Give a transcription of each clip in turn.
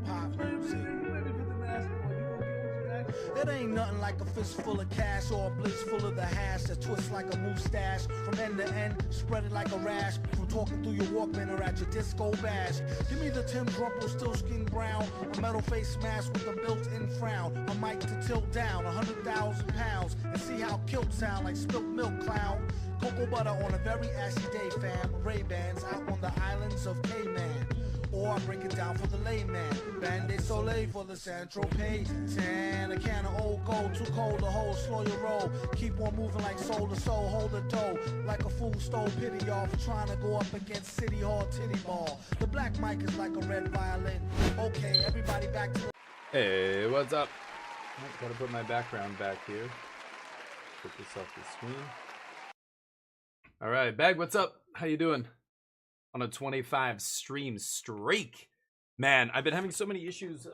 hop music. Maybe put the mask on. You gonna get what you asked It ain't nothing like a fist full of cash or a blitz full of the hash that twists like a mustache from end to end, spread it like a rash from talking through your Walkman or at your disco bash. Give me the Tim Rumpelstiltskin brown, a metal face mask with a built-in frown, a mic to tilt down 100,000 pounds, and see how kilt sound like spilt milk clown. Cocoa butter on a very ashy day, fam. Ray-Bans out on the islands of Cayman. Or I break it down for the layman. Band-Aid Soleil for the Saint-Tropez. Tan, a can of old gold, too cold to hold, slow your roll. Keep on moving like soul to soul, hold the dough. Like a fool stole pity y'all for trying to go up against City Hall titty ball. The black mic is like a red violin. Okay, everybody back to the... Hey, what's up? Gotta put my background back here. Put this off the screen. All right, Bag, what's up? How you doing? On a 25 stream streak. Man, I've been having so many issues,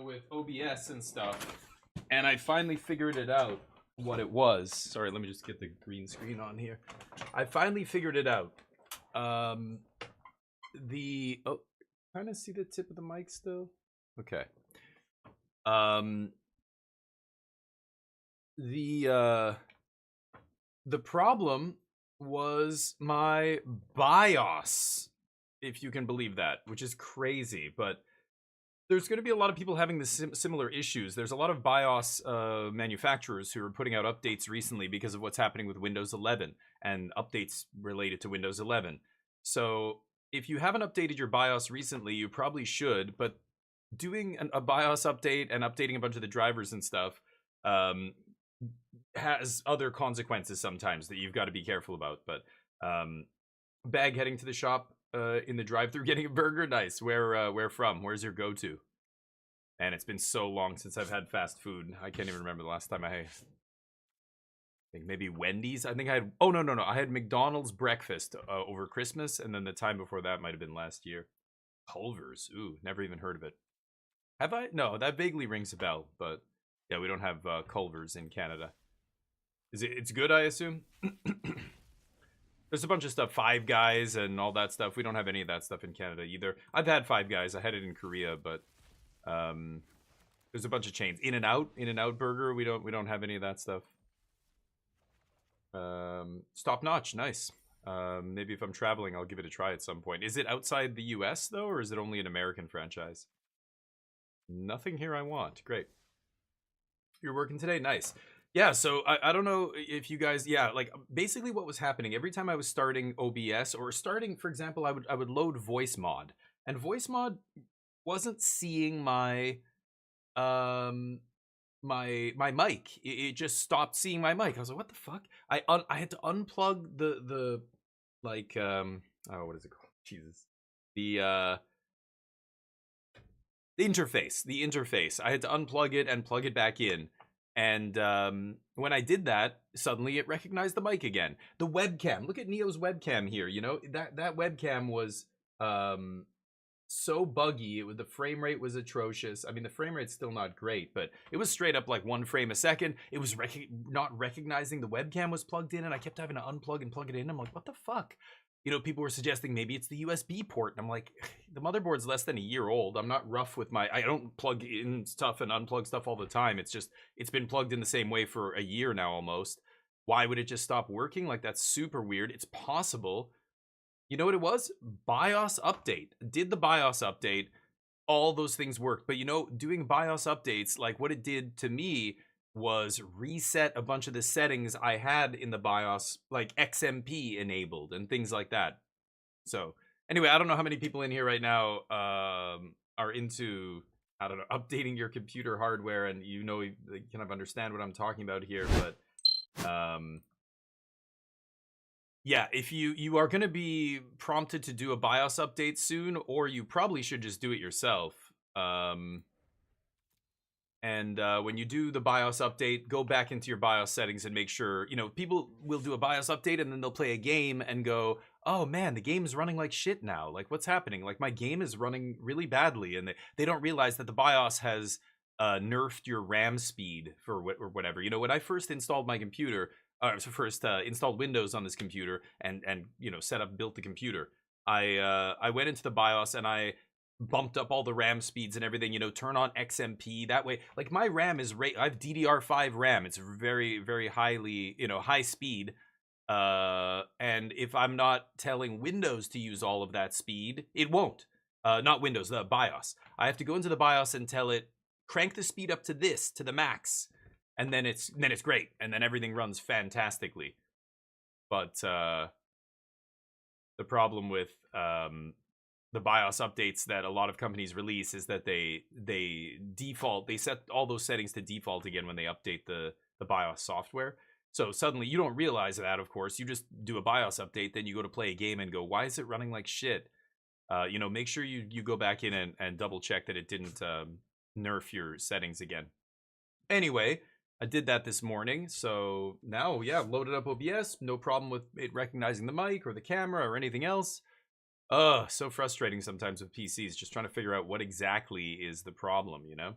with OBS and stuff. And I finally figured it out, what it was. Sorry, let me just get the green screen on here. I finally figured it out. Trying to see the tip of the mic still? Okay. The problem was my BIOS, if you can believe that, which is crazy, but there's going to be a lot of people having the similar issues. There's a lot of BIOS manufacturers who are putting out updates recently because of what's happening with Windows 11 and updates related to Windows 11. So if you haven't updated your BIOS recently, you probably should, but doing a BIOS update and updating a bunch of the drivers and stuff has other consequences sometimes that you've got to be careful about. But Bag, heading to the shop in the drive-thru getting a burger, nice. Where from? Where's your go-to? And it's been so long since I've had fast food. I can't even remember the last time I think maybe Wendy's. I think I had no, I had McDonald's breakfast over Christmas, and then the time before that might have been last year. Culver's, ooh, never even heard of it. Have I? No, that vaguely rings a bell, but yeah, we don't have Culver's in Canada. It's good, I assume? There's a bunch of stuff, Five Guys and all that stuff. We don't have any of that stuff in Canada either. I've had Five Guys. I had it in Korea, but there's a bunch of chains. In-N-Out Burger. We don't have any of that stuff. Stop Notch, nice. Maybe if I'm traveling, I'll give it a try at some point. Is it outside the US though, or is it only an American franchise? Nothing here I want. Great. You're working today? Nice. Yeah, so I don't know if you guys, like basically what was happening every time I was starting OBS or starting, for example, I would load voice mod, and voice mod wasn't seeing my my mic. It just stopped seeing my mic. I was like, what the fuck? I had to unplug the what is it called? Jesus. The interface. I had to unplug it and plug it back in. And when I did that, suddenly it recognized the mic again. The webcam. Look at Neo's webcam here. You know, that webcam was so buggy. The frame rate was atrocious. I mean, the frame rate's still not great, but it was straight up like 1 frame a second. It was not recognizing the webcam was plugged in, and I kept having to unplug and plug it in. I'm like, what the fuck? You know, people were suggesting maybe it's the USB port. And I'm like, the motherboard's less than a year old. I'm not rough with I don't plug in stuff and unplug stuff all the time. It's just, it's been plugged in the same way for a year now almost. Why would it just stop working? Like, that's super weird. It's possible. You know what it was? BIOS update. Did the BIOS update. All those things worked. But you know, doing BIOS updates, like what it did to me was reset a bunch of the settings I had in the BIOS, like XMP enabled and things like that. So anyway, I don't know how many people in here right now are into, I don't know, updating your computer hardware, and you kind of understand what I'm talking about here. But yeah, if you are going to be prompted to do a BIOS update soon, or you probably should just do it yourself. And when you do the BIOS update, go back into your BIOS settings and make sure, you know, people will do a BIOS update and then they'll play a game and go, oh man, the game is running like shit now. Like, what's happening? Like, my game is running really badly. And they don't realize that the BIOS has nerfed your RAM speed or whatever. You know, when I first installed my computer, installed Windows on this computer and you know, built the computer, I went into the BIOS and I bumped up all the RAM speeds and everything, you know, turn on XMP that way. Like my RAM is I have DDR5 RAM. It's very, very highly, you know, high speed. And if I'm not telling Windows to use all of that speed, it won't. Not Windows, the BIOS. I have to go into the BIOS and tell it, crank the speed up to this, to the max. And then it's great. And then everything runs fantastically. But the problem with the BIOS updates that a lot of companies release is that they set all those settings to default again when they update the BIOS software. So suddenly you don't realize that, of course. You just do a BIOS update, then you go to play a game and go, why is it running like shit? You know, make sure you go back in and double check that it didn't nerf your settings again. Anyway, I did that this morning, so now, yeah, loaded up OBS, no problem with it recognizing the mic or the camera or anything else. So frustrating sometimes with PCs, just trying to figure out what exactly is the problem, you know?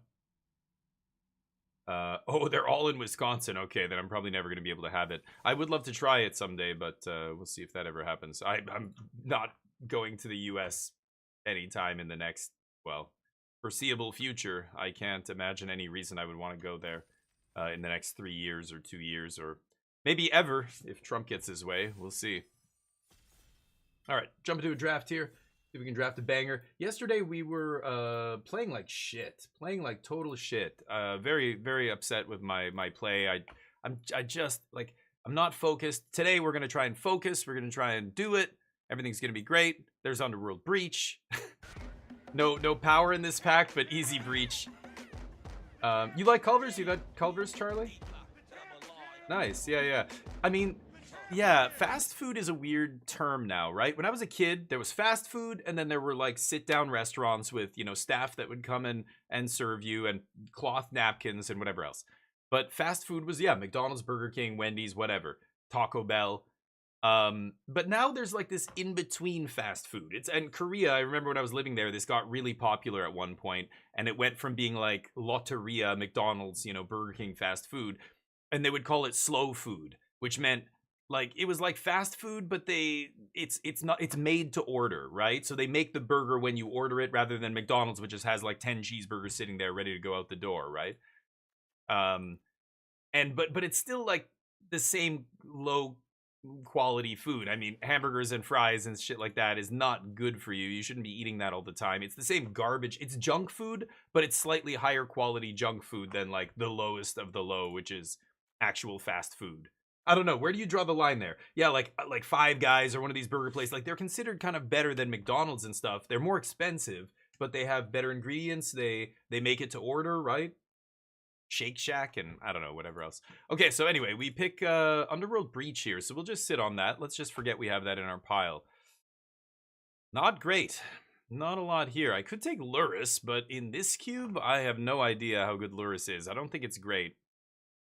Oh, they're all in Wisconsin. Okay, then I'm probably never going to be able to have it. I would love to try it someday, but we'll see if that ever happens. I'm not going to the US anytime in the next, well, foreseeable future. I can't imagine any reason I would want to go there in the next 3 years or 2 years or maybe ever if Trump gets his way. We'll see. All right, jump into a draft here. See if we can draft a banger. Yesterday we were playing like shit, playing like total shit. Very, very upset with my play. I just like I'm not focused. Today we're gonna try and focus. We're gonna try and do it. Everything's gonna be great. There's Underworld Breach. No power in this pack, but easy breach. You like Culvers? You got Culvers, Charlie? Nice. Yeah. I mean, yeah, fast food is a weird term now, right? When I was a kid, there was fast food, and then there were like sit-down restaurants with, you know, staff that would come in and serve you, and cloth napkins and whatever else. But fast food was, yeah, McDonald's, Burger King, Wendy's, whatever, Taco Bell. But now there's like this in-between fast food. And Korea, I remember when I was living there, this got really popular at one point, and it went from being like Lotteria, McDonald's, you know, Burger King fast food, and they would call it slow food, which meant like it was like fast food, but it's made to order, right? So they make the burger when you order it rather than McDonald's, which just has like 10 cheeseburgers sitting there ready to go out the door, right? But it's still like the same low quality food. I mean, hamburgers and fries and shit like that is not good for you. You shouldn't be eating that all the time. It's the same garbage. It's junk food, but it's slightly higher quality junk food than like the lowest of the low, which is actual fast food. I don't know. Where do you draw the line there? Yeah, like Five Guys or one of these burger places, like they're considered kind of better than McDonald's and stuff. They're more expensive, but they have better ingredients. They make it to order, right? Shake Shack and I don't know, whatever else. Okay, so anyway, we pick Underworld Breach here, so we'll just sit on that. Let's just forget we have that in our pile. Not great. Not a lot here. I could take Lurrus, but in this cube, I have no idea how good Lurrus is. I don't think it's great.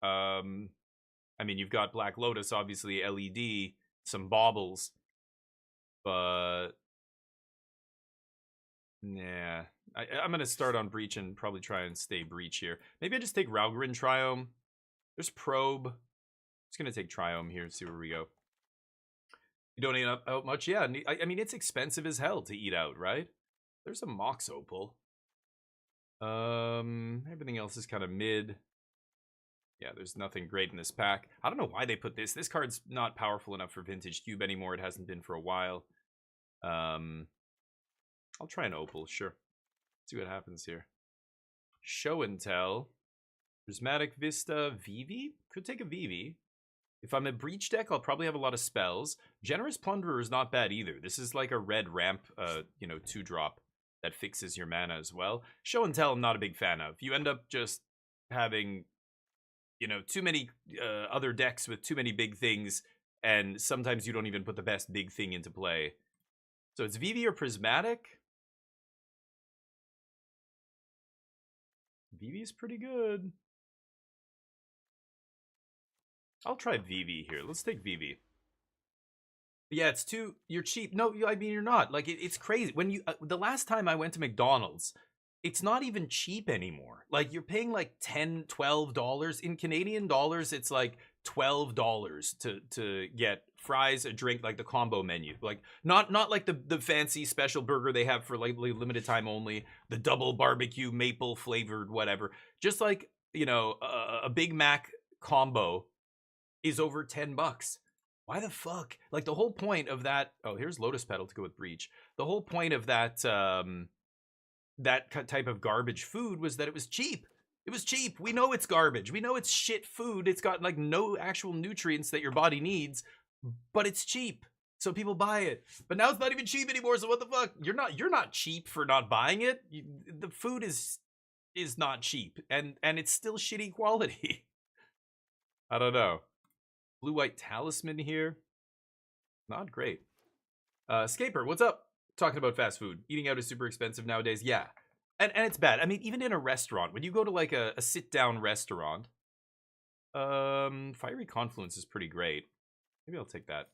I mean, you've got Black Lotus, obviously, LED, some baubles, but yeah, I'm going to start on Breach and probably try and stay Breach here. Maybe I just take Ralgrin Triome. There's Probe. I'm just going to take Triome here and see where we go. You don't eat out much? Yeah, I mean, it's expensive as hell to eat out, right? There's a Mox Opal. Everything else is kind of mid. Yeah, there's nothing great in this pack. I don't know why they put this. This card's not powerful enough for Vintage Cube anymore. It hasn't been for a while. I'll try an Opal, sure. See what happens here. Show and Tell. Prismatic Vista. Vivi? Could take a Vivi. If I'm a Breach deck, I'll probably have a lot of spells. Generous Plunderer is not bad either. This is like a red ramp, 2-drop that fixes your mana as well. Show and Tell I'm not a big fan of. You end up just having, too many other decks with too many big things, and sometimes you don't even put the best big thing into play. So it's Vivi or Prismatic. Vivi's pretty good. I'll try Vivi here. Let's take Vivi. Yeah, it's too... You're cheap. No, I mean, you're not. Like, it's crazy. When you... the last time I went to McDonald's, it's not even cheap anymore. Like, you're paying like $10, $12. In Canadian dollars, it's like $12 to get fries, a drink, like the combo menu. Like not like the fancy special burger they have for like limited time only, the double barbecue maple flavored whatever. Just like, you know, a Big Mac combo is over $10. Why the fuck? Like the whole point of that, oh, here's Lotus Petal to go with Breach. The whole point of that that type of garbage food was that it was cheap. It was cheap. We know it's garbage. We know it's shit food. It's got like no actual nutrients that your body needs, but it's cheap. So people buy it. But now it's not even cheap anymore. So what the fuck? You're not cheap for not buying it. The food is not cheap, and it's still shitty quality. I don't know. Blue White Talisman here. Not great. Scaper, what's up? Talking about fast food. Eating out is super expensive nowadays. Yeah. And it's bad. I mean, even in a restaurant, when you go to like a sit-down restaurant, Fiery Confluence is pretty great. Maybe I'll take that.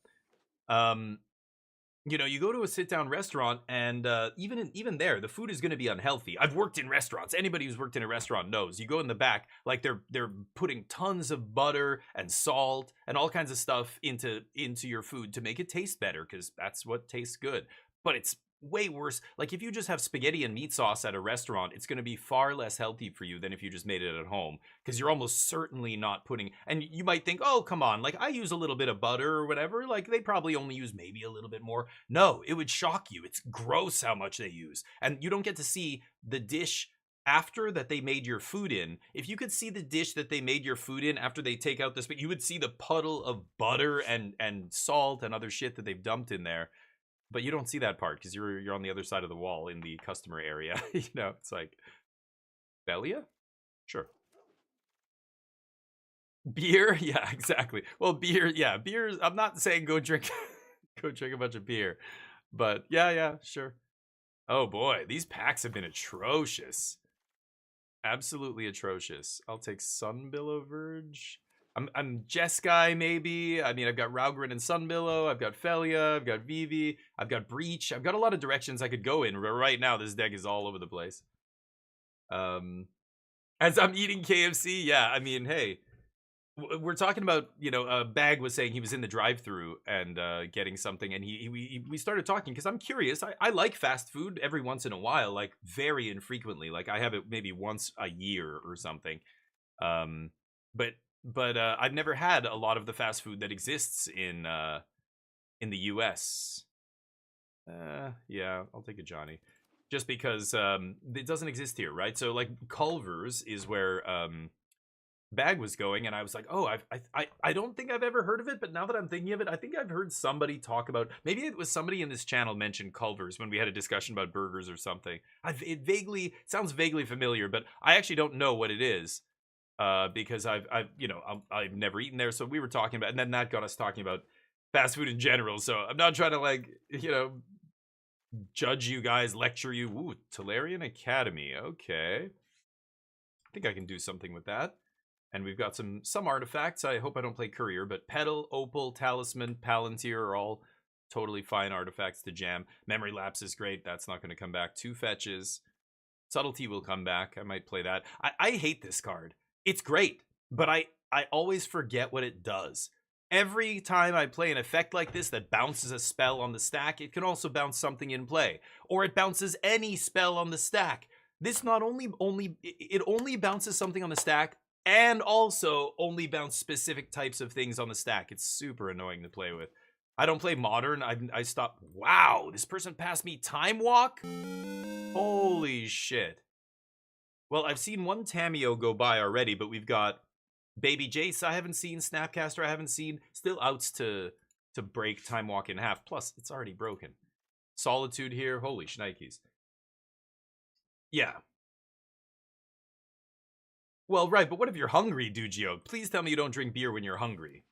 You know, you go to a sit-down restaurant, and even there, the food is going to be unhealthy. I've worked in restaurants. Anybody who's worked in a restaurant knows. You go in the back, like they're putting tons of butter and salt and all kinds of stuff into your food to make it taste better, because that's what tastes good. But it's way worse. Like if you just have spaghetti and meat sauce at a restaurant, it's going to be far less healthy for you than if you just made it at home, because you're almost certainly not putting, and you might think, oh, come on, like I use a little bit of butter or whatever, like they probably only use maybe a little bit more. No, it would shock you. It's gross how much they use, and you don't get to see the dish after that they made your food in. If you could see the dish that they made your food in after they take out this, but you would see the puddle of butter and salt and other shit that they've dumped in there. But you don't see that part because you're on the other side of the wall in the customer area. You know, it's like Belia? Sure. Beer? Yeah, exactly. Well, beer, yeah, beer. I'm not saying go drink go drink a bunch of beer. But yeah, sure. Oh boy, these packs have been atrocious. Absolutely atrocious. I'll take Sunbillow Verge. I'm Jeskai, maybe. I mean, I've got Raugrin and Sunbillow. I've got Felia. I've got Vivi. I've got Breach. I've got a lot of directions I could go in. Right now, this deck is all over the place. As I'm eating KFC, yeah. I mean, hey, we're talking about, you know, Bag was saying he was in the drive-thru and getting something, and we started talking because I'm curious. I like fast food every once in a while, like very infrequently. Like I have it maybe once a year or something. But I've never had a lot of the fast food that exists in the US. Yeah, I'll take a Johnny. Just because it doesn't exist here, right? So like Culver's is where Bag was going, and I was like, oh, I don't think I've ever heard of it, but now that I'm thinking of it, I think I've heard somebody talk about, maybe it was somebody in this channel mentioned Culver's when we had a discussion about burgers or something. It sounds vaguely familiar, but I actually don't know what it is. Because I've never eaten there, so we were talking about, and then that got us talking about fast food in general. So I'm not trying to like, you know, judge you guys, lecture you. Ooh, Tolarian Academy. Okay, I think I can do something with that. And we've got some artifacts. I hope I don't play Courier, but Petal, Opal, Talisman, Palantir are all totally fine artifacts to jam. Memory Lapse is great. That's not going to come back. 2 fetches. Subtlety will come back. I might play that. I hate this card. It's great, but I always forget what it does. Every time I play an effect like this that bounces a spell on the stack, it can also bounce something in play. Or it bounces any spell on the stack. This not only bounces something on the stack, and also only bounce specific types of things on the stack. It's super annoying to play with. I don't play Modern. I stopped. Wow, this person passed me Time Walk? Holy shit. Well, I've seen one Tamiyo go by already, but we've got Baby Jace I haven't seen, Snapcaster I haven't seen. Still outs to break Time Walk in half. Plus, it's already broken. Solitude here. Holy shnikes. Yeah. Well, right, but what if you're hungry, Dugio? Please tell me you don't drink beer when you're hungry.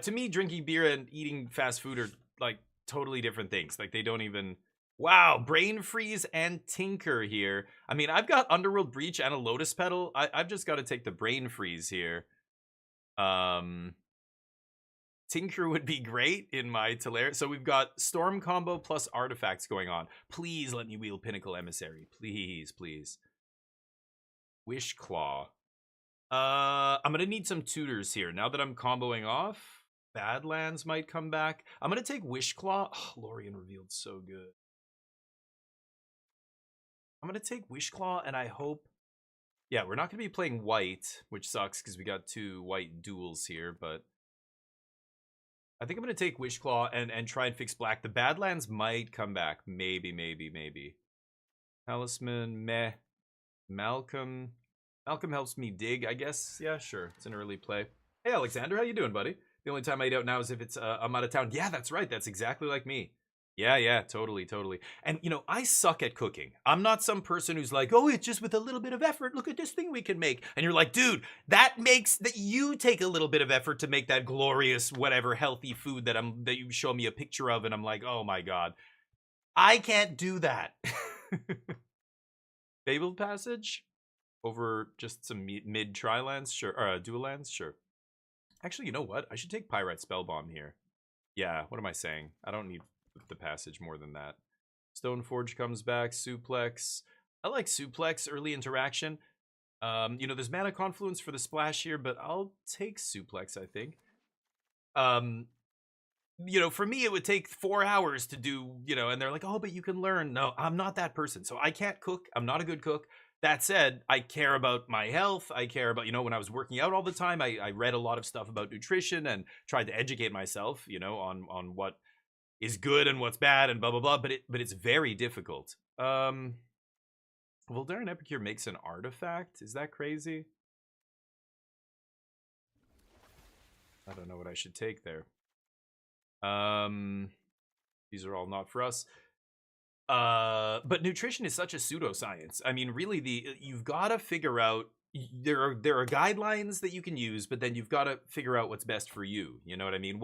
To me, drinking beer and eating fast food are, like, totally different things. Like, they don't even... Wow, Brain Freeze and Tinker here. I mean, I've got Underworld Breach and a Lotus Petal. I've just got to take the Brain Freeze here. Tinker would be great in my Talaria. So we've got Storm combo plus artifacts going on. Please let me wheel Pinnacle Emissary. Please, please. Wish Claw. I'm going to need some tutors here. Now that I'm comboing off, Badlands might come back. I'm gonna take Wishclaw. Oh, Lorien revealed so good. I'm gonna take Wishclaw, and I hope. Yeah, we're not gonna be playing white, which sucks because we got 2 white duels here. But I think I'm gonna take Wishclaw and try and fix black. The Badlands might come back. Maybe. Talisman, meh. Malcolm helps me dig, I guess. Yeah, sure. It's an early play. Hey, Alexander, how you doing, buddy? The only time I eat out now is if it's I'm out of town. Yeah, that's right. That's exactly like me. Yeah, totally. And I suck at cooking. I'm not some person who's like, oh, it's just with a little bit of effort. Look at this thing we can make. And you're like, dude, that makes that you take a little bit of effort to make that glorious, whatever healthy food that you show me a picture of, and I'm like, oh my god, I can't do that. Fabled Passage over just some mid tri lands, sure, or dual lands, sure. Actually, you know what? I should take Pyrite Spellbomb here. Yeah, what am I saying? I don't need the passage more than that. Stoneforge comes back. Suplex. I like Suplex, early interaction. There's Mana Confluence for the splash here, but I'll take Suplex, I think. For me, it would take 4 hours to do, and they're like, oh, but you can learn. No, I'm not that person. So I can't cook. I'm not a good cook. That said, I care about my health. I care about, when I was working out all the time, I read a lot of stuff about nutrition and tried to educate myself, on what is good and what's bad and blah, blah, blah. But it's very difficult. Voldaren Epicure makes an artifact. Is that crazy? I don't know what I should take there. These are all not for us. But nutrition is such a pseudoscience. I mean, really, you've got to figure out. There are guidelines that you can use, but then you've got to figure out what's best for you. You know what I mean?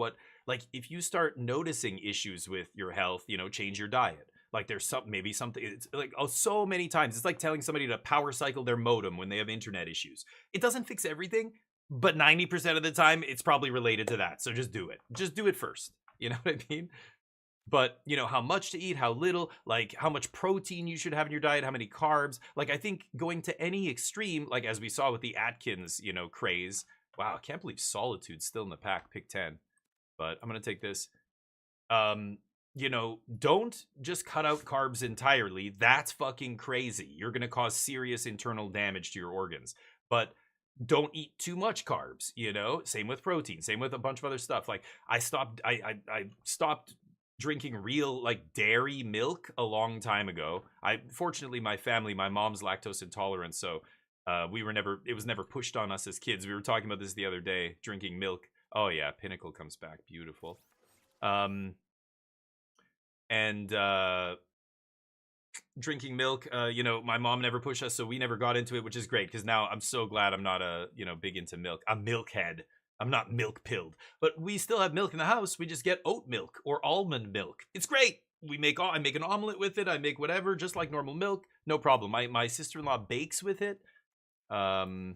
If you start noticing issues with your health, change your diet. Like there's something. It's like so many times. It's like telling somebody to power cycle their modem when they have internet issues. It doesn't fix everything, but 90% of the time, it's probably related to that. So just do it. Just do it first. You know what I mean? But, how much to eat, how little, like how much protein you should have in your diet, how many carbs. Like, I think going to any extreme, like as we saw with the Atkins, craze. Wow, I can't believe Solitude's still in the pack, pick 10. But I'm going to take this. Don't just cut out carbs entirely. That's fucking crazy. You're going to cause serious internal damage to your organs. But don't eat too much carbs, same with protein, same with a bunch of other stuff. Like I stopped drinking real like dairy milk a long time ago. Fortunately my mom's lactose intolerant, so it was never pushed on us as kids. We were talking about this the other day, drinking milk. Oh yeah, Pinnacle comes back, beautiful. Drinking milk, my mom never pushed us, so we never got into it, which is great because now I'm so glad I'm not big into milk. I'm milkhead. I'm not milk pilled, but we still have milk in the house. We just get oat milk or almond milk. It's great. I make an omelet with it. I make whatever, just like normal milk. No problem. My sister-in-law bakes with it. And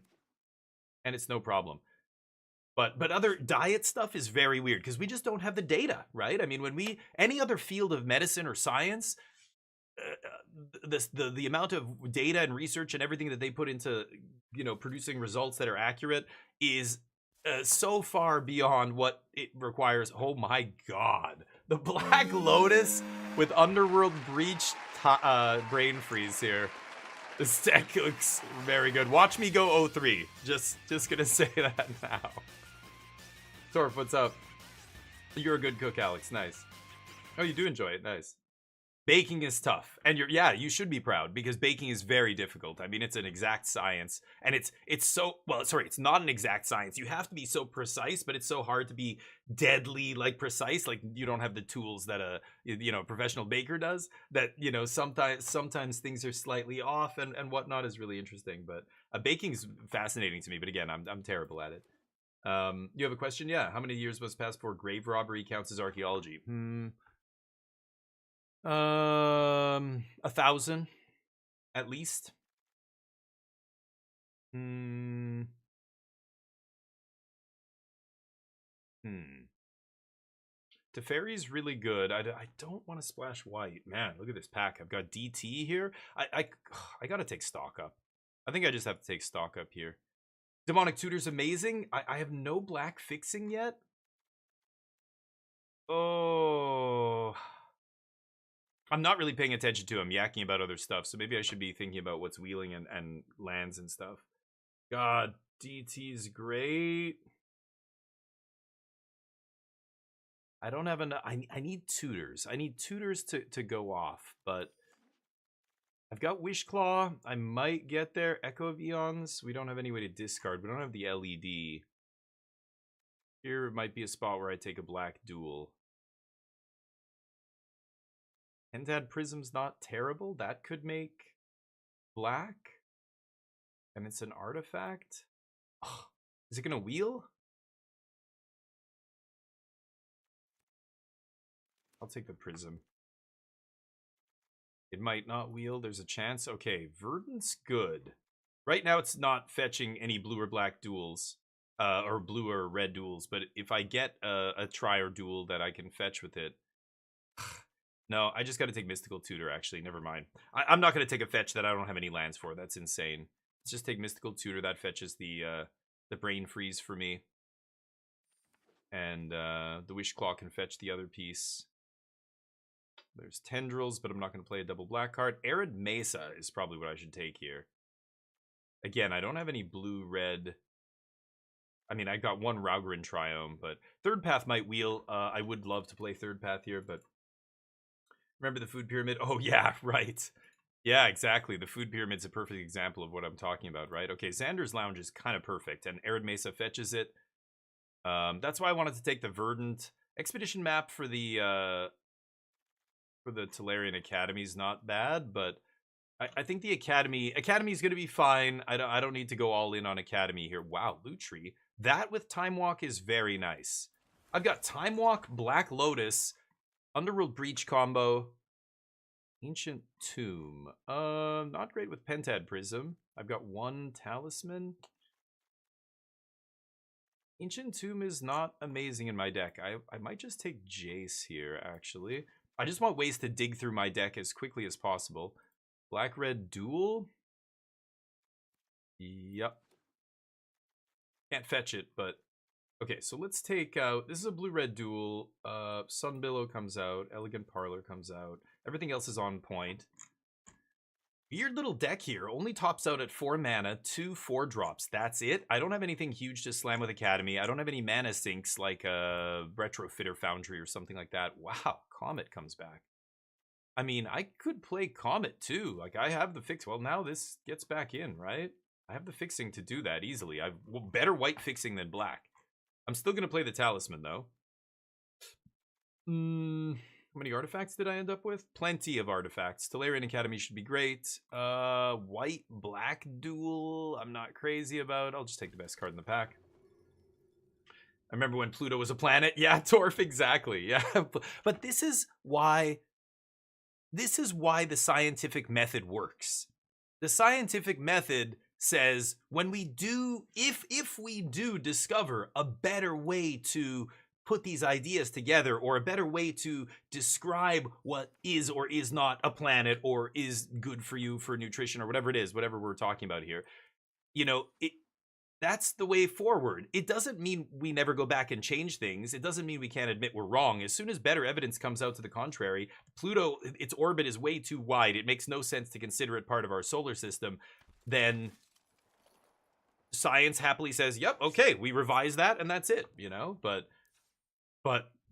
it's no problem. But other diet stuff is very weird because we just don't have the data, right? I mean, any other field of medicine or science, the amount of data and research and everything that they put into, producing results that are accurate is so far beyond what it requires. Oh my god. The Black Lotus with Underworld Breach Brain Freeze here. This deck looks very good. Watch me go 0-3. Just gonna say that now. Torf, what's up? You're a good cook, Alex. Nice. Oh, you do enjoy it. Nice. Baking is tough, and you should be proud because baking is very difficult. I mean, it's an exact science, and it's not an exact science. You have to be so precise, but it's so hard to be deadly like precise. Like you don't have the tools that a professional baker does. That sometimes things are slightly off and whatnot is really interesting. But baking is fascinating to me. But again, I'm terrible at it. You have a question? Yeah. How many years must pass before grave robbery counts as archaeology? 1,000 at least. Teferi's really good. I don't want to splash white. Man, look at this pack. I've got DT here. I gotta take stock up. I think I just have to take stock up here. Demonic Tutor's amazing. I have no black fixing yet. Oh, I'm not really paying attention to him yakking about other stuff, so maybe I should be thinking about what's wheeling and lands and stuff. God, DT's great. I don't have enough. I need tutors. I need tutors to go off, but I've got Wishclaw. I might get there. Echo of Eons. We don't have any way to discard. We don't have the LED. Here might be a spot where I take a black duel. Pentad Prism's not terrible. That could make black. And it's an artifact. Oh, is it going to wheel? I'll take the Prism. It might not wheel. There's a chance. Okay, Verdant's good. Right now it's not fetching any blue or black duels. Or blue or red duels. But if I get a Trier duel that I can fetch with it... No, I just got to take Mystical Tutor, actually. Never mind. I'm not going to take a fetch that I don't have any lands for. That's insane. Let's just take Mystical Tutor. That fetches the Brain Freeze for me. And the Wishclaw can fetch the other piece. There's Tendrils, but I'm not going to play a double black card. Arid Mesa is probably what I should take here. Again, I don't have any blue-red... I mean, I got one Raugerin Triome, but Third Path might wheel. I would love to play Third Path here, but... Remember the Food Pyramid? Oh, yeah, right. Yeah, exactly. The Food Pyramid's a perfect example of what I'm talking about, right? Okay, Xander's Lounge is kind of perfect, and Arid Mesa fetches it. That's why I wanted to take the Verdant. Expedition map for the Tolarian Academy is not bad, but I think the Academy is going to be fine. I don't need to go all in on Academy here. Wow, Lutri. That with Time Walk is very nice. I've got Time Walk, Black Lotus, Underworld Breach combo, Ancient Tomb. Not great with Pentad Prism. I've got one Talisman. Ancient Tomb is not amazing in my deck. I might just take Jace here, actually. I just want ways to dig through my deck as quickly as possible. Black-Red Duel? Yep. Can't fetch it, but... Okay, so let's take out... This is a blue-red duel. Sunbillow comes out. Elegant Parlor comes out. Everything else is on point. Weird little deck here. Only tops out at 4 mana, 2 4-drops. That's it. I don't have anything huge to slam with Academy. I don't have any mana sinks like a Retrofitter Foundry or something like that. Wow, Comet comes back. I mean, I could play Comet too. Like, I have the fix. Well, now this gets back in, right? I have the fixing to do that easily. I've better white fixing than black. I'm still going to play the Talisman, though. How many artifacts did I end up with? Plenty of artifacts. Tolarian Academy should be great. White-black duel, I'm not crazy about. I'll just take the best card in the pack. I remember when Pluto was a planet. Yeah, Torf, exactly. Yeah, but this is why the scientific method works. The scientific method says when we do, if we do discover a better way to put these ideas together, or a better way to describe what is or is not a planet, or is good for you for nutrition, or whatever it is, whatever we're talking about here, you know, that's the way forward. It doesn't mean we never go back and change things. It doesn't mean we can't admit we're wrong. As soon as better evidence comes out to the contrary, Pluto, its orbit is way too wide. It makes no sense to consider it part of our solar system. Then science happily says, yep, okay, we revise that and that's it, you know? But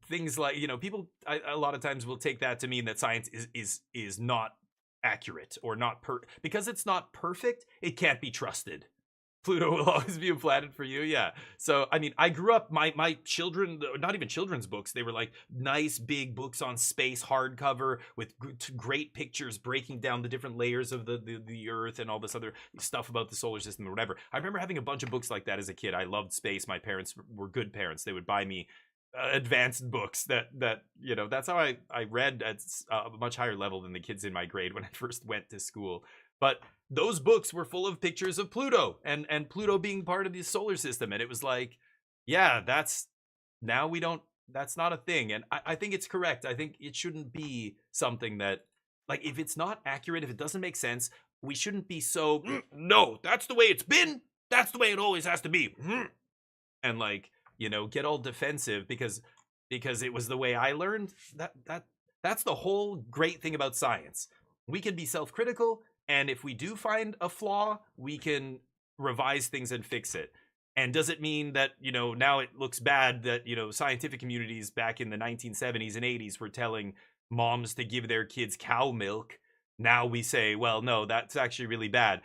things like, you know, people a lot of times will take that to mean that science is not accurate or not because it's not perfect, it can't be trusted. Pluto will always be a planet for you, yeah. So, I mean, I grew up, my children, not even children's books, they were like nice big books on space, hardcover, with great pictures breaking down the different layers of the Earth and all this other stuff about the solar system or whatever. I remember having a bunch of books like that as a kid. I loved space. My parents were good parents. They would buy me advanced books that you know, that's how I read at a much higher level than the kids in my grade when I first went to school. But those books were full of pictures of Pluto and Pluto being part of the solar system. And it was like, yeah, that's not a thing. And I think it's correct. I think it shouldn't be something that, like, if it's not accurate, if it doesn't make sense, we shouldn't be so, no, that's the way it's been. That's the way it always has to be. And like, you know, get all defensive because because it was the way I learned. That's the whole great thing about science. We can be self-critical, and if we do find a flaw, we can revise things and fix it. And does it mean that, now it looks bad that, scientific communities back in the 1970s and 80s were telling moms to give their kids cow milk? Now we say, well, no, that's actually really bad.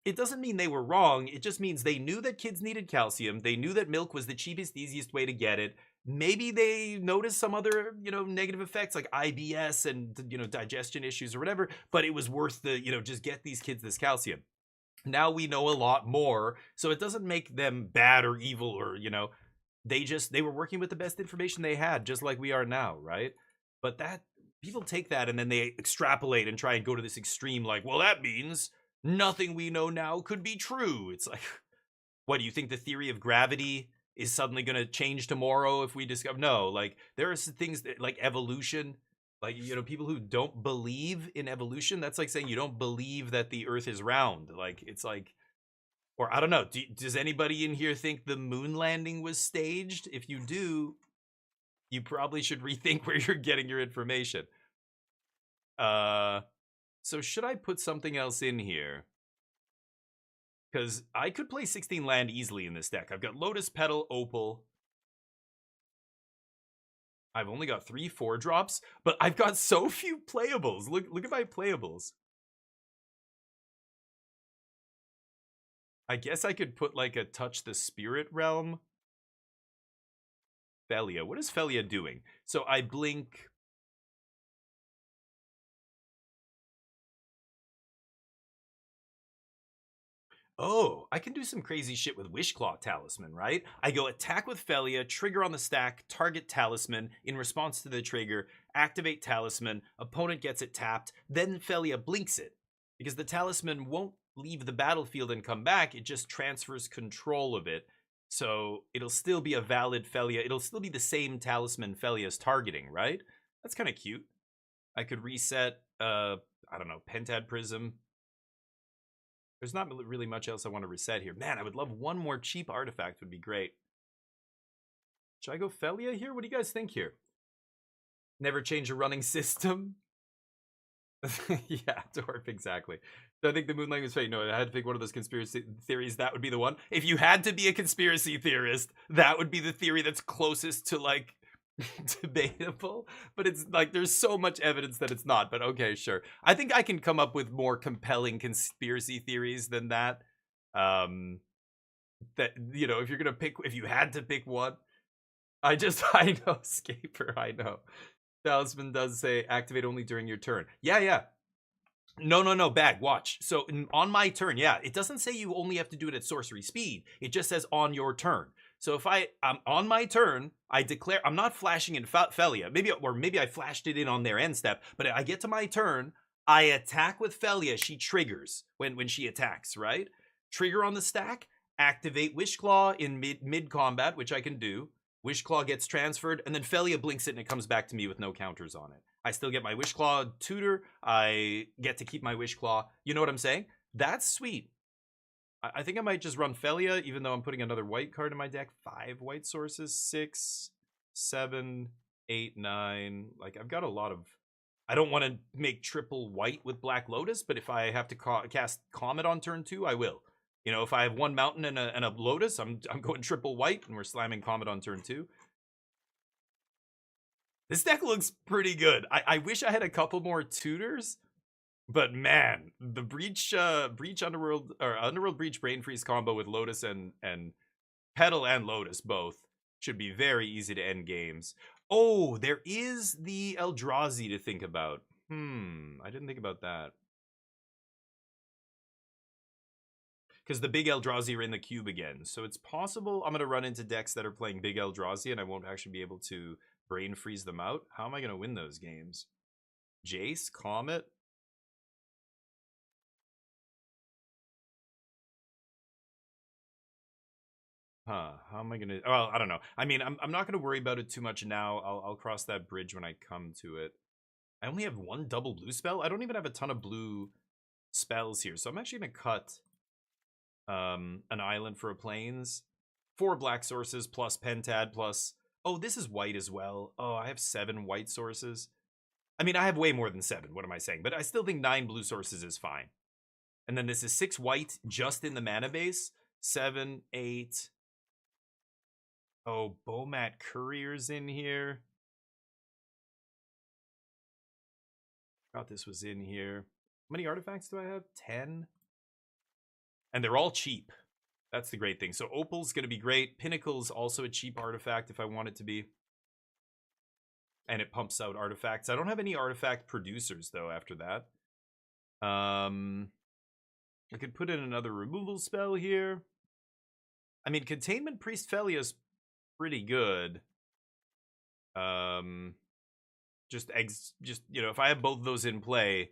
It doesn't mean they were wrong. It just means they knew that kids needed calcium. They knew that milk was the cheapest, easiest way to get it. Maybe they noticed some other, negative effects like IBS and, digestion issues or whatever, but it was worth the, just get these kids this calcium. Now we know a lot more, so it doesn't make them bad or evil or, they were working with the best information they had, just like we are now, right? But that people take that and then they extrapolate and try and go to this extreme, like, well, that means nothing we know now could be true. It's like, what do you think the theory of gravity is suddenly going to change tomorrow if we discover? No, like there are things that, like evolution, like, people who don't believe in evolution, that's like saying you don't believe that the earth is round. Like, it's like, or I don't know, does anybody in here think the moon landing was staged? If you do, you probably should rethink where you're getting your information. So should I put something else in here? Because I could play 16 land easily in this deck. I've got Lotus Petal, Opal. I've only got 3 4-drops, but I've got so few playables. Look at my playables. I guess I could put like a Touch the Spirit Realm. Felia. What is Felia doing? So I blink. Oh, I can do some crazy shit with Wishclaw Talisman, right? I go attack with Felia, trigger on the stack, target Talisman. In response to the trigger, activate Talisman. Opponent gets it tapped. Then Felia blinks it. Because the Talisman won't leave the battlefield and come back. It just transfers control of it. So it'll still be a valid Felia. It'll still be the same Talisman Felia's targeting, right? That's kind of cute. I could reset, I don't know, Pentad Prism. There's not really much else I want to reset here. Man, I would love one more cheap artifact would be great. Should I go Felia here? What do you guys think here? Never change a running system? Yeah, Dwarf, exactly. So I think the Moonlight was fake. No, I had to pick one of those conspiracy theories. That would be the one. If you had to be a conspiracy theorist, that would be the theory that's closest to, like, debatable. But it's like there's so much evidence that it's not. But okay, sure. I think I can come up with more compelling conspiracy theories than that. That, if you're gonna pick, if you had to pick one, I know, Scaper, I know. Talisman does say activate only during your turn. Yeah. No, Bag, watch. So on my turn, yeah, it doesn't say you only have to do it at sorcery speed. It just says on your turn. So if I'm on my turn, I declare, I'm not flashing in Felia. Maybe I flashed it in on their end step, but I get to my turn, I attack with Felia. She triggers when she attacks, right? Trigger on the stack, activate Wishclaw in mid combat, which I can do. Wishclaw gets transferred, and then Felia blinks it, and it comes back to me with no counters on it. I still get my Wishclaw tutor. I get to keep my Wishclaw. You know what I'm saying? That's sweet. I think I might just run Felia, even though I'm putting another white card in my deck. 5 white sources, 6, 7, 8, 9. Like, I've got a lot of... I don't want to make triple white with Black Lotus, but if I have to cast Comet on turn 2, I will. If I have 1 mountain and a Lotus, I'm going triple white, and we're slamming Comet on turn 2. This deck looks pretty good. I wish I had a couple more tutors, but man, the Breach Underworld Breach Brain Freeze combo with Lotus and Petal and Lotus both should be very easy to end games. Oh, there is the Eldrazi to think about. I didn't think about that. Because the big Eldrazi are in the cube again. So it's possible I'm going to run into decks that are playing big Eldrazi and I won't actually be able to brain freeze them out. How am I going to win those games? Jace? Comet? How am I going to... Well, I don't know. I mean, I'm not going to worry about it too much now. I'll cross that bridge when I come to it. I only have 1 double blue spell. I don't even have a ton of blue spells here. So I'm actually going to cut... an island for a plains, 4 black sources plus Pentad plus Oh, this is white as well. Oh, I have 7 white sources. I mean, I have way more than 7. What am I saying? But I still think 9 blue sources is fine. And then this is 6 white just in the mana base. 7, 8. Oh, Bomat Courier's in here. Thought this was in here. How many artifacts do I have? 10. And they're all cheap. That's the great thing. So Opal's going to be great. Pinnacle's also a cheap artifact if I want it to be. And it pumps out artifacts. I don't have any artifact producers, though, after that. I could put in another removal spell here. I mean, Containment Priest Felia's pretty good. Just, you know, if I have both of those in play,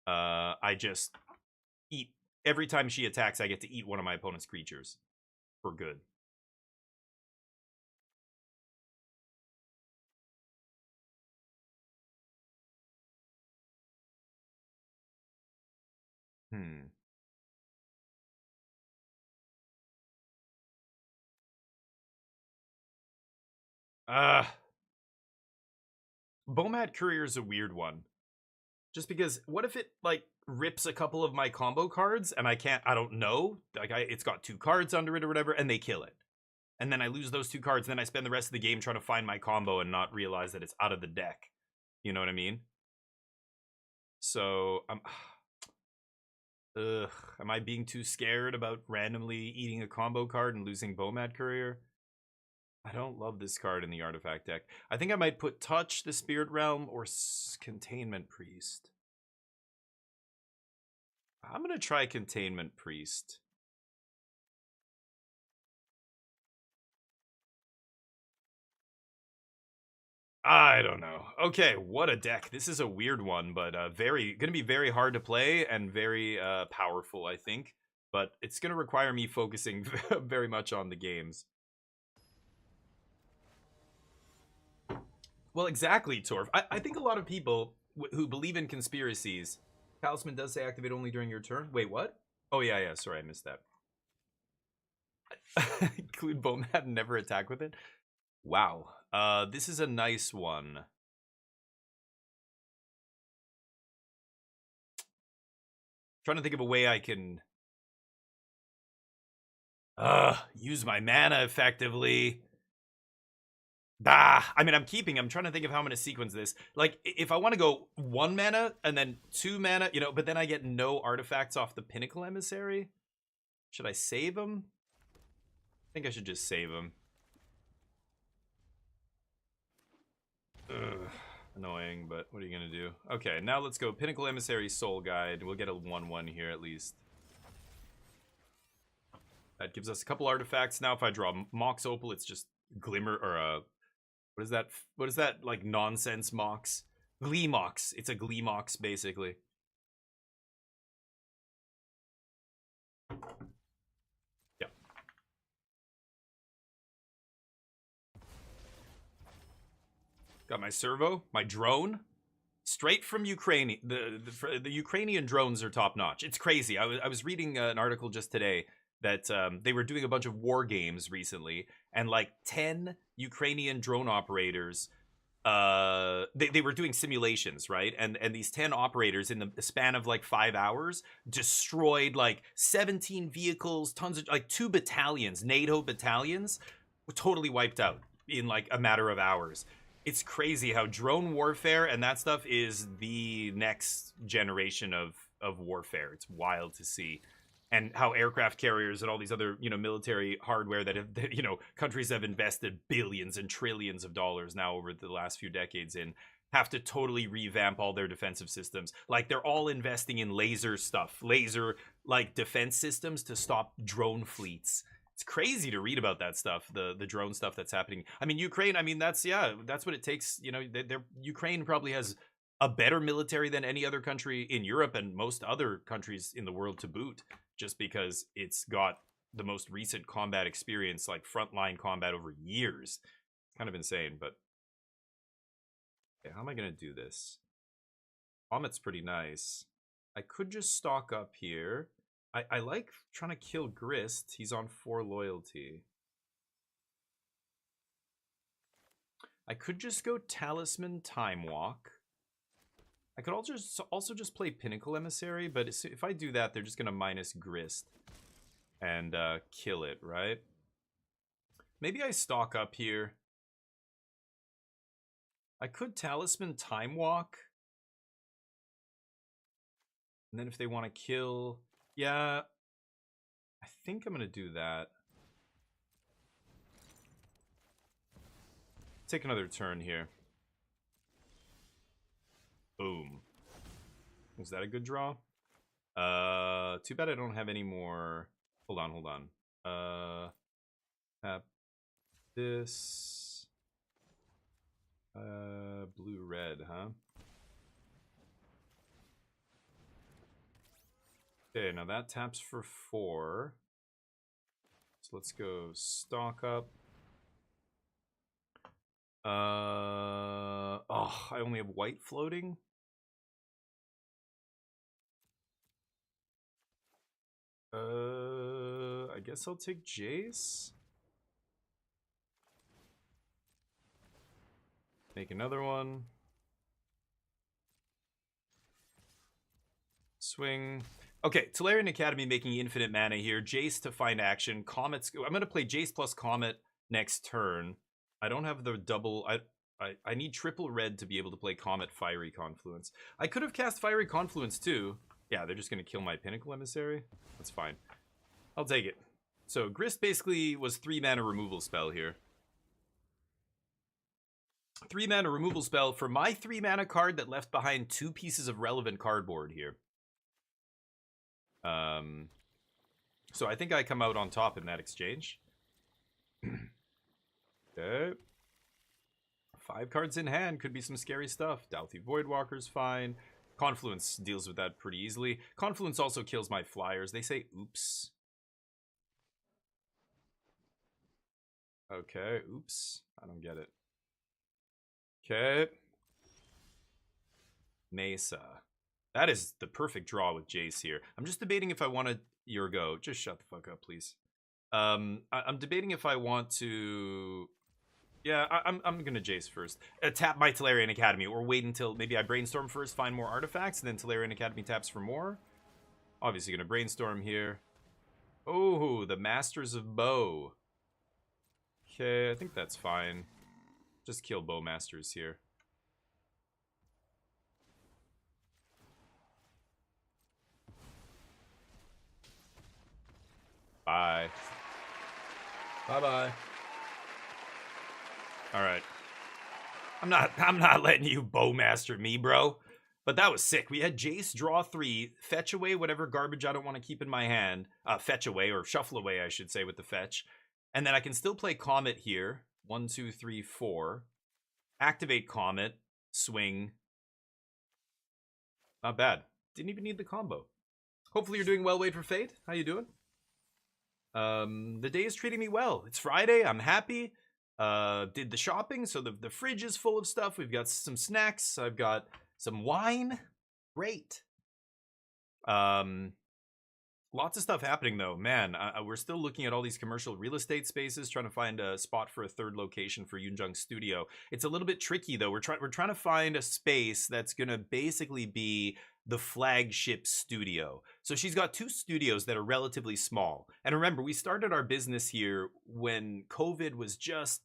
I just eat. Every time she attacks, I get to eat one of my opponent's creatures for good. Bomat Courier is a weird one. Just because, what if it, like, rips a couple of my combo cards and I don't know. Like, it's got 2 cards under it or whatever, and they kill it. And then I lose those 2 cards, and then I spend the rest of the game trying to find my combo and not realize that it's out of the deck. You know what I mean? So, am I being too scared about randomly eating a combo card and losing Bomat Courier? I don't love this card in the artifact deck. I think I might put Touch, the Spirit Realm, or Containment Priest. I'm going to try Containment Priest. I don't know. Okay, what a deck. This is a weird one, but going to be very hard to play and very powerful, I think. But it's going to require me focusing very much on the games. Well, exactly, Torv. I think a lot of people who believe in conspiracies, Talisman does say activate only during your turn. Wait, what? Oh, yeah, sorry, I missed that. Include Bomat and never attack with it? Wow. This is a nice one. Trying to think of a way I can use my mana effectively. I mean, I'm trying to think of how I'm going to sequence this. Like, if I want to go 1 mana and then 2 mana, you know, but then I get no artifacts off the Pinnacle Emissary. Should I save them? I think I should just save them. Ugh, annoying, but what are you going to do? Okay, now let's go Pinnacle Emissary Soul Guide. We'll get a 1/1 here at least. That gives us a couple artifacts. Now if I draw Mox Opal, it's just Glimmer, or what is that? What is that, like, nonsense Mox? Glee Mox. It's a Glee Mox, basically. Yeah. Got my servo, my drone, straight from Ukraine. The Ukrainian drones are top notch. It's crazy. I was reading an article just today that they were doing a bunch of war games recently, and like 10 Ukrainian drone operators, they were doing simulations, right? And these 10 operators in the span of like 5 hours destroyed like 17 vehicles, tons of, like, 2 battalions, NATO battalions, were totally wiped out in like a matter of hours. It's crazy how drone warfare and that stuff is the next generation of warfare. It's wild to see. And how aircraft carriers and all these other, you know, military hardware that have, you know, countries have invested billions and trillions of dollars now over the last few decades in, have to totally revamp all their defensive systems. Like, they're all investing in laser stuff, like defense systems to stop drone fleets. It's crazy to read about that stuff, the drone stuff that's happening. I mean, Ukraine, I mean, that's what it takes. You know, Ukraine probably has a better military than any other country in Europe and most other countries in the world to boot, just because it's got the most recent combat experience, like frontline combat over years. Kind of insane, but okay, how am I going to do this? Omet's pretty nice. I could just stock up here. I like trying to kill Grist. He's on 4 loyalty. I could just go Talisman Time Walk. I could also just play Pinnacle Emissary, but if I do that, they're just going to minus Grist and kill it, right? Maybe I stock up here. I could Talisman Time Walk. And then if they want to kill... Yeah, I think I'm going to do that. Take another turn here. Boom. Was that a good draw? Too bad I don't have any more. Hold on. Tap this. Blue red, huh? Okay, now that taps for 4. So let's go stock up. Oh, I only have white floating. I guess I'll take Jace. Make another one. Swing. Okay, Tolarian Academy making infinite mana here. Jace to find action. Comet's... I'm going to play Jace plus Comet next turn. I don't have the double... I need triple red to be able to play Comet Fiery Confluence. I could have cast Fiery Confluence too. Yeah, they're just going to kill my Pinnacle Emissary. That's fine. I'll take it. So Grist basically was 3 mana removal spell here. 3 mana removal spell for my 3 mana card that left behind 2 pieces of relevant cardboard here. So I think I come out on top in that exchange. Okay. 5 cards in hand, could be some scary stuff. Dauthi Voidwalker's fine. Confluence deals with that pretty easily. Confluence also kills my flyers. They say oops. Okay, oops. I don't get it. Okay. Mesa. That is the perfect draw with Jace here. I'm just debating if I want to... Your go. Just shut the fuck up, please. I'm debating if I want to... Yeah, I'm gonna Jace first. Tap my Tolarian Academy, or wait until maybe I brainstorm first, find more artifacts, and then Tolarian Academy taps for more. Obviously gonna brainstorm here. Oh, the Masters of Bow. Okay, I think that's fine. Just kill Bowmasters here. Bye. Bye-bye. Alright. I'm not letting you Bowmaster me, bro. But that was sick. We had Jace draw 3, fetch away whatever garbage I don't want to keep in my hand. Fetch away, or shuffle away, I should say, with the fetch. And then I can still play Comet here. 1, 2, 3, 4. Activate Comet. Swing. Not bad. Didn't even need the combo. Hopefully you're doing well, Wait for Fate. How you doing? The day is treating me well. It's Friday. I'm happy. Did the shopping, so the fridge is full of stuff. We've got some snacks. I've got some wine. Great. Lots of stuff happening though. Man, we're still looking at all these commercial real estate spaces, trying to find a spot for a 3rd location for Yoonjung Studio. It's a little bit tricky though. We're trying to find a space that's gonna basically be the flagship studio. So she's got 2 studios that are relatively small. And remember, we started our business here when COVID was just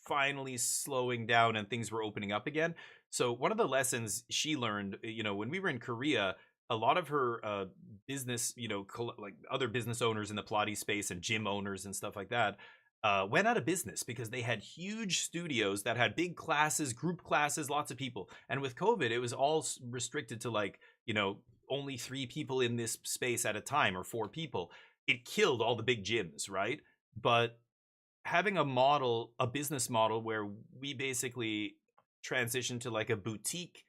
finally slowing down and things were opening up again. So one of the lessons she learned, you know, when we were in Korea, a lot of her business, you know, like other business owners in the Pilates space and gym owners and stuff like that, went out of business because they had huge studios that had big classes, group classes, lots of people. And with COVID, it was all restricted to like, you know, only 3 people in this space at a time, or 4 people. It killed all the big gyms, right? But having a model, a business model where we basically transition to like a boutique,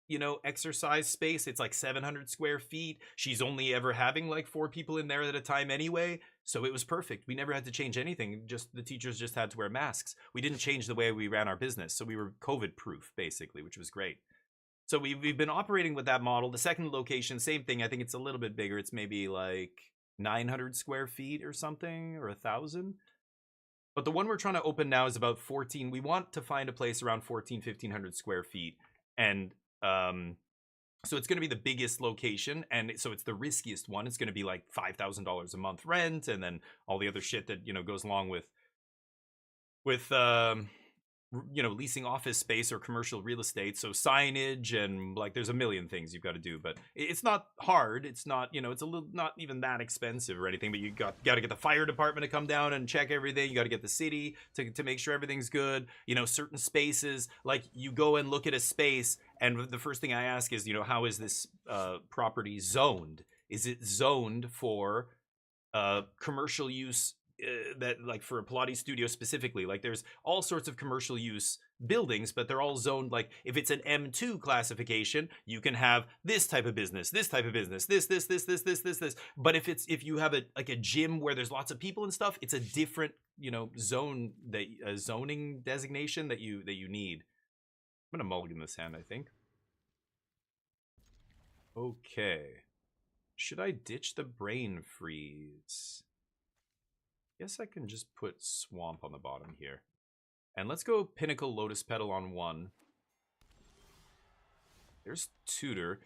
you know, exercise space. It's like 700 square feet. She's only ever having like 4 people in there at a time anyway. So it was perfect. We never had to change anything. Just the teachers just had to wear masks. We didn't change the way we ran our business. So we were COVID proof basically, which was great. So we've been operating with that model. The second location, same thing. I think it's a little bit bigger. It's maybe like 900 square feet or something, or 1,000. But the one we're trying to open now is about 14. We want to find a place around 1,500 square feet. And so it's going to be the biggest location. And so it's the riskiest one. It's going to be like $5,000 a month rent. And then all the other shit that, goes along with leasing office space or commercial real estate. So signage and like there's a million things you've got to do, but it's not hard. It's not, it's a little, not even that expensive or anything, but you got to get the fire department to come down and check everything. You got to get the city to make sure everything's good. Certain spaces, like you go and look at a space and the first thing I ask is, how is this property zoned? Is it zoned for commercial use? That like for a Pilates studio specifically, like there's all sorts of commercial use buildings, but they're all zoned. Like if it's an M2 classification, you can have this type of business, this type of business, this. But if you have a gym where there's lots of people and stuff, it's a different zone, that a zoning designation that you need. I'm gonna mulligan this hand, I think. Okay, should I ditch the brain freeze? Guess I can just put swamp on the bottom here. And let's go Pinnacle Lotus Petal on 1. There's Tutor.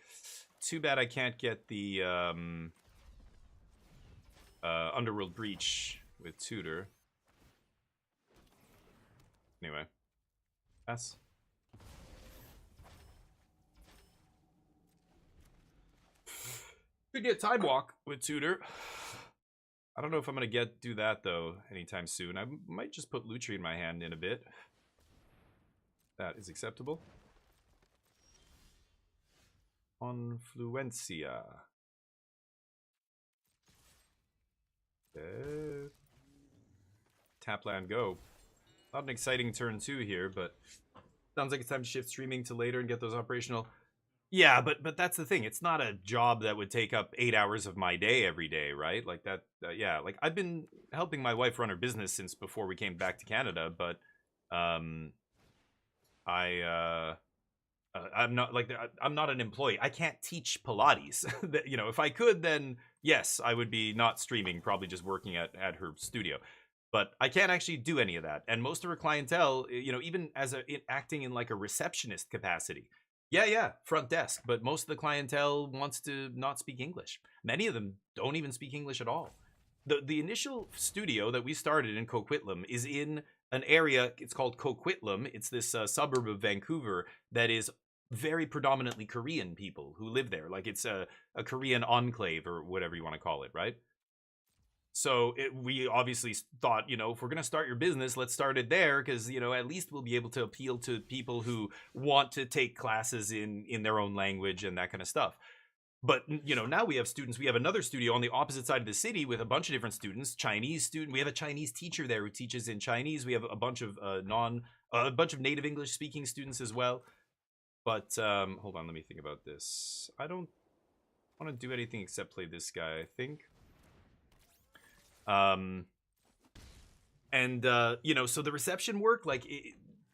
Too bad I can't get the Underworld Breach with Tutor. Anyway. Pass. Could get Time Walk with Tutor. I don't know if I'm going to do that, though, anytime soon. I might just put Lutri in my hand in a bit. That is acceptable. Confluencia. Tap land go. Not an exciting turn 2 here, but sounds like it's time to shift streaming to later and get those operational. Yeah, but that's the thing. It's not a job that would take up 8 hours of my day every day, right? Like that. Yeah, like I've been helping my wife run her business since before we came back to Canada, but I'm not an employee. I can't teach Pilates. If I could, then yes, I would be not streaming, probably just working at her studio. But I can't actually do any of that. And most of her clientele, even as acting in like a receptionist capacity. Yeah, front desk. But most of the clientele wants to not speak English. Many of them don't even speak English at all. The initial studio that we started in Coquitlam is in an area, it's called Coquitlam. It's this suburb of Vancouver that is very predominantly Korean people who live there. Like it's a Korean enclave or whatever you want to call it, right? So we obviously thought, if we're going to start your business, let's start it there because, at least we'll be able to appeal to people who want to take classes in their own language and that kind of stuff. But, now we have students. We have another studio on the opposite side of the city with a bunch of different students, Chinese student. We have a Chinese teacher there who teaches in Chinese. We have a bunch of native English speaking students as well. But hold on, let me think about this. I don't want to do anything except play this guy, I think. So the reception work,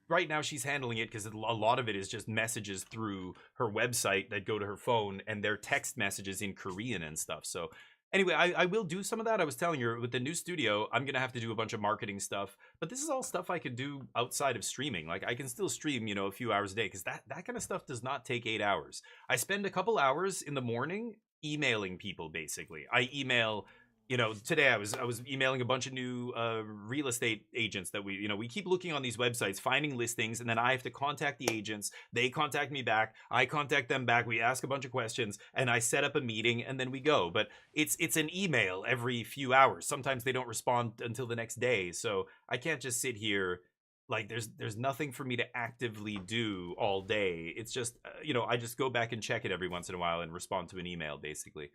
right now she's handling it because a lot of it is just messages through her website that go to her phone and they're text messages in Korean and stuff. So anyway, I will do some of that. I was telling you, with the new studio, I'm going to have to do a bunch of marketing stuff, but this is all stuff I could do outside of streaming. Like I can still stream, a few hours a day because that kind of stuff does not take 8 hours. I spend a couple hours in the morning emailing people, basically. I email... today I was emailing a bunch of new real estate agents that we keep looking on these websites, finding listings, and then I have to contact the agents. They contact me back. I contact them back. We ask a bunch of questions, and I set up a meeting, and then we go. But it's an email every few hours. Sometimes they don't respond until the next day, so I can't just sit here. Like there's nothing for me to actively do all day. It's just I just go back and check it every once in a while and respond to an email, basically.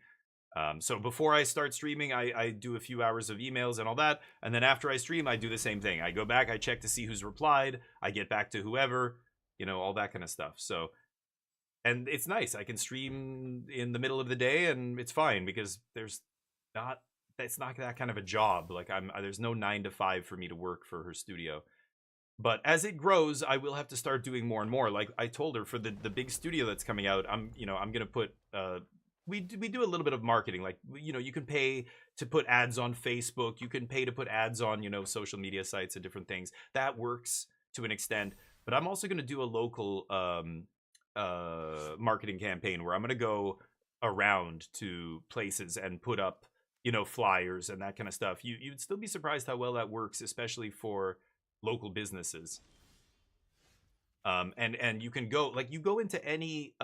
So before I start streaming, I do a few hours of emails and all that. And then after I stream, I do the same thing. I go back, I check to see who's replied. I get back to whoever, all that kind of stuff. So, and it's nice. I can stream in the middle of the day and it's fine because it's not that kind of a job. Like there's no 9 to 5 for me to work for her studio. But as it grows, I will have to start doing more and more. Like I told her for the big studio that's coming out, I'm going to put, we do a little bit of marketing. Like, you know, you can pay to put ads on Facebook. You can pay to put ads on, you know, social media sites and different things. That works to an extent. But I'm also going to do a local marketing campaign where I'm going to go around to places and put up, you know, flyers and that kind of stuff. You'd still be surprised how well that works, especially for local businesses. And you can go, like, you go into any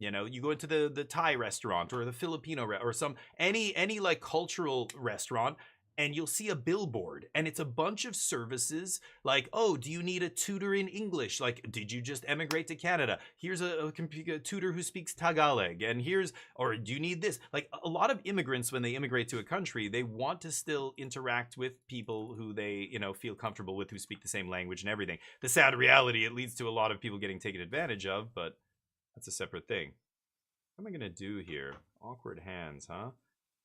you know, you go into the Thai restaurant or the Filipino or some any like cultural restaurant, and you'll see a billboard, and it's a bunch of services like, oh, do you need a tutor in English? Like, did you just emigrate to Canada? Here's a tutor who speaks Tagalog, and here's, or do you need this? Like, a lot of immigrants, when they immigrate to a country, they want to still interact with people who they, you know, feel comfortable with, who speak the same language and everything. The sad reality, it leads to a lot of people getting taken advantage of, but that's a separate thing. What am I gonna do here? Awkward hands, huh?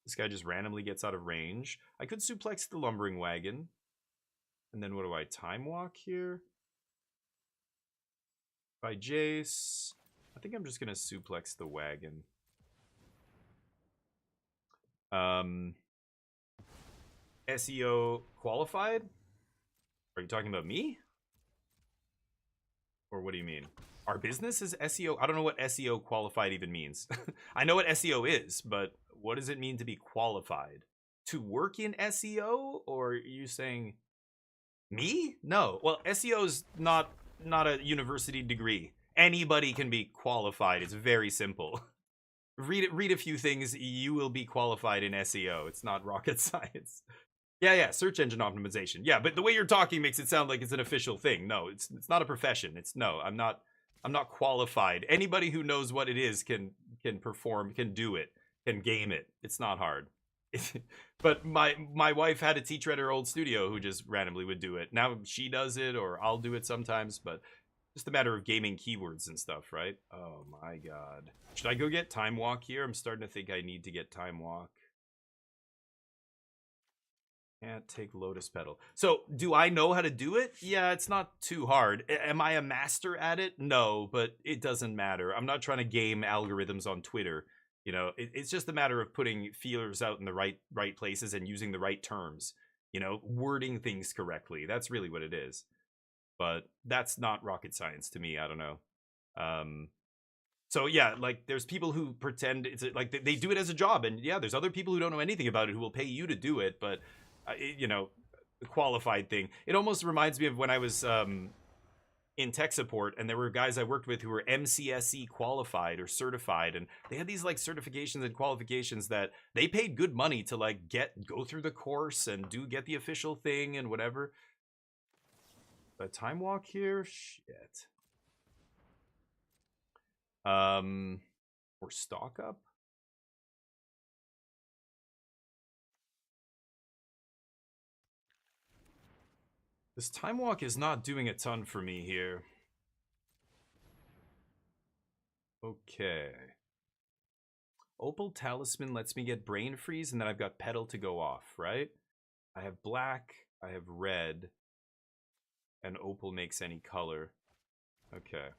This guy just randomly gets out of range. I could suplex the lumbering wagon. And then what do I time walk here? By Jace. I think I'm just gonna suplex the wagon. SEO qualified? Are you talking about me? Or what do you mean? Our business is SEO? I don't know what SEO qualified even means. I know what SEO is, but what does it mean to be qualified? To work in SEO? Or are you saying me? No. Well, SEO is not a university degree. Anybody can be qualified. It's very simple. Read a few things, you will be qualified in SEO. It's not rocket science. Yeah, search engine optimization. Yeah, but the way you're talking makes it sound like it's an official thing. No, it's not a profession. I'm not qualified. Anybody who knows what it is can perform, can do it, can game it. It's not hard. But my wife had a teacher at her old studio who just randomly would do it. Now she does it, or I'll do it sometimes, but just a matter of gaming keywords and stuff, right? Oh my god. Should I go get Time Walk here? I'm starting to think I need to get Time Walk. Can't take Lotus Petal. So, do I know how to do it? Yeah, it's not too hard. Am I a master at it? No, but it doesn't matter. I'm not trying to game algorithms on Twitter. You know, it's just a matter of putting feelers out in the right places and using the right terms. You know, wording things correctly. That's really what it is. But that's not rocket science to me. I don't know. So yeah, like, there's people who pretend it's like they do it as a job, and yeah, there's other people who don't know anything about it who will pay you to do it. But you know, the qualified thing. It almost reminds me of when I was in tech support, and there were guys I worked with who were MCSE qualified or certified, and they had these like certifications and qualifications that they paid good money to like go through the course and get the official thing and whatever. But Time Walk here, shit. Or stock up. This Time Walk is not doing a ton for me here. Okay. Opal Talisman lets me get Brain Freeze, and then I've got Petal to go off, right? I have black, I have red, and Opal makes any color. Okay.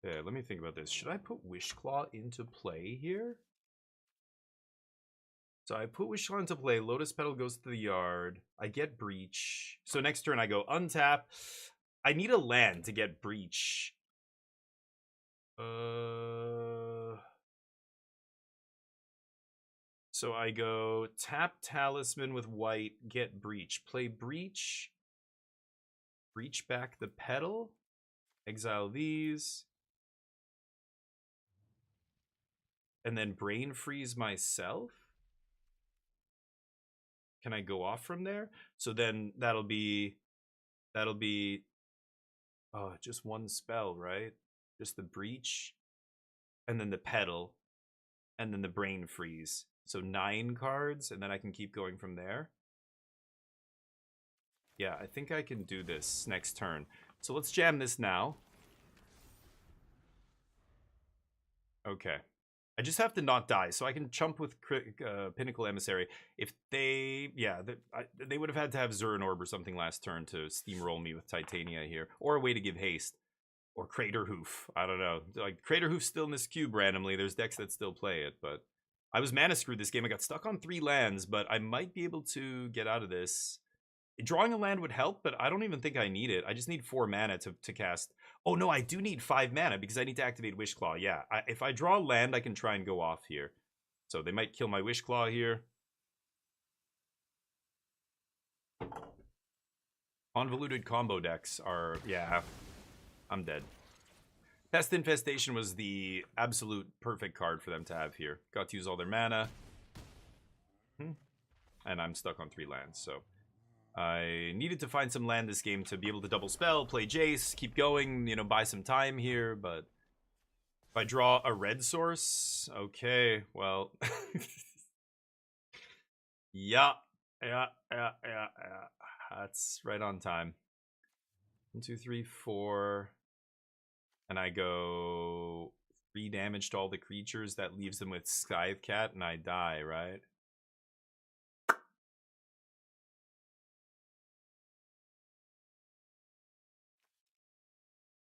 Yeah, let me think about this. Should I put Wishclaw into play here? So I put Wishclaw into play. Lotus Petal goes to the yard. I get Breach. So next turn I go untap. I need a land to get Breach. So I go tap Talisman with white, get Breach. Play Breach. Breach back the Petal. Exile these. And then Brain Freeze myself. Can I go off from there? So then that'll be just one spell, right? Just the Breach, and then the Petal, and then the Brain Freeze. So 9 cards, and then I can keep going from there. Yeah, I think I can do this next turn. So let's jam this now. Okay. I just have to not die, so I can chump with Pinnacle Emissary. If they, yeah, they would have had to have Zurin Orb or something last turn to steamroll me with Titania here, or a way to give haste, or Crater Hoof. I don't know. Like Crater Hoof's still in this cube randomly. There's decks that still play it, but I was mana screwed this game. I got stuck on 3 lands, but I might be able to get out of this. Drawing a land would help, but I don't even think I need it. I just need 4 mana to cast. Oh no, I do need 5 mana because I need to activate Wishclaw. Yeah, if I draw land, I can try and go off here. So they might kill my Wishclaw here. Convoluted combo decks are, yeah, I'm dead. Pest Infestation was the absolute perfect card for them to have here. Got to use all their mana. And I'm stuck on 3 lands, so I needed to find some land this game to be able to double spell, play Jace, keep going, you know, buy some time here, but if I draw a red source, okay, well, yeah, that's right on time. 1, 2, 3, 4, and I go 3 damage to all the creatures. That leaves them with Scythecat, and I die, right?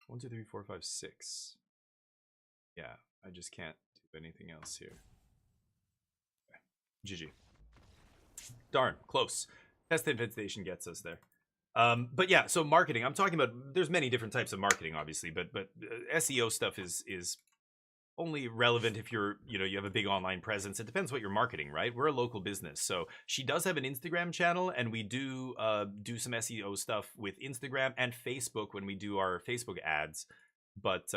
One, 2, 3, 4, 5, 6. Yeah, I just can't do anything else here. Okay. GG. Darn, close. Pest Infestation gets us there. But yeah, so marketing. I'm talking about. There's many different types of marketing, obviously, but SEO stuff is only relevant if you're, you know, you have a big online presence. It depends what you're marketing, right? We're a local business, so she does have an Instagram channel, and we do some SEO stuff with Instagram and Facebook when we do our Facebook ads. But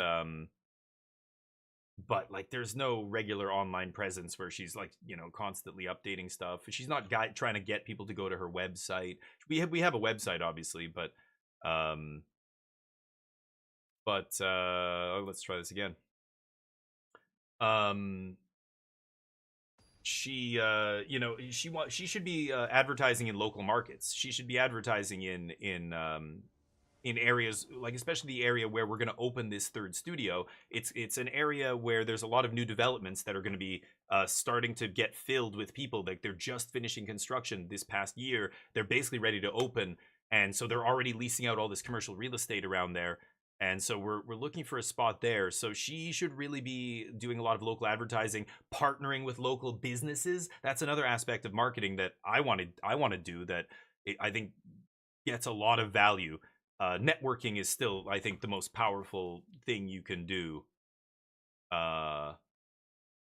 like, there's no regular online presence where she's like, you know, constantly updating stuff. She's not trying to get people to go to her website. We have a website, obviously, but let's try this again. She you know, she should be advertising in local markets. She should be advertising in areas, like especially the area where we're going to open this 3rd studio. It's an area where there's a lot of new developments that are going to be starting to get filled with people. Like, they're just finishing construction this past year. They're basically ready to open, and so they're already leasing out all this commercial real estate around there. And so we're looking for a spot there. So she should really be doing a lot of local advertising, partnering with local businesses. That's another aspect of marketing that I want to do, that I think gets a lot of value. Networking is still, I think, the most powerful thing you can do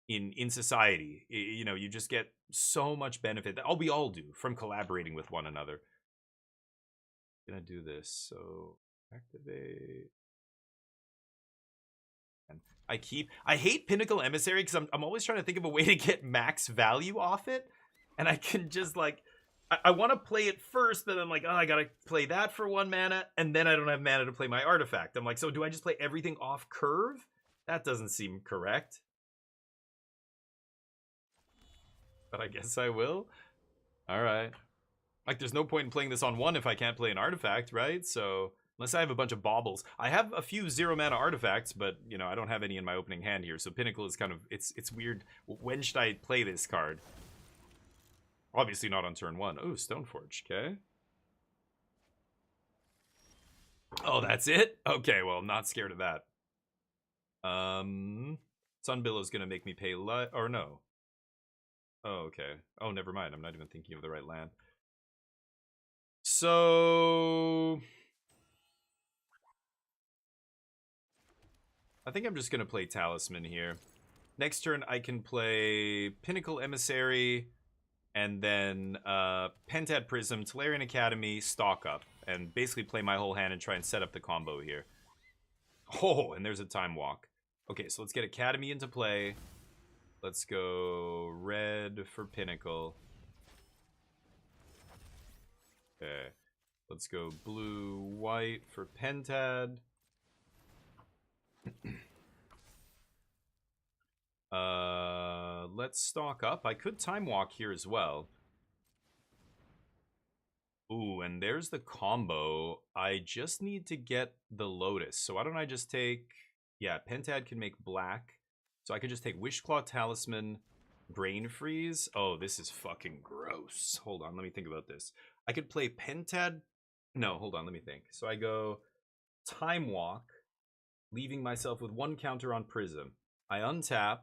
in society. You know, you just get so much benefit that we all do from collaborating with one another. I'm gonna do this, so activate. And I hate Pinnacle Emissary because I'm always trying to think of a way to get max value off it, and I can just, like, I want to play it first, but I'm like, oh, I gotta play that for 1 mana, and then I don't have mana to play my artifact. I'm like, so do I just play everything off curve? That doesn't seem correct. But I guess I will. All right. Like, there's no point in playing this on 1 if I can't play an artifact, right? So, unless I have a bunch of baubles. I have a few 0 mana artifacts, but, you know, I don't have any in my opening hand here. So Pinnacle is kind of, it's weird. When should I play this card? Obviously not on turn 1. Oh, Stoneforge, okay. Oh, that's it? Okay, well, I'm not scared of that. Sunbillow's gonna make me pay or no. Oh, okay. Oh, never mind. I'm not even thinking of the right land. So I think I'm just gonna play Talisman here. Next turn I can play Pinnacle Emissary, and then Pentad Prism, Tolarian Academy, stock up, and basically play my whole hand and try and set up the combo here. Oh, and there's a Time Walk. Okay, so let's get Academy into play. Let's go red for Pinnacle. Okay, let's go blue, white for Pentad. Let's stock up. I could Time Walk here as well. Ooh, and there's the combo. I just need to get the Lotus. So why don't I just take... Yeah, Pentad can make black. So I could just take Wishclaw, Talisman, Brain Freeze. Oh, this is fucking gross. Hold on, let me think about this. I could play Pentad. No, hold on, let me think. So I go Time Walk, leaving myself with 1 counter on Prism. I untap.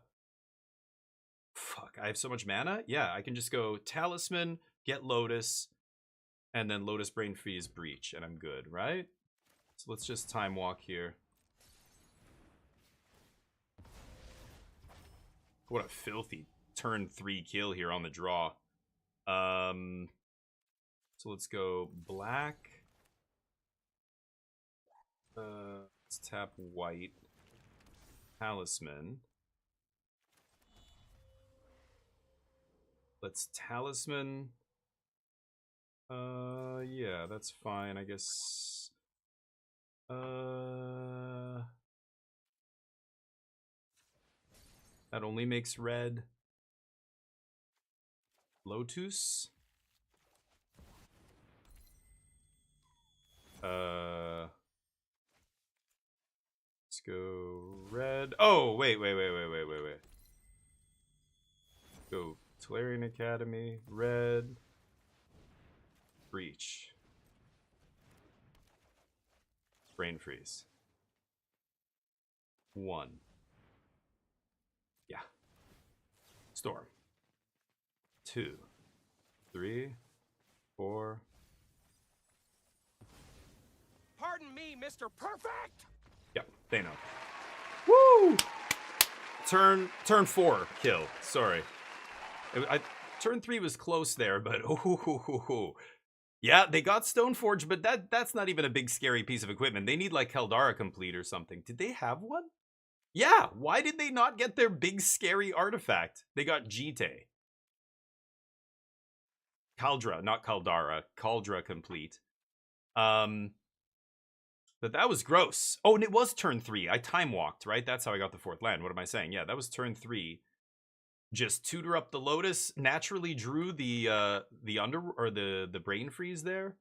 Fuck, I have so much mana? Yeah, I can just go Talisman, get Lotus, and then Lotus Brain Freeze Breach, and I'm good, right? So let's just Time Walk here. What a filthy turn 3 kill here on the draw. So let's go black. Let's tap white. Talisman. Let's Talisman. Yeah, that's fine, I guess. That only makes red. Lotus. Let's go red. Oh, wait. Go Tolarian Academy, red. Breach. Brain Freeze. 1. Yeah. Storm. 2, 3, 4. Pardon me, Mr. Perfect! Yep, they know. Woo! Turn 4 kill. Sorry. Turn 3 was close there, but yeah, they got Stoneforge, but that's not even a big scary piece of equipment. They need like Caldara Complete or something. Did they have one? Yeah, why did they not get their big scary artifact? They got Jite. Caldra, not Caldara. Caldra Complete. But that was gross. Oh, and it was turn 3. I time walked, right? That's how I got the 4th land. What am I saying? Yeah, that was turn 3. Just tutor up the Lotus. Naturally drew the Brain Freeze there.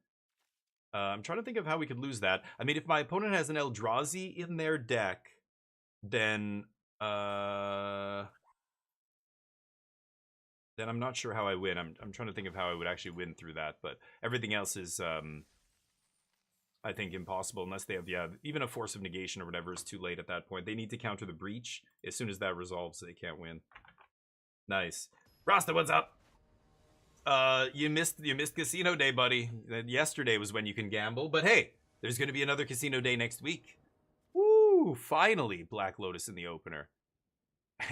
I'm trying to think of how we could lose that. I mean, if my opponent has an Eldrazi in their deck, then I'm not sure how I win. I'm trying to think of how I would actually win through that, but everything else is I think impossible unless they have, yeah, even a Force of Negation or whatever is too late at that point. They need to counter the Breach. As soon as that resolves, they can't win. Nice. Rasta, what's up? You missed Casino Day, buddy. Yesterday was when you can gamble, but hey, there's going to be another Casino Day next week. Woo! Finally, Black Lotus in the opener.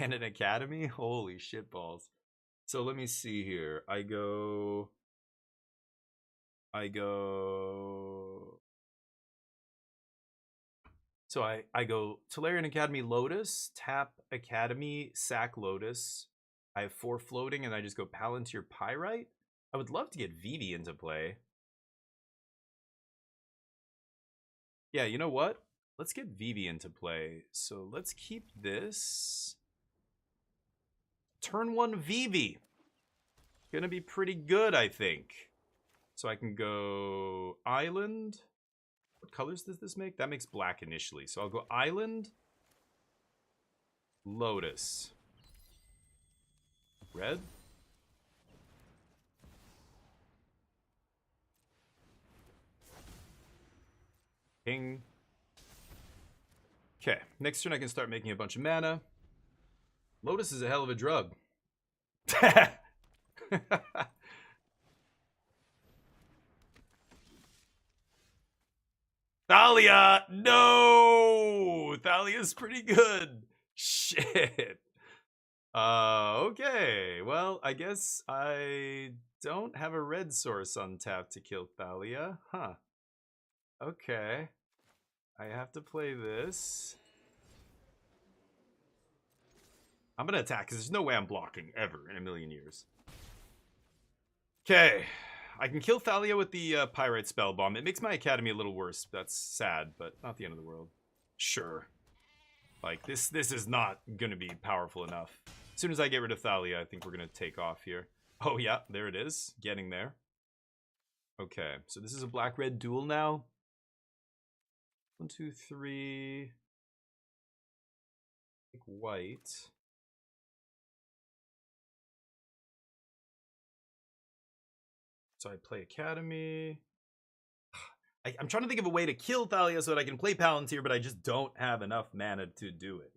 And an Academy? Holy shitballs. So let me see here. I go... So I go Tolarian Academy Lotus, tap Academy, sack Lotus. I have 4 floating, and I just go Palantir Pyrite. I would love to get Vivi into play. Yeah, you know what? Let's get Vivi into play. So let's keep this. Turn 1 Vivi. Gonna be pretty good, I think. So I can go Island. What colors does this make? That makes black initially. So I'll go Island, Lotus, red. King. Okay, next turn I can start making a bunch of mana. Lotus is a hell of a drug. Thalia! No! Thalia's pretty good. Shit. Okay. Well, I guess I don't have a red source untapped to kill Thalia. Huh. Okay. I have to play this. I'm gonna attack, because there's no way I'm blocking, ever, in a million years. Okay. I can kill Thalia with the Pyrite Spell Bomb. It makes my Academy a little worse. That's sad, but not the end of the world. Sure. Like, this is not gonna be powerful enough. As soon as I get rid of Thalia, I think we're gonna take off here. Oh yeah, there it is. Getting there. Okay, so this is a black-red duel now. 1, 2, 3. Take white. So I play Academy. I'm trying to think of a way to kill Thalia so that I can play Palantir, but I just don't have enough mana to do it.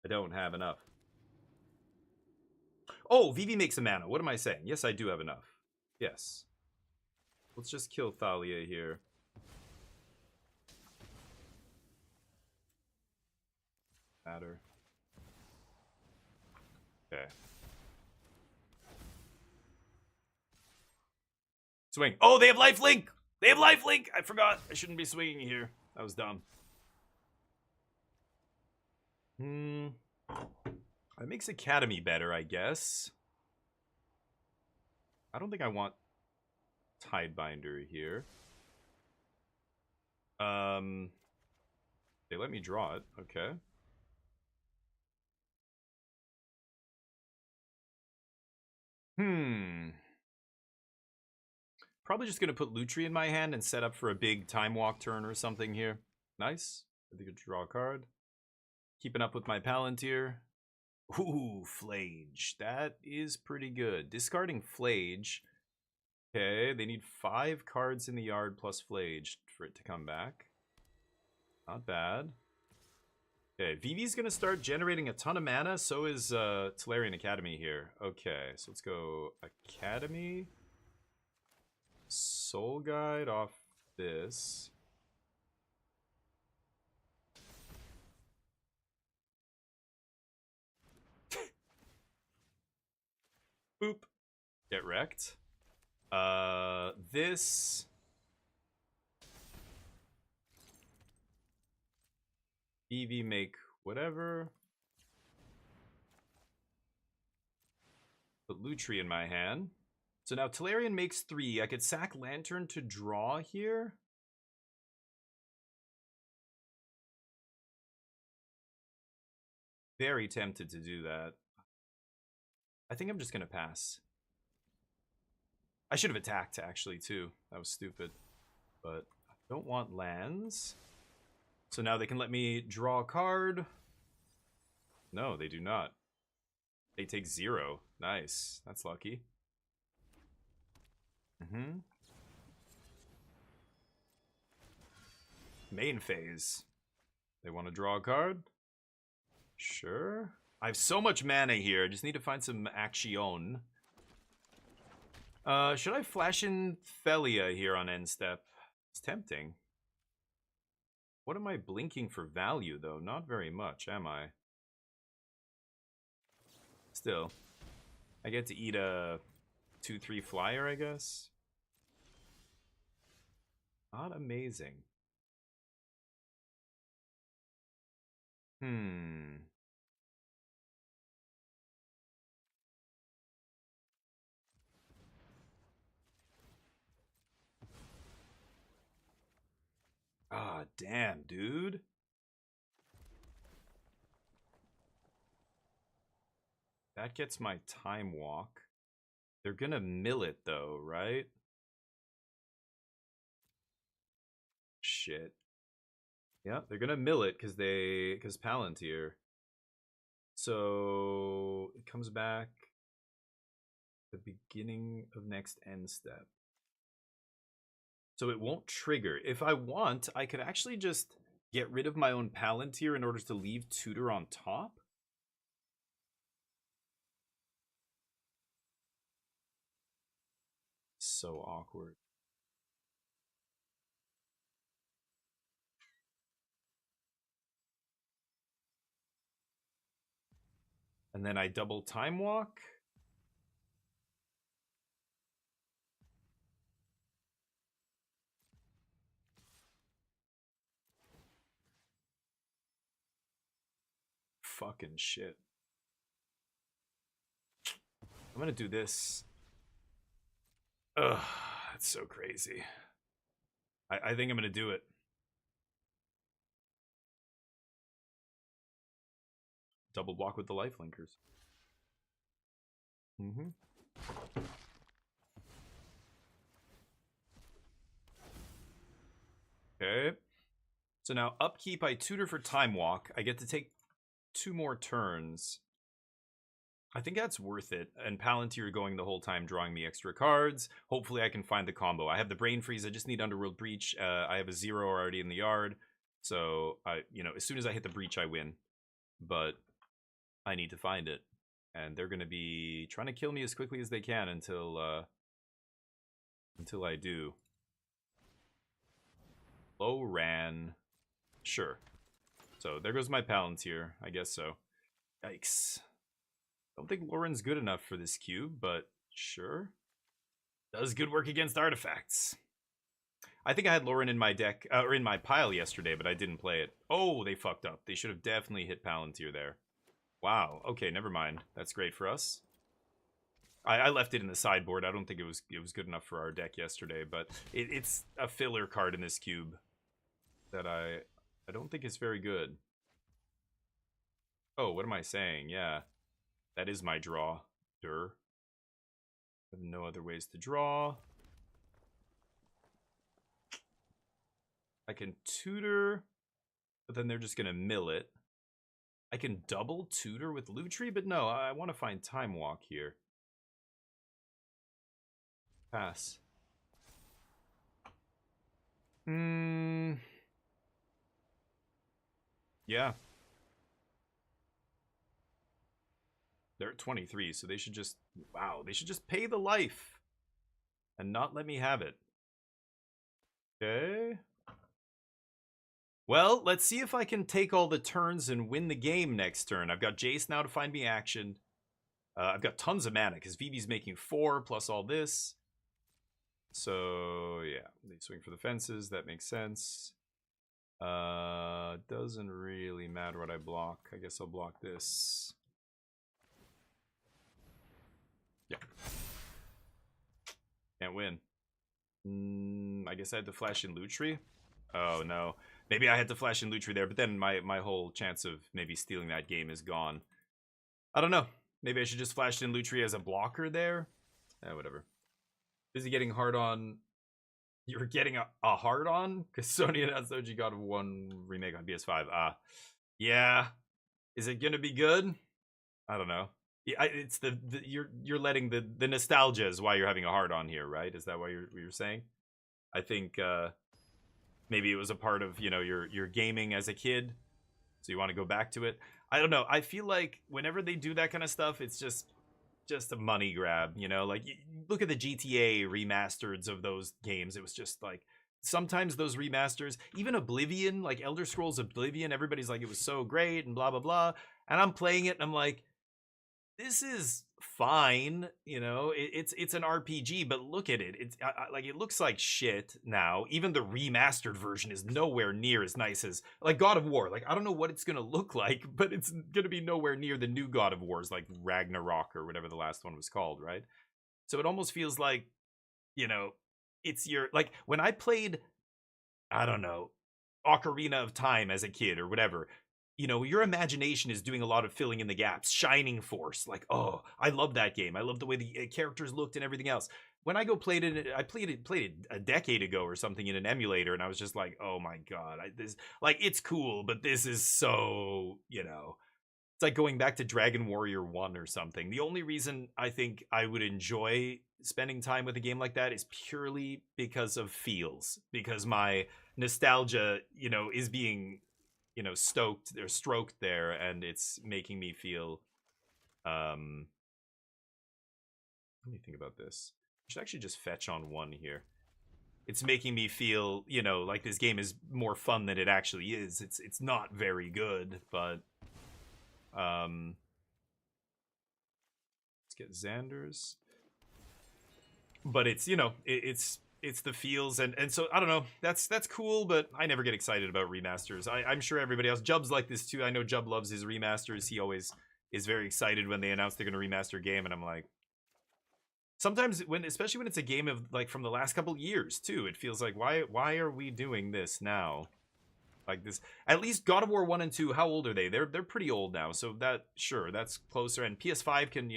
I don't have enough. Oh, Vivi makes a mana. What am I saying? Yes, I do have enough. Yes. Let's just kill Thalia here. Matter. Okay. Swing. Oh, they have lifelink! They have lifelink! I forgot. I shouldn't be swinging here. That was dumb. It makes Academy better, I guess. I don't think I want Tidebinder here. They let me draw it. Okay. Probably just gonna put Lutri in my hand and set up for a big time walk turn or something here. Nice. I think I could draw a card. Keeping up with my Palantir. Ooh, Flage. That is pretty good. Discarding Flage. Okay, they need 5 cards in the yard plus Flage for it to come back. Not bad. Okay, Vivi's gonna start generating a ton of mana, so is Tolarian Academy here. Okay, so let's go Academy. Soul Guide off this. Boop. Get wrecked. This. Vivi make whatever. Put Lutri in my hand. So now Tolarian makes 3. I could sack Lantern to draw here. Very tempted to do that. I think I'm just going to pass. I should have attacked, actually, too. That was stupid. But I don't want lands. So now they can let me draw a card. No, they do not. They take 0. Nice. That's lucky. Main phase. They want to draw a card? Sure. I have so much mana here. I just need to find some action. Should I flash in Thalia here on end step? It's tempting. What am I blinking for value, though? Not very much, am I? Still. I get to eat a 2/3 flyer, I guess. Not amazing. Ah, damn, dude. That gets my time walk. They're gonna mill it, though, right? Shit. Yeah, they're gonna mill it because Palantir. So it comes back the beginning of next end step. So it won't trigger. If I want, I could actually just get rid of my own Palantir in order to leave Tutor on top. So awkward. And then I double time walk. Fucking shit. I'm gonna do this. Ugh, that's so crazy. I think I'm gonna do it. Double block with the lifelinkers. Okay. So now upkeep, I tutor for time walk. I get to take 2 more turns. I think that's worth it. And Palantir going the whole time, drawing me extra cards. Hopefully I can find the combo. I have the Brain Freeze. I just need Underworld Breach. I have a 0 already in the yard. So, as soon as I hit the Breach, I win. But I need to find it. And they're going to be trying to kill me as quickly as they can until I do. Low ran. Sure. So there goes my Palantir. I guess so. Yikes. Don't think Lauren's good enough for this cube, but sure. Does good work against artifacts. I think I had Lauren in my deck, or in my pile yesterday, but I didn't play it. Oh, they fucked up. They should have definitely hit Palantir there. Wow. Okay, never mind. That's great for us. I left it in the sideboard. I don't think it was good enough for our deck yesterday, but it's a filler card in this cube that I don't think is very good. Oh, what am I saying? Yeah. That is my draw. I have no other ways to draw. I can tutor, but then they're just going to mill it. I can double tutor with Lutri, but no, I want to find Time Walk here. Pass. Yeah. They're at 23, so they should just... Wow, they should just pay the life. And not let me have it. Okay. Well, let's see if I can take all the turns and win the game next turn. I've got Jace now to find me action. I've got tons of mana, because Vivi's making 4, plus all this. So, yeah. They swing for the fences. That makes sense. Doesn't really matter what I block. I guess I'll block this. Yeah. Can't win. I guess I had to flash in Lutri. Oh, no. Maybe I had to flash in Lutri there, but then my whole chance of maybe stealing that game is gone. I don't know. Maybe I should just flash in Lutri as a blocker there. Whatever. Busy getting hard on. You're getting a hard on? Because Sony announced OG God of War remake on PS5. Yeah. Is it going to be good? I don't know. Yeah, it's you're letting the nostalgia is why you're having a hard on here, right? Is that why you're saying? I think maybe it was a part of your gaming as a kid, so you want to go back to it. I don't know. I feel like whenever they do that kind of stuff, it's just a money grab. Like look at the GTA remasters of those games. It was just like sometimes those remasters, even Oblivion, like Elder Scrolls Oblivion, everybody's like it was so great and blah blah blah, and I'm playing it and I'm like, this is fine, it's an RPG, but look at it. It's like it looks like shit now. Even the remastered version is nowhere near as nice as like God of War. Like I don't know what it's gonna look like, but it's gonna be nowhere near the new God of Wars, like Ragnarok or whatever the last one was called, right? So it almost feels like, it's like when I played, I don't know, Ocarina of Time as a kid or whatever. Your imagination is doing a lot of filling in the gaps. Shining Force, like, oh, I love that game. I love the way the characters looked and everything else. When I played it, I played it a decade ago or something in an emulator, and I was just like, oh my god, it's cool, but this is so, it's like going back to Dragon Warrior 1 or something. The only reason I think I would enjoy spending time with a game like that is purely because of feels, because my nostalgia, is being stoked or stroked there, and it's making me feel let me think about this. I should actually just fetch on 1 here. It's making me feel, like this game is more fun than it actually is. It's not very good, but let's get Xander's. But it's, it's the feels, and so I don't know. That's cool, but I never get excited about remasters. I'm sure everybody else. Jub's like this too. I know Jub loves his remasters. He always is very excited when they announce they're going to remaster a game, and I'm like, sometimes especially when it's a game of like from the last couple years too, it feels like why are we doing this now? Like this, at least God of War 1 and 2. How old are they? They're pretty old now, so that's closer. And PS5 can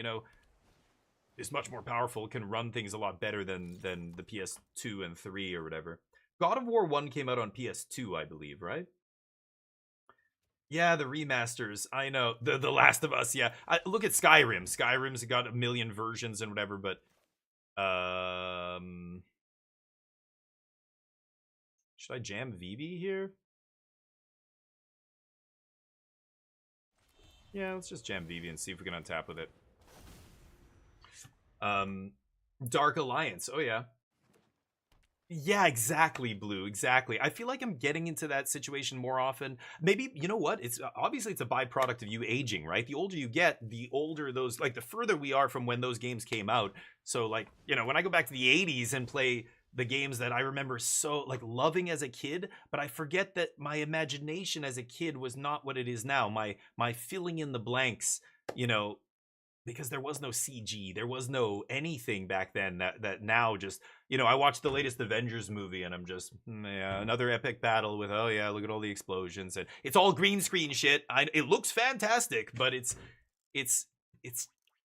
is much more powerful, can run things a lot better than the PS2 and 3 or whatever. God of War 1 came out on PS2, I believe, right? Yeah, the remasters. I know. The Last of Us, yeah. Look at Skyrim. Skyrim's got a million versions and whatever, but should I jam Vivi here? Yeah, let's just jam Vivi and see if we can untap with it. Dark Alliance. Oh yeah. Yeah, exactly, Blue. Exactly. I feel like I'm getting into that situation more often. Maybe, you know what? It's obviously it's a byproduct of you aging, right? The older you get, the older those, like the further we are from when those games came out. So like, you know, when I go back to the 80s and play the games that I remember so like loving as a kid, but I forget that my imagination as a kid was not what it is now. My filling in the blanks, you know, because there was no CG, there was no anything back then that now just, you know, I watched the latest Avengers movie and I'm just, yeah, another epic battle with, oh yeah, look at all the explosions and it's all green screen shit. It looks fantastic, but it's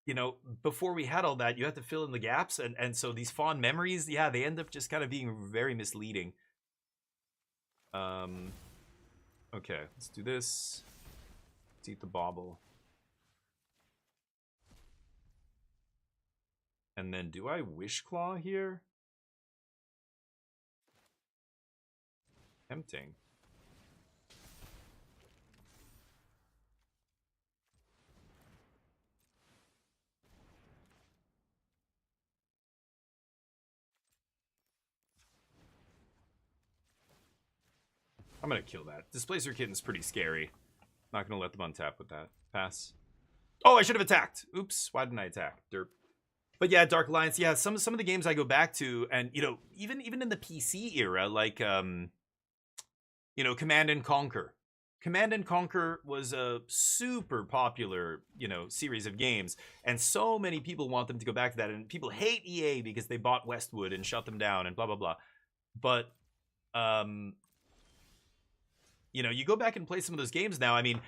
you know, before we had all that, you had to fill in the gaps, and so these fond memories, yeah, they end up just kind of being very misleading. Okay, let's do this. Let's eat the bauble. And then do I Wish Claw here? Tempting. I'm gonna kill that. Displacer Kitten's pretty scary. Not gonna let them untap with that. Pass. Oh, I should have attacked. Oops, why didn't I attack? Derp. But yeah, Dark Alliance, yeah, some of the games I go back to, and you know, even in the PC era, like you know, Command and Conquer. Command and Conquer was a super popular, you know, series of games, and so many people want them to go back to that, and people hate EA because they bought Westwood and shut them down and blah blah blah. But you know, you go back and play some of those games now, I mean,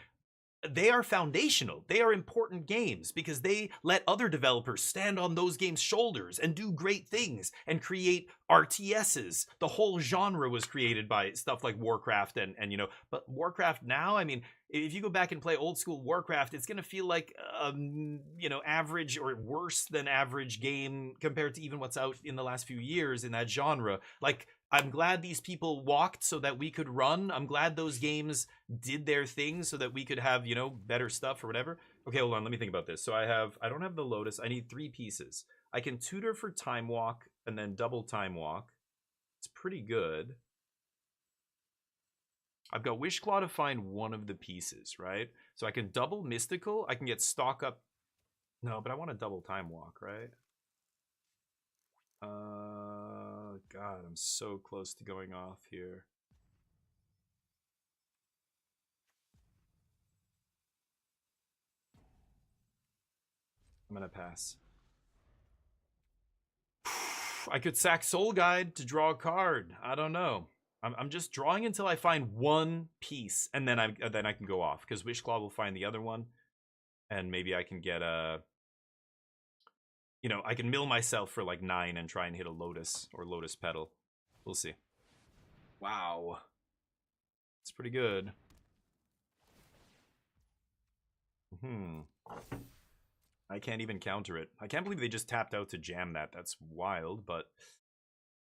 they are foundational. They are important games because they let other developers stand on those games' shoulders and do great things and create RTSs. The whole genre was created by stuff like Warcraft and you know, but Warcraft now, I mean, if you go back and play old school Warcraft, it's going to feel like you know, average or worse than average game compared to even what's out in the last few years in that genre. Like, I'm glad these people walked so that we could run. I'm glad those games did their thing so that we could have, you know, better stuff or whatever. Okay, hold on. Let me think about this. So I don't have the Lotus. I need 3 pieces. I can tutor for Time Walk and then double Time Walk. It's pretty good. I've got Wish Claw to find one of the pieces, right? So I can double Mystical. I can get Stock Up. No, but I want a double Time Walk, right? God, I'm so close to going off here. I'm gonna pass. I could sack Soul Guide to draw a card. I don't know. I'm just drawing until I find one piece, and then I can go off because Wish Claw will find the other one, and maybe I can get a. You know, I can mill myself for like 9 and try and hit a Lotus or Lotus Petal. We'll see. Wow. It's pretty good. I can't even counter it. I can't believe they just tapped out to jam that. That's wild, but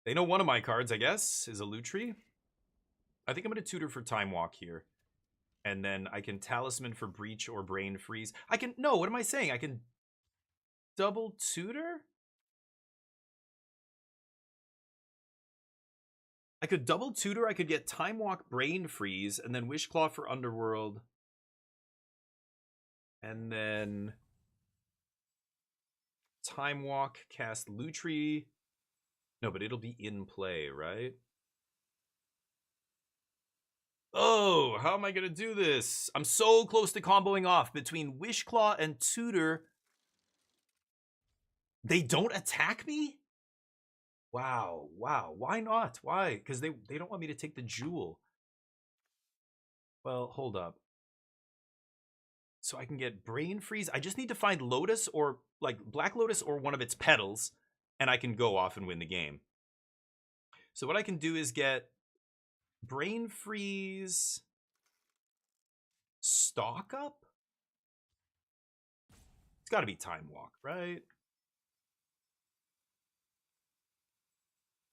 they know one of my cards, I guess, is a Lutri. I think I'm going to tutor for Time Walk here. And then I can Talisman for Breach or Brain Freeze. I can... No, what am I saying? I can... double tutor? I could double tutor, I could get Time Walk, Brain Freeze, and then Wish Claw for Underworld. And then Time Walk, cast Lutri. No, but it'll be in play, right? Oh, how am I gonna do this? I'm so close to comboing off between Wish Claw and tutor. They don't attack me? Wow, wow. Why not? Why? Because they don't want me to take the jewel. Well, hold up. So I can get Brain Freeze. I just need to find Lotus or, like, Black Lotus or one of its petals, and I can go off and win the game. So what I can do is get Brain Freeze, stock up? It's got to be Time Walk, right?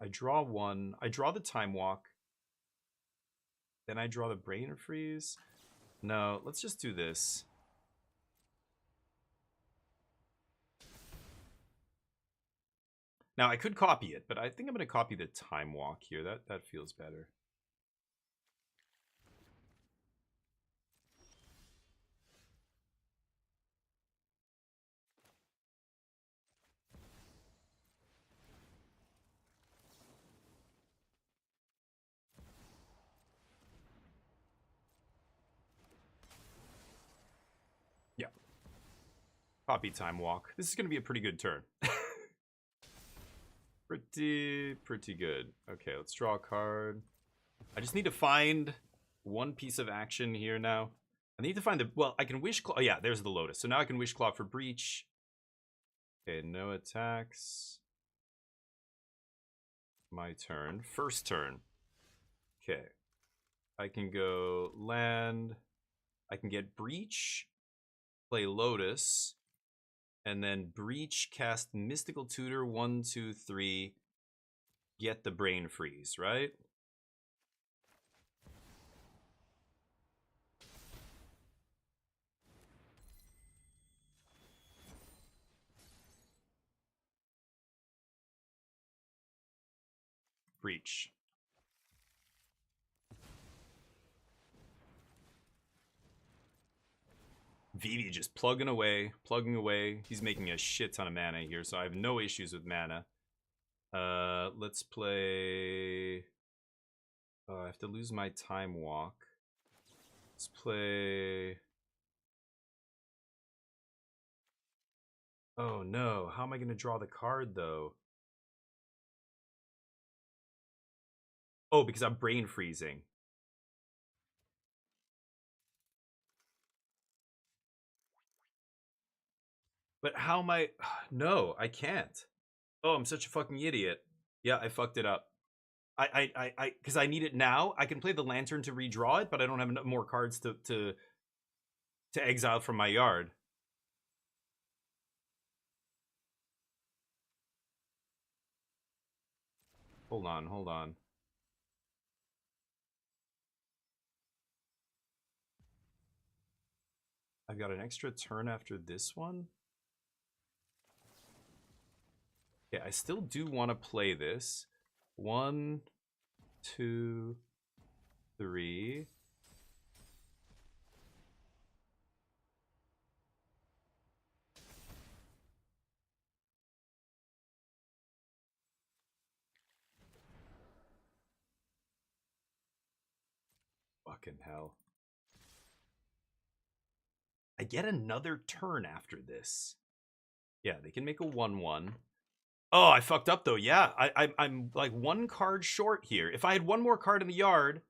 I draw one. I draw the Time Walk. Then I draw the Brain Freeze. No, let's just do this. Now, I could copy it, but I think I'm going to copy the Time Walk here. That feels better. Yeah. Copy Time Walk. This is going to be a pretty good turn. Pretty good. Okay, let's draw a card. I just need to find one piece of action here now. I need to find the... Well, I can Wish Claw... Oh, yeah, there's the Lotus. So now I can Wish Claw for Breach. Okay, no attacks. My turn. First turn. Okay. I can go land. I can get Breach. Play Lotus. And then Breach, cast Mystical Tutor, 1, 2, 3. Get the Brain Freeze, right? Breach. Vivi just plugging away. He's making a shit ton of mana here, so I have no issues with mana. Let's play... Oh, I have to lose my Time Walk. Let's play... Oh no, how am I going to draw the card though? Oh, because I'm Brain Freezing. But how am I... No, I can't. Oh, I'm such a fucking idiot. Yeah, I fucked it up. Because I need it now. I can play the Lantern to redraw it, but I don't have enough more cards to exile from my yard. Hold on. I've got an extra turn after this one. Yeah, I still do want to play this. 1, 2, 3. Fucking hell. I get another turn after this. Yeah, they can make a 1/1. Oh, I fucked up though. Yeah, I'm like one card short here. If I had one more card in the yard,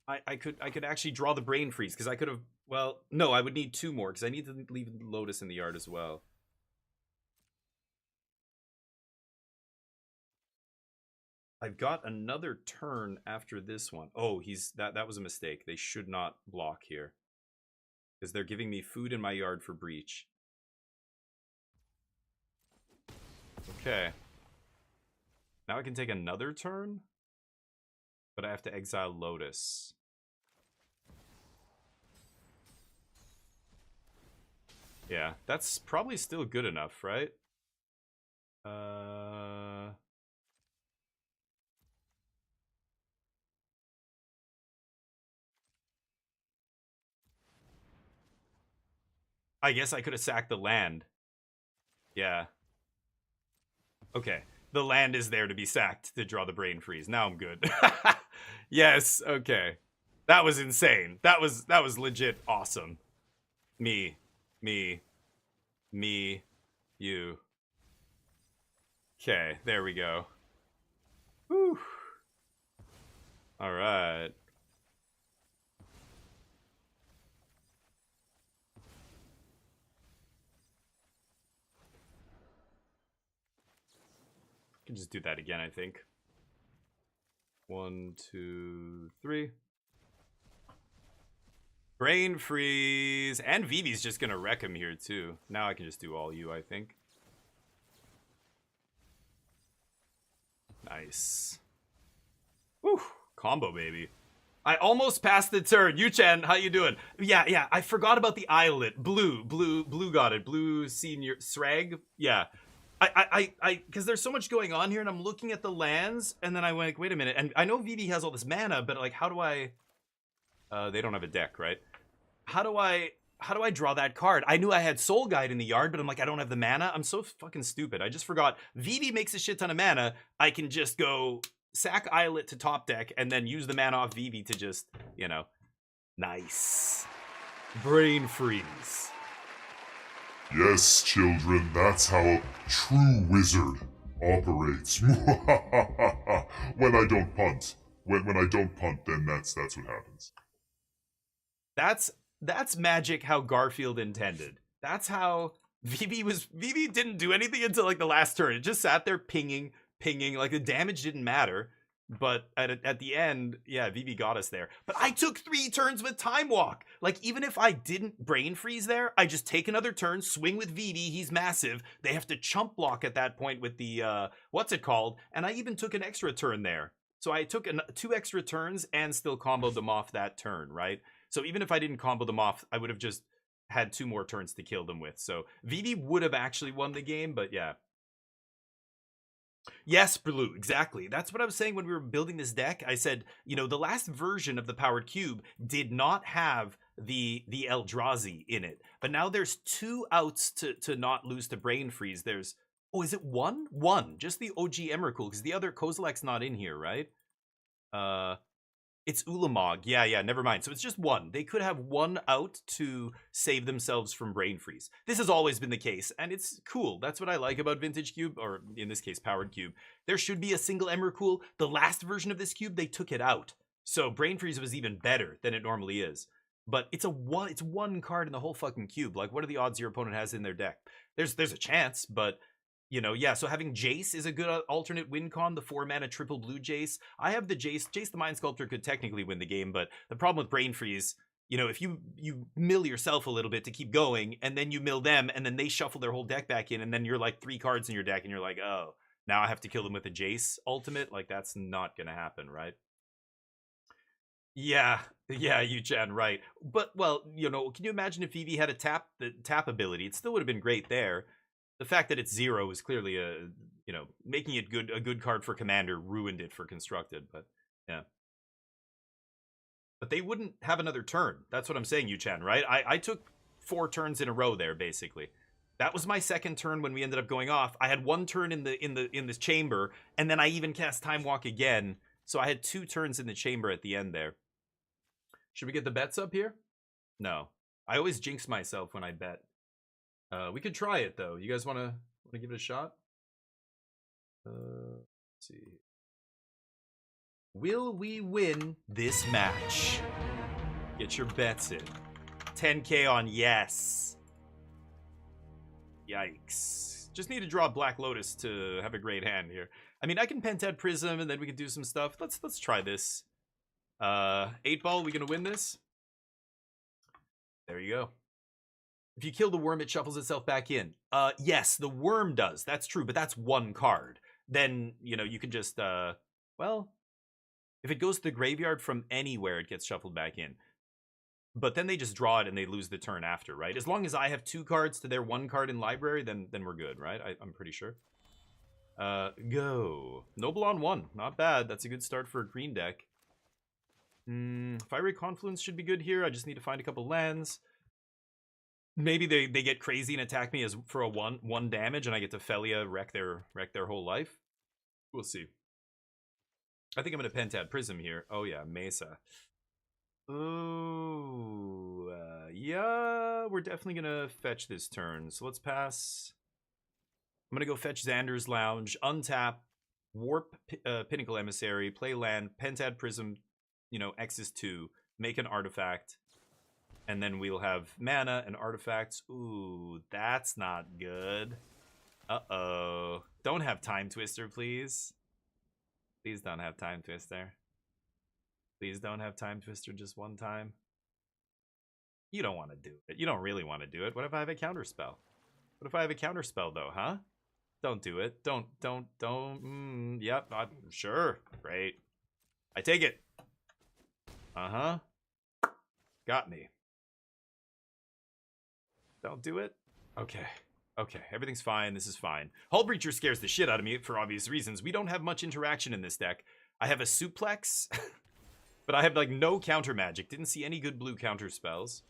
I could actually draw the Brain Freeze because I could have. Well, no, I would need 2 more because I need to leave Lotus in the yard as well. I've got another turn after this one. Oh, that was a mistake. They should not block here because they're giving me food in my yard for Breach. Okay. Now I can take another turn, but I have to exile Lotus. Yeah, that's probably still good enough, right? I guess I could have sacked the land. Yeah. Okay. The land is there to be sacked to draw the Brain Freeze. Now I'm good. Yes, okay. That was insane. That was legit awesome. Me, you. Okay, there we go. Whew. All right. Can just do that again, I think. 1, 2, 3. Brain freeze. And Vivi's just gonna wreck him here too. Now I can just do all you, I think. Nice. Whew. Combo, baby. I almost passed the turn. Yu-Chen, how you doing? Yeah, I forgot about the islet. Blue got it. Blue senior Srag. Yeah. Because there's so much going on here, and I'm looking at the lands, and then I went, like, wait a minute. And I know Vivi has all this mana, but like, how do I? They don't have a deck, right? How do I draw that card? I knew I had Soul Guide in the yard, but I'm like, I don't have the mana. I'm so fucking stupid. I just forgot. Vivi makes a shit ton of mana. I can just go sack Islet to top deck, and then use the mana off Vivi to just, you know, nice. Brain freeze. Yes, children, that's how a true wizard operates. When I don't punt. When I don't punt, then that's what happens. That's magic how Garfield intended. That's how Vivi didn't do anything until like the last turn. It just sat there pinging, like the damage didn't matter. But at the end, yeah, Vivi got us there. But I took 3 turns with Time Walk. Like, even if I didn't brain freeze there, I just take another turn, swing with Vivi. He's massive. They have to chump block at that point with the, what's it called? And I even took an extra turn there. So I took 2 extra turns and still comboed them off that turn, right? So even if I didn't combo them off, I would have just had 2 more turns to kill them with. So Vivi would have actually won the game, but yeah. Yes, Blue, exactly. That's what I was saying when we were building this deck. I said, you know, the last version of the Powered Cube did not have the Eldrazi in it. But now there's 2 outs to not lose to Brain Freeze. There's, oh, is it 1? 1. Just the OG Emrakul, because the other Kozilek's not in here, right? It's Ulamog. Yeah, never mind. So it's just 1. They could have 1 out to save themselves from Brain Freeze. This has always been the case, and it's cool. That's what I like about Vintage Cube, or in this case, Powered Cube. There should be a single Emrakul. The last version of this cube, they took it out. So Brain Freeze was even better than it normally is. But it's one card in the whole fucking cube. Like, what are the odds your opponent has in their deck? There's a chance, but... You know, yeah, so having Jace is a good alternate win con, the 4-mana triple blue Jace. I have the Jace. Jace the Mind Sculptor could technically win the game, but the problem with Brain Freeze, you know, if you mill yourself a little bit to keep going, and then you mill them, and then they shuffle their whole deck back in, and then you're like 3 cards in your deck, and you're like, oh, now I have to kill them with a Jace ultimate? Like, that's not gonna happen, right? Yeah, Yu-Chan, right. But, well, you know, can you imagine if Vivi had the tap ability? It still would have been great there. The fact that it's 0 is clearly you know, making it a good card for Commander ruined it for Constructed, but yeah. But they wouldn't have another turn. That's what I'm saying, Yu-Chan, right? I took 4 turns in a row there, basically. That was my second turn when we ended up going off. I had 1 turn in this chamber, and then I even cast Time Walk again. So I had 2 turns in the chamber at the end there. Should we get the bets up here? No. I always jinx myself when I bet. We could try it though. You guys want to give it a shot? Let's see. Will we win this match? Get your bets in. 10K on yes. Yikes. Just need to draw Black Lotus to have a great hand here. I mean, I can Pentad Prism and then we can do some stuff. Let's try this. 8-ball, we gonna win this? There you go. If you kill the worm, it shuffles itself back in. Yes, the worm does. That's true, but that's 1 card. Then, you know, you can just, well, if it goes to the graveyard from anywhere, it gets shuffled back in. But then they just draw it and they lose the turn after, right? As long as I have 2 cards to their 1 card in library, then we're good, right? I'm pretty sure. Go. Noble on 1. Not bad. That's a good start for a green deck. Fiery Confluence should be good here. I just need to find a couple lands. Maybe they get crazy and attack me as for a one damage, and I get to Felia wreck their whole life. We'll see. I think I'm gonna Pentad Prism here. Oh yeah, Mesa. Oh yeah, we're definitely gonna fetch this turn. So let's pass. I'm gonna go fetch Xander's Lounge, untap, warp Pinnacle Emissary, play land, Pentad Prism. You know, X is 2, make an artifact. And then we'll have mana and artifacts. Ooh, that's not good. Uh-oh. Don't have Time Twister, please. Please don't have Time Twister. Please don't have Time Twister just one time. You don't want to do it. You don't really want to do it. What if I have a counterspell? What if I have a counterspell, though, huh? Don't do it. Don't. Yep, I'm sure. Great. I take it. Uh-huh. Got me. Don't do it? Okay. Okay, everything's fine. This is fine. Hull Breacher scares the shit out of me for obvious reasons. We don't have much interaction in this deck. I have a suplex, but I have, like, no counter magic. Didn't see any good blue counter spells.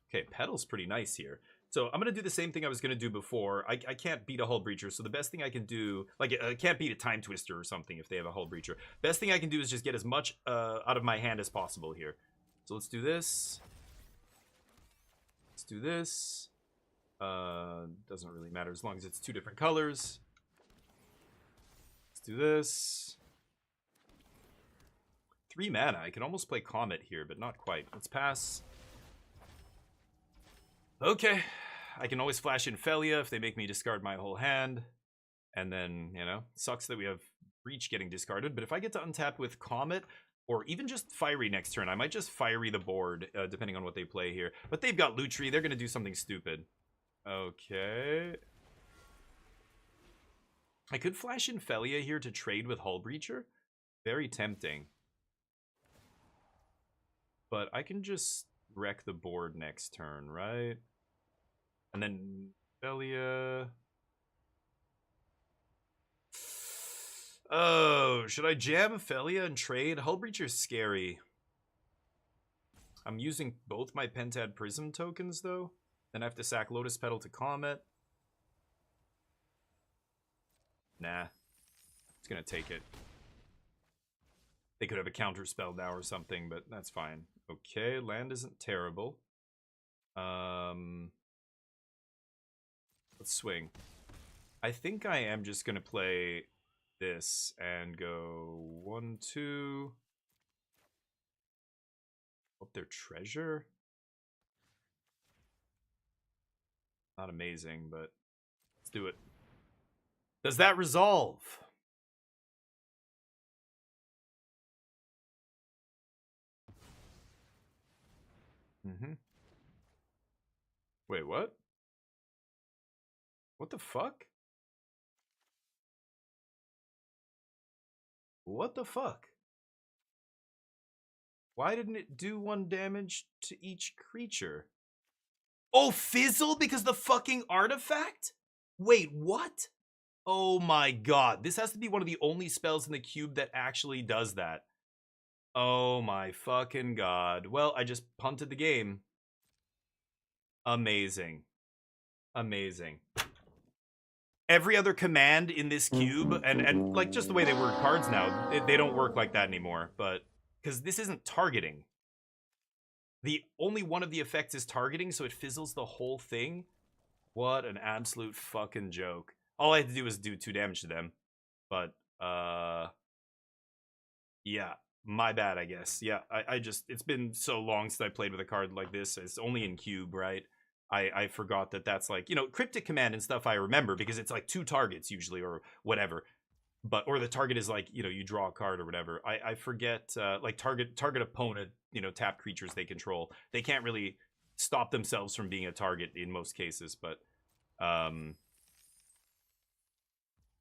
Okay, Petal's pretty nice here. So I'm going to do the same thing I was going to do before. I can't beat a Hull Breacher, so the best thing I can do... Like, I can't beat a Time Twister or something if they have a Hull Breacher. Best thing I can do is just get as much out of my hand as possible here. So let's do this. Let's do this. Doesn't really matter as long as it's 2 different colors. Let's do this. 3 mana. I can almost play Comet here, but not quite. Let's pass. Okay. I can always flash in Felia if they make me discard my whole hand. And then, you know, sucks that we have Breach getting discarded. But if I get to untap with Comet, or even just Fiery next turn, I might just Fiery the board, depending on what they play here. But they've got Lutri. They're going to do something stupid. Okay. I could flash in Felia here to trade with Hull Breacher. Very tempting. But I can just wreck the board next turn, right? And then Felia... Oh, should I jam Felia and trade? Hull Breacher's scary. I'm using both my Pentad Prism tokens, though. Then I have to sack Lotus Petal to Comet. Nah. It's gonna take it. They could have a counter spell now or something, but that's fine. Okay, land isn't terrible. Let's swing. I think I am just gonna play this and go 1, 2. Hope their treasure. Not amazing, but let's do it. Does that resolve? Wait, what? What the fuck? What the fuck? Why didn't it do 1 damage to each creature? Oh, fizzle because the fucking artifact? Wait, what? Oh my god. This has to be one of the only spells in the cube that actually does that. Oh my fucking god. Well, I just punted the game. Amazing. Amazing. Every other command in this cube, and like just the way they word cards now, they don't work like that anymore, but because this isn't targeting. The only one of the effects is targeting, so it fizzles the whole thing. What an absolute fucking joke. All I had to do was do 2 damage to them. But, yeah, my bad, I guess. Yeah, I just, it's been so long since I played with a card like this. It's only in cube, right? I forgot that that's like, you know, cryptic command and stuff I remember because it's like 2 targets usually or whatever. But, or the target is like, you know, you draw a card or whatever. I forget, like target opponent, you know, tap creatures they control. They can't really stop themselves from being a target in most cases, but,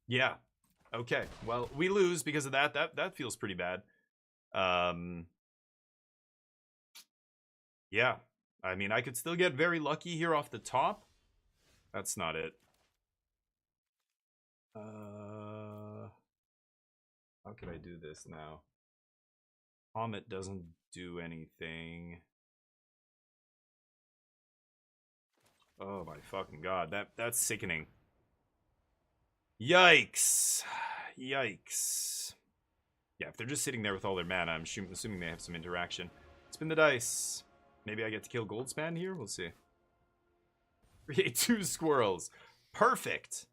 yeah. Okay. Well, we lose because of that. That feels pretty bad. Yeah. I mean, I could still get very lucky here off the top. That's not it. How can I do this now? Comet doesn't do anything. Oh my fucking god, that's sickening. Yikes. Yikes. Yeah, if they're just sitting there with all their mana, I'm assuming they have some interaction. Spin the dice. Maybe I get to kill Goldspan here? We'll see. Create 2 squirrels. Perfect.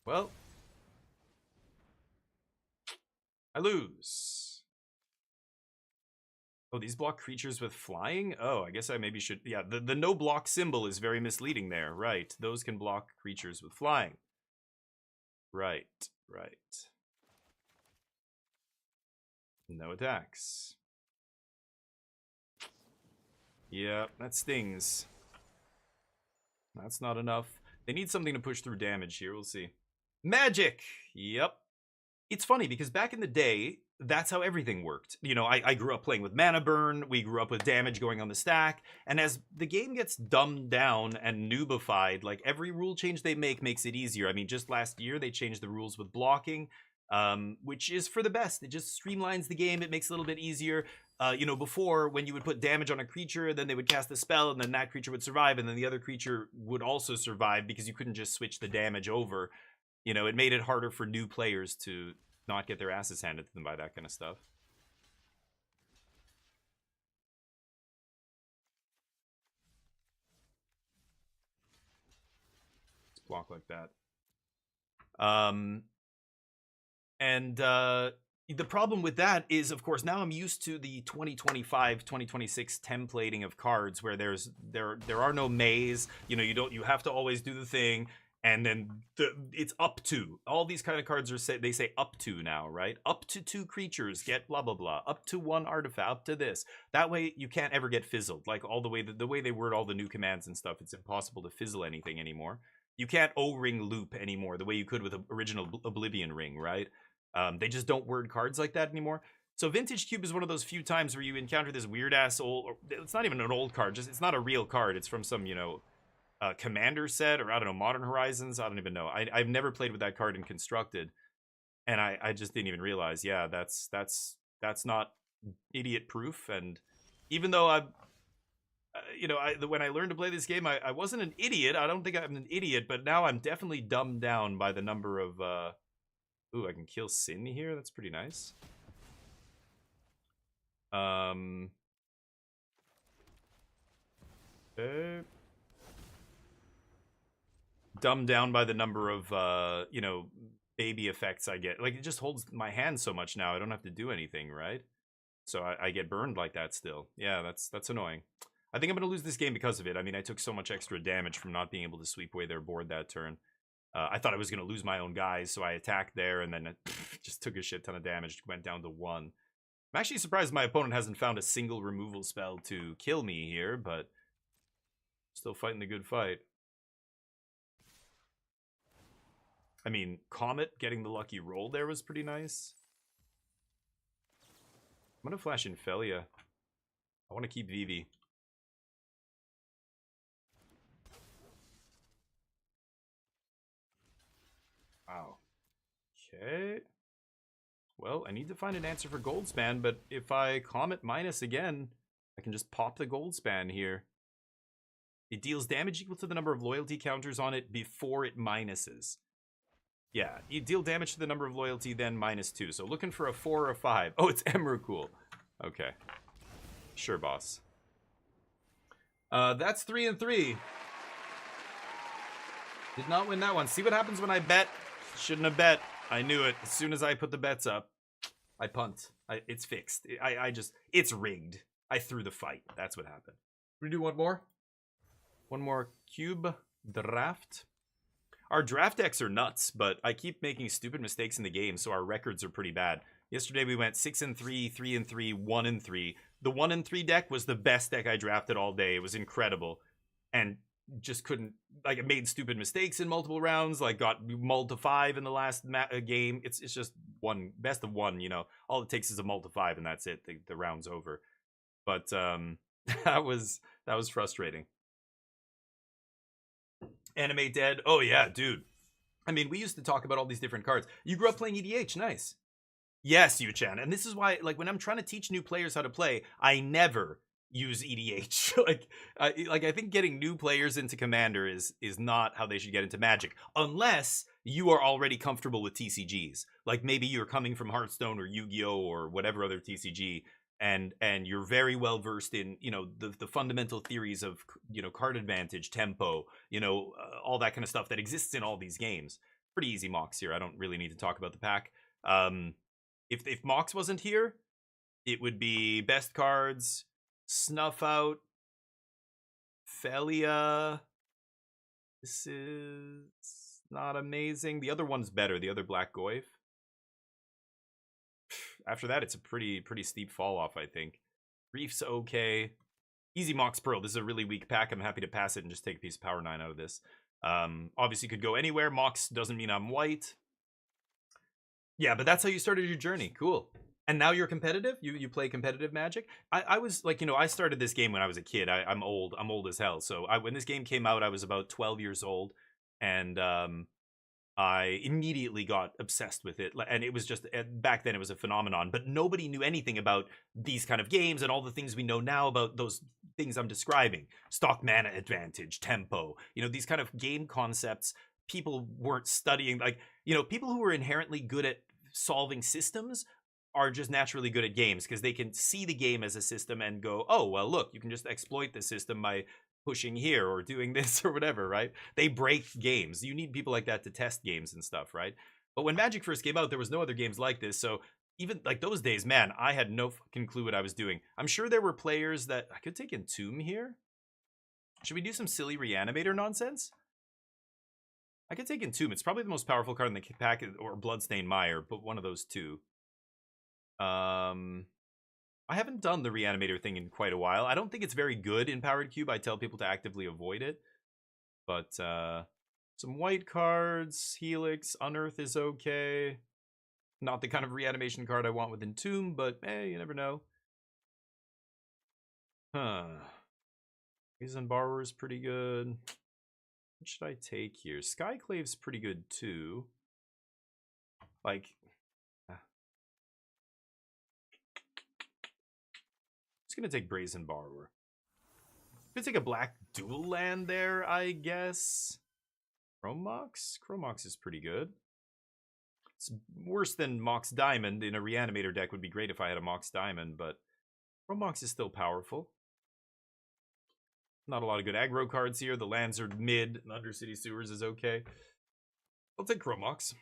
Well, I lose. Oh, these block creatures with flying? Oh, I guess I maybe should... Yeah, the no block symbol is very misleading there. Right. Those can block creatures with flying. Right. Right. No attacks. Yeah, that stings. That's not enough. They need something to push through damage here. We'll see. Magic! Yep. It's funny because back in the day, that's how everything worked. You know, I grew up playing with mana burn. We grew up with damage going on the stack. And as the game gets dumbed down and noobified, like every rule change they make makes it easier. I mean, just last year, they changed the rules with blocking, which is for the best. It just streamlines the game. It makes it a little bit easier. You know, before, when you would put damage on a creature, then they would cast a spell, and then that creature would survive, and then the other creature would also survive because you couldn't just switch the damage over. You know, it made it harder for new players to not get their asses handed to them by that kind of stuff. Let's block like that. The problem with that is, of course, now I'm used to the 2025, 2026 templating of cards where there are no maze. You know, you have to always do the thing, and then it's up to. All these kind of cards they say up to now, right? Up to 2 creatures get blah blah blah. Up to 1 artifact. Up to this. That way you can't ever get fizzled. Like all the way they word all the new commands and stuff, it's impossible to fizzle anything anymore. You can't O-ring loop anymore the way you could with the original Oblivion Ring, right? They just don't word cards like that anymore. So Vintage Cube is one of those few times where you encounter this weird-ass old... It's not even an old card. It's not a real card. It's from some, you know, Commander set, or I don't know, Modern Horizons. I don't even know. I've never played with that card in Constructed. And I just didn't even realize, yeah, that's not idiot-proof. And even though you know, when I learned to play this game, I wasn't an idiot. I don't think I'm an idiot, but now I'm definitely dumbed down by the number of... Ooh, I can kill Sin here. That's pretty nice. Dumbed down by the number of, you know, baby effects I get. Like, it just holds my hand so much now. I don't have to do anything, right? So I get burned like that still. Yeah, that's annoying. I think I'm going to lose this game because of it. I mean, I took so much extra damage from not being able to sweep away their board that turn. I thought I was going to lose my own guys, so I attacked there, and then it just took a shit ton of damage, went down to 1. I'm actually surprised my opponent hasn't found a single removal spell to kill me here, but still fighting the good fight. I mean, Comet getting the lucky roll there was pretty nice. I'm going to flash in Felia. I want to keep Vivi. Wow. Okay. Well, I need to find an answer for Goldspan, but if I Comet minus again, I can just pop the Goldspan here. It deals damage equal to the number of loyalty counters on it before it minuses. Yeah, you deal damage to the number of loyalty, then -2. So looking for a 4 or a 5. Oh, it's Emrakul. Okay. Sure, boss. That's 3 and 3. Did not win that one. See what happens when I bet? Shouldn't have bet. I knew it. As soon as I put the bets up, I punt. It's fixed. It's rigged. I threw the fight. That's what happened. We do one more? One more cube draft. Our draft decks are nuts, but I keep making stupid mistakes in the game, so our records are pretty bad. Yesterday we went 6 and 3, 3 and 3, 1 and 3. The 1 and 3 deck was the best deck I drafted all day. It was incredible. And just couldn't, like, it made stupid mistakes in multiple rounds, like got mulled to 5 in the last game. It's just one, best of 1, you know. All it takes is a mull to 5 and that's it. The round's over. But that was frustrating. Animate Dead. Oh yeah, dude. I mean, we used to talk about all these different cards. You grew up playing EDH, nice. Yes, Yu-chan. And this is why, like, when I'm trying to teach new players how to play, I never use EDH. I think getting new players into Commander is not how they should get into Magic, unless you are already comfortable with TCGs. Like, maybe you're coming from Hearthstone or Yu-Gi-Oh or whatever other TCG, and you're very well versed in, you know, the fundamental theories of, you know, card advantage, tempo, you know, all that kind of stuff that exists in all these games. Pretty easy Mox here. I don't really need to talk about the pack. If Mox wasn't here, it would be best cards, Snuff Out, Felia. This is not amazing. The other one's better, the other Black Goyf. After that, it's a pretty steep fall off, I think. Reef's okay. Easy Mox Pearl. This is a really weak pack. I'm happy to pass it and just take a piece of Power 9 out of this. Obviously could go anywhere. Mox doesn't mean I'm white. Yeah, but that's how you started your journey. Cool. And now you're competitive? You play competitive Magic? I was like, I started this game when I was a kid. I'm old. I'm old as hell. So when this game came out, I was about 12 years old. And I immediately got obsessed with it. And it was just, back then it was a phenomenon. But nobody knew anything about these kind of games and all the things we know now about those things I'm describing. Stock mana advantage, tempo. These kind of game concepts people weren't studying. Like, people who were inherently good at solving systems are just naturally good at games because they can see the game as a system and go, oh, well, look, you can just exploit the system by pushing here or doing this or whatever, right? They break games. You need people like that to test games and stuff, right? But when Magic first came out, there was no other games like this. So even like those days, man, I had no fucking clue what I was doing. I'm sure there were players that I could take Entomb here. Should we do some silly Reanimator nonsense? I could take Entomb. It's probably the most powerful card in the pack, or Bloodstained Mire, but one of those two. I haven't done the Reanimator thing in quite a while. I don't think it's very good in Powered Cube. I tell people to actively avoid it. But some white cards, Helix, Unearth is okay. Not the kind of reanimation card I want with Entomb, but you never know. Brazen Borrower is pretty good. What should I take here? Skyclave's pretty good too. Like, just gonna take Brazen Borrower. Gonna take a black dual land there, I guess. Chrome Mox? Chrome Mox is pretty good. It's worse than Mox Diamond. In a Reanimator deck would be great if I had a Mox Diamond, but Chrome Mox is still powerful. Not a lot of good aggro cards here. The lands are mid. Undercity Sewers is okay. I'll take Chrome Mox.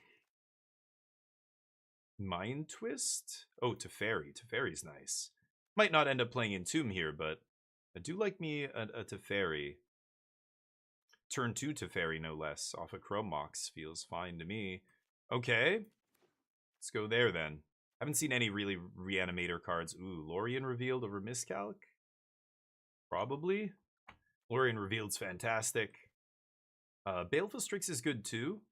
Mind Twist? Oh, Teferi. Teferi's nice. Might not end up playing Entomb here, but I do like me a Teferi. Turn 2 Teferi, no less. Off of Chrome Mox. Feels fine to me. Okay. Let's go there, then. Haven't seen any really Reanimator cards. Ooh, Lorien revealed over Miscalc? Probably. Lorien Revealed's fantastic. Baleful Strix is good too,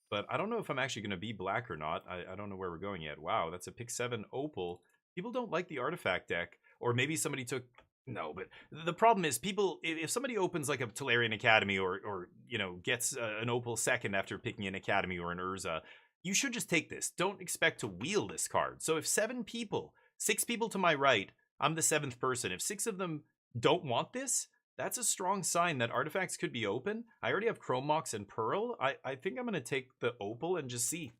but I don't know if I'm actually going to be black or not. I don't know where we're going yet. Wow, that's a pick 7 Opal. People don't like the artifact deck, or maybe somebody took... No, but the problem is people... If somebody opens like a Tolarian Academy or gets an Opal second after picking an Academy or an Urza, you should just take this. Don't expect to wheel this card. So if 7 people, 6 people to my right, I'm the 7th person. If 6 of them don't want this... That's a strong sign that artifacts could be open. I already have Chrome Mox and Pearl. I think I'm going to take the Opal and just see.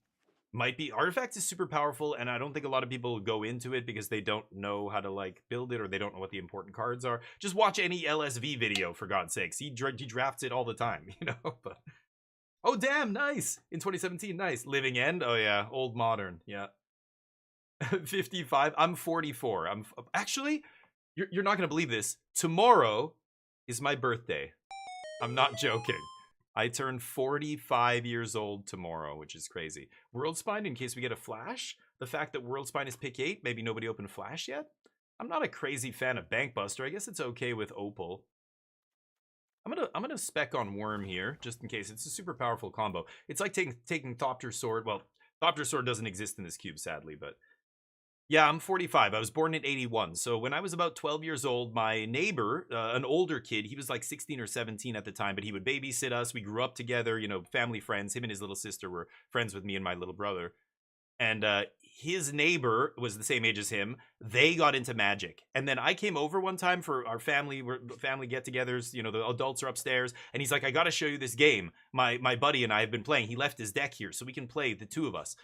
Might be. Artifacts is super powerful, and I don't think a lot of people go into it because they don't know how to, like, build it or they don't know what the important cards are. Just watch any LSV video, for God's sakes. He drafts it all the time, But oh, damn, nice. In 2017, nice. Living End? Oh, yeah. Old Modern. Yeah. 55. I'm 44. Actually, you're not going to believe this. Tomorrow... is my birthday. I'm not joking. I turn 45 years old tomorrow, which is crazy. Worldspine, in case we get a flash. The fact that Worldspine is pick 8, maybe nobody opened flash yet. I'm not a crazy fan of Bankbuster. I guess it's okay with Opal. I'm gonna spec on Worm here, just in case. It's a super powerful combo. It's like taking Thopter Sword. Well, Thopter Sword doesn't exist in this cube, sadly, but... Yeah, I'm 45. I was born in 81. So when I was about 12 years old, my neighbor, an older kid, he was like 16 or 17 at the time, but he would babysit us. We grew up together, family friends. Him and his little sister were friends with me and my little brother. And his neighbor was the same age as him. They got into Magic. And then I came over one time for our family get-togethers. The adults are upstairs. And he's like, I got to show you this game. My buddy and I have been playing. He left his deck here so we can play, the two of us.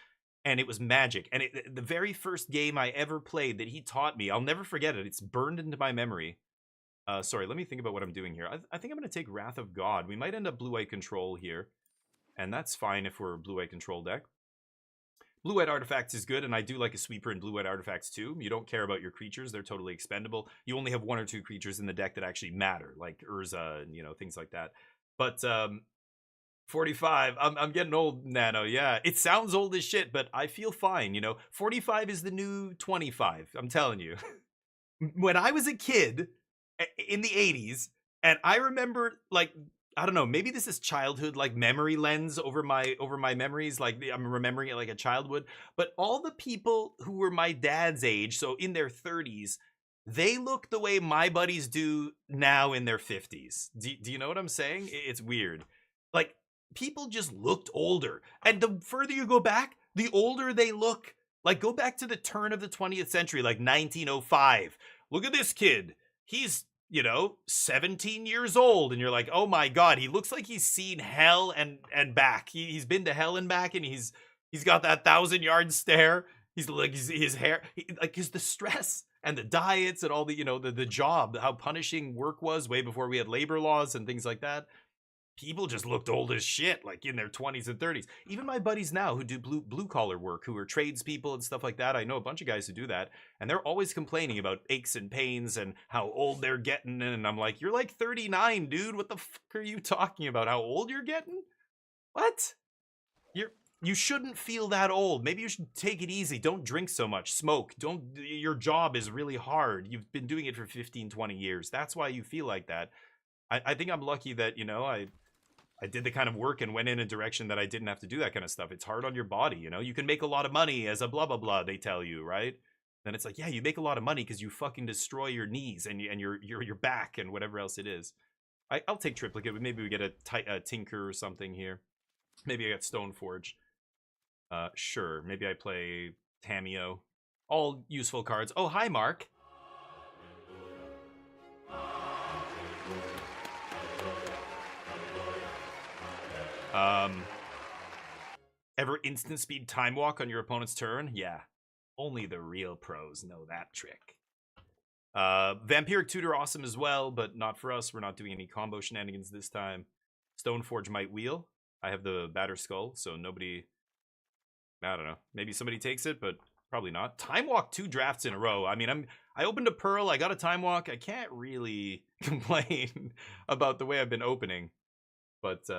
And it was Magic. And the very first game I ever played that he taught me, I'll never forget it. It's burned into my memory. Sorry, let me think about what I'm doing here. I think I'm going to take Wrath of God. We might end up Blue-White Control here. And that's fine if we're a Blue-White Control deck. Blue-White Artifacts is good, and I do like a sweeper in Blue-White Artifacts too. You don't care about your creatures. They're totally expendable. You only have 1 or 2 creatures in the deck that actually matter, like Urza and, things like that. But... 45. I'm getting old, Nano. Yeah, it sounds old as shit, but I feel fine. 45 is the new 25. I'm telling you. When I was a kid, in the 80s, and I remember, like, I don't know, maybe this is childhood, like, memory lens over my memories, like I'm remembering it like a child would, but all the people who were my dad's age, so in their 30s, they look the way my buddies do now in their 50s. Do you know what I'm saying? It's weird. Like, people just looked older, and the further you go back, the older they look. Like, go back to the turn of the 20th century, like 1905. Look at this kid. He's, 17 years old, and you're like, oh my god, he looks like he's seen hell and back. He's been to hell and back, and he's got that 1,000-yard stare. He's like, his hair, because the stress and the diets and all the, the job, how punishing work was way before we had labor laws and things like that. People just looked old as shit, like in their 20s and 30s. Even my buddies now who do blue collar work, who are tradespeople and stuff like that, I know a bunch of guys who do that, and they're always complaining about aches and pains and how old they're getting. And I'm like, you're like 39, dude. What the fuck are you talking about? How old you're getting? What? You shouldn't feel that old. Maybe you should take it easy. Don't drink so much. Smoke. Your job is really hard. You've been doing it for 15, 20 years. That's why you feel like that. I think I'm lucky that, I did the kind of work and went in a direction that I didn't have to do that kind of stuff. It's hard on your body, You can make a lot of money as a blah, blah, blah, they tell you, right? Then it's like, yeah, you make a lot of money because you fucking destroy your knees and your back and whatever else it is. I'll take triplicate. Maybe we get a Tinker or something here. Maybe I got Stoneforge. Sure. Maybe I play Tamiyo. All useful cards. Oh, hi, Mark. Ever instant speed time walk on your opponent's turn? Yeah. Only the real pros know that trick. Vampiric Tutor, awesome as well, but not for us. We're not doing any combo shenanigans this time. Stoneforge might wheel. I have the Batter Skull, so nobody... I don't know. Maybe somebody takes it, but probably not. Time Walk 2 drafts in a row. I mean, I opened a Pearl. I got a Time Walk. I can't really complain about the way I've been opening. But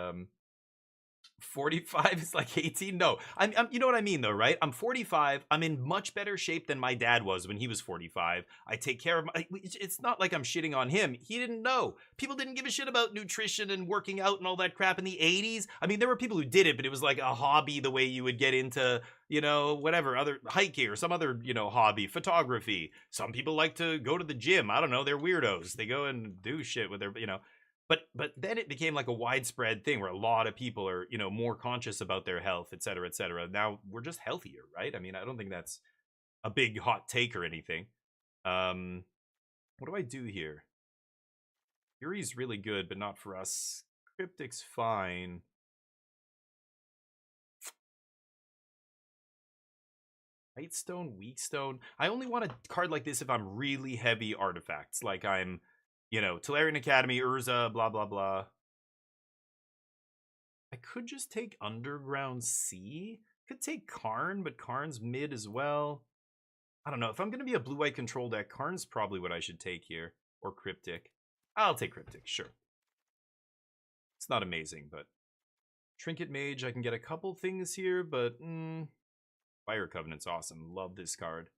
45 is like 18. No, I'm you know what I mean though, right? I'm 45. I'm in much better shape than my dad was when he was 45. I take care of it's not like I'm shitting on him. He didn't know. People didn't give a shit about nutrition and working out and all that crap in the 80s. I mean, there were people who did it, but it was like a hobby the way you would get into, whatever, other hiking or some other, hobby, photography. Some people like to go to the gym. I don't know. They're weirdos. They go and do shit with their, But then it became like a widespread thing where a lot of people are, more conscious about their health, et cetera, et cetera. Now we're just healthier, right? I mean, I don't think that's a big hot take or anything. What do I do here? Fury's really good, but not for us. Cryptic's fine. Lightstone, Weakstone. I only want a card like this if I'm really heavy artifacts. Like I'm... Tolarian Academy, Urza, blah, blah, blah. I could just take Underground Sea. Could take Karn, but Karn's mid as well. I don't know. If I'm going to be a blue-white control deck, Karn's probably what I should take here. Or Cryptic. I'll take Cryptic, sure. It's not amazing, but... Trinket Mage, I can get a couple things here, but... Fire Covenant's awesome. Love this card.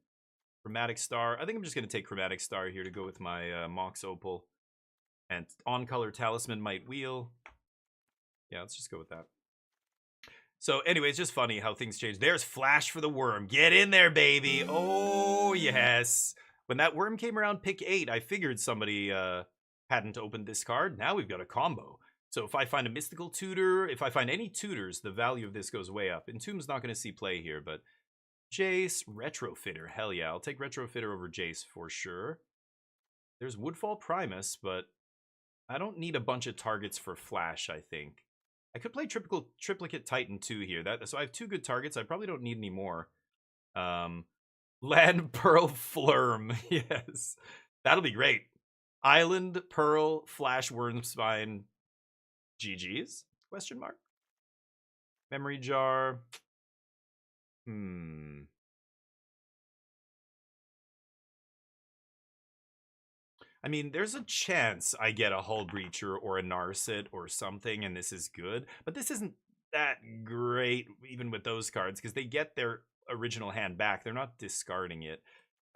Chromatic Star. I think I'm just going to take Chromatic Star here to go with my Mox Opal. And On-Color Talisman might wheel. Yeah, let's just go with that. So anyway, it's just funny how things change. There's Flash for the Worm. Get in there, baby. Oh, yes. When that worm came around pick 8, I figured somebody hadn't opened this card. Now we've got a combo. So if I find a Mystical Tutor, if I find any tutors, the value of this goes way up. Entomb's not going to see play here, but... Jace, Retrofitter. Hell yeah, I'll take Retrofitter over Jace for sure. There's Woodfall Primus, but I don't need a bunch of targets for Flash, I think. I could play Triplicate Titan 2 here. So I have 2 good targets. I probably don't need any more. Land Pearl Flurm. Yes. That'll be great. Island, Pearl, Flash, Wormspine. GG's? Question mark. Memory Jar. I mean, there's a chance I get a Hull Breacher or a Narset or something, and this is good. But this isn't that great, even with those cards, because they get their original hand back. They're not discarding it.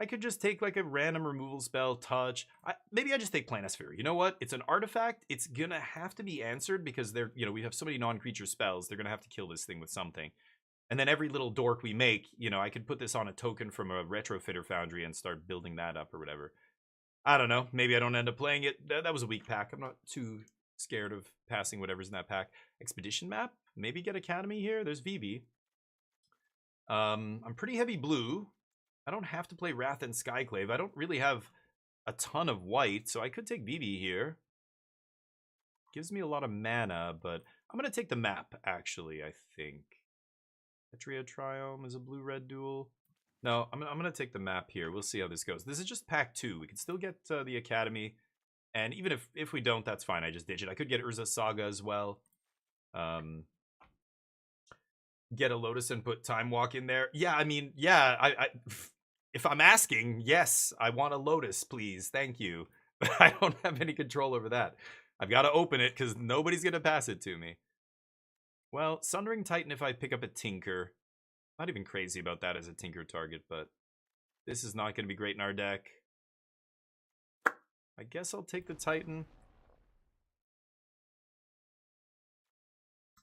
I could just take like a random removal spell, touch. Maybe I just take Planisphere. You know what? It's an artifact. It's gonna have to be answered because they're, you know, we have so many non-creature spells. They're gonna have to kill this thing with something. And then every little dork we make, you know, I could put this on a token from a Retrofitter Foundry and start building that up or whatever. I don't know. Maybe I don't end up playing it. That was a weak pack. I'm not too scared of passing whatever's in that pack. Expedition map? Maybe get Academy here. There's Vivi. I'm pretty heavy blue. I don't have to play Wrath and Skyclave. I don't really have a ton of white, so I could take Vivi here. Gives me a lot of mana, but I'm going to take the map, actually, I think. Petria Triome is a blue-red duel. No, I'm going to take the map here. We'll see how this goes. This is just pack 2. We can still get the Academy. And even if we don't, that's fine. I just ditch it. I could get Urza Saga as well. Get a Lotus and put Time Walk in there. Yeah, I mean, yeah, I if I'm asking, yes, I want a Lotus, please. Thank you. But I don't have any control over that. I've got to open it because nobody's going to pass it to me. Well, Sundering Titan if I pick up a Tinker. Not even crazy about that as a Tinker target, but this is not going to be great in our deck. I guess I'll take the Titan.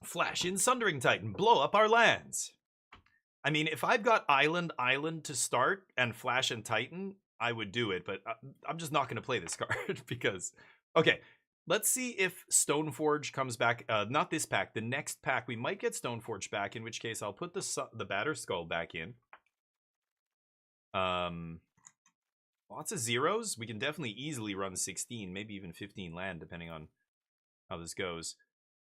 Flash in Sundering Titan. Blow up our lands. I mean, if I've got Island to start and Flash and Titan, I would do it, but I'm just not going to play this card because... Okay, let's see if Stoneforge comes back. Not this pack, the next pack. We might get Stoneforge back, in which case I'll put the Batterskull back in. Lots of zeros. We can definitely easily run 16, maybe even 15 land, depending on how this goes.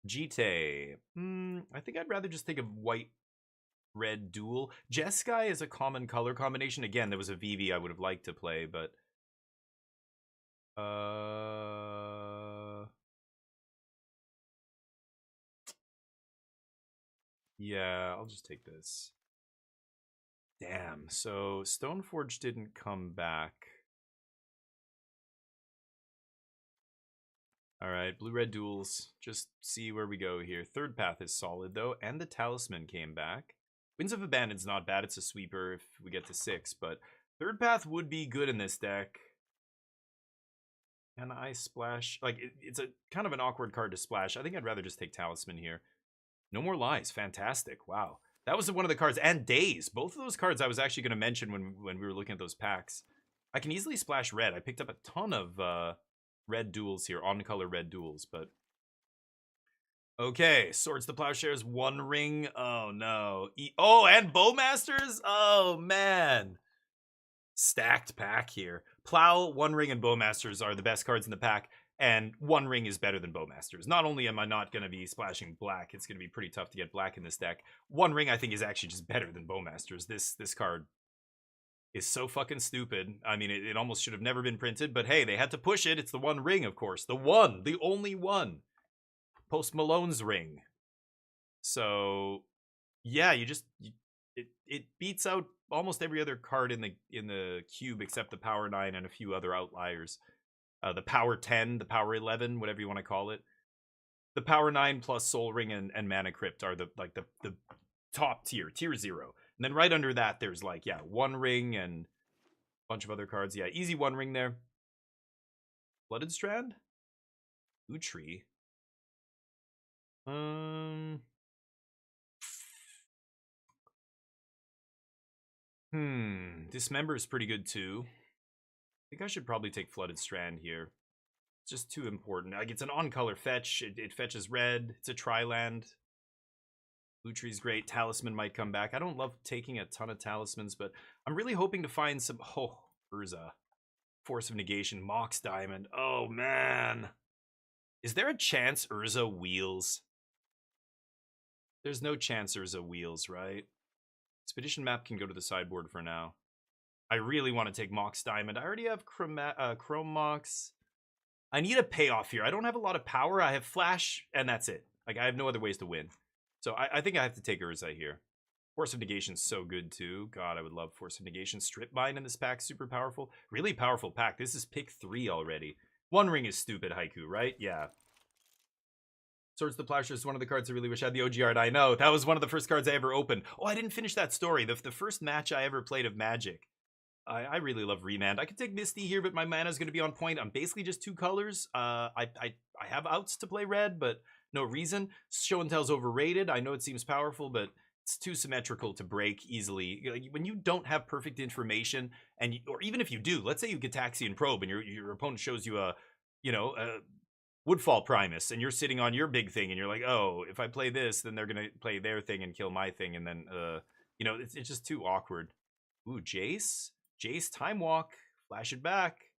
Jite. I think I'd rather just take a white-red duel. Jeskai is a common color combination. Again, there was a Vivi I would have liked to play, but... Yeah, I'll just take this. Damn, so Stoneforge didn't come back. Alright, blue-red duels. Just see where we go here. Third path is solid, though, and the Talisman came back. Winds of Abandon's not bad. It's a sweeper if we get to 6, but third path would be good in this deck. Can I splash? Like, it's a kind of an awkward card to splash. I think I'd rather just take Talisman here. No More Lies. Fantastic. Wow. That was one of the cards. And Days. Both of those cards I was actually going to mention when we were looking at those packs. I can easily splash red. I picked up a ton of red duels here. On-color red duels, but... Okay. Swords to Plowshares. One Ring. Oh, no. Oh, and Bowmasters? Oh, man. Stacked pack here. Plow, One Ring, and Bowmasters are the best cards in the pack, and One Ring is better than Bowmasters. Not only am I not going to be splashing black, it's going to be pretty tough to get black in this deck. One Ring, I think, is actually just better than Bowmasters. This card is so fucking stupid. I mean, it almost should have never been printed, but hey, they had to push it. It's the One Ring, of course. The one. The only one. Post Malone's ring. So, yeah, it beats out almost every other card in the cube except the Power 9 and a few other outliers. The Power 10, the Power 11, whatever you want to call it. The Power 9 plus Soul Ring and Mana Crypt are the top tier, tier 0. And then right under that, there's like, yeah, One Ring and a bunch of other cards. Yeah, easy One Ring there. Blooded Strand? Utri. Dismember is pretty good too. I think I should probably take Flooded Strand here. It's just too important. Like, it's an on-color fetch. It fetches red. It's a tri-land. Lutri's great. Talisman might come back. I don't love taking a ton of talismans, but I'm really hoping to find some... Oh, Urza. Force of Negation. Mox Diamond. Oh, man. Is there a chance Urza wheels? There's no chance Urza wheels, right? Expedition map can go to the sideboard for now. I really want to take Mox Diamond. I already have Chrome Mox. I need a payoff here. I don't have a lot of power. I have Flash, and that's it. Like, I have no other ways to win. So I think I have to take Urza here. Force of Negation's so good, too. God, I would love Force of Negation. Strip Mine in this pack, super powerful. Really powerful pack. This is pick 3 already. One Ring is stupid, Haiku, right? Yeah. Swords to Plowshares is one of the cards I really wish I had the OG art. I know. That was one of the first cards I ever opened. Oh, I didn't finish that story. The first match I ever played of Magic. I really love Remand. I could take Misty here, but my mana's going to be on point. I'm basically just 2 colors. I have outs to play red, but no reason. Show and Tell's overrated. I know it seems powerful, but it's too symmetrical to break easily. Like, when you don't have perfect information, and or even if you do, let's say you get Gitaxian Probe and your opponent shows you a Woodfall Primus, and you're sitting on your big thing, and you're like, oh, if I play this, then they're gonna play their thing and kill my thing, and then it's just too awkward. Ooh, Jace Time Walk, flash it back.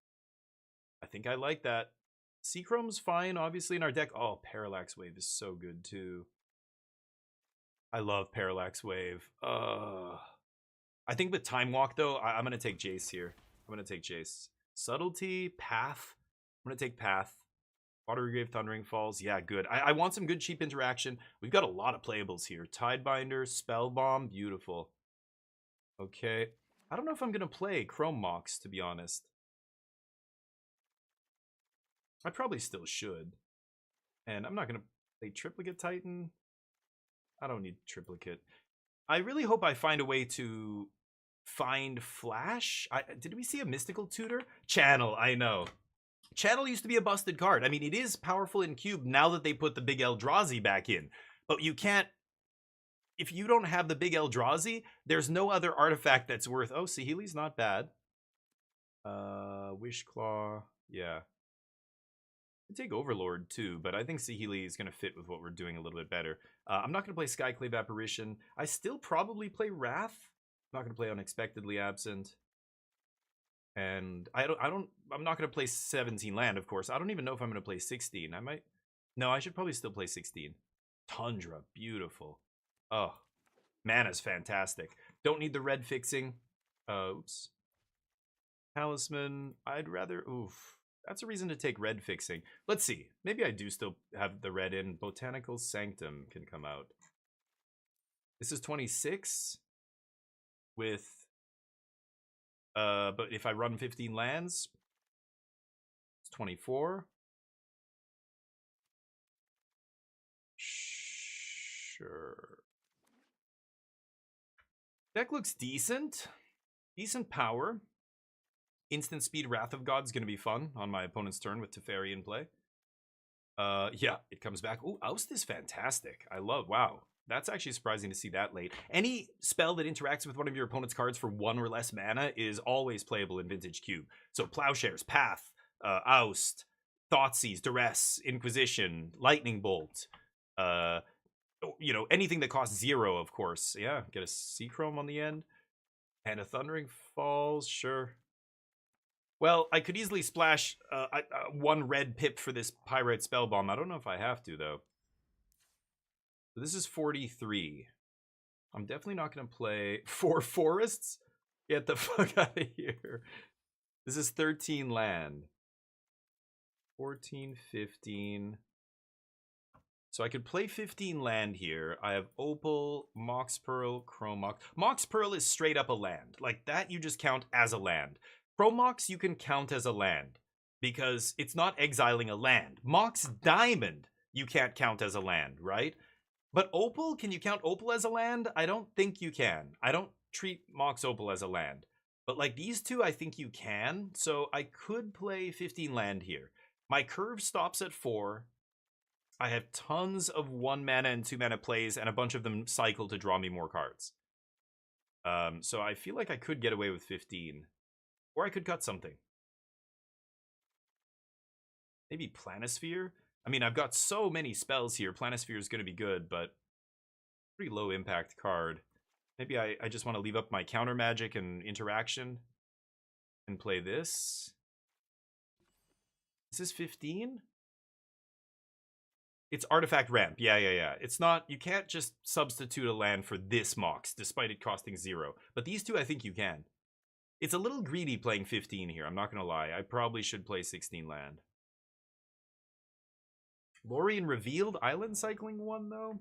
I think I like that. Seachrome's fine, obviously, in our deck. Oh, Parallax Wave is so good too. I love Parallax Wave. I think with Time Walk though, I'm gonna take Jace here. I'm gonna take Jace. Subtlety, Path. I'm gonna take Path. Watery Grave, Thundering Falls. Yeah, good. I want some good cheap interaction. We've got a lot of playables here. Tidebinder, Spell Bomb, beautiful. Okay. I don't know if I'm going to play Chrome Mox, to be honest. I probably still should. And I'm not going to play Triplicate Titan. I don't need Triplicate. I really hope I find a way to find Flash. Did we see a Mystical Tutor? Channel, I know. Channel used to be a busted card. I mean, it is powerful in Cube now that they put the big Eldrazi back in. But you can't... If you don't have the big Eldrazi, there's no other artifact that's worth... Oh, Saheeli's not bad. Wishclaw. Yeah. I take Overlord too, but I think Saheeli is going to fit with what we're doing a little bit better. I'm not going to play Skyclave Apparition. I still probably play Wrath. I'm not going to play Unexpectedly Absent. And I'm not going to play 17 land, of course. I don't even know if I'm going to play 16. I might... No, I should probably still play 16. Tundra, beautiful. Oh, mana's fantastic. Don't need the red fixing. Oops. Talisman, I'd rather... Oof. That's a reason to take red fixing. Let's see. Maybe I do still have the red in. Botanical Sanctum can come out. This is 26 with... but if I run 15 lands, it's 24. Sure. Deck looks decent. Decent power. Instant speed Wrath of God's going to be fun on my opponent's turn with Teferi in play. Yeah, it comes back. Ooh, Oust is fantastic. I love, wow. That's actually surprising to see that late. Any spell that interacts with one of your opponent's cards for 1 or less mana is always playable in Vintage Cube. So Plowshares, Path, Oust, Thoughtseize, Duress, Inquisition, Lightning Bolt, anything that costs 0, of course. Yeah, get a Seachrome on the end. And a Thundering Falls, sure. Well, I could easily splash 1 red pip for this Pyrite Spellbomb. I don't know if I have to, though. So this is 43. I'm definitely not going to play 4 forests. Get the fuck out of here. This is 13 land. 14, 15. So I could play 15 land here. I have Opal, Mox Pearl, Chrome Mox. Mox Pearl is straight up a land. Like that you just count as a land. Chrome Mox you can count as a land because it's not exiling a land. Mox Diamond you can't count as a land, right? But Opal, can you count Opal as a land? I don't think you can. I don't treat Mox Opal as a land. But like these two, I think you can. So I could play 15 land here. My curve stops at 4. I have tons of 1 mana and 2 mana plays, and a bunch of them cycle to draw me more cards. So I feel like I could get away with 15. Or I could cut something. Maybe Planisphere? I mean, I've got so many spells here. Planisphere is going to be good, but pretty low impact card. Maybe I just want to leave up my counter magic and interaction and play this. Is this 15? It's Artifact Ramp. Yeah. It's not... You can't just substitute a land for this Mox, despite it costing 0. But these two, I think you can. It's a little greedy playing 15 here, I'm not going to lie. I probably should play 16 land. Lorien Revealed Island Cycling 1, though?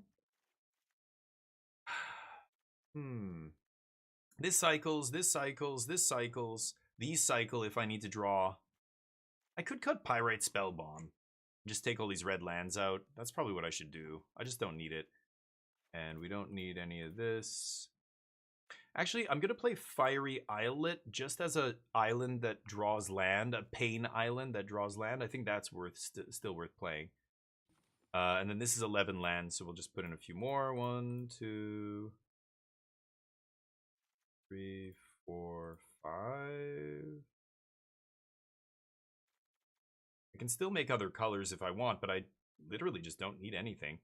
This cycles, this cycles, this cycles. These cycle if I need to draw. I could cut Pyrite Spellbomb. Just take all these red lands out. That's probably what I should do. I just don't need it. And we don't need any of this. Actually, I'm gonna play Fiery Islet just as a island that draws land, a Pain Island that draws land. I think that's still worth playing. And then this is 11 land, so we'll just put in a few more. 1, 2, 3, 4, 5. I can still make other colors if I want, but I literally just don't need anything.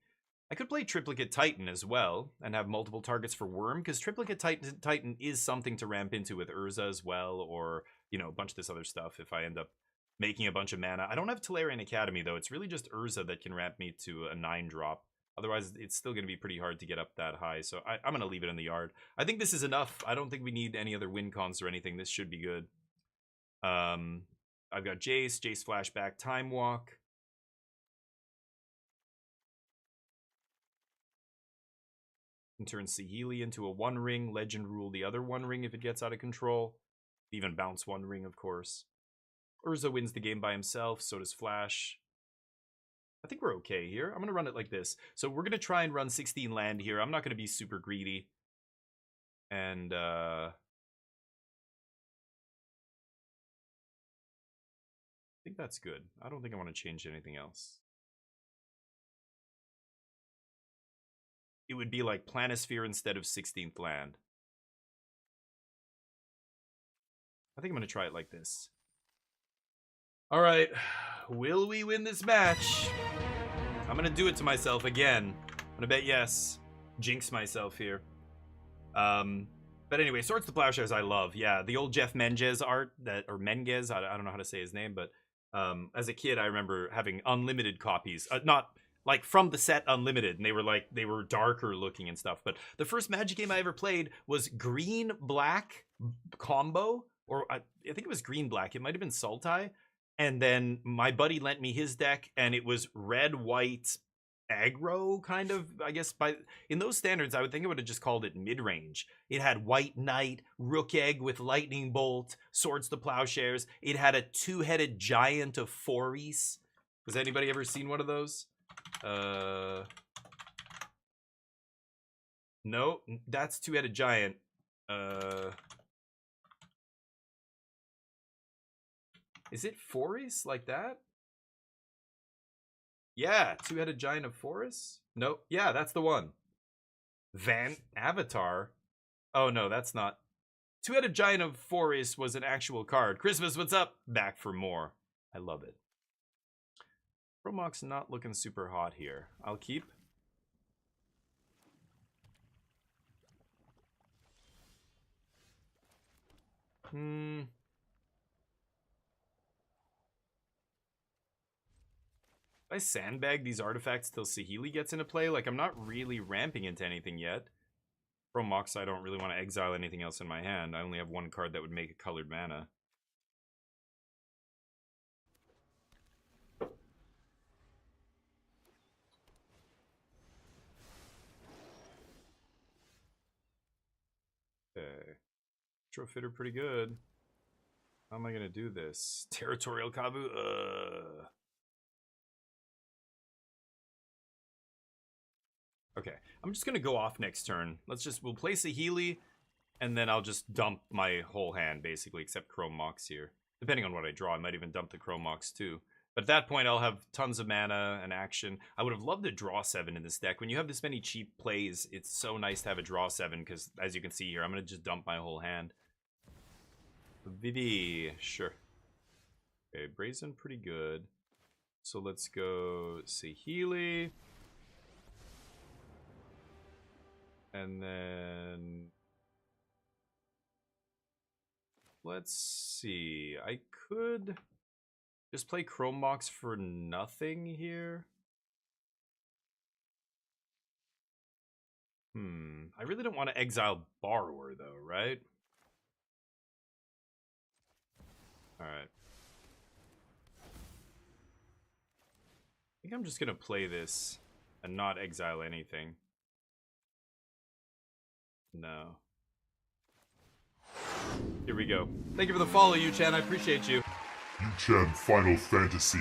I could play Triplicate Titan as well and have multiple targets for Worm, because Triplicate Titan is something to ramp into with Urza as well, or, you know, a bunch of this other stuff if I end up making a bunch of mana. I don't have Tolarian Academy, though. It's really just Urza that can ramp me to a 9-drop. Otherwise, it's still going to be pretty hard to get up that high, so I'm going to leave it in the yard. I think this is enough. I don't think we need any other win cons or anything. This should be good. I've got Jace, Jace Flashback, Time Walk. Can turn Saheeli into a 1-ring, Legend Rule the other 1-ring if it gets out of control. Even bounce 1 ring, of course. Urza wins the game by himself, so does Flash. I think we're okay here. I'm going to run it like this. So we're going to try and run 16 land here. I'm not going to be super greedy. And, I think that's good. I don't think I want to change anything else. It would be like Planisphere instead of 16th land. I think I'm going to try it like this. All right. Will we win this match? I'm going to do it to myself again. I'm going to bet yes. Jinx myself here. But anyway, Swords to Plowshares I love. Yeah, the old Jeff Menges art, or Menges, I don't know how to say his name, but as a kid I remember having unlimited copies. Not like from the set Unlimited, and they were darker looking and stuff. But the first Magic game I ever played was green-black combo, or I think it was green-black. It might have been Sultai. And then my buddy lent me his deck, and it was red-white aggro, kind of, I guess. In those standards, I would think I would have just called it mid-range. It had White Knight, Rook Egg with Lightning Bolt, Swords to Plowshares. It had a 2-headed giant of Foris. Has anybody ever seen one of those? No, that's 2-headed giant. Is it Foris like that? Yeah, 2-headed giant of Foris? No, yeah, that's the one. Van Avatar? Oh no, that's not. 2-headed giant of Foris was an actual card. Christmas, what's up? Back for more. I love it. Chromox not looking super hot here. I'll keep. I sandbag these artifacts till Saheeli gets into play. Like, I'm not really ramping into anything yet. Chromox, I don't really want to exile anything else in my hand. I only have 1 card that would make a colored mana. Okay. Trofitter pretty good. How am I going to do this? Territorial Kabu? Okay, I'm just going to go off next turn. We'll play Saheeli, and then I'll just dump my whole hand, basically, except Chromox here. Depending on what I draw, I might even dump the Chromox, too. But at that point, I'll have tons of mana and action. I would have loved to draw 7 in this deck. When you have this many cheap plays, it's so nice to have a draw 7, because, as you can see here, I'm going to just dump my whole hand. Vivi, sure. Okay, Brazen, pretty good. So let's go Saheeli. And then let's see. I could just play Chromox for nothing here. I really don't want to exile Borrower though, right? Alright. I think I'm just gonna play this and not exile anything. No. Here we go. Thank you for the follow, Yu-chan. I appreciate you. Yu-chan Final Fantasy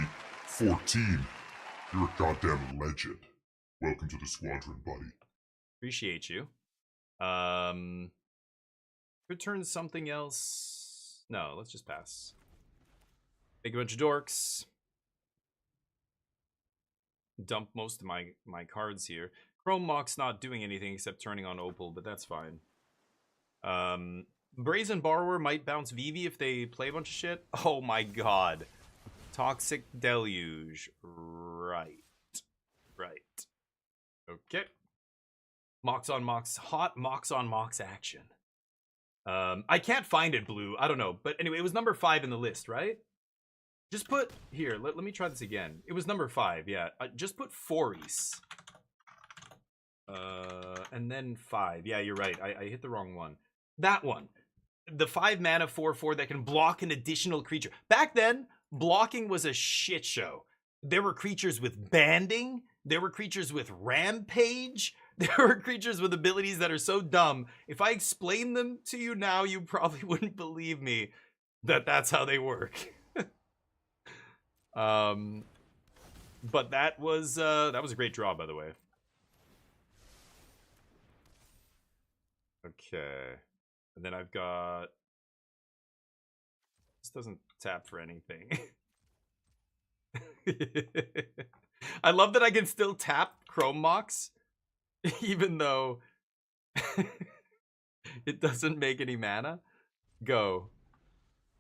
14. You're a goddamn legend. Welcome to the squadron, buddy. Appreciate you. Return something else. No, let's just pass. Make a bunch of dorks. Dump most of my cards here. Chrome Mock's not doing anything except turning on Opal, but that's fine. Brazen Borrower might bounce Vivi if they play a bunch of shit. Oh my god. Toxic Deluge. Right. Right. Okay. Mox on Mox. Hot Mox on Mox action. I can't find it, Blue. I don't know. But anyway, it was number 5 in the list, right? Just put... Here, let me try this again. It was number 5, yeah. Just put Foris. And then 5. Yeah, you're right. I hit the wrong one. That one. The 5 mana 4/4 that can block an additional creature. Back then, blocking was a shit show. There were creatures with banding. There were creatures with rampage. There were creatures with abilities that are so dumb. If I explain them to you now, you probably wouldn't believe me that that's how they work. But that was a great draw, by the way. Okay. And then I've got... This doesn't tap for anything. I love that I can still tap Chrome Mox, even though it doesn't make any mana. Go.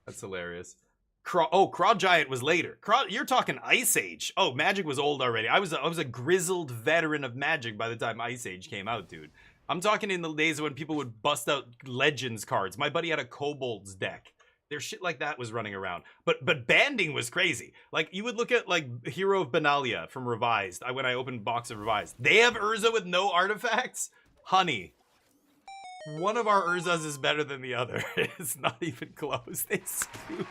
That's hilarious. Craw Giant was later. You're talking Ice Age. Oh, Magic was old already. I was a grizzled veteran of Magic by the time Ice Age came out, dude. I'm talking in the days when people would bust out Legends cards. My buddy had a Kobolds deck. There's shit like that was running around. But banding was crazy. Like, you would look at, like, Hero of Benalia from Revised. When I opened box of Revised. They have Urza with no artifacts? Honey. One of our Urzas is better than the other. It's not even close. They scoop.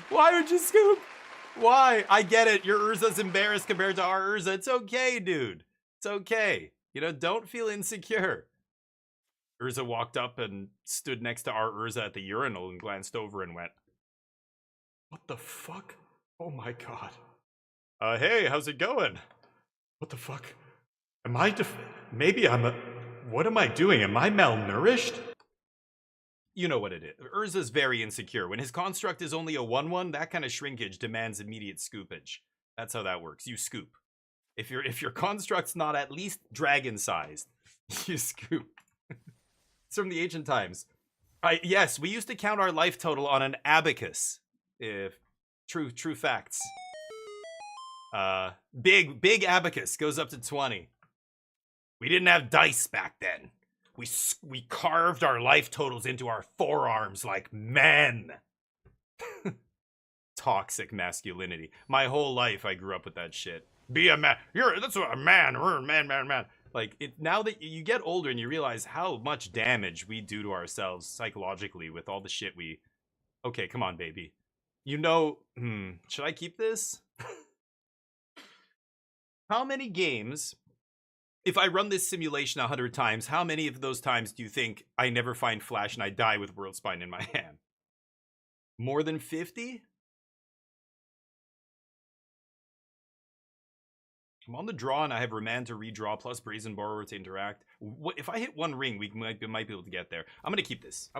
Why would you scoop? Why? I get it. Your Urza's embarrassed compared to our Urza. It's okay, dude. It's okay. You know, don't feel insecure. Urza walked up and stood next to our Urza at the urinal and glanced over and went, "What the fuck? Oh my god. Hey, how's it going? What the fuck? Am I maybe I'm what am I doing? Am I malnourished?" You know what it is. Urza's very insecure. When his construct is only a 1/1, that kind of shrinkage demands immediate scoopage. That's how that works. You scoop. If your construct's not at least dragon-sized, you scoop. It's from the ancient times. Yes, we used to count our life total on an abacus. If true facts. Big abacus goes up to 20. We didn't have dice back then. We carved our life totals into our forearms like men. Toxic masculinity. My whole life I grew up with that shit. Be a man. That's what a man. Man. Like, now that you get older and you realize how much damage we do to ourselves psychologically with all the shit we... Okay, come on, baby. You know... should I keep this? How many games... If I run this simulation 100 times, how many of those times do you think I never find Flash and I die with Worldspine in my hand? More than 50? I'm on the draw and I have Remand to redraw plus Brazen Borrower to interact. If I hit one ring, we might be able to get there. I'm going to keep this.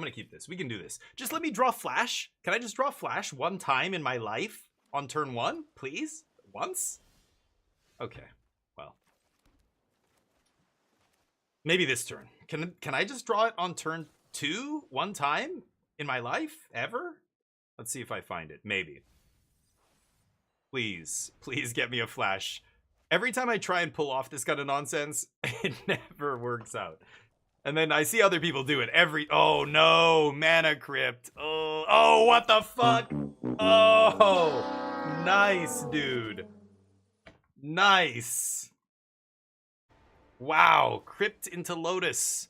We can do this. Just let me draw Flash. Can I just draw Flash one time in my life on turn 1, please? Once? Okay. Well. Maybe this turn. Can I just draw it on turn 2 one time in my life? Ever? Let's see if I find it. Maybe. Please get me a Flash. Every time I try and pull off this kind of nonsense, it never works out. And then I see other people do it oh no, Mana Crypt. Oh, what the fuck? Oh, nice, dude. Nice. Wow, Crypt into Lotus.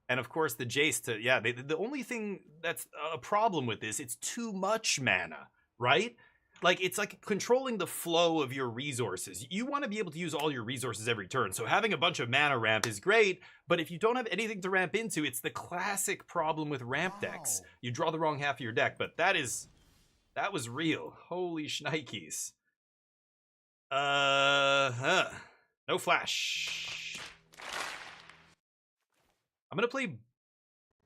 And of course the Jace to, yeah, the only thing that's a problem with this, it's too much mana, right? Like, it's like controlling the flow of your resources. You want to be able to use all your resources every turn. So having a bunch of mana ramp is great, but if you don't have anything to ramp into, it's the classic problem with ramp decks. You draw the wrong half of your deck, but that was real. Holy shnikes. No Flash. I'm going to play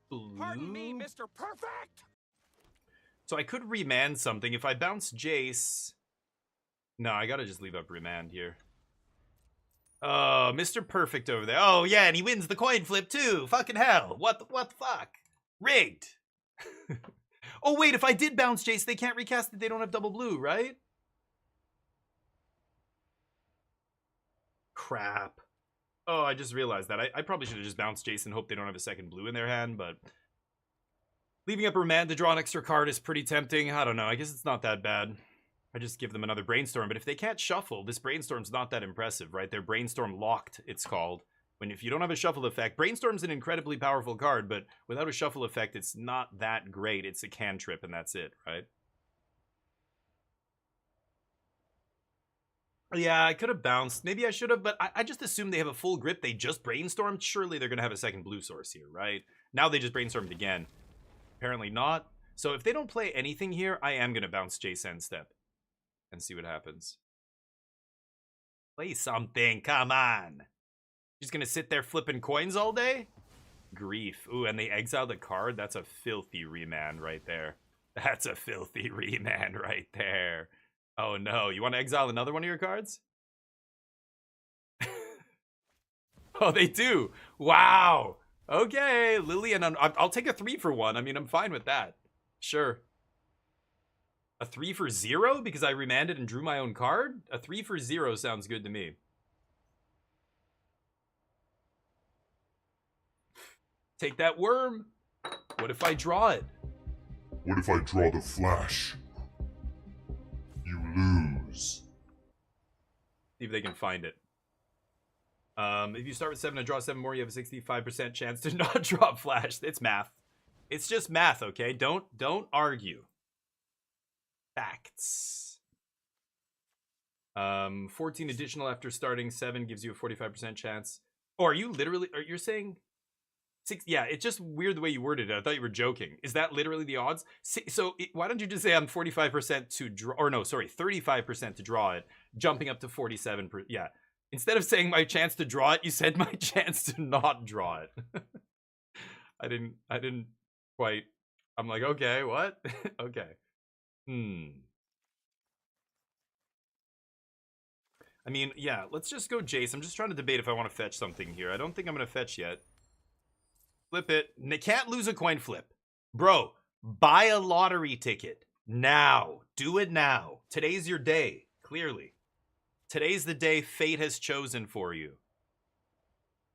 blue. Pardon me, Mr. Perfect! So I could remand something. If I bounce Jace... No, I gotta just leave up remand here. Oh, Mr. Perfect over there. Oh, yeah, and he wins the coin flip, too. Fucking hell. What the fuck? Rigged. Oh, wait, if I did bounce Jace, they can't recast it. They don't have double blue, right? Crap. Oh, I just realized that. I probably should have just bounced Jace and hope they don't have a second blue in their hand, but... Leaving up remand to draw an extra card is pretty tempting. I don't know. I guess it's not that bad. I just give them another brainstorm. But if they can't shuffle, this brainstorm's not that impressive, right? They're brainstorm locked, it's called. If you don't have a shuffle effect, brainstorm's an incredibly powerful card, but without a shuffle effect, it's not that great. It's a cantrip, and that's it, right? Yeah, I could have bounced. Maybe I should have, but I just assumed they have a full grip. They just brainstormed. Surely they're going to have a second blue source here, right? Now they just brainstormed again. Apparently not. So if they don't play anything here, I am going to bounce Jace end step and see what happens. Play something, come on. Just going to sit there flipping coins all day? Grief. Ooh, and they exile the card? That's a filthy remand right there. That's a filthy remand right there. Oh no, you want to exile another one of your cards? Oh, they do. Wow. Okay, Lillian, I'll take a 3 for 1. I mean, I'm fine with that. Sure. A 3 for 0 because I remanded and drew my own card? A 3 for 0 sounds good to me. Take that worm. What if I draw it? What if I draw the flash? You lose. See if they can find it. If you start with 7 and draw 7 more, you have a 65% chance to not draw flash. It's math. It's just math, okay? Don't argue. Facts. 14 additional after starting 7 gives you a 45% chance. Oh, are you literally... You're saying... 6? Yeah, it's just weird the way you worded it. I thought you were joking. Is that literally the odds? So why don't you just say I'm 45% to draw... Or no, sorry, 35% to draw it, jumping up to 47%. Yeah. Instead of saying my chance to draw it, you said my chance to not draw it. I didn't quite... I'm like, okay, what? Okay. I mean, yeah, let's just go Jace. I'm just trying to debate if I want to fetch something here. I don't think I'm going to fetch yet. Flip it. They can't lose a coin flip. Bro, buy a lottery ticket. Now. Do it now. Today's your day, clearly. Today's the day fate has chosen for you.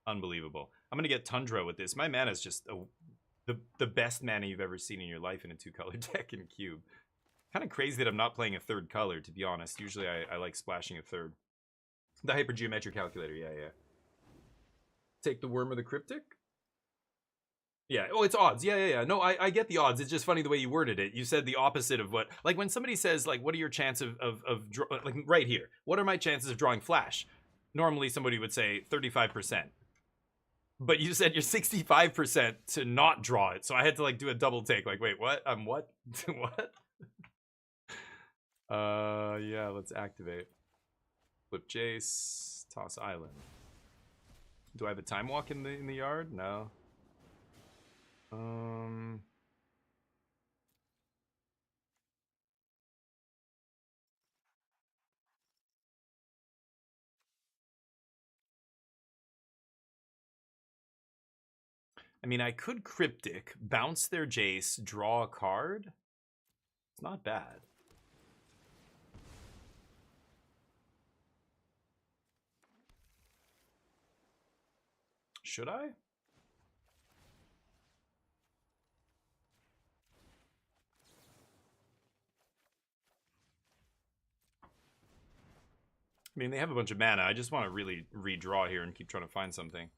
Unbelievable. I'm going to get Tundra with this. My mana is just the best mana you've ever seen in your life in a 2-color deck in Cube. Kind of crazy that I'm not playing a third color, to be honest. Usually I like splashing a third. The hypergeometric calculator, yeah. Take the worm or the cryptic? Yeah, oh, it's odds. Yeah. No, I get the odds. It's just funny the way you worded it. You said the opposite of what... Like, when somebody says, like, what are your chances like, right here. What are my chances of drawing flash? Normally, somebody would say 35%. But you said you're 65% to not draw it. So I had to, like, do a double take. Like, wait, what? What? What? Yeah, let's activate. Flip Jace. Toss Island. Do I have a time walk in the yard? No. I mean, I could Cryptic, bounce their Jace, draw a card. It's not bad. Should I? I mean, they have a bunch of mana. I just want to really redraw here and keep trying to find something.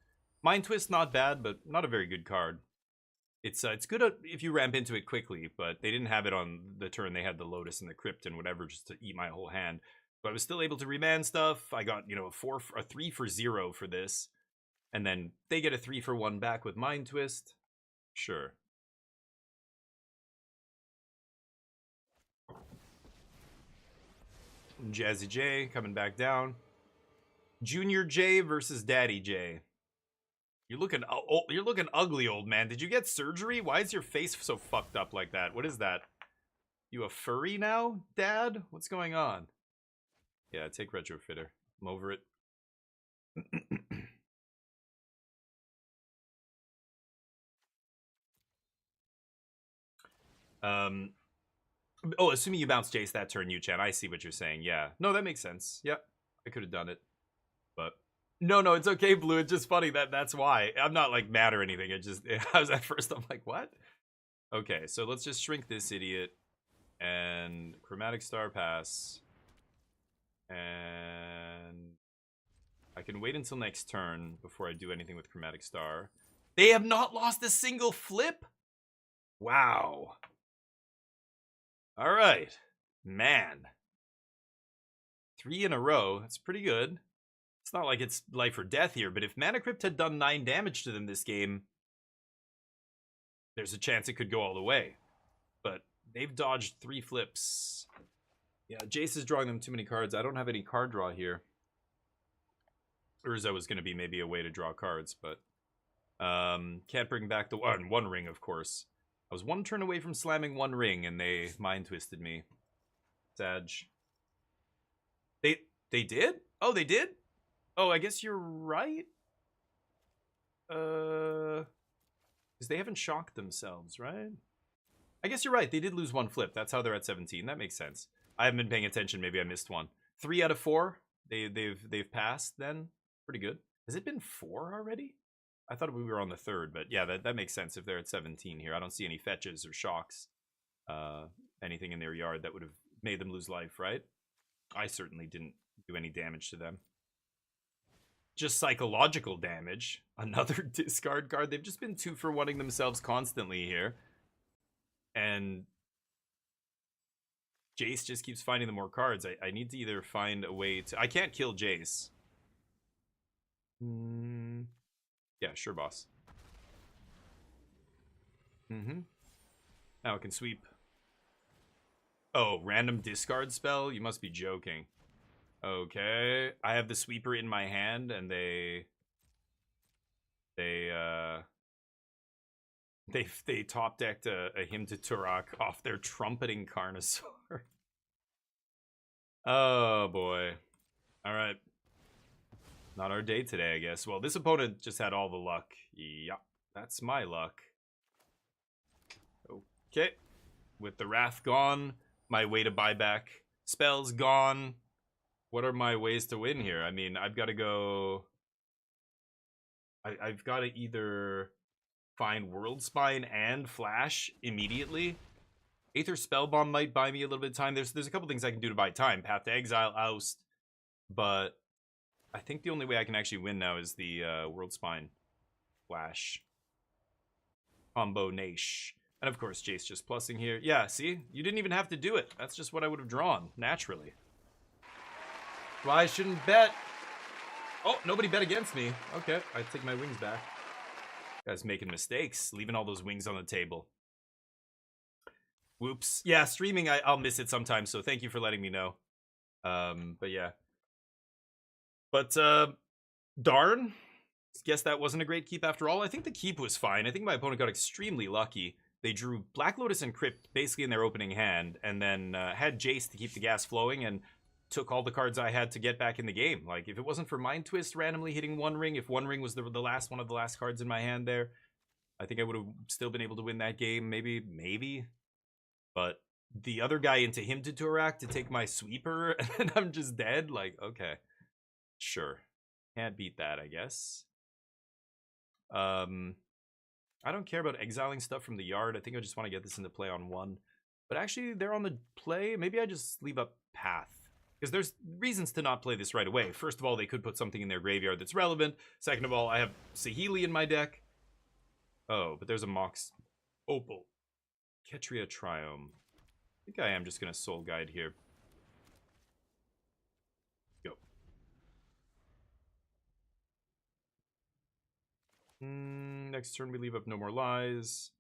Mind Twist, not bad, but not a very good card. It's good if you ramp into it quickly, but they didn't have it on the turn. They had the Lotus and the Crypt and whatever just to eat my whole hand. But I was still able to remand stuff. I got, you know, a 3 for 0 for this. And then they get a 3 for 1 back with Mind Twist. Sure. Jazzy J coming back down. Junior J versus Daddy J. You're looking ugly, old man. Did you get surgery? Why is your face so fucked up like that? What is that? You a furry now, Dad? What's going on? Yeah, take retrofitter. I'm over it. Oh, assuming you bounce Jace that turn, Yu-Chan. I see what you're saying. Yeah. No, that makes sense. Yep. I could have done it. But no, it's okay, Blue. It's just funny that's why. I'm not like mad or anything. I was at first, I'm like, what? Okay, so let's just shrink this idiot and Chromatic Star pass. And I can wait until next turn before I do anything with Chromatic Star. They have not lost a single flip? Wow. All right, man. 3 in a row. That's pretty good. It's not like it's life or death here, but if Mana Crypt had done 9 damage to them this game, there's a chance it could go all the way. But they've dodged 3 flips. Yeah, Jace is drawing them too many cards. I don't have any card draw here. Urza was going to be maybe a way to draw cards, but can't bring back the one ring, of course. I was 1 turn away from slamming 1 ring, and they mind twisted me. Sag. They did? Oh, they did? Oh, I guess you're right. Because they haven't shocked themselves, right? I guess you're right. They did lose 1 flip. That's how they're at 17. That makes sense. I haven't been paying attention. Maybe I missed one. 3 out of 4. They've passed. Then pretty good. Has it been 4 already? I thought we were on the 3rd, but yeah, that makes sense if they're at 17 here. I don't see any fetches or shocks, anything in their yard that would have made them lose life, right? I certainly didn't do any damage to them. Just psychological damage. Another discard card. They've just been 2 for 1ing themselves constantly here. And Jace just keeps finding the more cards. I need to either find a way to... I can't kill Jace. Yeah, sure, boss. Now it can sweep. Oh, random discard spell? You must be joking. Okay. I have the sweeper in my hand, and they top decked a Hymn to Turok off their trumpeting Carnosaur. Oh boy. Alright. Not our day today, I guess. Well, this opponent just had all the luck. Yeah, that's my luck. Okay. With the Wrath gone, my way to buy back spells gone. What are my ways to win here? I mean, I've got to go... I've got to either find World Spine and Flash immediately. Aether Spellbomb might buy me a little bit of time. There's a couple things I can do to buy time. Path to Exile, Oust. But I think the only way I can actually win now is the World Spine Flash combo Nash. And of course, Jace just plussing here. Yeah, see? You didn't even have to do it. That's just what I would have drawn, naturally. Well, I shouldn't bet. Oh, nobody bet against me. Okay, I take my wings back. Guys making mistakes, leaving all those wings on the table. Whoops. Yeah, streaming, I'll miss it sometimes, so thank you for letting me know. But yeah. But, darn. Guess that wasn't a great keep after all. I think the keep was fine. I think my opponent got extremely lucky. They drew Black Lotus and Crypt basically in their opening hand, and then had Jace to keep the gas flowing, and took all the cards I had to get back in the game. Like, if it wasn't for Mind Twist randomly hitting One Ring, if One Ring was the last one of the last cards in my hand there, I think I would have still been able to win that game, maybe. But the other guy into Hymn to Turok to take my sweeper, and I'm just dead? Like, okay. Sure. Can't beat that, I guess. I don't care about exiling stuff from the yard. I think I just want to get this into play on 1. But actually, they're on the play. Maybe I just leave up Path. Because there's reasons to not play this right away. First of all, they could put something in their graveyard that's relevant. Second of all, I have Saheeli in my deck. Oh, but there's a Mox Opal. Ketria Triome. I think I am just going to Soul Guide here. Go. Next turn we leave up No More Lies.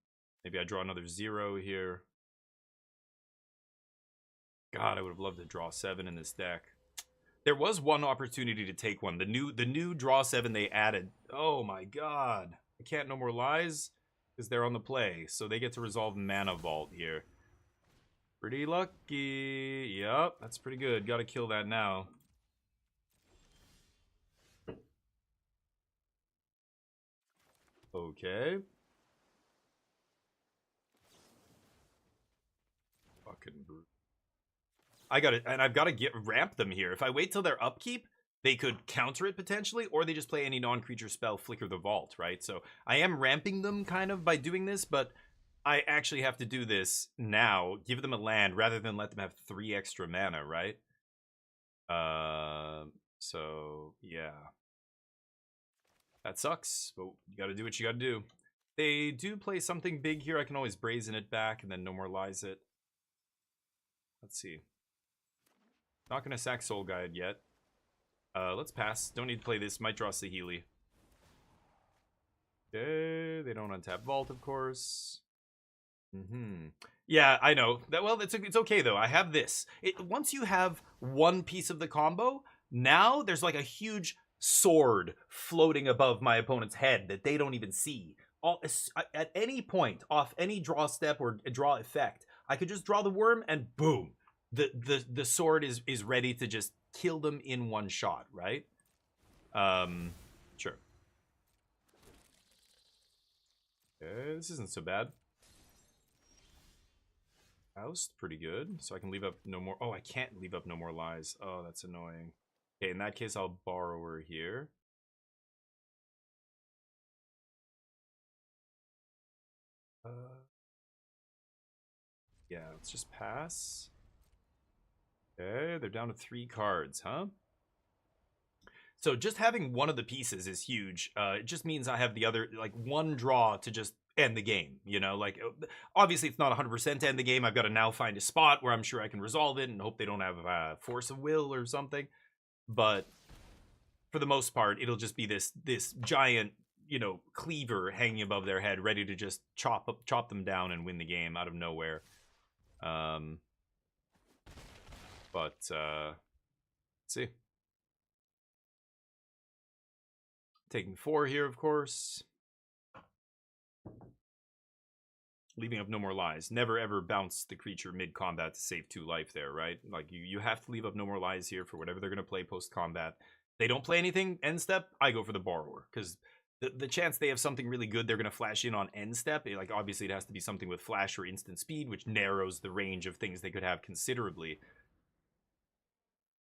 Maybe I draw another 0 here. God, I would have loved to draw 7 in this deck. There was one opportunity to take one. The new draw 7 they added. Oh my god. I can't No More Lies because they're on the play. So they get to resolve Mana Vault here. Pretty lucky. Yup, that's pretty good. Gotta kill that now. Okay. Fucking brute. I've gotta ramp them here. If I wait till their upkeep, they could counter it potentially, or they just play any non-creature spell, Flicker the Vault, right? So I am ramping them kind of by doing this, but I actually have to do this now, give them a land rather than let them have 3 extra mana, right? So yeah. That sucks, but you gotta do what you gotta do. They do play something big here. I can always brazen it back and then No More Lies it. Let's see. Not gonna sack Soul Guide yet. Let's pass. Don't need to play this. Might draw Saheeli. Okay, they don't untap Vault, of course. Yeah, I know. Well, it's okay though. I have this. Once you have one piece of the combo, now there's like a huge sword floating above my opponent's head that they don't even see. At any point, off any draw step or draw effect, I could just draw the worm and boom, the sword is ready to just kill them in one shot, right? Sure. Okay, this isn't so bad. Oust, pretty good. So I can leave up no more. Oh, I can't leave up No More Lies. Oh, that's annoying. Okay, in that case, I'll Borrower here. Yeah, let's just pass. Okay, they're down to 3 cards, huh? So just having one of the pieces is huge. It just means I have the other, like, one draw to just end the game, you know? Like, obviously it's not 100% to end the game. I've got to now find a spot where I'm sure I can resolve it and hope they don't have Force of Will or something. But for the most part, it'll just be this giant, you know, cleaver hanging above their head, ready to just chop them down and win the game out of nowhere. Let's see. Taking 4 here, of course. Leaving up No More Lies. Never ever bounce the creature mid-combat to save 2 life there, right? Like, you have to leave up No More Lies here for whatever they're going to play post-combat. They don't play anything end step, I go for the Borrower. Because the chance they have something really good they're going to flash in on end step, like, obviously it has to be something with flash or instant speed, which narrows the range of things they could have considerably.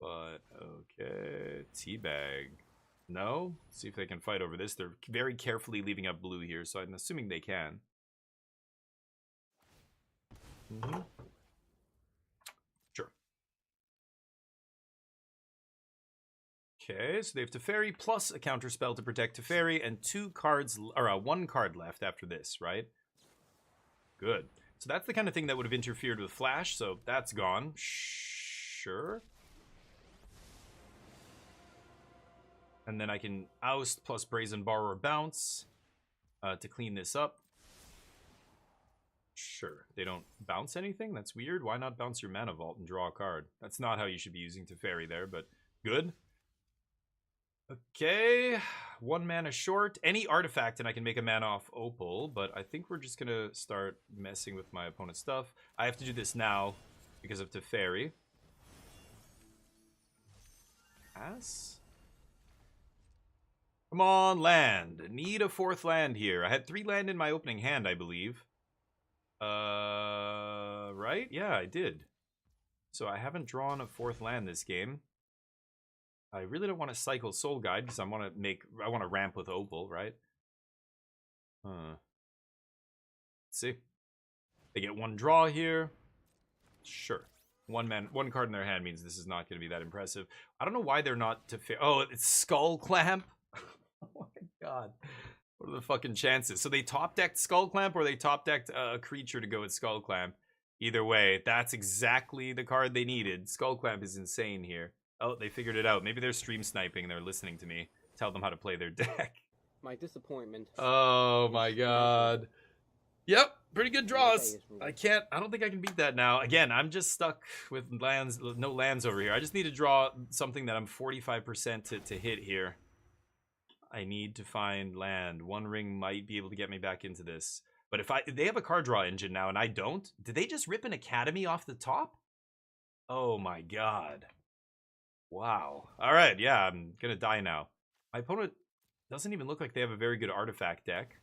But, okay. Teabag. No? Let's see if they can fight over this. They're very carefully leaving up blue here, so I'm assuming they can. Sure. Okay, so they have Teferi plus a counterspell to protect Teferi and 2 cards, or 1 card left after this, right? Good. So that's the kind of thing that would have interfered with Flash, so that's gone. Sure. And then I can Oust plus Brazen Borrower Bounce to clean this up. Sure. They don't bounce anything? That's weird. Why not bounce your Mana Vault and draw a card? That's not how you should be using Teferi there, but good. Okay. 1 mana short. Any artifact and I can make a mana off Opal, but I think we're just going to start messing with my opponent's stuff. I have to do this now because of Teferi. Pass? Come on, land. Need a 4th land here. I had 3 land in my opening hand, I believe. Right? Yeah, I did. So I haven't drawn a 4th land this game. I really don't want to cycle Soul Guide because I want to ramp with Opal, right? Let's see. They get 1 draw here. Sure. 1 card in their hand means this is not going to be that impressive. I don't know why they're not oh, it's Skull Clamp. Oh my god. What are the fucking chances? So they top-decked Skull Clamp or they top-decked a creature to go with Skull Clamp. Either way, that's exactly the card they needed. Skull Clamp is insane here. Oh, they figured it out. Maybe they're stream sniping and they're listening to me. Tell them how to play their deck. My disappointment. Oh my god. Yep. Pretty good draws. I don't think I can beat that now. Again, I'm just stuck with lands, no lands over here. I just need to draw something that I'm 45% to hit here. I need to find land. One Ring might be able to get me back into this. But if they have a card draw engine now and I don't, did they just rip an Academy off the top? Oh my god. Wow. All right, yeah, I'm gonna die now. My opponent doesn't even look like they have a very good artifact deck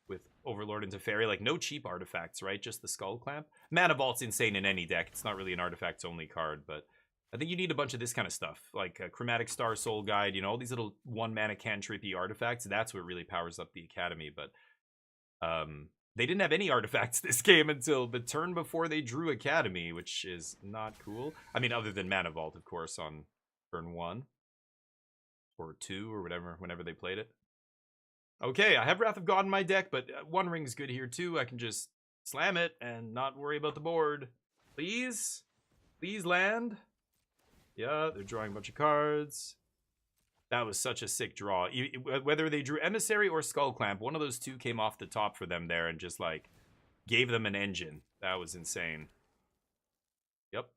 with Overlord and Teferi. Like, no cheap artifacts, right? Just the Skull Clamp. Mana Vault's insane in any deck. It's not really an artifacts-only card, but I think you need a bunch of this kind of stuff, like a Chromatic Star, Soul Guide, you know, all these little one-mana cantrippy artifacts. That's what really powers up the Academy, but they didn't have any artifacts this game until the turn before they drew Academy, which is not cool. I mean, other than Mana Vault, of course, on turn 1 or 2 or whatever, whenever they played it. Okay, I have Wrath of God in my deck, but One Ring's good here too. I can just slam it and not worry about the board. Please? Please land? Yeah, they're drawing a bunch of cards. That was such a sick draw. Whether they drew Emissary or Skull Clamp, one of those two came off the top for them there and just, like, gave them an engine. That was insane. Yep.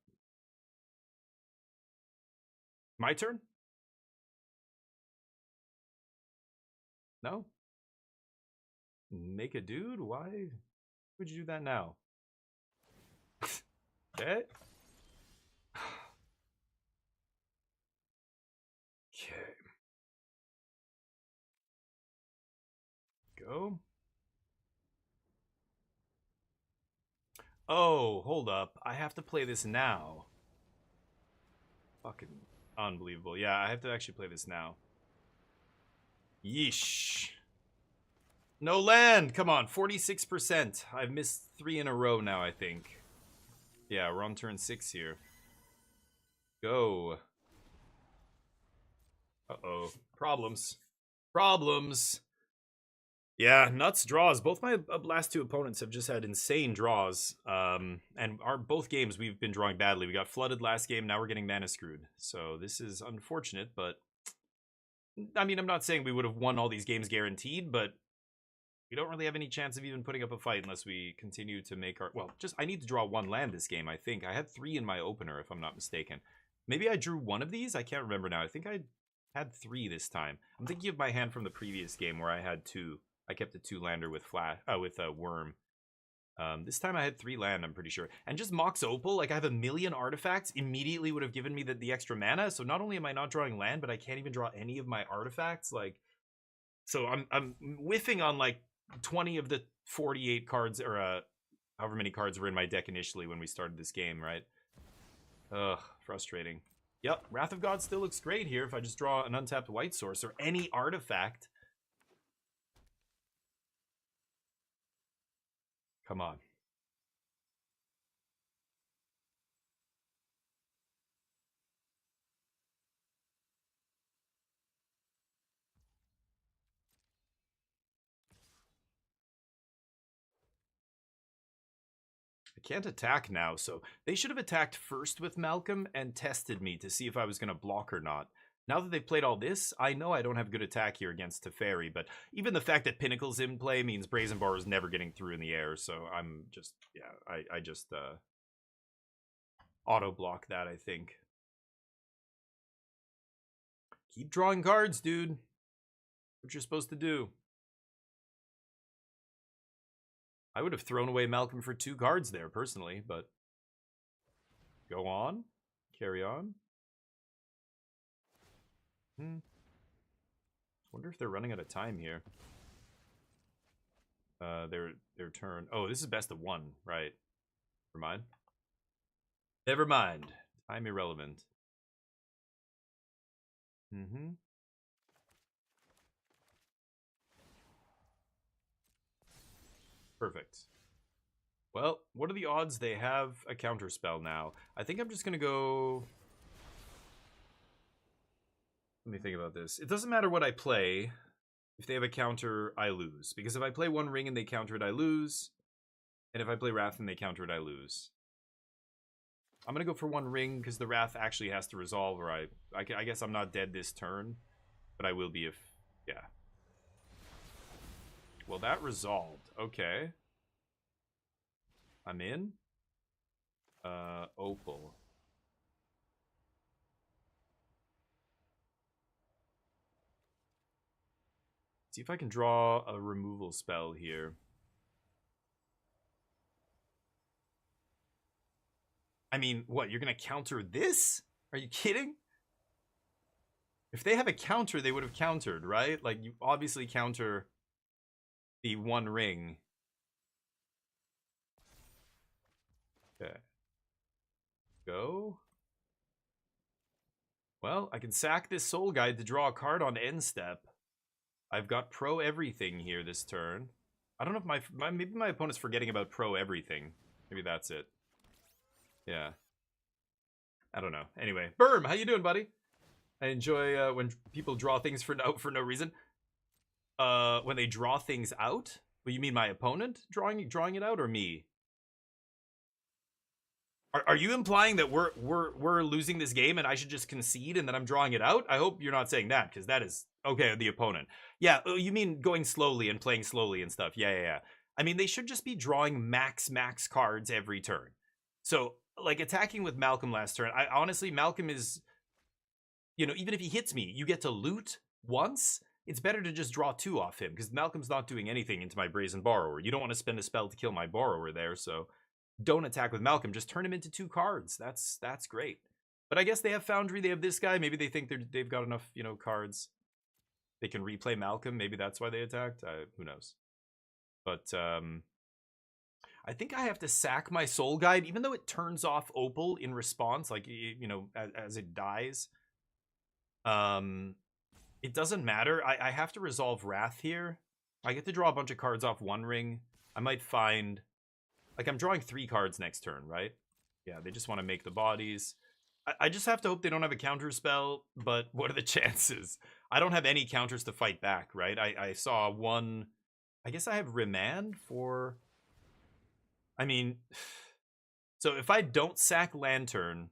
My turn? No? Make a dude? Why would you do that now? Okay. Okay. Go. Oh, hold up. I have to play this now. Fucking unbelievable. Yeah, I have to actually play this now. Yeesh. No land! Come on, 46%. I've missed 3 in a row now, I think. Yeah, we're on turn 6 here. Go. Uh-oh. Problems. Problems. Yeah, nuts draws. Both my last 2 opponents have just had insane draws. And both games we've been drawing badly. We got flooded last game, now we're getting mana screwed. So this is unfortunate, but I mean, I'm not saying we would have won all these games guaranteed, but we don't really have any chance of even putting up a fight unless we continue to make our... Well, I need to draw 1 land this game, I think. I had 3 in my opener, if I'm not mistaken. Maybe I drew 1 of these? I can't remember now. I think I had 3 this time. I'm thinking of my hand from the previous game where I had 2. I kept a 2-lander with a Worm. This time I had 3 land, I'm pretty sure. And just Mox Opal, like I have a million artifacts, immediately would have given me the extra mana. So not only am I not drawing land, but I can't even draw any of my artifacts. Like, so I'm whiffing on like 20 of the 48 cards, or however many cards were in my deck initially when we started this game, right? Ugh, frustrating. Yep, Wrath of God still looks great here if I just draw an untapped white source or any artifact. Come on. I can't attack now, so they should have attacked first with Malcolm and tested me to see if I was going to block or not. Now that they've played all this, I know I don't have good attack here against Teferi, but even the fact that Pinnacle's in play means Brazen Bar is never getting through in the air, so I'm just, yeah, I just auto-block that, I think. Keep drawing cards, dude. What you're supposed to do. I would have thrown away Malcolm for 2 cards there, personally, but go on. Carry on. Wonder if they're running out of time here. Their turn. Oh, this is best of 1, right? Never mind. Never mind. Time irrelevant. Perfect. Well, what are the odds they have a counterspell now? I think I'm just gonna go... Let me think about this. It doesn't matter what I play. If they have a counter, I lose. Because if I play One Ring and they counter it, I lose. And if I play Wrath and they counter it, I lose. I'm going to go for One Ring because the Wrath actually has to resolve, or I guess I'm not dead this turn. But I will be if... Yeah. Well, that resolved. Okay. I'm in. Opal. See if I can draw a removal spell here. I mean, what, you're gonna counter this? Are you kidding? If they have a counter, they would have countered, right? Like, you obviously counter the one ring. Okay. Go. Well, I can sack this Soul Guide to draw a card on end step. I've got pro everything here this turn. I don't know if maybe my opponent's forgetting about pro everything. Maybe that's it. Yeah. I don't know. Anyway, Berm, how you doing, buddy? I enjoy when people draw things for no reason. When they draw things out? Well, you mean my opponent drawing it out, or me? Are you implying that we're losing this game and I should just concede and that I'm drawing it out? I hope you're not saying that, because that is okay. The opponent, yeah. You mean going slowly and playing slowly and stuff? Yeah. I mean, they should just be drawing max cards every turn. So, like, attacking with Malcolm last turn, I honestly, Malcolm is, you know, even if he hits me, you get to loot once. It's better to just draw 2 off him, because Malcolm's not doing anything into my Brazen Borrower. You don't want to spend a spell to kill my Borrower there, so don't attack with Malcolm. Just turn him into 2 cards. That's great. But I guess they have Foundry. They have this guy. Maybe they think they've got enough, you know, cards. They can replay Malcolm. Maybe that's why they attacked. Who knows? But I think I have to sack my Soul Guide, even though it turns off Opal in response, like, you know, as it dies. It doesn't matter. I have to resolve Wrath here. I get to draw a bunch of cards off one ring. I might find, like, I'm drawing 3 cards next turn, right? Yeah, they just want to make the bodies. I just have to hope they don't have a counter spell, but what are the chances? I don't have any counters to fight back, right? I saw one. I guess I have Remand for, I mean, so if I don't sack Lantern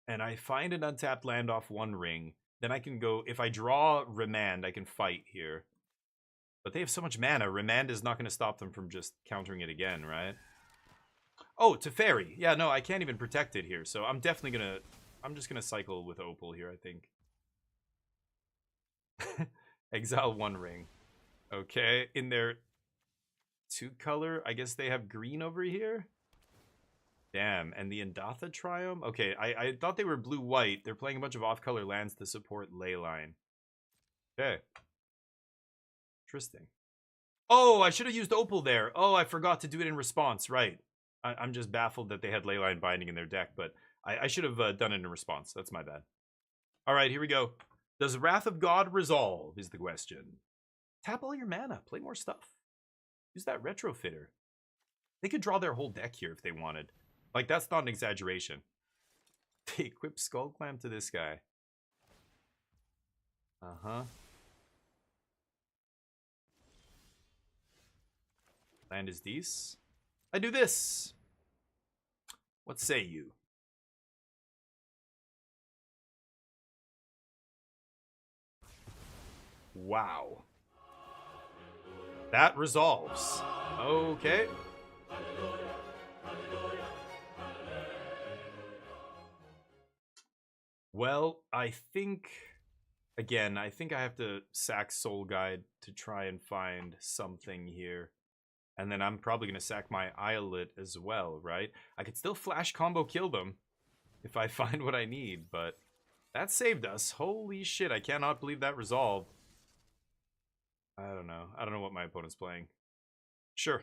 and I find an untapped land off one ring, then I can go, if I draw Remand, I can fight here. But they have so much mana, Remand is not going to stop them from just countering it again, right? Oh, Teferi. Yeah, no, I can't even protect it here, so I'm definitely going to, I'm just going to cycle with Opal here, I think. Exile 1 ring. Okay, in their 2 color, I guess they have green over here. Damn, and the Indatha Triome? Okay, I thought they were blue-white. They're playing a bunch of off-color lands to support Leyline. Okay. Interesting. Oh, I should have used Opal there. Oh, I forgot to do it in response. Right. I'm just baffled that they had Leyline Binding in their deck, but I should have done it in response. That's my bad. All right, here we go. Does Wrath of God resolve, is the question. Tap all your mana. Play more stuff. Use that Retrofitter. They could draw their whole deck here if they wanted. Like, that's not an exaggeration. They equip Skull Clamp to this guy. Uh-huh. Land is these. I do this. What say you? Wow. That resolves. Okay. Well, I think, again, I think I have to sack Soul Guide to try and find something here. And then I'm probably going to sack my Islet as well, right? I could still flash combo kill them if I find what I need, but that saved us. Holy shit, I cannot believe that resolved. I don't know. I don't know what my opponent's playing. Sure.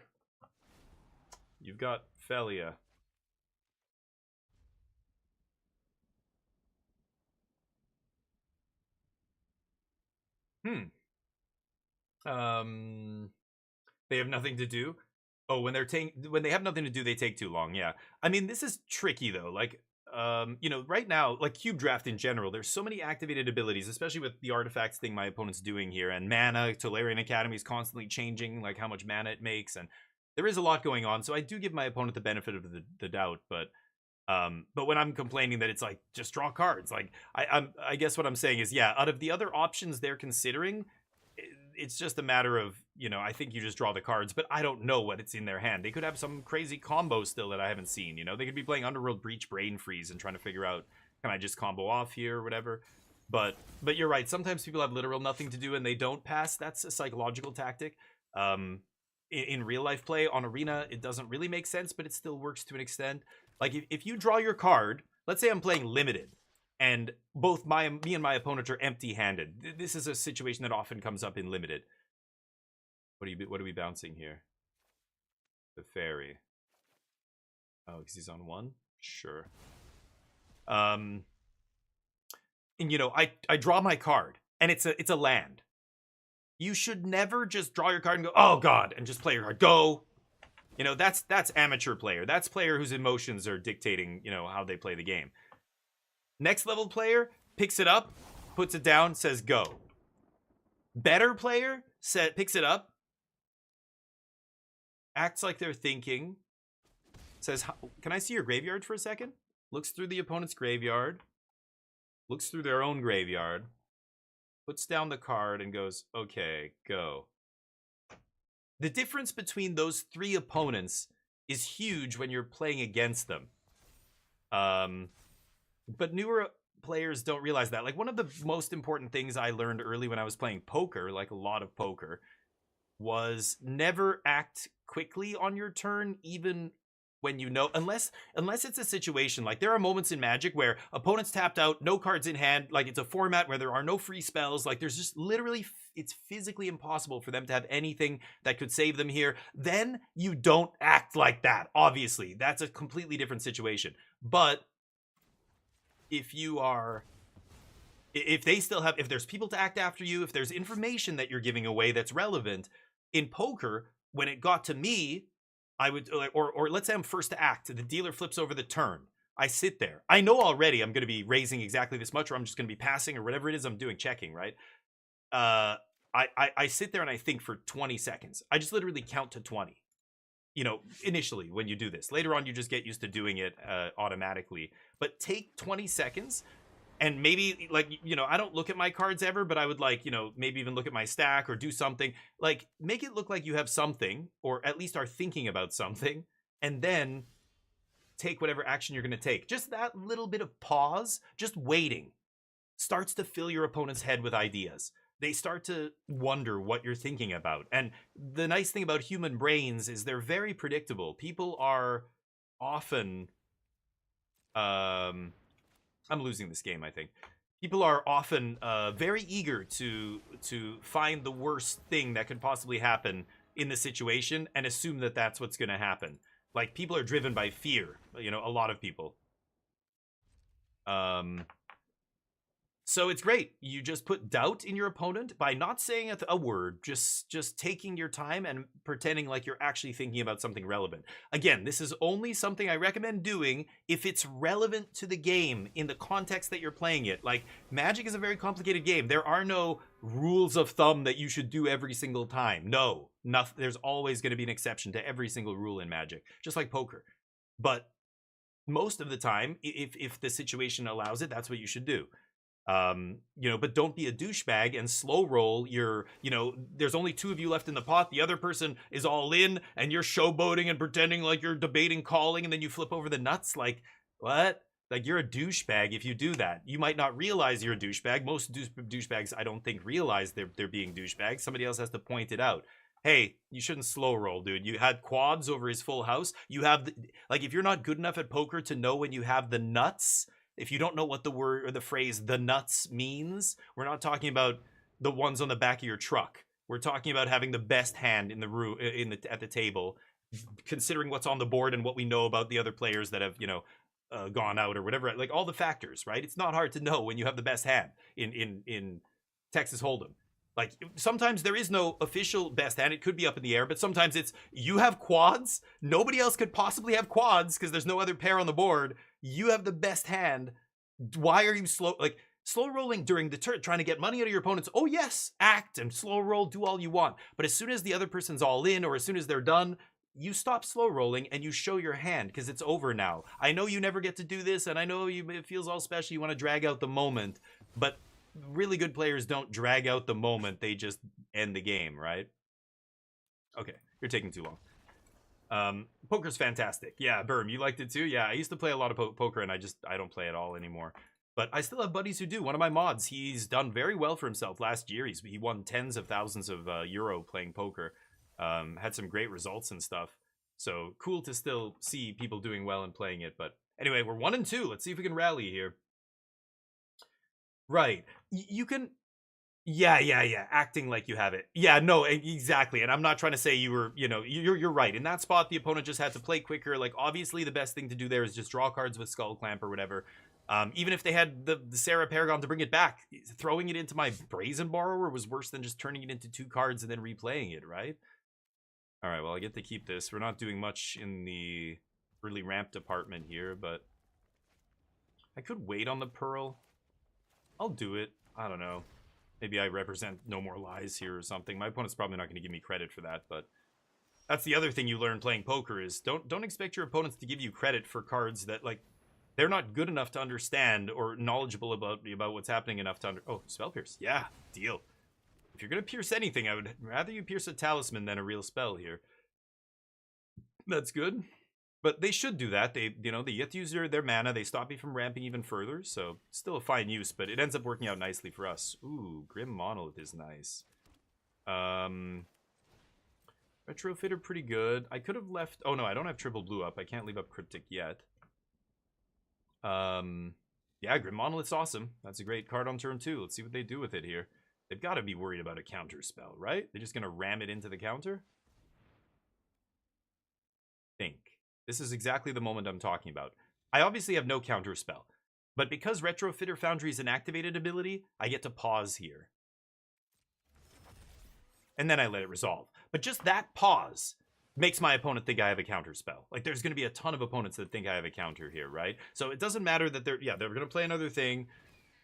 You've got Felia. They have nothing to do. Oh, when they have nothing to do, they take too long. Yeah. I mean, this is tricky though. Like, you know, right now, like Cube Draft in general, there's so many activated abilities, especially with the artifacts thing my opponent's doing here, and mana. Tolarian Academy is constantly changing, like how much mana it makes, and there is a lot going on. So I do give my opponent the benefit of the doubt, but when I'm complaining that it's like just draw cards, like I guess what I'm saying is, yeah, out of the other options they're considering, it's just a matter of, you know, I think you just draw the cards, but I don't know what it's in their hand. They could have some crazy combo still that I haven't seen, you know? They could be playing Underworld Breach Brain Freeze and trying to figure out, can I just combo off here or whatever? But you're right, sometimes people have literal nothing to do and they don't pass. That's a psychological tactic. In real life play, on Arena, it doesn't really make sense, but it still works to an extent. Like, if you draw your card, let's say I'm playing Limited, and both me and my opponent are empty-handed. This is a situation that often comes up in Limited. What are we bouncing here? The Fairy. Oh, because he's on 1? Sure. And you know, I draw my card, and it's a land. You should never just draw your card and go, oh god, and just play your card. Go! You know, that's amateur player. That's player whose emotions are dictating, you know, how they play the game. Next level player picks it up, puts it down, says go. Better player picks it up, acts like they're thinking, says, can I see your graveyard for a second? Looks through the opponent's graveyard, looks through their own graveyard, puts down the card and goes, okay, go. The difference between those 3 opponents is huge when you're playing against them. But newer players don't realize that. Like, one of the most important things I learned early when I was playing poker, like a lot of poker, was never act quickly on your turn, even when you know, unless it's a situation, like there are moments in Magic where opponents tapped out, no cards in hand, like it's a format where there are no free spells, like there's just literally, it's physically impossible for them to have anything that could save them here. Then you don't act like that, obviously. That's a completely different situation. But if they still have, if there's people to act after you, if there's information that you're giving away that's relevant, in poker, when it got to me, I would, or let's say I'm first to act, the dealer flips over the turn. I sit there. I know already I'm going to be raising exactly this much, or I'm just going to be passing, or whatever it is I'm doing, checking, right? I sit there and I think for 20 seconds. I just literally count to 20. You know, initially when you do this. Later on, you just get used to doing it automatically. But take 20 seconds and maybe, like, you know, I don't look at my cards ever, but I would, like, you know, maybe even look at my stack or do something. Like, make it look like you have something, or at least are thinking about something, and then take whatever action you're going to take. Just that little bit of pause, just waiting, starts to fill your opponent's head with ideas. They start to wonder what you're thinking about. And the nice thing about human brains is they're very predictable. People are often... I'm losing this game, I think. People are often very eager to find the worst thing that could possibly happen in the situation and assume that that's what's going to happen. Like, people are driven by fear, you know, a lot of people. So it's great. You just put doubt in your opponent by not saying a word, just taking your time and pretending like you're actually thinking about something relevant. Again, this is only something I recommend doing if it's relevant to the game in the context that you're playing it. Like, Magic is a very complicated game. There are no rules of thumb that you should do every single time. No, nothing. There's always going to be an exception to every single rule in Magic, just like poker. But most of the time, if the situation allows it, that's what you should do. You know, but don't be a douchebag and slow roll your, you know, there's only 2 of you left in the pot. The other person is all in and you're showboating and pretending like you're debating calling, and then you flip over the nuts. Like, what? Like, you're a douchebag if you do that. You might not realize you're a douchebag. Most douchebags, I don't think, realize they're being douchebags. Somebody else has to point it out. Hey, you shouldn't slow roll, dude. You had quads over his full house. You have, like, if you're not good enough at poker to know when you have the nuts, if you don't know what the word or the phrase "the nuts" means, we're not talking about the ones on the back of your truck. We're talking about having the best hand in the room, at the table, considering what's on the board and what we know about the other players that have, you know, gone out or whatever. Like, all the factors, right? It's not hard to know when you have the best hand in Texas Hold'em. Like, sometimes there is no official best hand. It could be up in the air, but sometimes it's, you have quads. Nobody else could possibly have quads because there's no other pair on the board. You have the best hand. Why are you slow rolling during the turn, trying to get money out of your opponents? Oh yes, act and slow roll, do all you want. But as soon as the other person's all in, or as soon as they're done, you stop slow rolling and you show your hand, because it's over now. I know you never get to do this, and I know it feels all special. You want to drag out the moment, but really good players don't drag out the moment. They just end the game, right? Okay, you're taking too long. Poker's fantastic. Yeah, Berm, you liked it too? Yeah, I used to play a lot of poker, and I don't play at all anymore. But I still have buddies who do. One of my mods, he's done very well for himself last year. He won tens of thousands of euro playing poker. Had some great results and stuff. So cool to still see people doing well and playing it. But anyway, we're 1 and 2. Let's see if we can rally here. Right. You can... Yeah. Acting like you have it. Yeah, no, exactly. And I'm not trying to say you were, you're right. In that spot, the opponent just had to play quicker. Like, obviously, the best thing to do there is just draw cards with Skull Clamp or whatever. Even if they had the Sarah Paragon to bring it back, throwing it into my Brazen Borrower was worse than just turning it into 2 cards and then replaying it, right? All right, well, I get to keep this. We're not doing much in the early ramp department here, but I could wait on the Pearl. I'll do it. I don't know. Maybe I represent No More Lies here or something. My opponent's probably not going to give me credit for that, but that's the other thing you learn playing poker is don't expect your opponents to give you credit for cards that, like, they're not good enough to understand or knowledgeable about what's happening enough to Oh, Spell Pierce. Yeah, deal. If you're going to pierce anything, I would rather you pierce a talisman than a real spell here. That's good. But they should do that. They get to use their mana. They stop me from ramping even further. So still a fine use, but it ends up working out nicely for us. Ooh, Grim Monolith is nice. Retrofitter pretty good. I could have left... Oh, no, I don't have triple blue up. I can't leave up Cryptic yet. Yeah, Grim Monolith's awesome. That's a great card on turn 2. Let's see what they do with it here. They've got to be worried about a counter spell, right? They're just going to ram it into the counter? This is exactly the moment I'm talking about. I obviously have no counter spell, but because Retrofitter Foundry is an activated ability, I get to pause here. And then I let it resolve. But just that pause makes my opponent think I have a counter spell. Like, there's going to be a ton of opponents that think I have a counter here, right? So it doesn't matter that they're going to play another thing,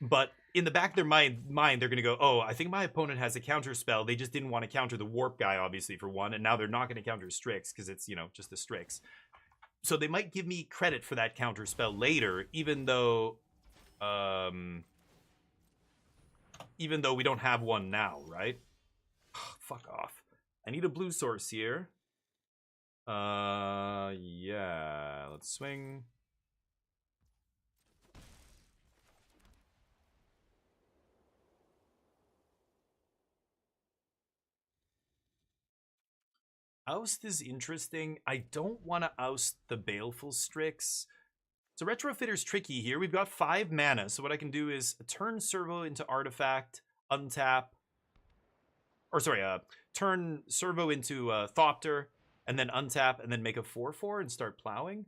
but in the back of their mind, they're going to go, oh, I think my opponent has a counter spell. They just didn't want to counter the Warp guy, obviously, for one, and now they're not going to counter Strix because it's, just the Strix. So they might give me credit for that counter spell later, even though we don't have one now, right? Fuck off. I need a blue source here. Yeah, let's swing. Oust is interesting. I don't want to oust the Baleful Strix. So Retrofitter's tricky here. We've got 5 mana, so what I can do is turn Servo into Artifact, untap. Or sorry, turn Servo into Thopter, and then untap, and then make a 4/4 and start plowing.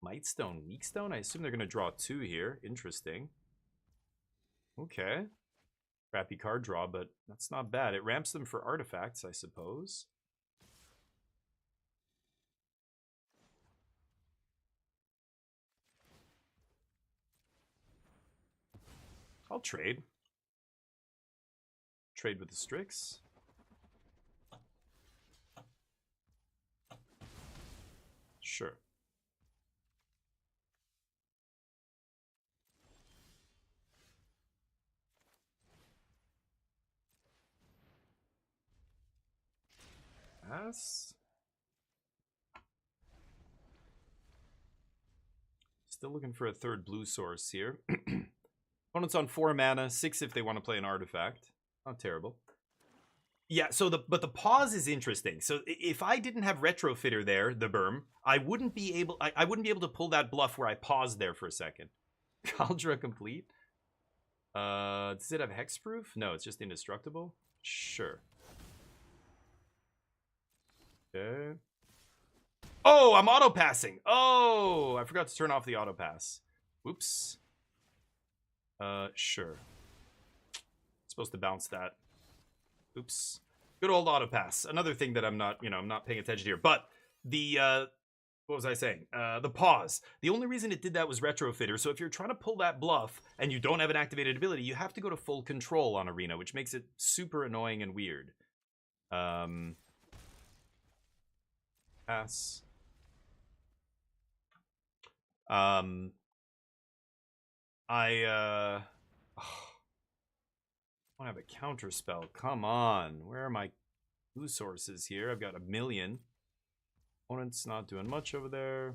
Mightstone, Weakstone? I assume they're going to draw 2 here. Interesting. Okay. Crappy card draw, but that's not bad. It ramps them for artifacts, I suppose. I'll trade. Trade with the Strix. Sure. Pass. Still looking for a third blue source here. Opponent's on 4 mana, 6 if they want to play an artifact. Not terrible. Yeah, but the pause is interesting. So if I didn't have Retrofitter there, the Berm, I wouldn't be able to pull that bluff where I paused there for a second. Kaldra complete. Does it have hexproof? No, it's just indestructible. Sure. Okay. Oh, I'm auto passing. Oh, I forgot to turn off the auto pass. Whoops. Sure. Supposed to bounce that. Oops. Good old auto pass. Another thing that I'm not paying attention here. But the what was I saying? The pause. The only reason it did that was Retrofitter. So if you're trying to pull that bluff and you don't have an activated ability, you have to go to full control on Arena, which makes it super annoying and weird. Pass. I don't have a counter spell. Come on. Where are my blue sources here? I've got 1,000,000. Opponent's not doing much over there.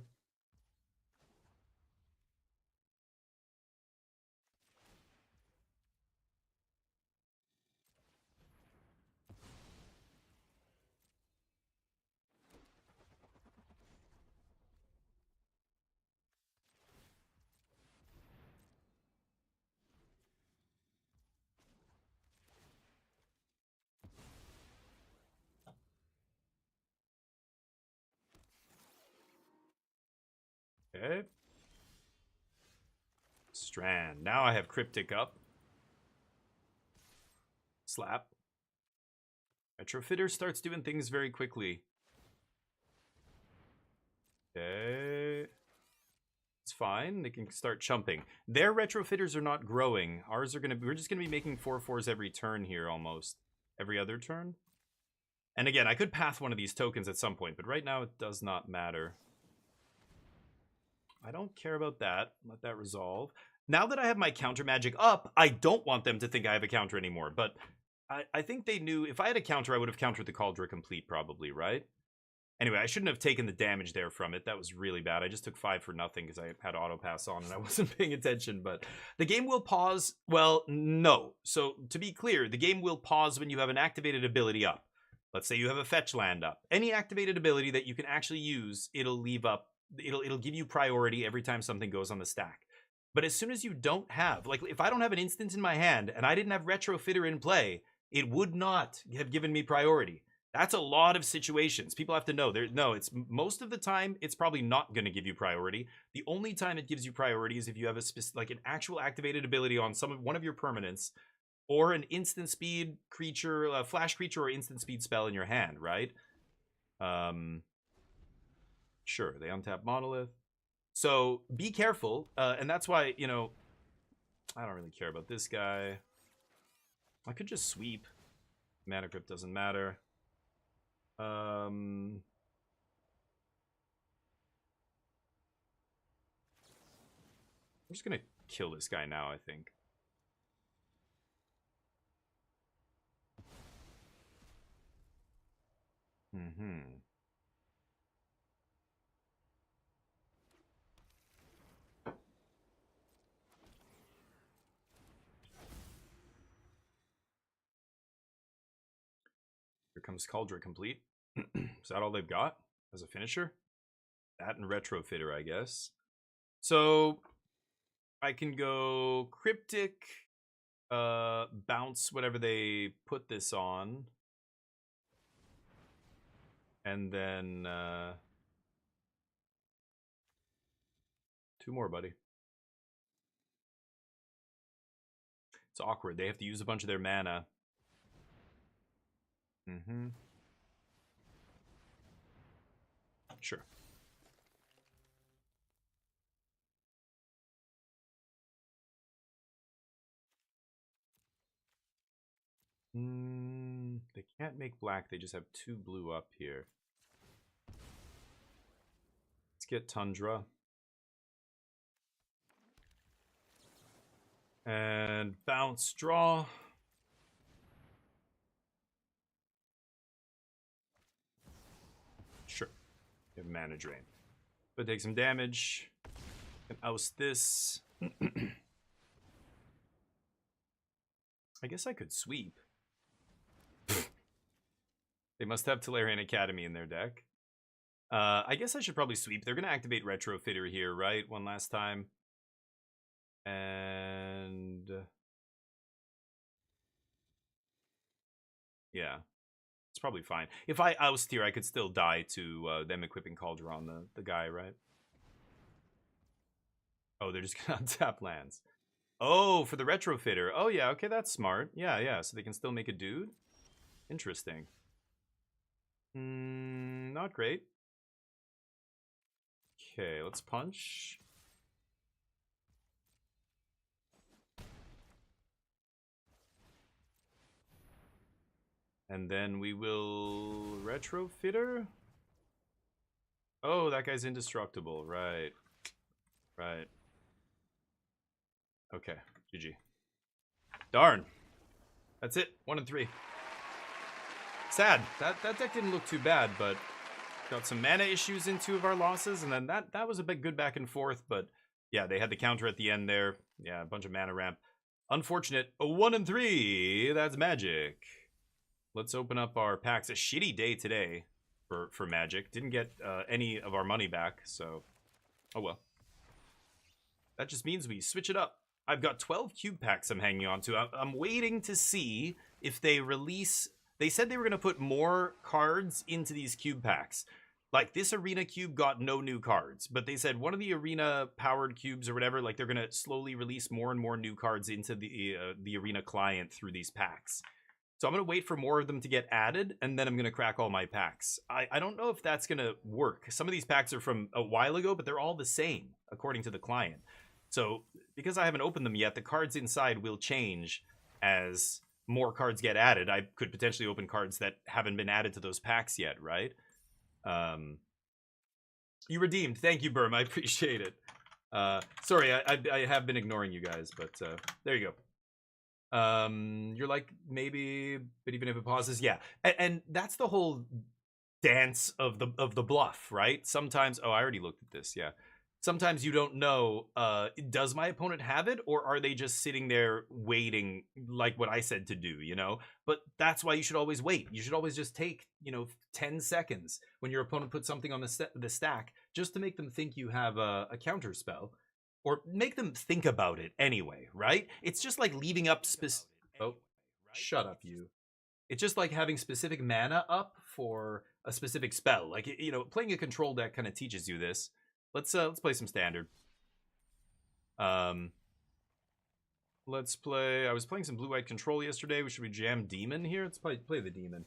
Okay. Strand. Now I have Cryptic up. Slap. Retrofitter starts doing things very quickly. Okay. It's fine. They can start chumping. Their retrofitters are not growing. Ours are gonna. We're just gonna be making 4/4s every turn here, almost every other turn. And again, I could path one of these tokens at some point, but right now it does not matter. I don't care about that. Let that resolve. Now that I have my counter magic up, I don't want them to think I have a counter anymore. But I think they knew if I had a counter, I would have countered the Cauldron Complete probably, right? Anyway, I shouldn't have taken the damage there from it. That was really bad. I just took 5 for nothing because I had auto pass on and I wasn't paying attention. But the game will pause. Well, no. So to be clear, the game will pause when you have an activated ability up. Let's say you have a fetch land up. Any activated ability that you can actually use, it'll leave up. It'll give you priority every time something goes on the stack. But as soon as you don't have, like if I don't have an instance in my hand and I didn't have Retrofitter in play, it would not have given me priority. That's a lot of situations. People have to know. It's most of the time it's probably not going to give you priority. The only time it gives you priority is if you have like an actual activated ability on one of your permanents, or an instant speed creature, a flash creature, or instant speed spell in your hand, right? Sure, they untap Monolith. So be careful, and that's why, you know, I don't really care about this guy. I could just sweep. Mana Crypt doesn't matter. I'm just gonna kill this guy now, I think. Here comes Cauldron Complete. Is that all they've got as a finisher? That and Retrofitter, I guess. So I can go Cryptic, bounce whatever they put this on. And then 2 more, buddy. It's awkward. They have to use a bunch of their mana. Sure. They can't make black. They just have 2 blue up here. Let's get Tundra. And bounce, draw. Sure. You have mana drain. But take some damage. And oust this. I guess I could sweep. They must have Tolarian Academy in their deck. I guess I should probably sweep. They're going to activate Retrofitter here, right? One last time. And yeah, it's probably fine. If I oust here, I could still die to them equipping Cauldron on the guy, right? Oh, they're just gonna untap lands. Oh, for the Retrofitter. Oh yeah, okay, that's smart. Yeah, so they can still make a dude. Interesting. Not great. Okay, let's punch. And then we will Retrofitter. Oh, that guy's indestructible. Right. Okay, GG. Darn. That's it. 1 and 3. Sad. That deck didn't look too bad, but got some mana issues in 2 of our losses, and then that was a bit good back and forth, but yeah, they had the counter at the end there. Yeah, a bunch of mana ramp. Unfortunate. 1 and 3. That's Magic. Let's open up our packs. A shitty day today for Magic. Didn't get any of our money back, so oh well. That just means we switch it up. I've got 12 cube packs I'm hanging on to. I'm waiting to see if they release... They said they were going to put more cards into these cube packs. Like, this Arena cube got no new cards, but they said one of the Arena-powered cubes or whatever, like, they're going to slowly release more and more new cards into the Arena client through these packs. So I'm going to wait for more of them to get added, and then I'm going to crack all my packs. I don't know if that's going to work. Some of these packs are from a while ago, but they're all the same, according to the client. So, because I haven't opened them yet, the cards inside will change as more cards get added. I could potentially open cards that haven't been added to those packs yet, right? You redeemed. Thank you, Burm. I appreciate it. Sorry, I have been ignoring you guys, but there you go. You're like, maybe, but even if it pauses, yeah. And that's the whole dance of the bluff, right? Sometimes, oh, I already looked at this, yeah. Sometimes you don't know, does my opponent have it, or are they just sitting there waiting like what I said to do, you know? But that's why you should always wait. You should always just take, 10 seconds when your opponent puts something on the stack, just to make them think you have a counter spell, or make them think about it anyway, right? It's just like leaving up oh, shut up, you. It's just like having specific mana up for a specific spell. Like, playing a control deck kind of teaches you this. Let's play some standard. Let's play... I was playing some blue-white control yesterday. Should we jam demon here? Let's play the demon.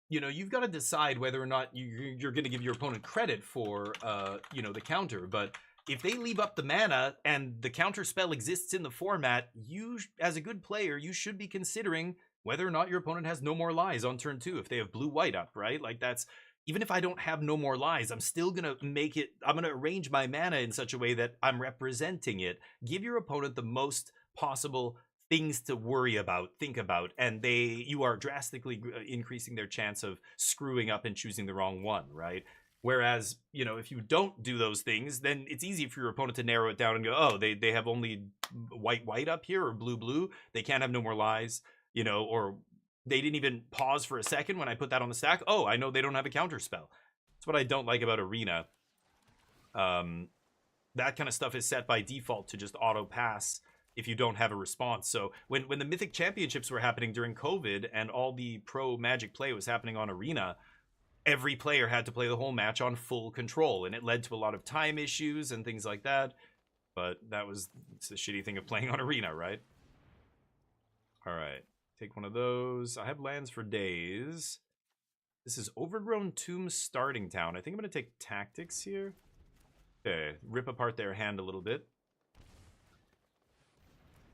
You've got to decide whether or not you're going to give your opponent credit for, the counter. But if they leave up the mana and the counter spell exists in the format, you, as a good player, you should be considering whether or not your opponent has no more lies on turn 2 if they have blue-white up, right? Like, that's... Even if I don't have no more lies, I'm still going to make it... I'm going to arrange my mana in such a way that I'm representing it. Give your opponent the most possible things to worry about, think about, and you are drastically increasing their chance of screwing up and choosing the wrong one, right? Whereas, if you don't do those things, then it's easy for your opponent to narrow it down and go, oh, they have only white up here or blue. They can't have no more lies, or... They didn't even pause for a second when I put that on the stack. Oh, I know they don't have a counter spell. That's what I don't like about Arena. That kind of stuff is set by default to just auto pass if you don't have a response. So when the Mythic Championships were happening during COVID and all the pro Magic play was happening on Arena, every player had to play the whole match on full control, and it led to a lot of time issues and things like that. But it's the shitty thing of playing on Arena, right? All right. Take one of those. I have lands for days. This is Overgrown Tomb Starting Town. I think I'm going to take Tactics here. Okay, rip apart their hand a little bit.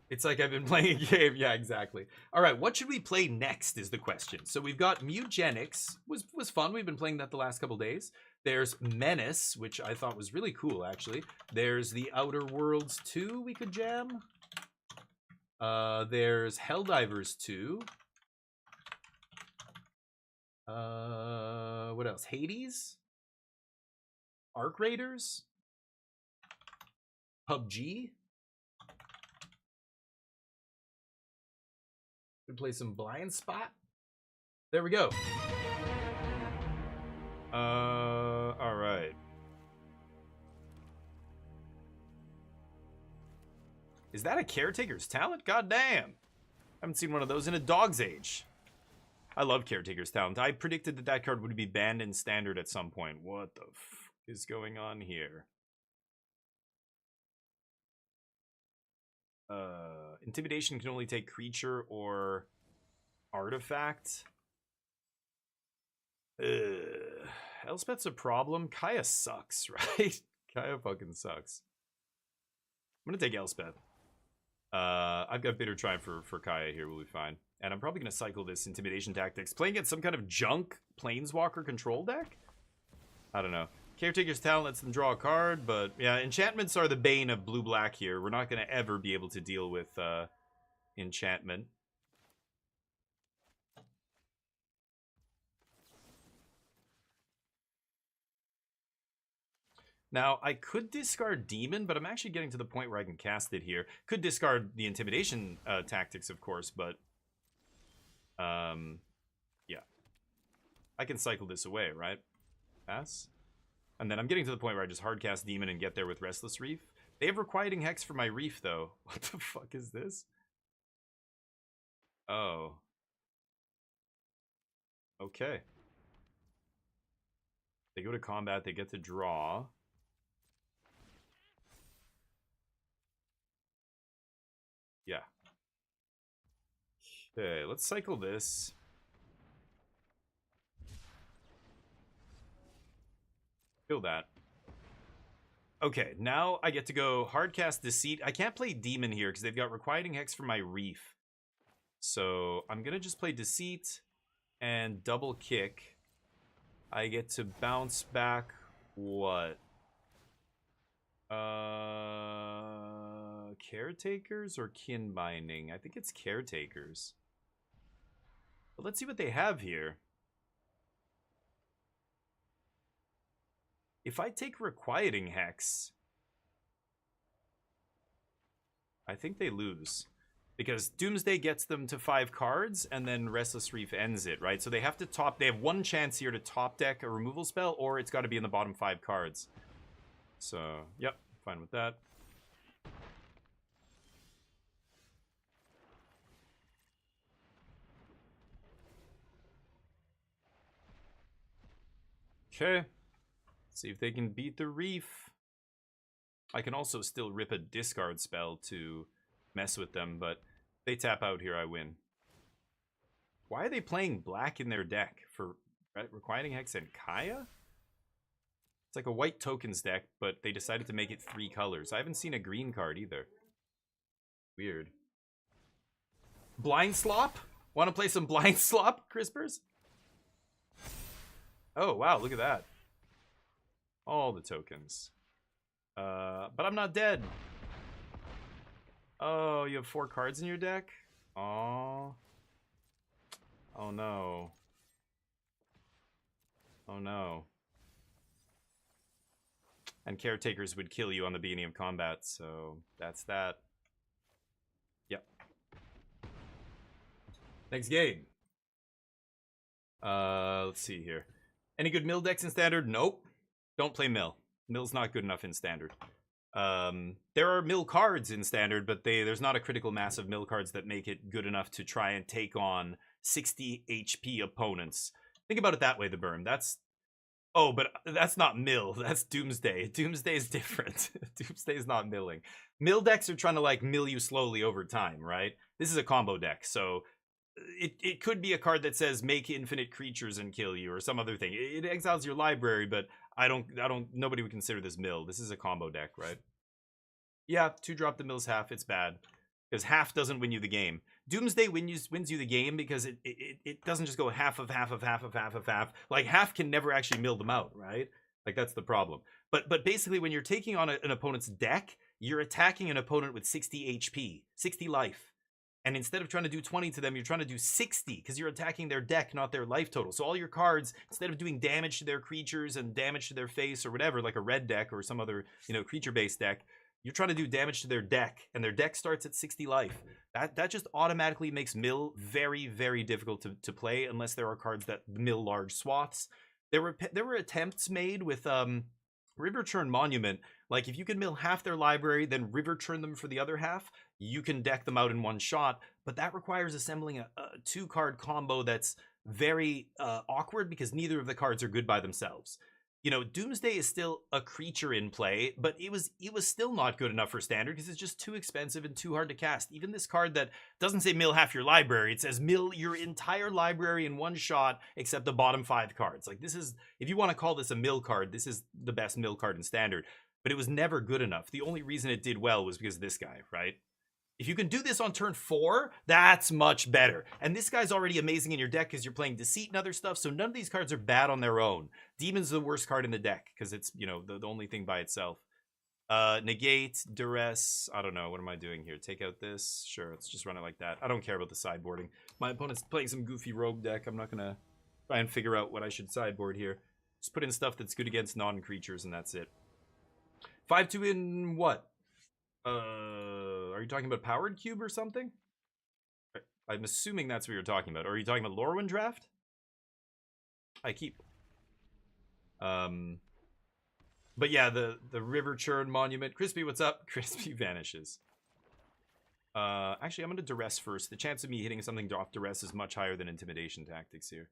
It's like I've been playing a game. Yeah, exactly. All right, what should we play next is the question. So we've got Mugenics. Was fun. We've been playing that the last couple days. There's Menace, which I thought was really cool, actually. There's the Outer Worlds 2 we could jam. There's Helldivers 2. What else? Hades? Arc Raiders? PUBG? Could play some Blind Spot. There we go. All right. Is that a Caretaker's Talent? God damn. I haven't seen one of those in a dog's age. I love Caretaker's Talent. I predicted that card would be banned in Standard at some point. What the f is going on here? Intimidation can only take creature or artifact. Elspeth's a problem. Kaya sucks, right? Kaya fucking sucks. I'm gonna take Elspeth. I've got Bitter Triumph for Kaya here, will be fine. And I'm probably going to cycle this Intimidation Tactics. Playing against some kind of junk Planeswalker control deck? I don't know. Caretaker's Talent lets them draw a card, but yeah, enchantments are the bane of blue-black here. We're not going to ever be able to deal with enchantment. Now, I could discard Demon, but I'm actually getting to the point where I can cast it here. Could discard the Intimidation tactics, of course, but... yeah. I can cycle this away, right? Pass. And then I'm getting to the point where I just hardcast Demon and get there with Restless Reef. They have Requiting Hex for my Reef, though. What the fuck is this? Oh. Okay. They go to combat, they get to draw. Yeah. Okay, let's cycle this. Kill that. Okay, now I get to go hardcast Deceit. I can't play Demon here because they've got Requiting Hex for my Reef. So I'm going to just play Deceit and double kick. I get to bounce back what? Caretakers or Kin Binding? I think it's Caretakers. But let's see what they have here. If I take Requiting Hex, I think they lose. Because Doomsday gets them to 5 cards, and then Restless Reef ends it, right? So they have to top... They have one chance here to top deck a removal spell, or it's got to be in the bottom 5 cards. So, yep, fine with that. Okay. See if they can beat the Reef. I can also still rip a discard spell to mess with them, but if they tap out here, I win. Why are they playing black in their deck? For Requiting Hex and Kaya? It's like a white tokens deck, but they decided to make it 3 colors. I haven't seen a green card either. Weird. Blind Slop? Want to play some Blind Slop, Crispers? Oh, wow, look at that. All the tokens. But I'm not dead. Oh, you have 4 cards in your deck? Oh. Oh, no. Oh, no. And Caretakers would kill you on the beginning of combat, so that's that. Yep. Next game. Let's see here. Any good mill decks in Standard? Nope. Don't play mill. Mill's not good enough in Standard. There are mill cards in Standard, but there's not a critical mass of mill cards that make it good enough to try and take on 60 HP opponents. Think about it that way, the Berm. Oh, but that's not mill. That's Doomsday. Doomsday is different. Doomsday is not milling. Mill decks are trying to, like, mill you slowly over time, right? This is a combo deck, so it could be a card that says make infinite creatures and kill you or some other thing. It exiles your library, but nobody would consider this mill. This is a combo deck, right? Yeah, 2-drop the mill's half. It's bad because half doesn't win you the game. Doomsday wins you the game because it doesn't just go half of half of half of half of half. Like, half can never actually mill them out, right? Like, that's the problem. But basically, when you're taking on an opponent's deck, you're attacking an opponent with 60 HP, 60 life. And instead of trying to do 20 to them, you're trying to do 60 because you're attacking their deck, not their life total. So all your cards, instead of doing damage to their creatures and damage to their face or whatever, like a red deck or some other, creature-based deck, you're trying to do damage to their deck, and their deck starts at 60 life. That just automatically makes mill very, very difficult to play unless there are cards that mill large swaths. There were attempts made with River Churn Monument. Like, if you can mill half their library, then River Churn them for the other half, you can deck them out in one shot. But that requires assembling a 2-card combo that's very awkward because neither of the cards are good by themselves. Doomsday is still a creature in play, but it was still not good enough for Standard because it's just too expensive and too hard to cast. Even this card that doesn't say mill half your library, it says mill your entire library in one shot except the bottom 5 cards. Like, this is, if you want to call this a mill card, this is the best mill card in Standard. But it was never good enough. The only reason it did well was because of this guy, right? If you can do this on turn 4, that's much better. And this guy's already amazing in your deck because you're playing Deceit and other stuff, so none of these cards are bad on their own. Demon's the worst card in the deck because it's, the only thing by itself. Negate, duress. I don't know. What am I doing here? Take out this. Sure, let's just run it like that. I don't care about the sideboarding. My opponent's playing some goofy rogue deck. I'm not gonna try and figure out what I should sideboard here. Just put in stuff that's good against non-creatures, and that's it. 5-2 in what? Are you talking about Powered Cube or something? I'm assuming that's what you're talking about. Or are you talking about Lorwyn Draft? I keep. But yeah, the River Churn Monument. Crispy, what's up? Crispy vanishes. Actually, I'm gonna duress first. The chance of me hitting something off duress is much higher than intimidation tactics here.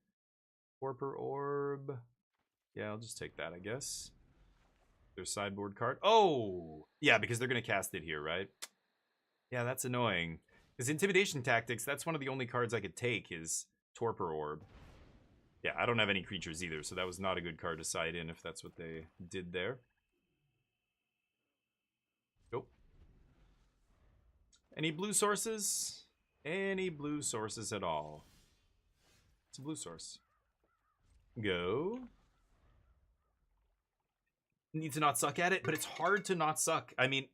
Torpor Orb. Yeah, I'll just take that, I guess. Their sideboard card. Oh! Yeah, because they're gonna cast it here, right? Yeah, that's annoying. Because intimidation tactics, that's one of the only cards I could take is Torpor Orb. Yeah, I don't have any creatures either, so that was not a good card to side in if that's what they did there. Nope. Any blue sources? Any blue sources at all? It's a blue source. Go. Need to not suck at it, but it's hard to not suck. I mean,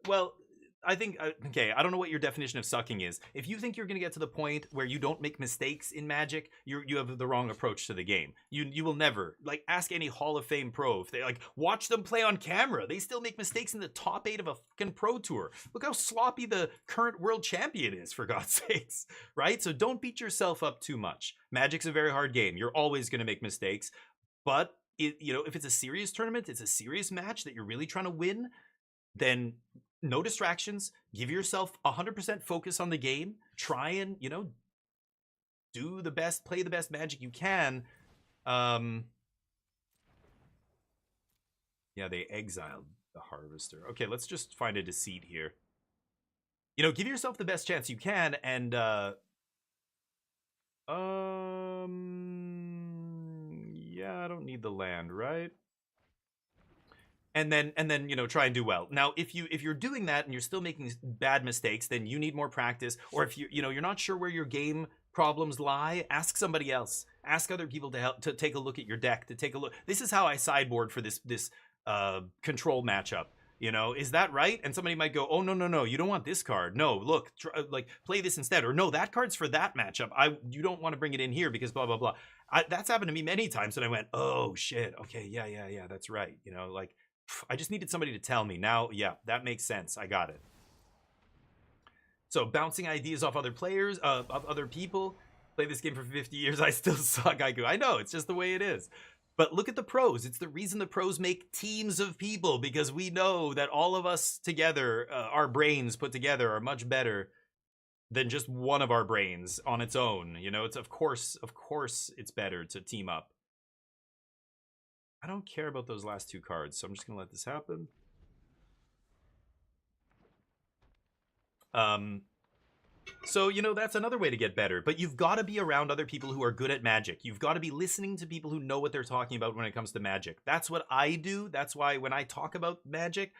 well, I think, okay, I don't know what your definition of sucking is. If you think you're going to get to the point where you don't make mistakes in Magic, you have the wrong approach to the game. You will never, like, ask any Hall of Fame pro. If they, like, watch them play on camera. They still make mistakes in the top 8 of a fucking pro tour. Look how sloppy the current world champion is, for God's sakes, right? So don't beat yourself up too much. Magic's a very hard game. You're always going to make mistakes, but you know, if it's a serious tournament, it's a serious match that you're really trying to win, then no distractions, give yourself 100% focus on the game, try and, you know, do the best, play the best Magic you can. Yeah, they exiled the Harvester. Okay, let's just find a Deceit here. You know, give yourself the best chance you can, and yeah, I don't need the land, right? And then you know, try and do well. Now, if you're doing that and you're still making bad mistakes, then you need more practice. Or if you know you're not sure where your game problems lie, ask somebody else. Ask other people to help, to take a look at your deck, to take a look. This is how I sideboard for this control matchup. You know, is that right? And somebody might go, oh, no, you don't want this card. No, look, like, play this instead. Or no, that card's for that matchup. You don't want to bring it in here because blah, blah, blah. That's happened to me many times, and I went, oh, shit, okay, yeah, that's right. You know, like, I just needed somebody to tell me. Now, yeah, that makes sense. I got it. So, bouncing ideas off other players, of other people. Play this game for 50 years, I still suck, Aiku. I know, it's just the way it is. But look at the pros. It's the reason the pros make teams of people, because we know that all of us together, our brains put together, are much better than just one of our brains on its own. You know, it's of course it's better to team up. I don't care about those last two cards, so I'm just gonna let this happen. So, you know, that's another way to get better. But you've got to be around other people who are good at Magic. You've got to be listening to people who know what they're talking about when it comes to Magic. That's what I do. That's why when I talk about Magic,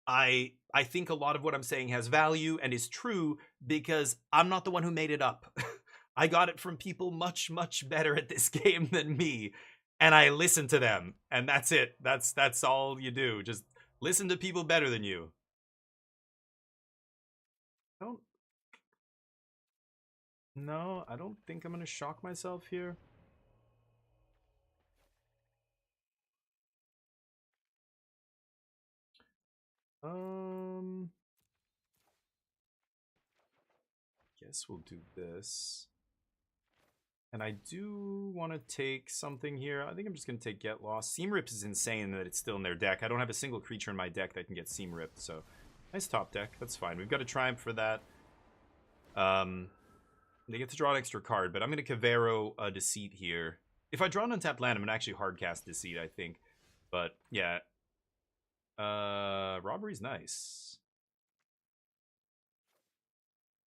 I think a lot of what I'm saying has value and is true, because I'm not the one who made it up. I got it from people much, much better at this game than me. And I listen to them. And that's it. That's all you do. Just listen to people better than you. No, I don't think I'm gonna shock myself here. Guess we'll do this. And I do want to take something here. I think I'm just going to take Get Lost. Seam Rip is insane that it's still in their deck. I don't have a single creature in my deck that can get Seam Ripped, so nice top deck. That's fine. We've got a Triumph for that. They get to draw an extra card, but I'm going to Kavero Deceit here. If I draw an untapped land, I'm going to actually hardcast Deceit, I think. But, yeah. Robbery's nice.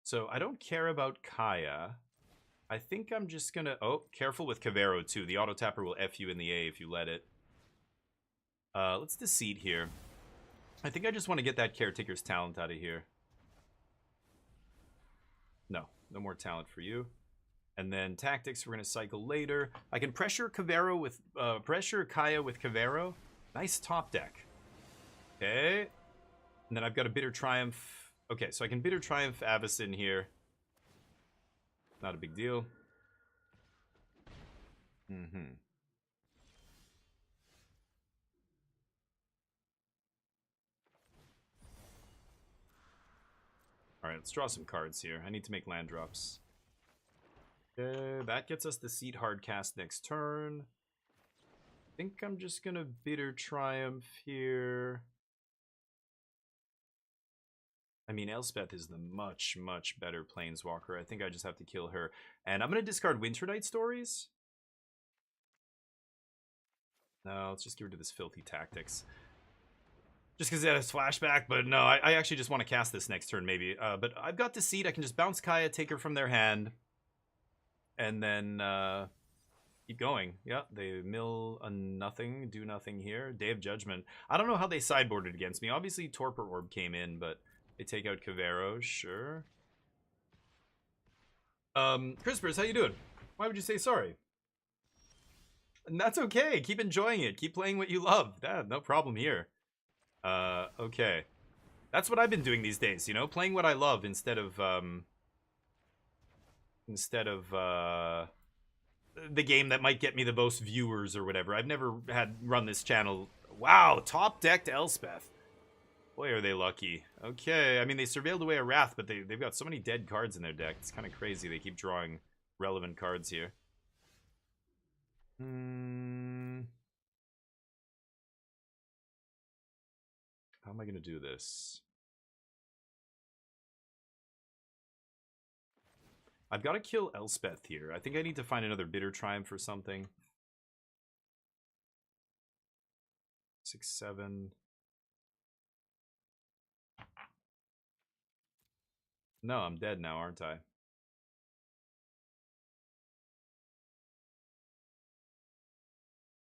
So, I don't care about Kaya. I think I'm just going to... Oh, careful with Kavero, too. The auto-tapper will F you in the A if you let it. Let's Deceit here. I think I just want to get that Caretaker's Talent out of here. No more talent for you. And then Tactics, we're going to cycle later. I can pressure Kavero with... pressure Kaya with Kavero. Nice top deck. Okay. And then I've got a Bitter Triumph. Okay, so I can Bitter Triumph Avacyn here. Not a big deal. Mm-hmm. Alright, let's draw some cards here. I need to make land drops. That gets us the Seed Hardcast next turn. I think I'm just gonna Bitter Triumph here. I mean, Elspeth is the much, much better Planeswalker. I think I just have to kill her. And I'm gonna discard Winternight Stories. No, let's just get rid of this Filthy Tactics. Just because it has flashback, but no, I actually just want to cast this next turn, maybe. But I've got Deceit. I can just bounce Kaya, take her from their hand, and then keep going. Yeah, they mill a nothing, do nothing here. Day of Judgment. I don't know how they sideboarded against me. Obviously, Torpor Orb came in, but they take out Kavero, sure. Crispers, how you doing? Why would you say sorry? And that's okay. Keep enjoying it. Keep playing what you love. No problem here. Okay. That's what I've been doing these days, you know? Playing what I love instead of the game that might get me the most viewers or whatever. I've never run this channel. Wow, top-decked Elspeth. Boy, are they lucky. Okay, I mean, they surveilled away a Wrath, but they've got so many dead cards in their deck. It's kind of crazy. They keep drawing relevant cards here. How am I going to do this? I've got to kill Elspeth here. I think I need to find another Bitter Triumph or something. 6, 7. No, I'm dead now, aren't I?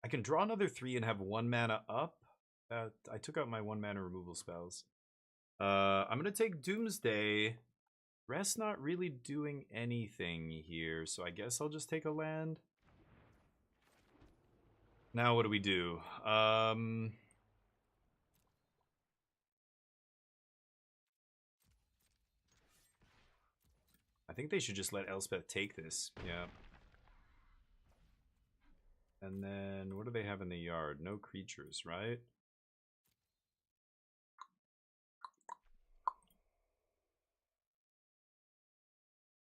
I can draw another 3 and have 1 mana up. I took out my 1 mana removal spells. I'm going to take Doomsday. Rest not really doing anything here, so I guess I'll just take a land. Now what do we do? I think they should just let Elspeth take this. Yeah. And then what do they have in the yard? No creatures, right?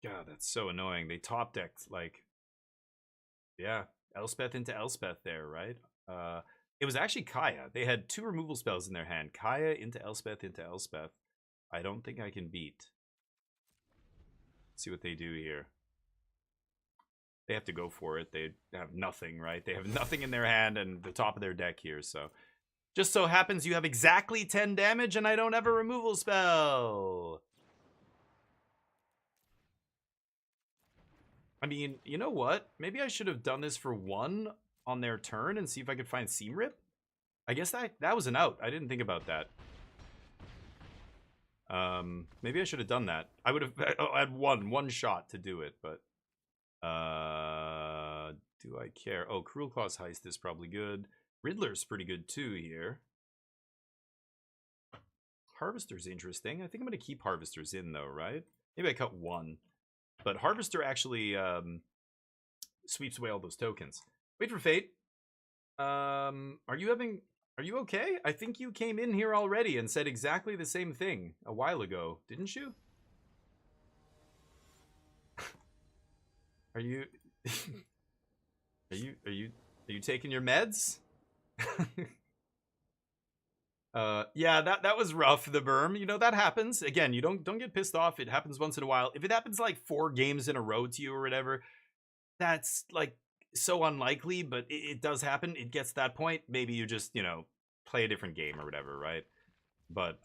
God, that's so annoying. They top decked, like, yeah, Elspeth into Elspeth there, right? It was actually Kaya. They had 2 removal spells in their hand. Kaya into Elspeth into Elspeth. I don't think I can beat. Let's see what they do here. They have to go for it. They have nothing, right? They have nothing in their hand and the top of their deck here, so. Just so happens you have exactly 10 damage and I don't have a removal spell. I mean, you know what? Maybe I should have done this for 1 on their turn and see if I could find Seam Rip. I guess that was an out. I didn't think about that. Maybe I should have done that. I would have had one shot to do it, but do I care? Oh, Cruel Claw's Heist is probably good. Riddler's pretty good too here. Harvester's interesting. I think I'm going to keep Harvesters in though, right? Maybe I cut 1. But Harvester actually sweeps away all those tokens. Wait for Fate. Are you okay? I think you came in here already and said exactly the same thing a while ago, didn't you? Are you are you taking your meds? Yeah, that was rough, the berm. You know, that happens. Again, you don't get pissed off. It happens once in a while. If it happens like 4 games in a row to you or whatever, that's like so unlikely, but it does happen. It gets to that point. Maybe you just, you know, play a different game or whatever, right? But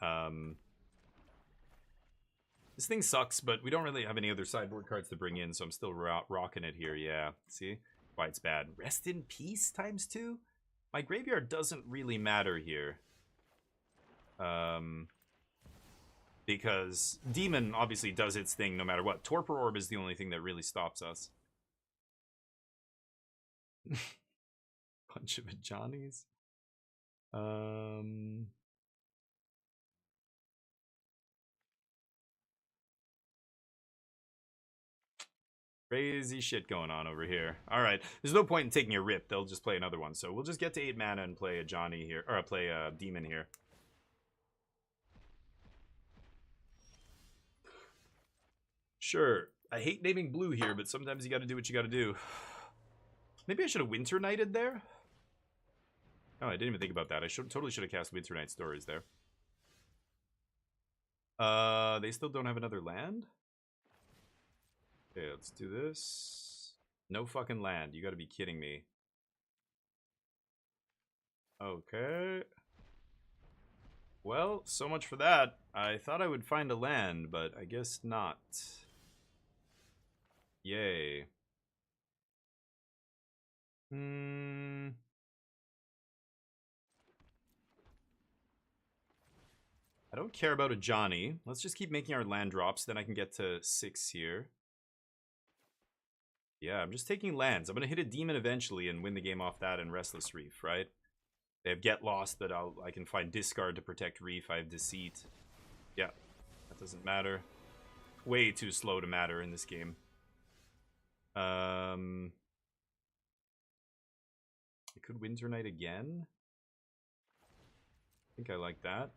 this thing sucks, but we don't really have any other sideboard cards to bring in, so I'm still rocking it here. Yeah, see why it's bad. Rest in Peace ×2. My graveyard doesn't really matter here. Because Demon obviously does its thing no matter what. Torpor Orb is the only thing that really stops us. Bunch of Johnnies. Crazy shit going on over here. All right, there's no point in taking a rip. They'll just play another one. So we'll just get to 8 mana and play a Johnny here, or play a Demon here. Sure, I hate naming blue here, but sometimes you got to do what you got to do. Maybe I should have Winter Knighted there. Oh, I didn't even think about that. I totally should have cast Winter Night Stories there. They still don't have another land? Okay, let's do this. No fucking land. You gotta be kidding me. Okay. Well, so much for that. I thought I would find a land, but I guess not. Yay. I don't care about a Johnny. Let's just keep making our land drops, then I can get to 6 here. Yeah, I'm just taking lands. I'm going to hit a Demon eventually and win the game off that and Restless Reef, right? They have Get Lost, but I can find Discard to protect Reef. I have Deceit. Yeah, that doesn't matter. Way too slow to matter in this game. I could Winter Knight again. I think I like that.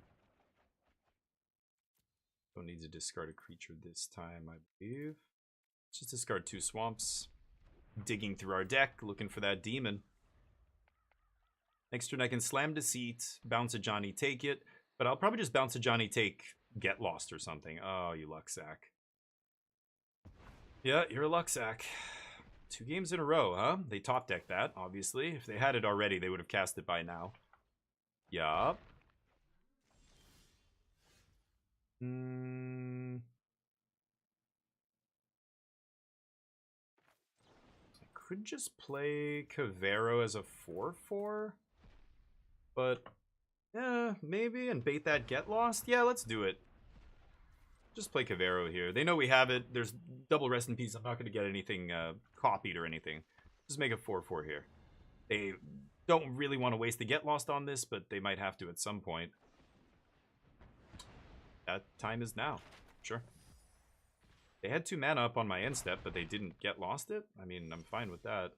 Don't need to discard a creature this time, I believe. Just discard 2 swamps. Digging through our deck, looking for that Demon. Next turn I can Slam Deceit, bounce a Johnny, take it. But I'll probably just bounce a Johnny, take Get Lost or something. Oh, you luck sack. Yeah, you're a luck sack. 2 games in a row, huh? They top decked that, obviously. If they had it already, they would have cast it by now. Yup. I could just play Kavero as a 4/4. But, yeah, maybe, and bait that Get Lost? Yeah, let's do it. Just play Kavero here. They know we have it. There's double Rest in Peace. I'm not going to get anything copied or anything. Just make a 4/4 here. They don't really want to waste the Get Lost on this, but they might have to at some point. That time is now. Sure. They had 2 mana up on my end step, but they didn't Get Lost it? I mean, I'm fine with that.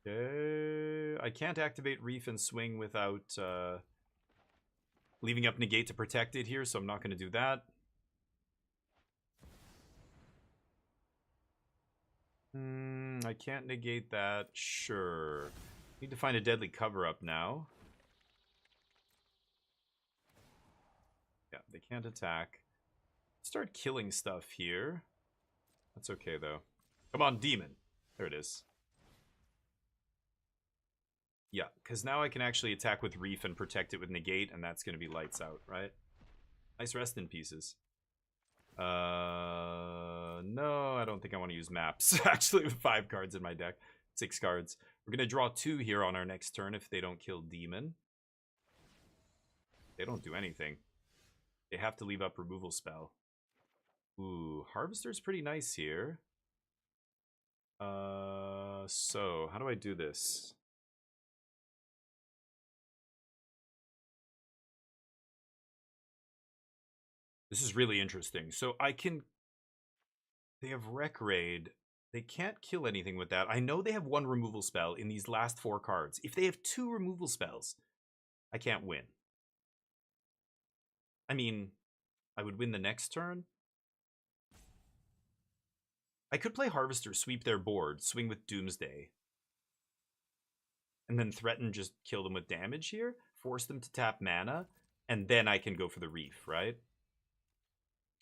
Okay. I can't activate Reef and Swing without leaving up Negate to protect it here, so I'm not going to do that. I can't negate that. Sure. Need to find a deadly cover-up now. Yeah, they can't attack. Start killing stuff here. That's okay, though. Come on, Demon. There it is. Yeah, because now I can actually attack with Reef and protect it with Negate, and that's going to be lights out, right? Nice Rest in Pieces. No, I don't think I want to use maps, actually, with 5 cards in my deck. 6 cards. We're going to draw 2 here on our next turn if they don't kill Demon. They don't do anything. They have to leave up Removal Spell. Ooh, Harvester's pretty nice here. So, how do I do this? This is really interesting. So I can... They have Wreck Raid. They can't kill anything with that. I know they have 1 removal spell in these last 4 cards. If they have 2 removal spells, I can't win. I mean, I would win the next turn. I could play Harvester, sweep their board, swing with Doomsday. And then threaten, just kill them with damage here. Force them to tap mana. And then I can go for the Reef, right?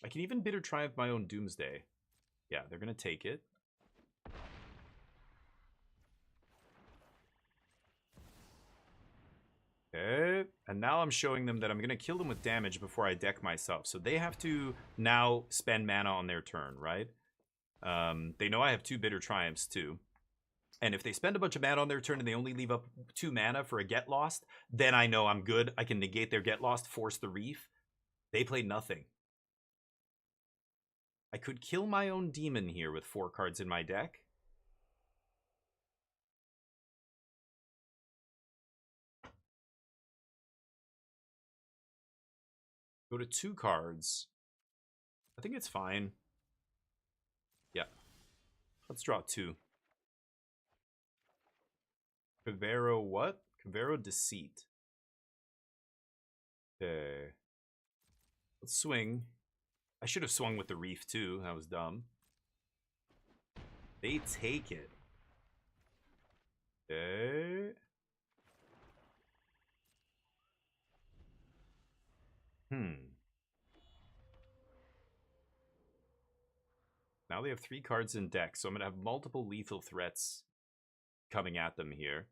I can even Bitter Triumph my own Doomsday. Yeah, they're going to take it. Okay, and now I'm showing them that I'm going to kill them with damage before I deck myself. So they have to now spend mana on their turn, right? They know I have 2 Bitter Triumphs too. And if they spend a bunch of mana on their turn and they only leave up 2 mana for a Get Lost, then I know I'm good. I can negate their Get Lost, force the Reef. They play nothing. I could kill my own Demon here with 4 cards in my deck. Go to 2 cards. I think it's fine. Yeah. Let's draw 2. Cavero what? Cavero Deceit. Okay. Let's swing. I should have swung with the Reef too. That was dumb. They take it. Okay. Now they have 3 cards in deck, so I'm gonna have multiple lethal threats coming at them here.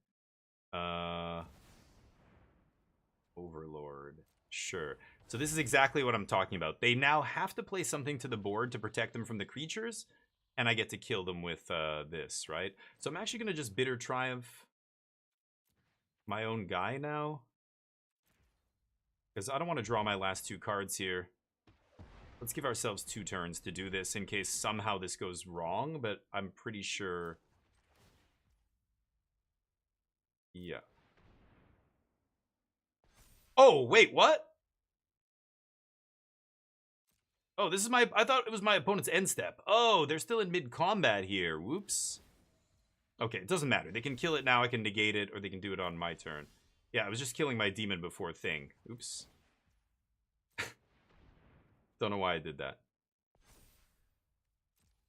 Overlord. Sure. So this is exactly what I'm talking about. They now have to play something to the board to protect them from the creatures, and I get to kill them with this, right? So I'm actually going to just Bitter Triumph my own guy now, because I don't want to draw my last 2 cards here. Let's give ourselves 2 turns to do this in case somehow this goes wrong, but I'm pretty sure... Yeah. Oh, wait, what? Oh, this is my... I thought it was my opponent's end step. Oh, they're still in mid-combat here. Whoops. Okay, it doesn't matter. They can kill it now, I can negate it, or they can do it on my turn. Yeah, I was just killing my demon before thing. Oops. Don't know why I did that.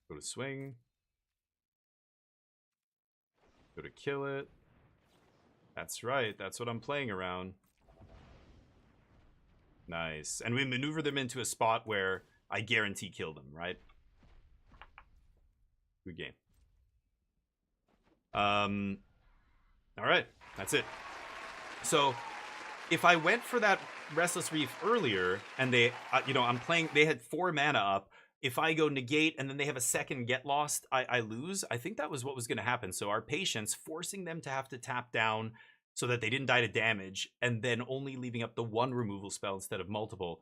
Go to swing. Go to kill it. That's right, that's what I'm playing around. Nice. And we maneuver them into a spot where I guarantee kill them, right? Good game. Alright, that's it. So, if I went for that Restless Reef earlier, and they, you know, I'm playing, they had 4 mana up. If I go negate and then they have a second get lost, I lose. I think that was what was going to happen. So our patience, forcing them to have to tap down so that they didn't die to damage, and then only leaving up the 1 removal spell instead of multiple,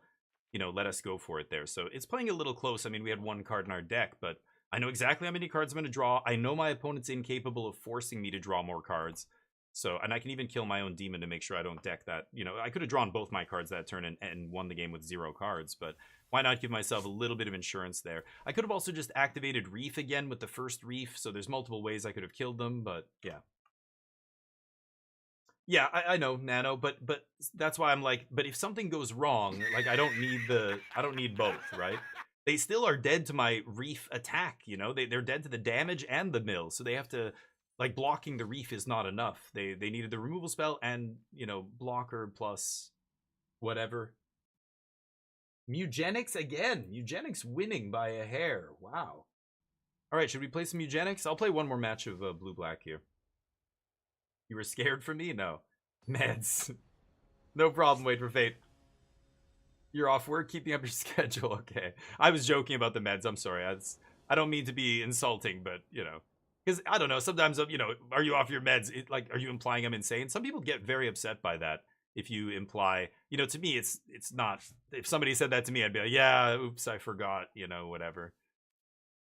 you know, let us go for it there. So it's playing a little close. I mean, we had 1 card in our deck, but I know exactly how many cards I'm going to draw. I know my opponent's incapable of forcing me to draw more cards. So, and I can even kill my own demon to make sure I don't deck that. You know, I could have drawn both my cards that turn and won the game with 0 cards, but why not give myself a little bit of insurance there? I could have also just activated Reef again with the first Reef, so there's multiple ways I could have killed them, but yeah. Yeah, I know, Nano, but that's why I'm like, but if something goes wrong, like I don't need both, right? They still are dead to my Reef attack, you know? They're dead to the damage and the mill, so they have to, like, blocking the Reef is not enough. They needed the removal spell and, you know, blocker plus whatever. Mugenics again. Mugenics winning by a hair. Wow. All right, should we play some Eugenics? I'll play 1 more match of blue-black here. You were scared for me? No. Meds. No problem, wait for fate. You're off work, keeping up your schedule. Okay. I was joking about the meds. I'm sorry. I don't mean to be insulting, but, you know. Because, I don't know, sometimes, you know, are you off your meds? Like, are you implying I'm insane? Some people get very upset by that. If you imply, you know, to me, it's not. If somebody said that to me, I'd be like, yeah, oops, I forgot, you know, whatever.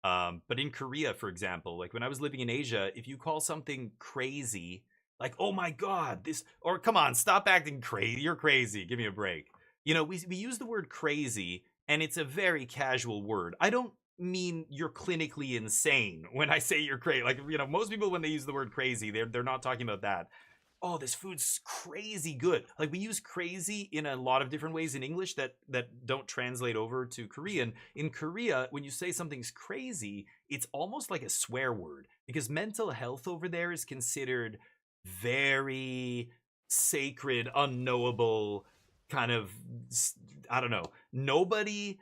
But in Korea, for example, like when I was living in Asia, if you call something crazy, like, oh my God, this, or come on, stop acting crazy. You're crazy. Give me a break. You know, we use the word crazy, and it's a very casual word. I don't mean you're clinically insane when I say you're crazy. Like, you know, most people, when they use the word crazy, they're not talking about that. Oh, this food's crazy good. Like, we use crazy in a lot of different ways in English that don't translate over to Korean. In Korea, when you say something's crazy, it's almost like a swear word, because mental health over there is considered very sacred, unknowable, kind of, I don't know. Nobody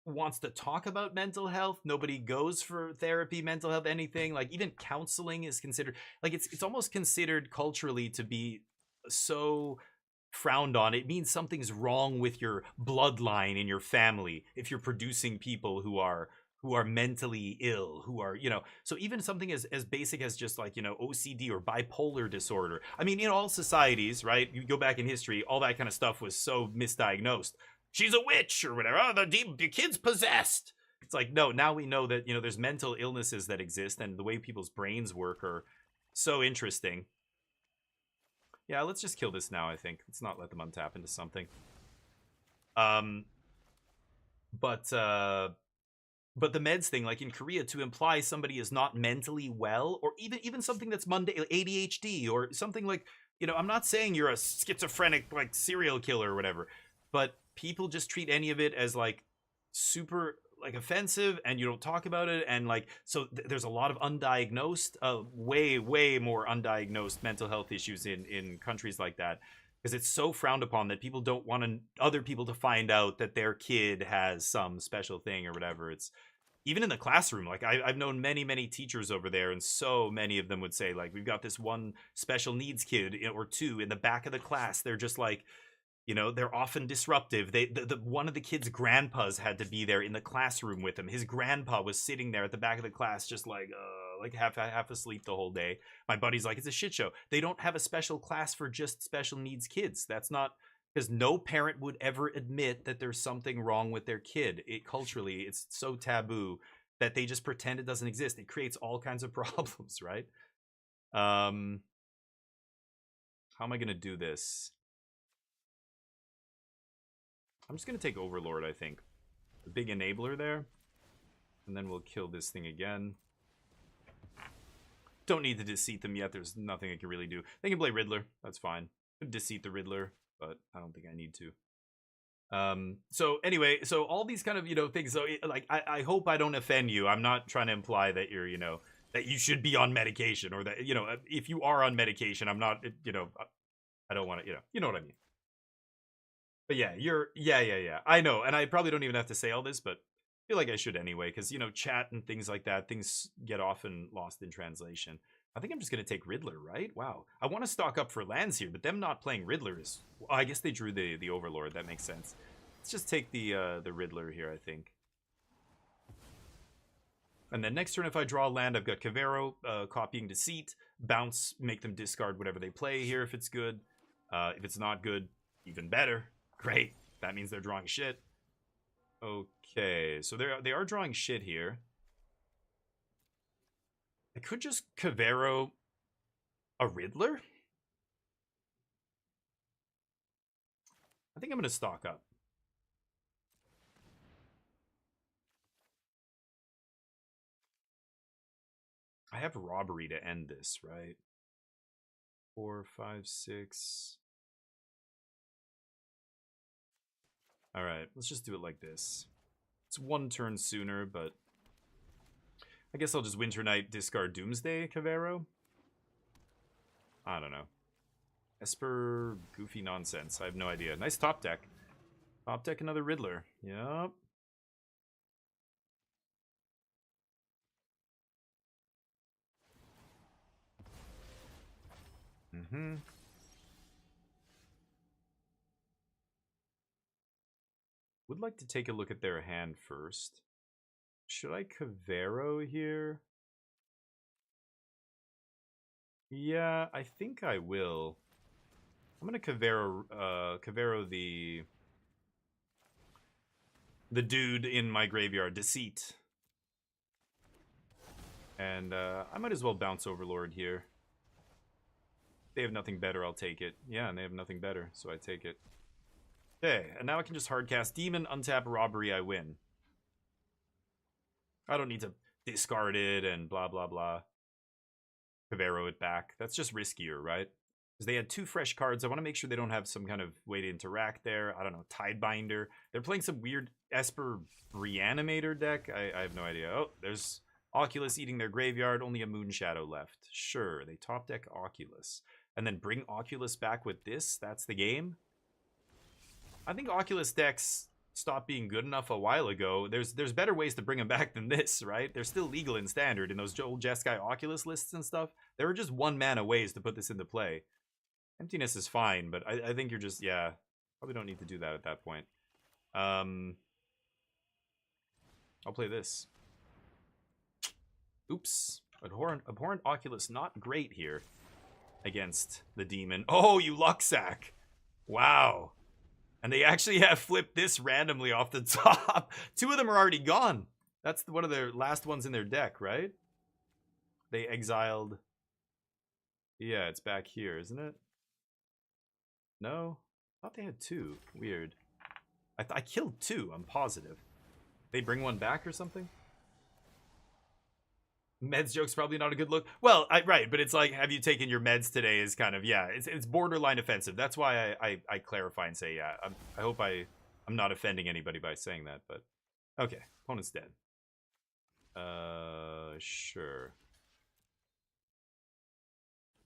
wants to talk about mental health. Nobody goes for therapy, mental health, anything. Like, even counseling is considered, like, it's almost considered culturally to be so frowned on. It means something's wrong with your bloodline in your family if you're producing people who are mentally ill, who are, you know. So even something as basic as just, like, you know, OCD or bipolar disorder. I mean, in all societies, right? You go back in history, all that kind of stuff was so misdiagnosed. She's a witch or whatever. Oh, the kid's possessed. It's like, no, now we know that, you know, there's mental illnesses that exist, and the way people's brains work are so interesting. Yeah, let's just kill this now, I think. Let's not let them untap into something. But But the meds thing, like in Korea, to imply somebody is not mentally well, or even something that's mundane, like ADHD, or something like, you know, I'm not saying you're a schizophrenic, like, serial killer or whatever, but people just treat any of it as, like, super, like, offensive, and you don't talk about it, and, like, so there's a lot of undiagnosed, way more undiagnosed mental health issues in countries like that, because it's so frowned upon that people don't want other people to find out that their kid has some special thing or whatever. It's even in the classroom, like I've known many teachers over there, and so many of them would say, like, we've got this one special needs kid or two in the back of the class. They're just like, you know, they're often disruptive. The one of the kids' grandpas had to be there in the classroom with him. His grandpa was sitting there at the back of the class, just like half asleep the whole day. My buddy's like, it's a shit show. They don't have a special class for just special needs kids. That's not, because no parent would ever admit that there's something wrong with their kid. Culturally, it's so taboo that they just pretend it doesn't exist. It creates all kinds of problems, right? How am I gonna do this? I'm just gonna take Overlord, I think. The big enabler there. And then we'll kill this thing again. Don't need to deceit them yet. There's nothing I can really do. They can play Riddler. That's fine. Deceit the Riddler, but I don't think I need to. So anyway, so all these kind of, you know, things. So like, I hope I don't offend you. I'm not trying to imply that you're, you know, that you should be on medication, or that, you know, if you are on medication, I'm not, you know, I don't want to, you know what I mean. But yeah, yeah. I know, and I probably don't even have to say all this, but I feel like I should anyway, because, you know, chat and things like that, things get often lost in translation. I think I'm just going to take Riddler, right? Wow. I want to stock up for lands here, but them not playing Riddler is... Well, I guess they drew the Overlord. That makes sense. Let's just take the Riddler here, I think. And then next turn, if I draw a land, I've got Kavero, copying Deceit, bounce, make them discard whatever they play here if it's good. If it's not good, even better. Great. That means they're drawing shit. Okay, so they are drawing shit here. I could just Kavero a Riddler. I think I'm going to stock up. I have Robbery to end this, right? 4, 5, 6. All right, let's just do it like this. It's one turn sooner, but I guess I'll just Winter Knight, discard Doomsday Kavero. I don't know. Esper, goofy nonsense. I have no idea. Nice top deck. Top deck another Riddler. Yep. Mm-hmm. Would like to take a look at their hand first. Should I Kavero here? Yeah, I think I will. I'm gonna Kavero the dude in my graveyard, Deceit. And I might as well bounce Overlord here. If they have nothing better, I'll take it. Yeah, and they have nothing better, so I take it. Okay, and now I can just hardcast Demon, untap Robbery, I win. I don't need to discard it and blah, blah, blah. Kavero it back. That's just riskier, right? Because they had 2 fresh cards. I want to make sure they don't have some kind of way to interact there. I don't know, Tidebinder. They're playing some weird Esper Reanimator deck. I have no idea. Oh, there's Oculus eating their graveyard. Only a Moonshadow left. Sure, they top deck Oculus. And then bring Oculus back with this? That's the game? I think Oculus decks stopped being good enough a while ago. There's better ways to bring them back than this, right? They're still legal in Standard in those old Jeskai Oculus lists and stuff. There are just 1-mana ways to put this into play. Emptiness is fine, but I think you're just, yeah, probably don't need to do that at that point. I'll play this. Oops. Abhorrent Oculus, not great here against the demon. Oh, you Lucksack. Wow. And they actually have flipped this randomly off the top. 2 of them are already gone. That's one of their last ones in their deck, right? They exiled... Yeah, it's back here, isn't it? No? I thought they had 2. Weird. I killed 2, I'm positive. They bring one back or something? Meds joke's probably not a good look. Well, right, but it's like, have you taken your meds today is kind of, yeah, it's borderline offensive. That's why I clarify and say, yeah, I hope I'm not offending anybody by saying that, but okay, opponent's dead. Sure.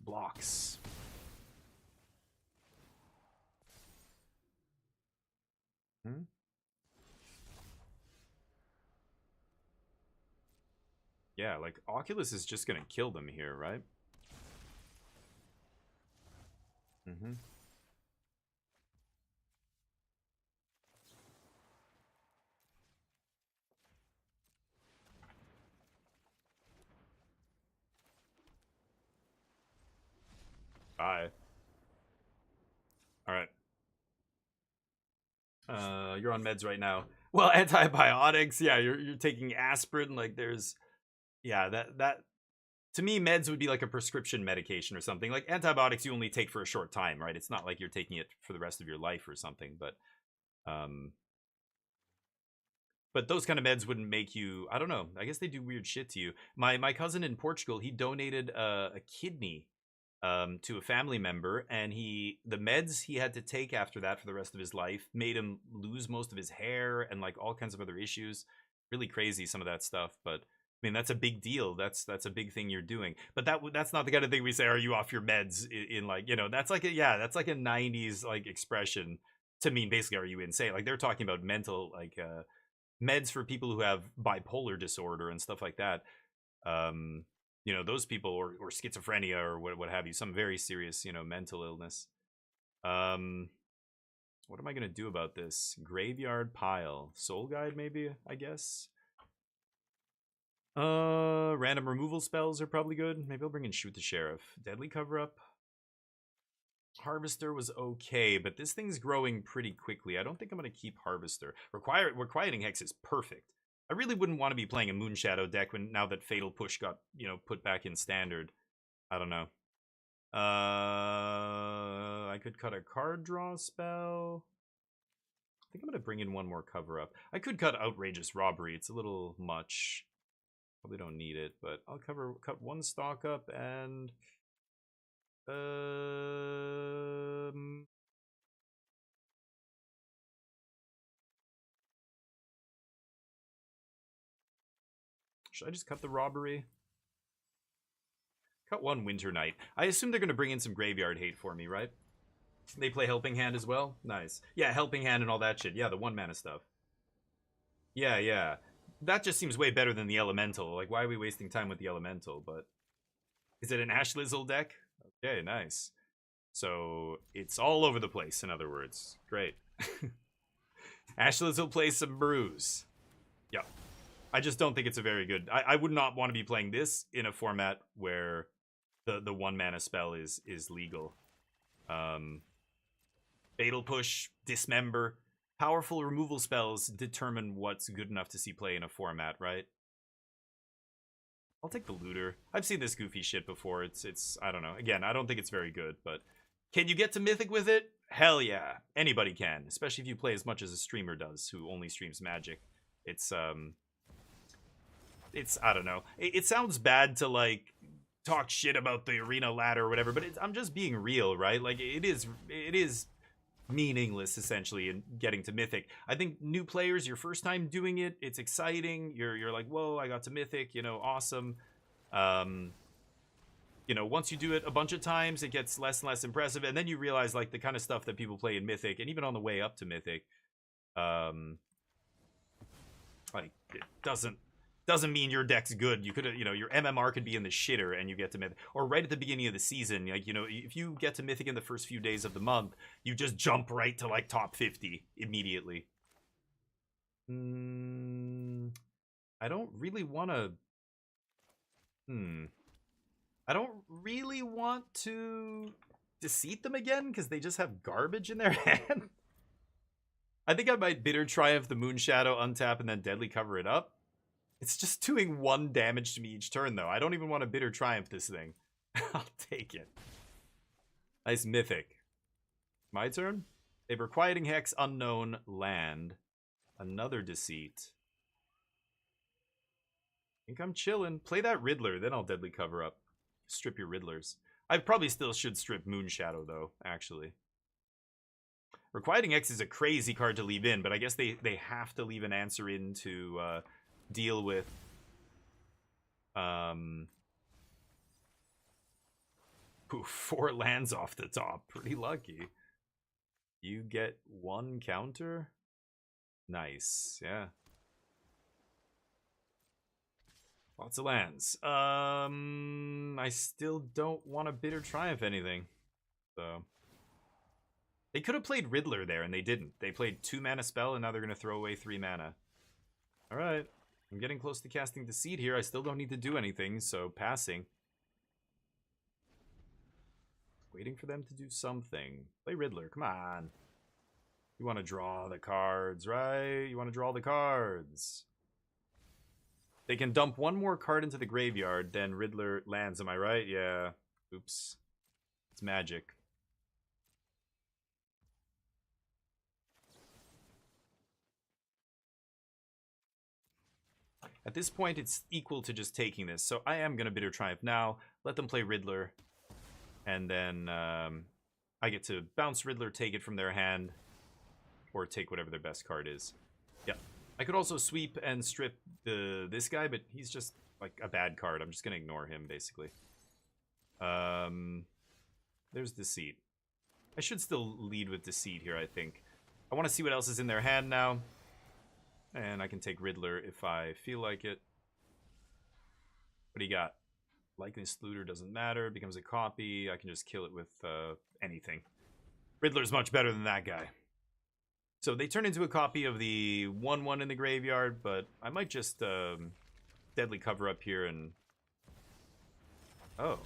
Blocks. Hmm? Yeah, like, Oculus is just gonna kill them here, right? Mm-hmm. Bye. Alright. You're on meds right now. Well, antibiotics, yeah, you're taking aspirin, like, there's... Yeah, that to me, meds would be like a prescription medication or something. Like antibiotics, you only take for a short time, right? It's not like you're taking it for the rest of your life or something. But those kind of meds wouldn't make you. I don't know. I guess they do weird shit to you. My cousin in Portugal, he donated a kidney to a family member, and the meds he had to take after that for the rest of his life made him lose most of his hair and like all kinds of other issues. Really crazy, some of that stuff, but. I mean, that's a big deal. That's a big thing you're doing. But that's not the kind of thing we say, are you off your meds in like, you know, that's like that's like a 90s like expression to mean basically, are you insane? Like they're talking about mental like meds for people who have bipolar disorder and stuff like that. You know, those people or schizophrenia or what have you, some very serious, you know, mental illness. What am I going to do about this? Graveyard Pile. Soul Guide maybe, I guess. Random removal spells are probably good. Maybe I'll bring in Shoot the Sheriff. Deadly Cover-Up. Harvester was okay, but this thing's growing pretty quickly. I don't think I'm going to keep Harvester. Requiting Hex is perfect. I really wouldn't want to be playing a Moonshadow deck now that Fatal Push got, you know, put back in Standard. I don't know. I could cut a card draw spell. I think I'm going to bring in one more Cover-Up. I could cut Outrageous Robbery. It's a little much. Probably don't need it, but I'll cut one stock up and should I just cut the robbery? Cut one Winter Night. I assume they're gonna bring in some graveyard hate for me, right? They play Helping Hand as well? Nice. Yeah, Helping Hand and all that shit. Yeah, the 1-mana stuff. Yeah. That just seems way better than the Elemental. Like, why are we wasting time with the Elemental? But is it an Ashlizzle deck? Okay, nice. So it's all over the place, in other words. Great. Ashlizzle plays some Bruise. Yeah. I just don't think it's a very good... I would not want to be playing this in a format where the 1-mana spell is legal. Fatal Push, Dismember... Powerful removal spells determine what's good enough to see play in a format, right? I'll take the Looter. I've seen this goofy shit before. It's I don't know. Again, I don't think it's very good, but can you get to Mythic with it? Hell yeah. Anybody can, especially if you play as much as a streamer does who only streams Magic. It's I don't know. It sounds bad to like talk shit about the arena ladder or whatever, but I'm just being real, right? Like it is meaningless essentially in getting to Mythic. I think new players, your first time doing it, it's exciting. You're like, whoa, I got to Mythic, you know, awesome. You know, once you do it a bunch of times, it gets less and less impressive, and then you realize like the kind of stuff that people play in Mythic, and even on the way up to Mythic, like it doesn't mean your deck's good. You could, you know, your MMR could be in the shitter and you get to Mythic. Or right at the beginning of the season, like, you know, if you get to Mythic in the first few days of the month, you just jump right to, like, top 50 immediately. I don't really want to... I don't really want to Deceit them again, because they just have garbage in their hand. I think I might Bitter Triumph the Moonshadow, untap, and then Deadly Cover it up. It's just doing 1 damage to me each turn, though. I don't even want to Bitter Triumph this thing. I'll take it. Nice Mythic. My turn? They have Requiting Hex, Unknown, Land. Another Deceit. I think I'm chilling. Play that Riddler, then I'll deadly cover up. Strip your Riddlers. I probably still should strip Moonshadow, though, actually. Requiting X is a crazy card to leave in, but I guess they have to leave an answer in to deal with... Ooh, 4 lands off the top. Pretty lucky. You get 1 counter? Nice, yeah. Lots of lands. I still don't want to Bitter Triumph anything. So they could have played Riddler there, and they didn't. They played 2 mana spell, and now they're going to throw away 3 mana. Alright. I'm getting close to casting Deceit here. I still don't need to do anything, so passing. Waiting for them to do something. Play Riddler, come on. You want to draw the cards, right? You want to draw the cards. They can dump 1 more card into the graveyard, then Riddler lands, am I right? Yeah. Oops. It's magic. At this point, it's equal to just taking this, so I am going to Bitter Triumph now. Let them play Riddler, and then I get to bounce Riddler, take it from their hand, or take whatever their best card is. Yep. I could also sweep and strip this guy, but he's just like a bad card. I'm just going to ignore him, basically. There's Deceit. I should still lead with Deceit here, I think. I want to see what else is in their hand now. And I can take Riddler if I feel like it. What do you got? Likeness Looter doesn't matter. It becomes a copy. I can just kill it with anything. Riddler's much better than that guy. So they turn into a copy of the 1/1 in the graveyard, but I might just deadly cover up here and... Oh.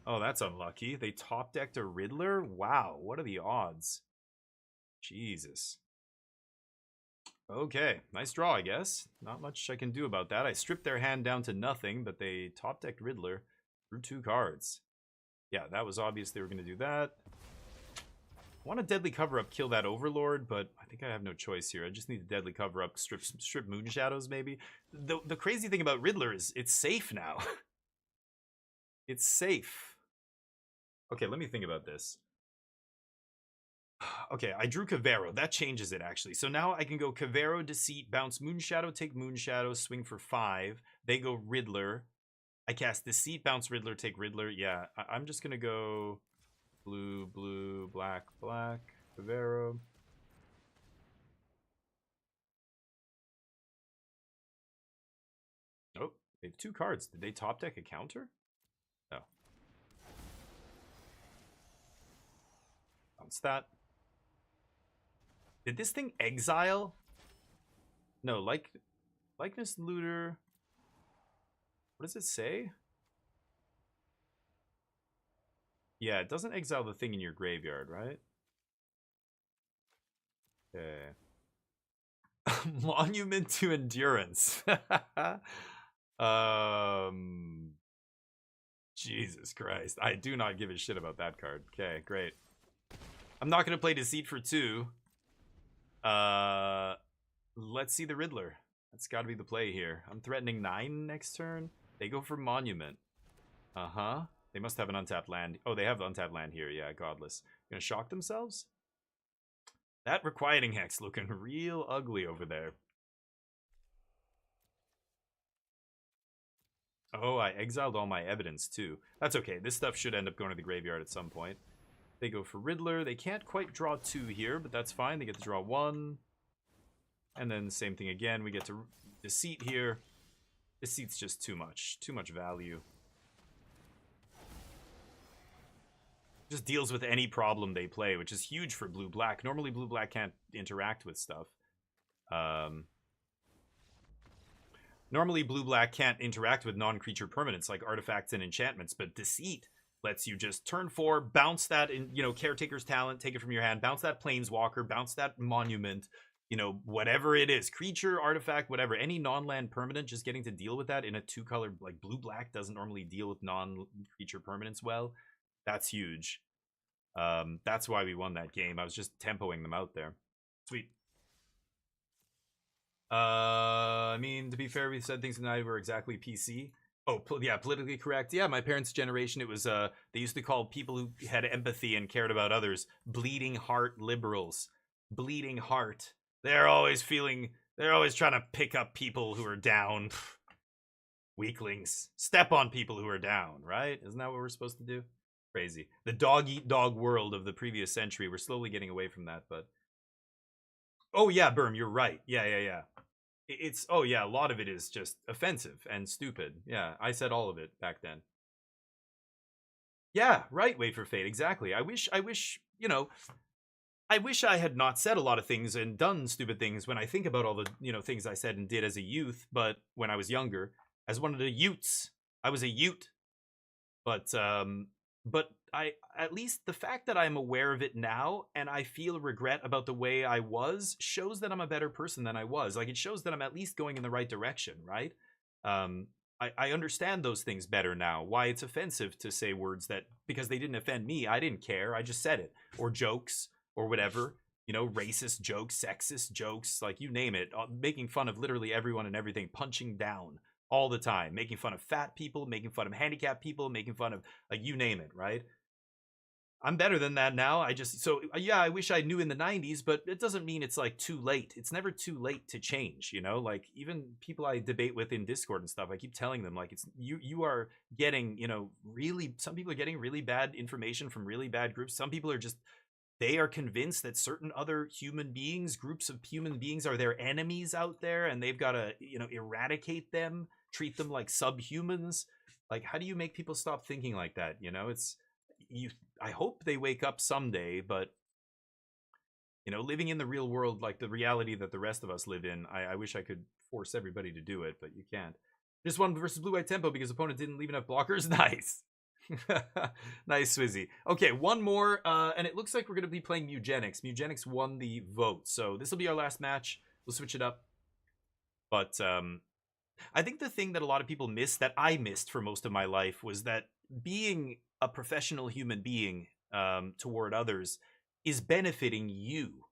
Oh, that's unlucky. They top decked a Riddler? Wow, what are the odds? Jesus. Okay, nice draw, I guess. Not much I can do about that. I stripped their hand down to nothing, but they top decked Riddler through 2 cards. Yeah, that was obvious they were going to do that. I want to deadly cover up, kill that Overlord, but I think I have no choice here. I just need to deadly cover up, strip Moonshadows, maybe. The crazy thing about Riddler is it's safe now. It's safe. Okay, let me think about this. Okay, I drew Kavero. That changes it, actually. So now I can go Kavero, Deceit, bounce Moonshadow, take Moonshadow, swing for 5. They go Riddler. I cast Deceit, bounce Riddler, take Riddler. Yeah, I'm just going to go blue, blue, black, black, Kavero. Oh, they have 2 cards. Did they top deck a counter? No. Bounce that. Did this thing exile? No, Likeness Looter. What does it say? Yeah, it doesn't exile the thing in your graveyard, right? Okay. Monument to Endurance. Jesus Christ. I do not give a shit about that card. Okay, great. I'm not going to play Deceit for 2. Let's see the Riddler. That's got to be the play here. I'm threatening 9 next turn. They go for Monument. Uh-huh. They must have an untapped land. Oh, they have untapped land here. Yeah, Godless. Gonna shock themselves? That Requiting Hex looking real ugly over there. Oh, I exiled all my evidence too. That's okay. This stuff should end up going to the graveyard at some point. They go for Riddler. They can't quite draw 2 here, but that's fine. They get to draw 1. And then same thing again. We get to Deceit here. Deceit's just too much. Too much value. Just deals with any problem they play, which is huge for blue-black. Normally blue-black can't interact with stuff. Normally blue-black can't interact with non-creature permanents like artifacts and enchantments, but Deceit lets you just turn 4, bounce that in, you know, Caretaker's Talent, take it from your hand, bounce that Planeswalker, bounce that Monument, you know, whatever it is, creature, artifact, whatever, any non-land permanent, just getting to deal with that in a 2-color, like blue-black doesn't normally deal with non-creature permanents well. That's huge. That's why we won that game. I was just tempoing them out there. Sweet. I mean, to be fair, we said things tonight were exactly PC. Oh, yeah, politically correct. Yeah, my parents' generation, it was, they used to call people who had empathy and cared about others bleeding heart liberals. Bleeding heart. They're always trying to pick up people who are down. Weaklings. Step on people who are down, right? Isn't that what we're supposed to do? Crazy. The dog-eat-dog world of the previous century. We're slowly getting away from that, but... Oh, yeah, Berm, you're right. Yeah. It's, oh, yeah, a lot of it is just offensive and stupid. Yeah, I said all of it back then. Yeah, right, Wait for Fate, exactly. I wish, you know... I wish I had not said a lot of things and done stupid things when I think about all the, you know, things I said and did as a youth, but when I was younger, as one of the Utes, I was a Ute. But I, at least the fact that I'm aware of it now and I feel regret about the way I was shows that I'm a better person than I was. Like, it shows that I'm at least going in the right direction, right? I understand those things better now. Why it's offensive to say words that, because they didn't offend me, I didn't care, I just said it. Or jokes, or whatever, you know, racist jokes, sexist jokes, like you name it, making fun of literally everyone and everything, punching down all the time, making fun of fat people, making fun of handicapped people, making fun of, like, you name it, right? I'm better than that now. Yeah, I wish I knew in the 90s, but it doesn't mean it's like too late. It's never too late to change, you know? Like, even people I debate with in Discord and stuff, I keep telling them, like, it's you are getting, you know, really, some people are getting really bad information from really bad groups. Some people are just, they are convinced that certain other human beings, groups of human beings, are their enemies out there, and they've got to, you know, eradicate them, treat them like subhumans. Like, how do you make people stop thinking like that? You know, I hope they wake up someday, but, you know, living in the real world, like the reality that the rest of us live in, I wish I could force everybody to do it, but you can't. Just one versus Blue White Tempo because opponent didn't leave enough blockers. Nice. Nice, Swizzy. Okay, one more, and it looks like we're going to be playing Mugenics. Mugenics won the vote, so this will be our last match. We'll switch it up. But I think the thing that a lot of people miss, that I missed for most of my life, was that being a professional human being toward others is benefiting you.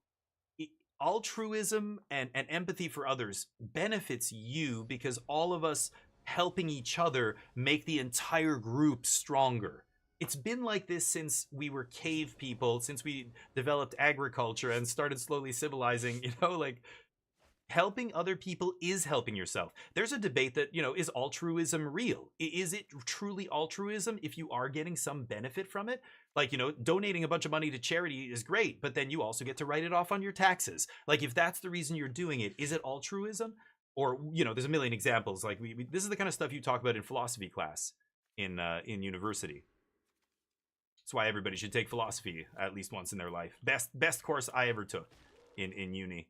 Altruism and empathy for others benefits you because all of us helping each other make the entire group stronger. It's been like this since we were cave people, since we developed agriculture and started slowly civilizing, you know, like, helping other people is helping yourself. There's a debate that, you know, is altruism real? Is it truly altruism if you are getting some benefit from it? Like, you know, donating a bunch of money to charity is great, but then you also get to write it off on your taxes. Like, if that's the reason you're doing it, is it altruism? Or, you know, there's a million examples. Like, this is the kind of stuff you talk about in philosophy class in university. That's why everybody should take philosophy at least once in their life. Best course I ever took in uni.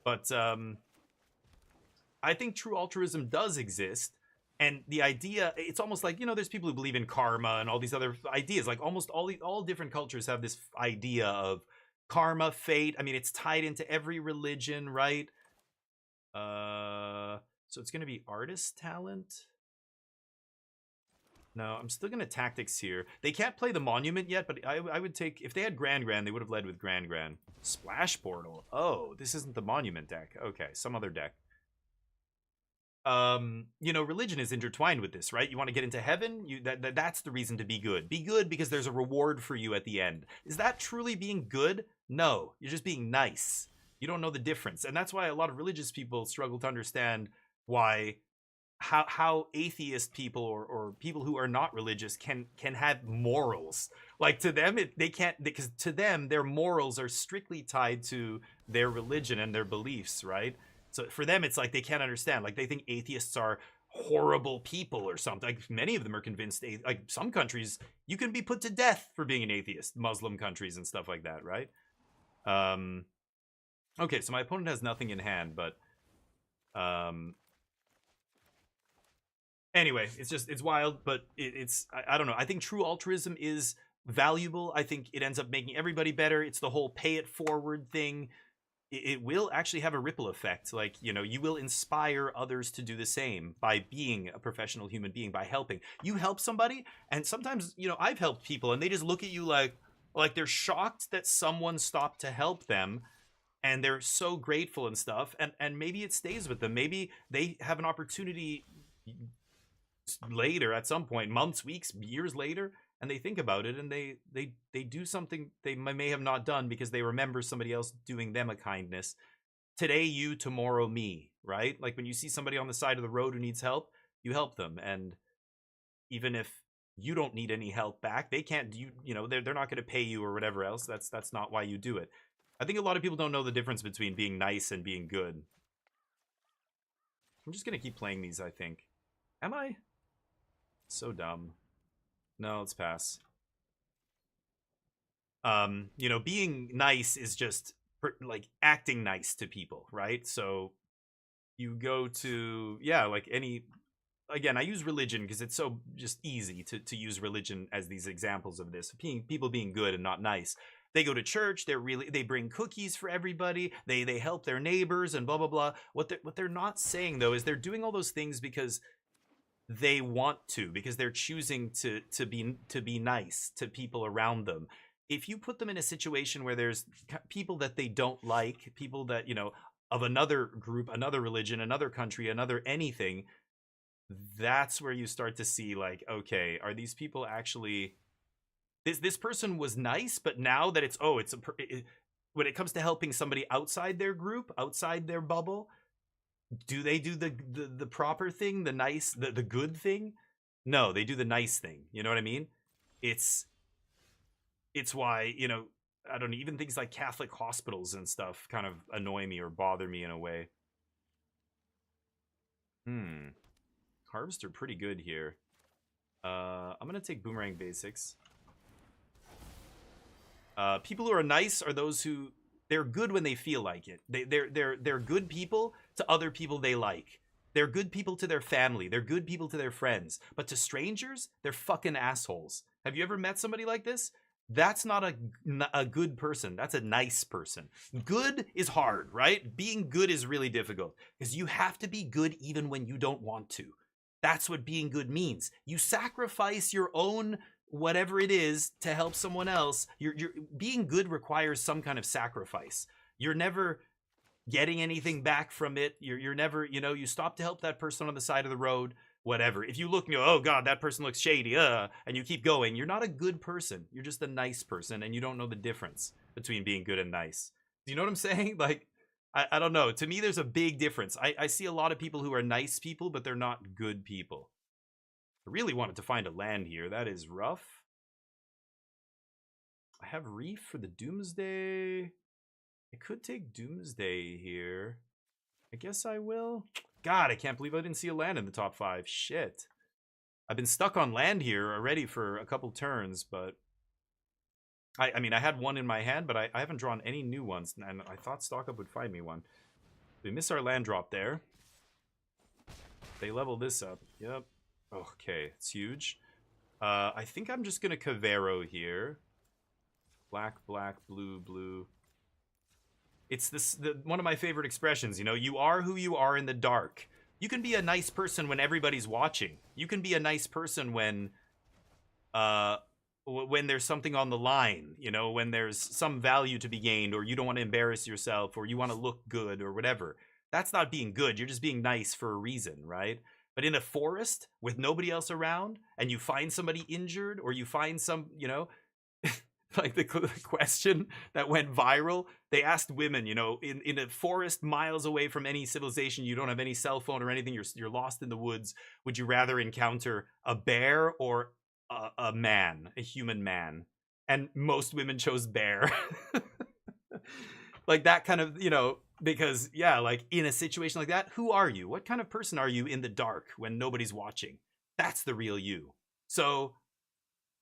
But I think true altruism does exist. And the idea, it's almost like, you know, there's people who believe in karma and all these other ideas. Like, almost all different cultures have this idea of karma, fate. I mean, it's tied into every religion, right? So it's going to be artist talent. No, I'm still going to tactics here. They can't play the monument yet, but I would take, if they had Grand Grand, they would have led with Grand Grand. Splash Portal. Oh, this isn't the monument deck. Okay, some other deck. You know, religion is intertwined with this, right? You want to get into heaven? That's the reason to be good. Be good because there's a reward for you at the end. Is that truly being good? No, you're just being nice. You don't know the difference. And that's why a lot of religious people struggle to understand why, how atheist people or people who are not religious can have morals. Like, to them, they can't, because to them, their morals are strictly tied to their religion and their beliefs, right? So for them, it's like they can't understand. Like, they think atheists are horrible people or something. Like, many of them are convinced, like, some countries, you can be put to death for being an atheist. Muslim countries and stuff like that, right? Okay, so my opponent has nothing in hand, but anyway, it's wild, but I don't know. I think true altruism is valuable. I think it ends up making everybody better. It's the whole pay it forward thing. It will actually have a ripple effect. Like, you know, you will inspire others to do the same by being a professional human being, by helping. You help somebody, and sometimes, you know, I've helped people, and they just look at you like they're shocked that someone stopped to help them. and they're so grateful and stuff, and maybe it stays with them. Maybe they have an opportunity later at some point, months, weeks, years later, and they think about it and they do something they may have not done because they remember somebody else doing them a kindness. Today you, tomorrow me, right? Like when you see somebody on the side of the road who needs help, you help them. And even if you don't need any help back, they can't, you know, they're not going to pay you or whatever else. That's not why you do it. I think a lot of people don't know the difference between being nice and being good. I'm just going to keep playing these, I think. Am I? So dumb. No, let's pass. You know, being nice is just like acting nice to people, right? So you go to, yeah, like any, again, I use religion because it's so just easy to use religion as these examples of this, people being good and not nice. They go to church, they bring cookies for everybody, they help their neighbors and blah blah blah. What they're not saying though is they're doing all those things because they want to, because they're choosing to be nice to people around them. If you put them in a situation where there's people that they don't like, people that, you know, of another group, another religion, another country, another anything, that's where you start to see like, okay, are these people actually, this person was nice, but now that it's when it comes to helping somebody outside their group, outside their bubble, do they do the proper thing, the nice, the good thing? No, they do the nice thing. You know what I mean? It's why, you know, I don't know, even things like Catholic hospitals and stuff kind of annoy me or bother me in a way. Harvester pretty good here. I'm gonna take Boomerang Basics. People who are nice are those who, they're good when they feel like it. They're good people to other people they like. They're good people to their family. They're good people to their friends. But to strangers, they're fucking assholes. Have you ever met somebody like this? That's not a good person. That's a nice person. Good is hard, right? Being good is really difficult because you have to be good even when you don't want to. That's what being good means. You sacrifice your own whatever it is to help someone else. You're being good requires some kind of sacrifice. You're never getting anything back from it. You're never, you know, you stop to help that person on the side of the road, whatever. If you look and you go, oh God, that person looks shady, and you keep going, you're not a good person. You're just a nice person, and you don't know the difference between being good and nice. Do you know what I'm saying? Like, I don't know. To me, there's a big difference. I see a lot of people who are nice people, but they're not good people. I really wanted to find a land here. That is rough. I have Reef for the Doomsday. I could take Doomsday here. I guess I will. God, I can't believe I didn't see a land in the top 5. Shit. I've been stuck on land here already for a couple turns, but I mean, I had one in my hand, but I haven't drawn any new ones, and I thought StockUp would find me one. We miss our land drop there. They level this up. Yep. Okay, it's huge. I think I'm just gonna Cavero here. Black, black, blue, blue. It's one of my favorite expressions, you know, you are who you are in the dark. You can be a nice person when everybody's watching. You can be a nice person when there's something on the line, you know, when there's some value to be gained, or you don't want to embarrass yourself, or you want to look good, or whatever. That's not being good. You're just being nice for a reason, right? But in a forest with nobody else around, and you find somebody injured, or you find some, you know, like the question that went viral, they asked women, you know, in a forest miles away from any civilization, you don't have any cell phone or anything, you're lost in the woods, would you rather encounter a bear or a man, a human man? And most women chose bear. Like that kind of, you know, because yeah, like in a situation like that, who are you? What kind of person are you in the dark when nobody's watching? That's the real you. So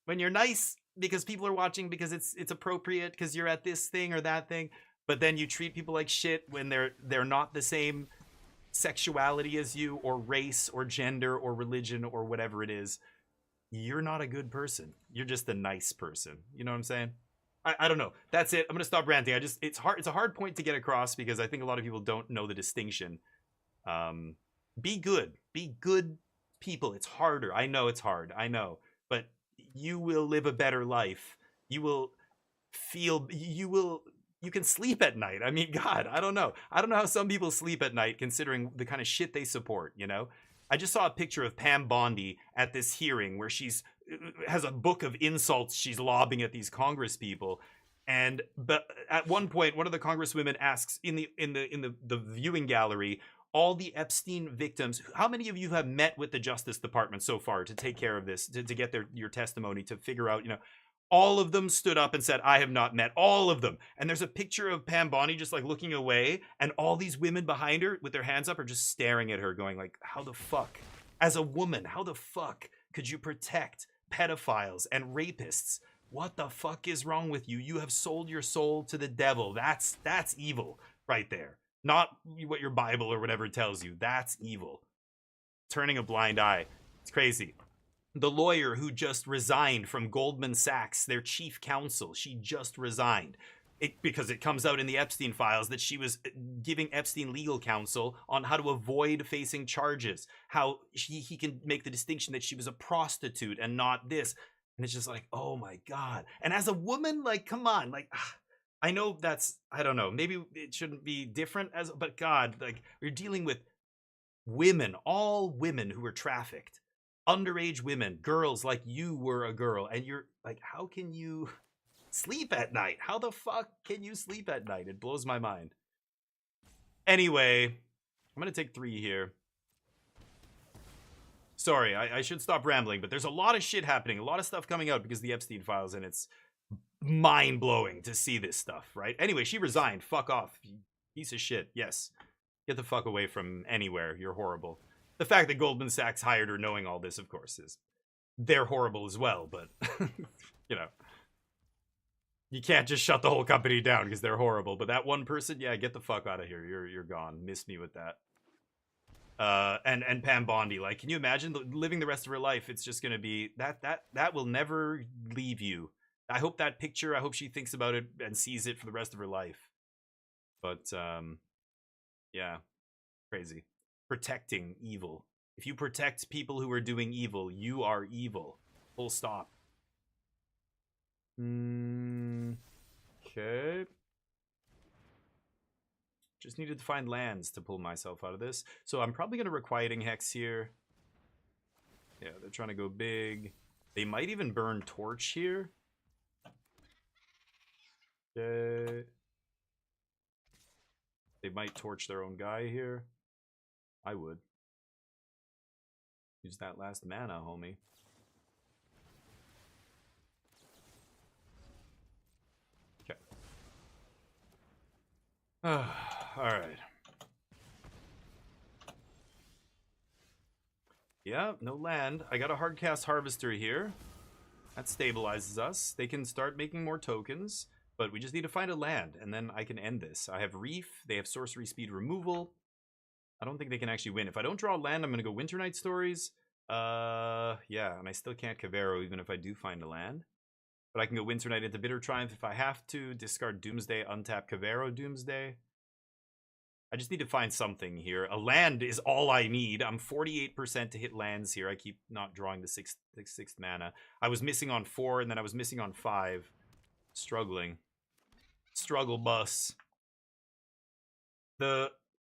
when you're nice because people are watching, because it's appropriate, because you're at this thing or that thing, but then you treat people like shit when they're not the same sexuality as you, or race, or gender, or religion, or whatever it is, you're not a good person. You're just a nice person. You know what I'm saying? I don't know. That's it. I'm gonna stop ranting. It's a hard point to get across because I think a lot of people don't know the distinction. Be good. Be good people. It's harder. I know it's hard. I know. But you will live a better life. You will you can sleep at night. I mean, God, I don't know. I don't know how some people sleep at night considering the kind of shit they support, you know? I just saw a picture of Pam Bondi at this hearing where she's has a book of insults she's lobbing at these Congress people. But at one point, one of the Congresswomen asks in the viewing gallery, all the Epstein victims, how many of you have met with the Justice Department so far to take care of this, to get your testimony, to figure out, you know, all of them stood up and said, I have not met all of them. And there's a picture of Pam Bondi just like looking away, and all these women behind her with their hands up are just staring at her going like, how the fuck, as a woman, how the fuck could you protect pedophiles and rapists? What the fuck is wrong with you? You have sold your soul to the devil. That's evil right there. Not what your Bible or whatever tells you. That's evil. Turning a blind eye. It's crazy. The lawyer who just resigned from Goldman Sachs, their chief counsel, she just resigned. Because it comes out in the Epstein files that she was giving Epstein legal counsel on how to avoid facing charges. How he can make the distinction that she was a prostitute and not this. And it's just like, oh my God. And as a woman, like, come on, like, I know that's, I don't know, maybe it shouldn't be different but God, like, we're dealing with women, all women who were trafficked, underage women, girls like you were a girl, and you're like, how can you sleep at night? How the fuck can you sleep at night? It blows my mind. Anyway, I'm gonna take 3 here. Sorry, I should stop rambling, but there's a lot of shit happening, a lot of stuff coming out because of the Epstein files, and it's mind-blowing to see this stuff, right? Anyway, she resigned. Fuck off, piece of shit. Yes, get the fuck away from anywhere. You're horrible. The fact that Goldman Sachs hired her knowing all this, of course, is they're horrible as well, but you know, you can't just shut the whole company down because they're horrible. But that one person, yeah, get the fuck out of here. You're gone. Miss me with that. And Pam Bondi, like, can you imagine living the rest of her life? It's just gonna be that will never leave you. I hope that picture, I hope she thinks about it and sees it for the rest of her life. But yeah, crazy. Protecting evil. If you protect people who are doing evil, you are evil. Full stop. Okay. Just needed to find lands to pull myself out of this. So I'm probably going to Requiting Hex here. Yeah, they're trying to go big. They might even burn Torch here. Okay. They might torch their own guy here. I would. Use that last mana, homie. Okay. Alright. Yeah, no land. I got a Hardcast Harvester here. That stabilizes us. They can start making more tokens, but we just need to find a land, and then I can end this. I have Reef. They have sorcery speed removal. I don't think they can actually win. If I don't draw land, I'm going to go Winternight Stories. Yeah, and I still can't Kavero even if I do find a land. But I can go Winternight into Bitter Triumph if I have to. Discard Doomsday, untap Kavero Doomsday. I just need to find something here. A land is all I need. I'm 48% to hit lands here. I keep not drawing the sixth mana. I was missing on 4, and then I was missing on 5. Struggling. Struggle bus.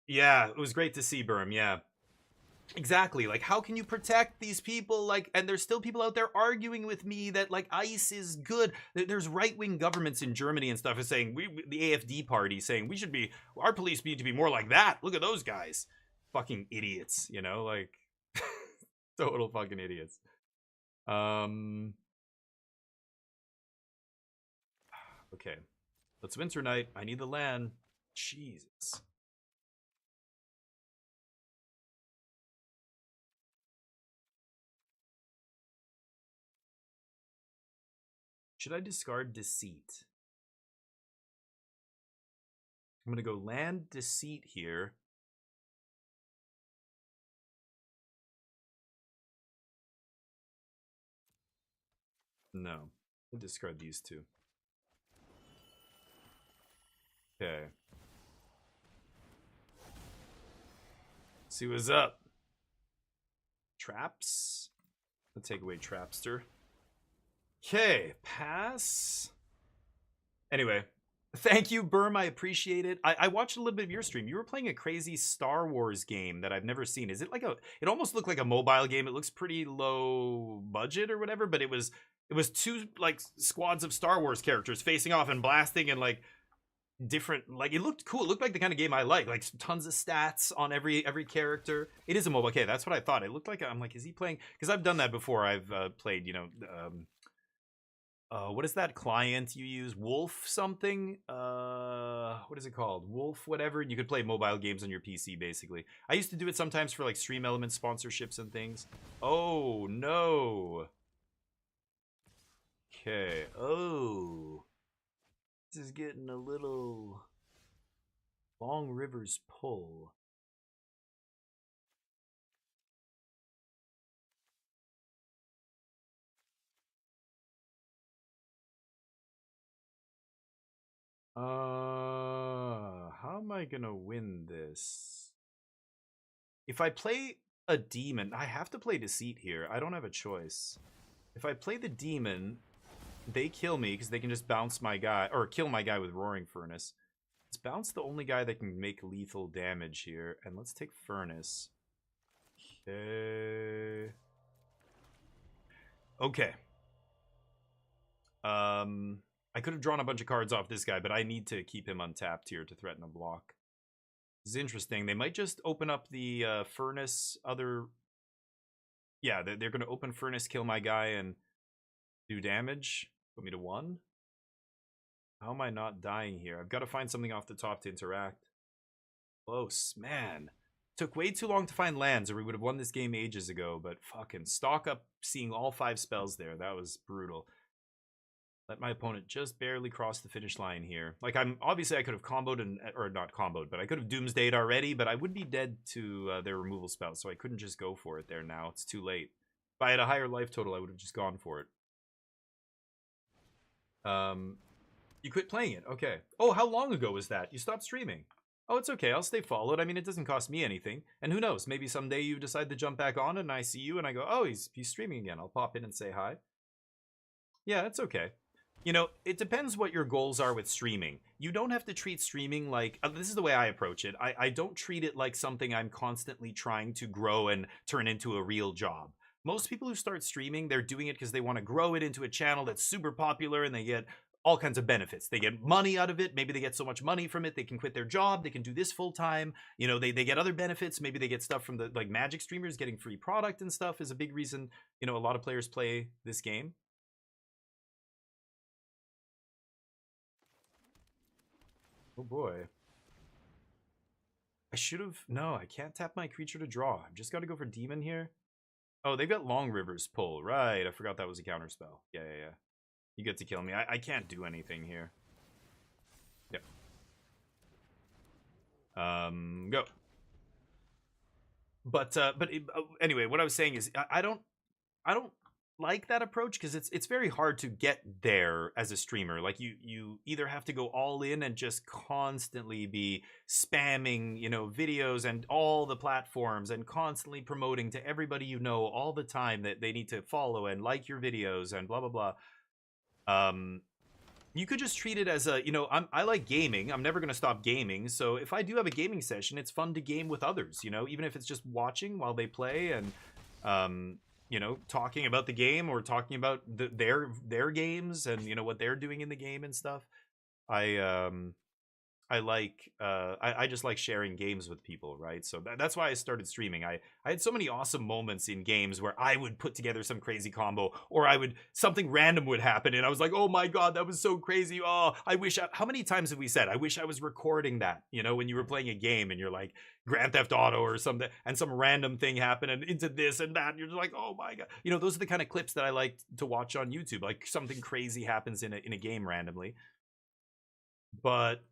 Yeah, it was great to see, Berm, yeah. Exactly, like, how can you protect these people, like, and there's still people out there arguing with me that, like, ICE is good. There's right-wing governments in Germany and stuff is saying, the AFD party saying, our police need to be more like that. Look at those guys. Fucking idiots, you know, like, total fucking idiots. Okay. Let's Winternight. I need the land. Jesus. Should I discard Deceit? I'm going to go land Deceit here. No. I'll discard these two. Okay. See what's up. Traps. Let's take away Trapster. Okay, pass. Anyway, Thank you, Berm. I appreciate it. I watched a little bit of your stream. You were playing a crazy Star Wars game that I've never seen. Is it like a? It almost looked like a mobile game. It looks pretty low budget or whatever, but it was two like squads of Star Wars characters facing off and blasting and like different. Like it looked cool. It looked like the kind of game I like tons of stats on every character. It is a mobile. Okay, that's what I thought. It looked like I'm like, is he playing? Because I've done that before. I've played, what is that client you use? Wolf something? What is it called? Wolf whatever. You could play mobile games on your PC basically. I used to do it sometimes for like Stream Elements sponsorships and things. Oh no. Okay. Oh. This is getting a little Long Rivers Pull. How am I gonna win this? If I play a demon, I have to play Deceit here. I don't have a choice. If I play the demon, they kill me because they can just bounce my guy, or kill my guy with Roaring Furnace. Let's bounce the only guy that can make lethal damage here, and let's take Furnace. Okay. Okay. I could have drawn a bunch of cards off this guy, but I need to keep him untapped here to threaten a block. This is interesting. They might just open up the Furnace other... Yeah, they're going to open Furnace, kill my guy, and do damage. Put me to 1. How am I not dying here? I've got to find something off the top to interact. Close. Man. Took way too long to find lands, or we would have won this game ages ago, but fucking stock up seeing all 5 spells there. That was brutal. Let my opponent just barely cross the finish line here. Like, obviously I could have comboed or not comboed, but I could have Doomsdayed already, but I would be dead to their removal spell, so I couldn't just go for it there now. It's too late. If I had a higher life total, I would have just gone for it. You quit playing it. Okay. Oh, how long ago was that? You stopped streaming. Oh, it's okay. I'll stay followed. I mean, it doesn't cost me anything. And who knows? Maybe someday you decide to jump back on and I see you and I go, oh, he's streaming again. I'll pop in and say hi. Yeah, it's okay. You know, it depends what your goals are with streaming. You don't have to treat streaming like... this is the way I approach it. I don't treat it like something I'm constantly trying to grow and turn into a real job. Most people who start streaming, they're doing it because they want to grow it into a channel that's super popular and they get all kinds of benefits. They get money out of it. Maybe they get so much money from it, they can quit their job. They can do this full time. You know, they get other benefits. Maybe they get stuff from the like Magic streamers. Getting free product and stuff is a big reason, you know, a lot of players play this game. Oh boy. I should have... No, I can't tap my creature to draw. I've just got to go for Demon here. Oh, they've got Long Rivers Pull. Right, I forgot that was a counter spell. Yeah. You get to kill me. I can't do anything here. Yep. Go. But anyway, what I was saying is I don't like that approach because it's very hard to get there as a streamer. Like you either have to go all in and just constantly be spamming, you know, videos and all the platforms and constantly promoting to everybody you know all the time that they need to follow and like your videos and blah blah blah. You could just treat it as a, you know, I like gaming. I'm never going to stop gaming. So if I do have a gaming session, it's fun to game with others, you know, even if it's just watching while they play and, you know, talking about the game or talking about their games and, you know, what they're doing in the game and stuff. I just like sharing games with people, right? So that's why I started streaming. I had so many awesome moments in games where I would put together some crazy combo, or something random would happen, and I was like, oh my god, that was so crazy. Oh, how many times have we said, I wish I was recording that, you know, when you were playing a game and you're like Grand Theft Auto or something, and some random thing happened and into this and that, and you're just like, oh my god. You know, those are the kind of clips that I like to watch on YouTube, like something crazy happens in a game randomly. But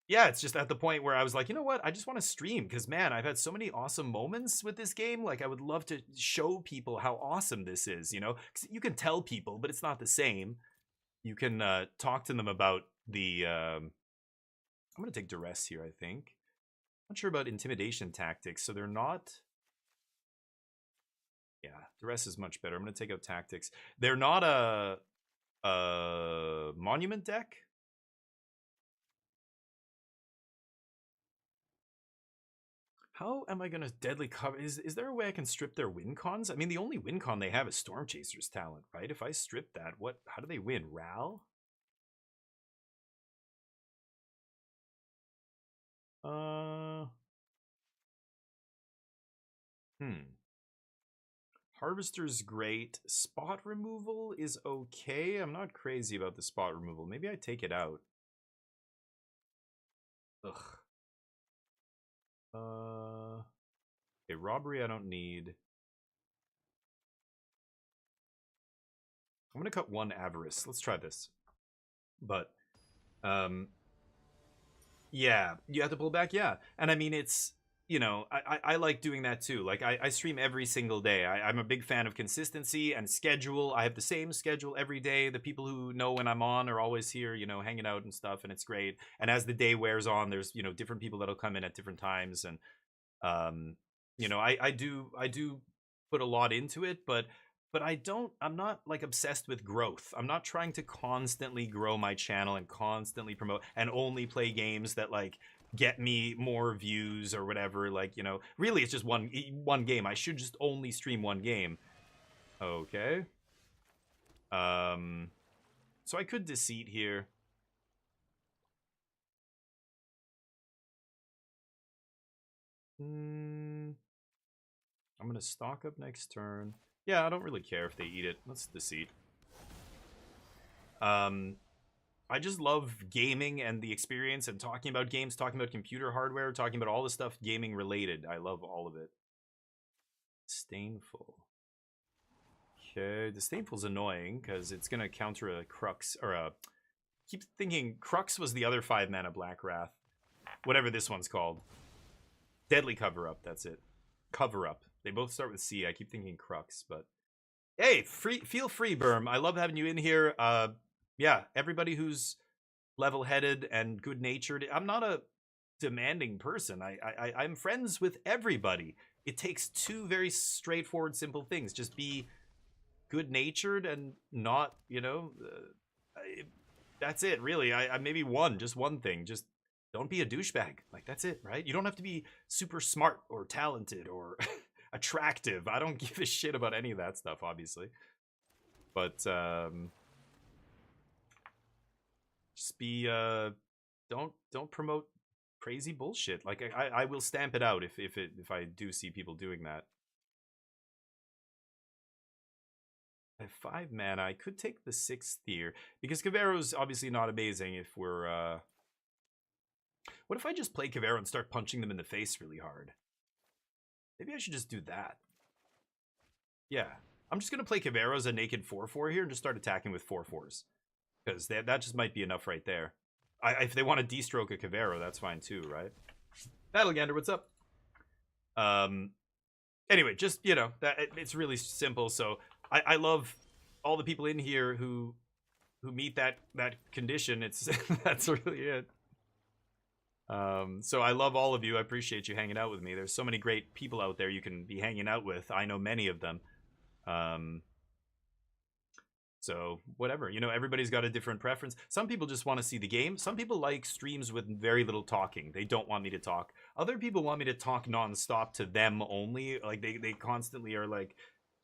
yeah, it's just at the point where I was like, you know what? I just want to stream because, man, I've had so many awesome moments with this game. Like, I would love to show people how awesome this is, you know? Because you can tell people, but it's not the same. You can talk to them about the... I'm going to take Duress here, I think. Not sure about Intimidation Tactics, so they're not... Yeah, Duress is much better. I'm going to take out Tactics. They're not a Monument deck. How am I gonna deadly cover? Is there a way I can strip their win cons? I mean, the only win con they have is Storm Chaser's talent, right? If I strip that, what? How do they win? Ral? Harvester's great. Spot removal is okay. I'm not crazy about the spot removal. Maybe I take it out. Ugh. Okay, robbery I don't need. I'm gonna cut one avarice. Let's try this. But, yeah, you have to pull back, yeah. And I mean, it's, you know, I like doing that too. Like, I stream every single day. I'm a big fan of consistency and schedule. I have the same schedule every day. The people who know when I'm on are always here, you know, hanging out and stuff, and it's great. And as the day wears on, there's, you know, different people that'll come in at different times. And, you know, I do put a lot into it, but I'm not like obsessed with growth. I'm not trying to constantly grow my channel and constantly promote and only play games that like get me more views or whatever. Like, you know, really it's just one game. I should just only stream one game. Okay. So I could deceit here. I'm gonna stock up next turn. Yeah, I don't really care if they eat it. Let's deceit. I just love gaming and the experience and talking about games, talking about computer hardware, talking about all the stuff gaming related. I love all of it. Disdainful. Okay, Disdainful's annoying because it's gonna counter a Crux or a. Keep thinking Crux was the other 5-mana Black Wrath, whatever this one's called. Deadly Cover Up. That's it. Cover Up. They both start with C. I keep thinking Crux, but hey, feel free, Berm. I love having you in here. Yeah, everybody who's level-headed and good-natured. I'm not a demanding person. I'm friends with everybody. It takes two very straightforward, simple things. Just be good-natured and not, you know, that's it, really. I maybe just one thing. Just don't be a douchebag. Like, that's it, right? You don't have to be super smart or talented or attractive. I don't give a shit about any of that stuff, obviously. But, just be, don't promote crazy bullshit. Like, I will stamp it out if I do see people doing that. I have 5 mana. I could take the 6th here because Cavero's obviously not amazing if we're, what if I just play Cavero and start punching them in the face really hard? Maybe I should just do that. Yeah. I'm just going to play Cavero as a naked 4-4 here and just start attacking with 4-4s. Because that just might be enough right there. If they want to de-stroke a Cavero, that's fine too, right? Battlegander, what's up? Anyway, just, you know, it's really simple. So I love all the people in here who meet that condition. It's that's really it. So I love all of you. I appreciate you hanging out with me. There's so many great people out there you can be hanging out with. I know many of them. So whatever, you know, everybody's got a different preference. Some people just want to see the game. Some people like streams with very little talking. They don't want me to talk. Other people want me to talk nonstop to them only. Like they constantly are like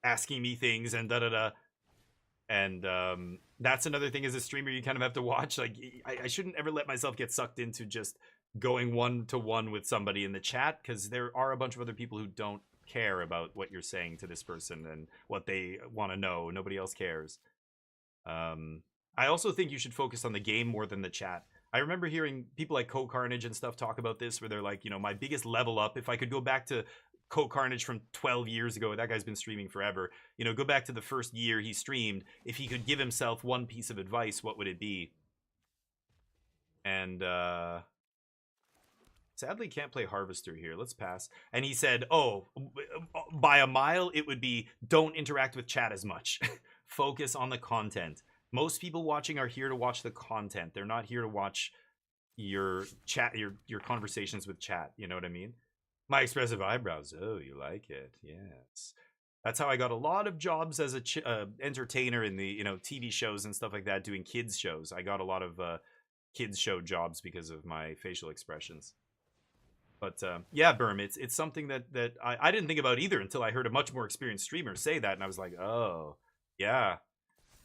asking me things and da-da-da. And that's another thing as a streamer you kind of have to watch. Like I shouldn't ever let myself get sucked into just going one-to-one with somebody in the chat, because there are a bunch of other people who don't care about what you're saying to this person and what they want to know. Nobody else cares. I also think you should focus on the game more than the chat. I remember hearing people like CoCarnage and stuff talk about this, where they're like, you know, my biggest level up, if I could go back to CoCarnage from 12 years ago, that guy's been streaming forever, you know, go back to the first year he streamed, if he could give himself one piece of advice, what would it be? And sadly can't play Harvester here. Let's pass. And he said, oh, by a mile it would be don't interact with chat as much. Focus on the content. Most people watching are here to watch the content. They're not here to watch your chat, your conversations with chat. You know what I mean? My expressive eyebrows. Oh, you like it? Yes. That's how I got a lot of jobs as a entertainer in the, you know, TV shows and stuff like that, doing kids shows. I got a lot of kids show jobs because of my facial expressions. But yeah, Berm, it's something that I didn't think about either until I heard a much more experienced streamer say that, and I was like, oh, yeah.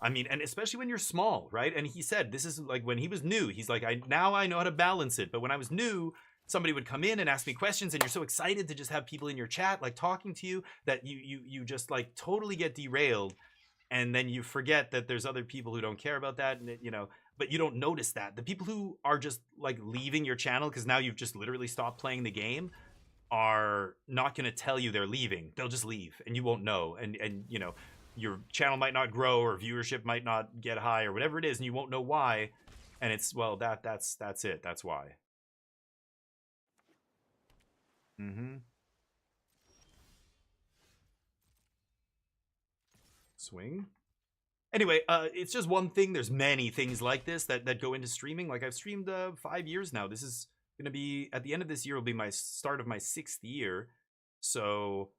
I mean, and especially when you're small, right? And he said this is like when he was new. He's like, now I know how to balance it. But when I was new, somebody would come in and ask me questions, and you're so excited to just have people in your chat like talking to you that you just like totally get derailed, and then you forget that there's other people who don't care about that, and but you don't notice that the people who are just like leaving your channel because now you've just literally stopped playing the game are not going to tell you they're leaving. They'll just leave and you won't know, and your channel might not grow or viewership might not get high or whatever it is, and you won't know why. And it's, well, that's it. That's why. Swing. Anyway, it's just one thing. There's many things like this that go into streaming. Like, I've streamed 5 years now. This is gonna be, at the end of this year will be my start of my 6th year. So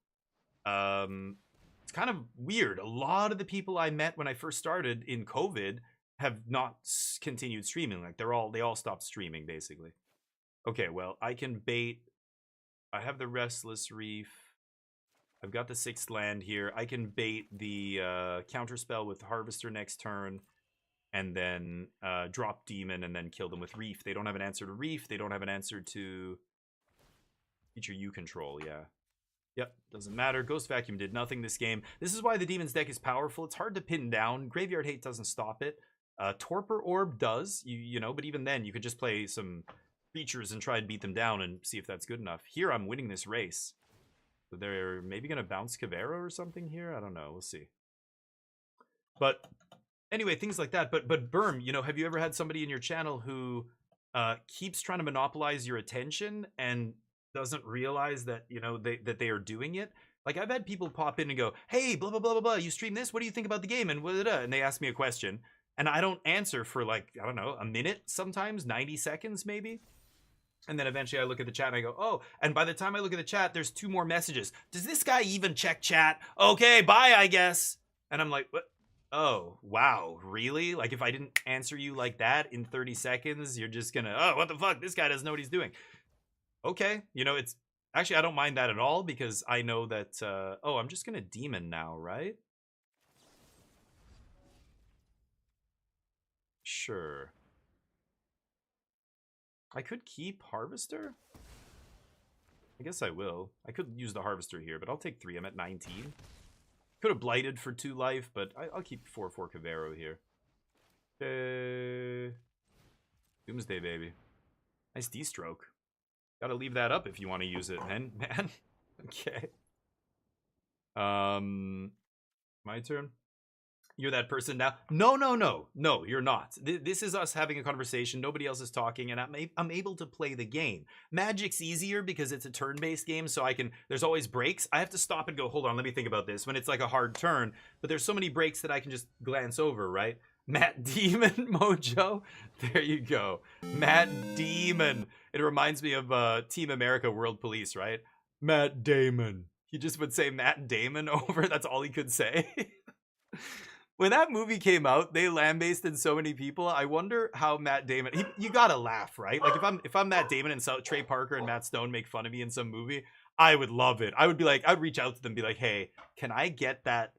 it's kind of weird. A lot of the people I met when I first started in COVID have not continued streaming. Like, they all stopped streaming basically. Okay, well, I can bait. I have the Restless Reef. I've got the 6th land here. I can bait the counterspell with Harvester next turn, and then drop Demon and then kill them with Reef. They don't have an answer to Reef. They don't have an answer to feature you control. Yeah. Yep, doesn't matter. Ghost Vacuum did nothing this game. This is why the Demon's deck is powerful. It's hard to pin down. Graveyard Hate doesn't stop it. Torpor Orb does, you know, but even then you could just play some creatures and try and beat them down and see if that's good enough. Here I'm winning this race. So they're maybe going to bounce Kavero or something here. I don't know. We'll see. But anyway, things like that. But Berm, you know, have you ever had somebody in your channel who keeps trying to monopolize your attention and doesn't realize that, you know, that they are doing it? Like, I've had people pop in and go, hey, blah, blah, blah, blah, blah, you stream this? What do you think about the game? And blah, blah, blah. And they ask me a question. And I don't answer for, like, I don't know, a minute sometimes, 90 seconds maybe. And then eventually I look at the chat and I go, oh, and by the time I look at the chat, there's 2 more messages. Does this guy even check chat? Okay, bye, I guess. And I'm like, what? Oh, wow, really? Like, if I didn't answer you like that in 30 seconds, you're just gonna, oh, what the fuck? This guy doesn't know what he's doing. Okay, you know, it's, actually, I don't mind that at all because I know that, oh, I'm just gonna Demon now, right? Sure. I could keep Harvester? I guess I will. I could use the Harvester here, but I'll take 3. I'm at 19. Could have Blighted for 2 life, but I'll keep 4/4 Kavero here. Doomsday, baby. Nice D-stroke. Gotta leave that up if you want to use it, man. Okay. My turn. You're that person now. No, you're not. This is us having a conversation. Nobody else is talking, and I'm able to play the game. Magic's easier because it's a turn-based game, so I can, there's always breaks. I have to stop and go, hold on, let me think about this when it's like a hard turn, but there's so many breaks that I can just glance over, right? Matt Demon Mojo. There you go. Matt Demon. It reminds me of Team America World Police, right? Matt Damon. He just would say Matt Damon over. That's all he could say. When that movie came out, they lambasted so many people. I wonder how Matt Damon. You gotta laugh, right? Like if I'm Matt Damon and Trey Parker and Matt Stone make fun of me in some movie, I would love it. I would be like, I'd reach out to them, and be like, hey, can I get that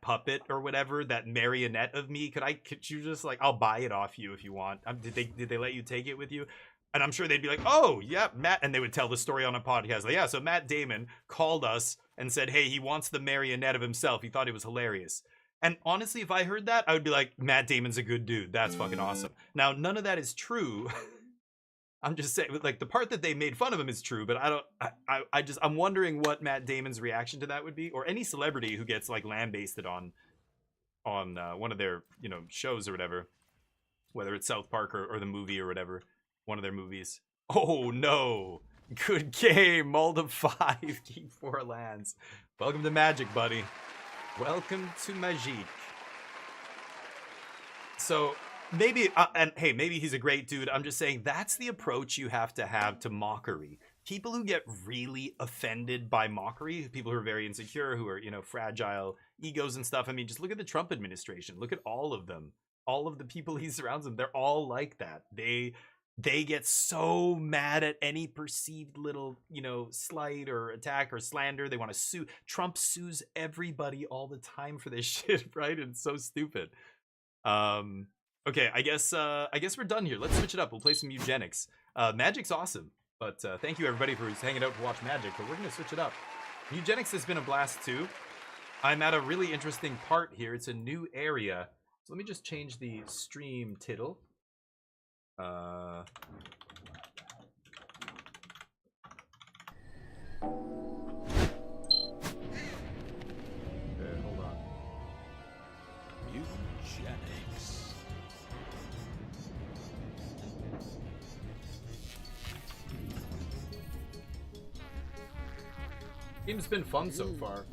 puppet or whatever, that marionette of me? Could you just, like, I'll buy it off you if you want. Did they let you take it with you? And I'm sure they'd be like, oh yeah, Matt, and they would tell the story on a podcast. Like, yeah, so Matt Damon called us and said, hey, he wants the marionette of himself. He thought it was hilarious. And honestly, if I heard that, I would be like, Matt Damon's a good dude. That's fucking awesome. Now, none of that is true. I'm just saying, like, the part that they made fun of him is true, but I'm wondering what Matt Damon's reaction to that would be, or any celebrity who gets, like, lambasted on one of their, you know, shows or whatever, whether it's South Park or the movie or whatever, one of their movies. Oh no, good game, Mold of 5, keep 4 lands. Welcome to Magic, buddy. Welcome to Magic. So maybe, and hey, maybe he's a great dude. I'm just saying that's the approach you have to mockery. People who get really offended by mockery, people who are very insecure, who are, you know, fragile egos and stuff. I mean, just look at the Trump administration. Look at all of them. All of the people he surrounds them. They're all like that. They they get so mad at any perceived little, you know, slight or attack or slander. They want to sue. Trump sues everybody all the time for this shit, right? And it's so stupid. Okay, I guess we're done here. Let's switch it up. We'll play some eugenics. Magic's awesome, but thank you everybody for hanging out to watch Magic. But we're gonna switch it up. Eugenics has been a blast too. I'm at a really interesting part here. It's a new area. So let me just change the stream title. Okay, hold on. Eugenics. Game's been fun so far.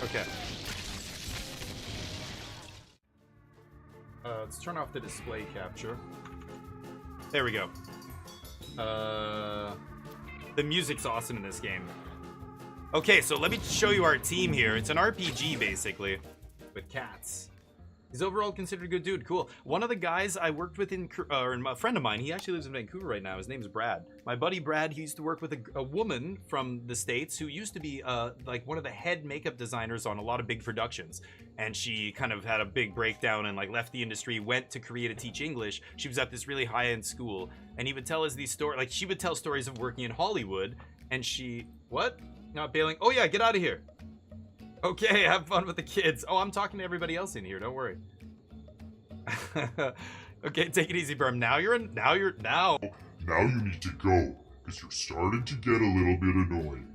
Okay. Let's turn off the display capture. There we go. The music's awesome in this game. Okay, so let me show you our team here. It's an RPG, basically, with cats. He's overall considered a good dude. Cool. One of the guys I worked with or a friend of mine, he actually lives in Vancouver right now. His name's Brad. My buddy Brad, he used to work with a woman from the States who used to be like one of the head makeup designers on a lot of big productions. And she kind of had a big breakdown and like left the industry, went to Korea to teach English. She was at this really high-end school. And he would tell us these stories, like she would tell stories of working in Hollywood. And she, what? Not bailing. Oh yeah, get out of here. Okay, have fun with the kids. Oh, I'm talking to everybody else in here. Don't worry. Okay, take it easy, Berm. Now you need to go, because you're starting to get a little bit annoying.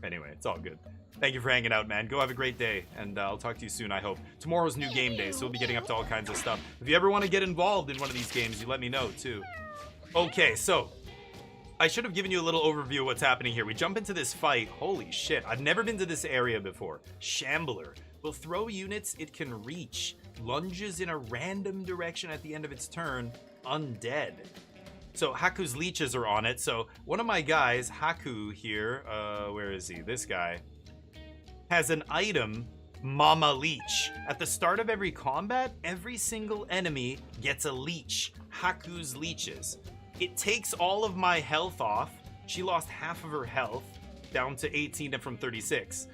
Anyway, it's all good. Thank you for hanging out, man. Go have a great day, and I'll talk to you soon, I hope. Tomorrow's new game day, so we'll be getting up to all kinds of stuff. If you ever want to get involved in one of these games, you let me know, too. Okay, so I should have given you a little overview of what's happening here. We jump into this fight. Holy shit, I've never been to this area before. Shambler will throw units it can reach. Lunges in a random direction at the end of its turn. Undead. So Haku's leeches are on it. So one of my guys, Haku here, where is he? This guy has an item, Mama Leech. At the start of every combat, every single enemy gets a leech. Haku's leeches. It takes all of my health off. She lost half of her health, down to 18 from 36.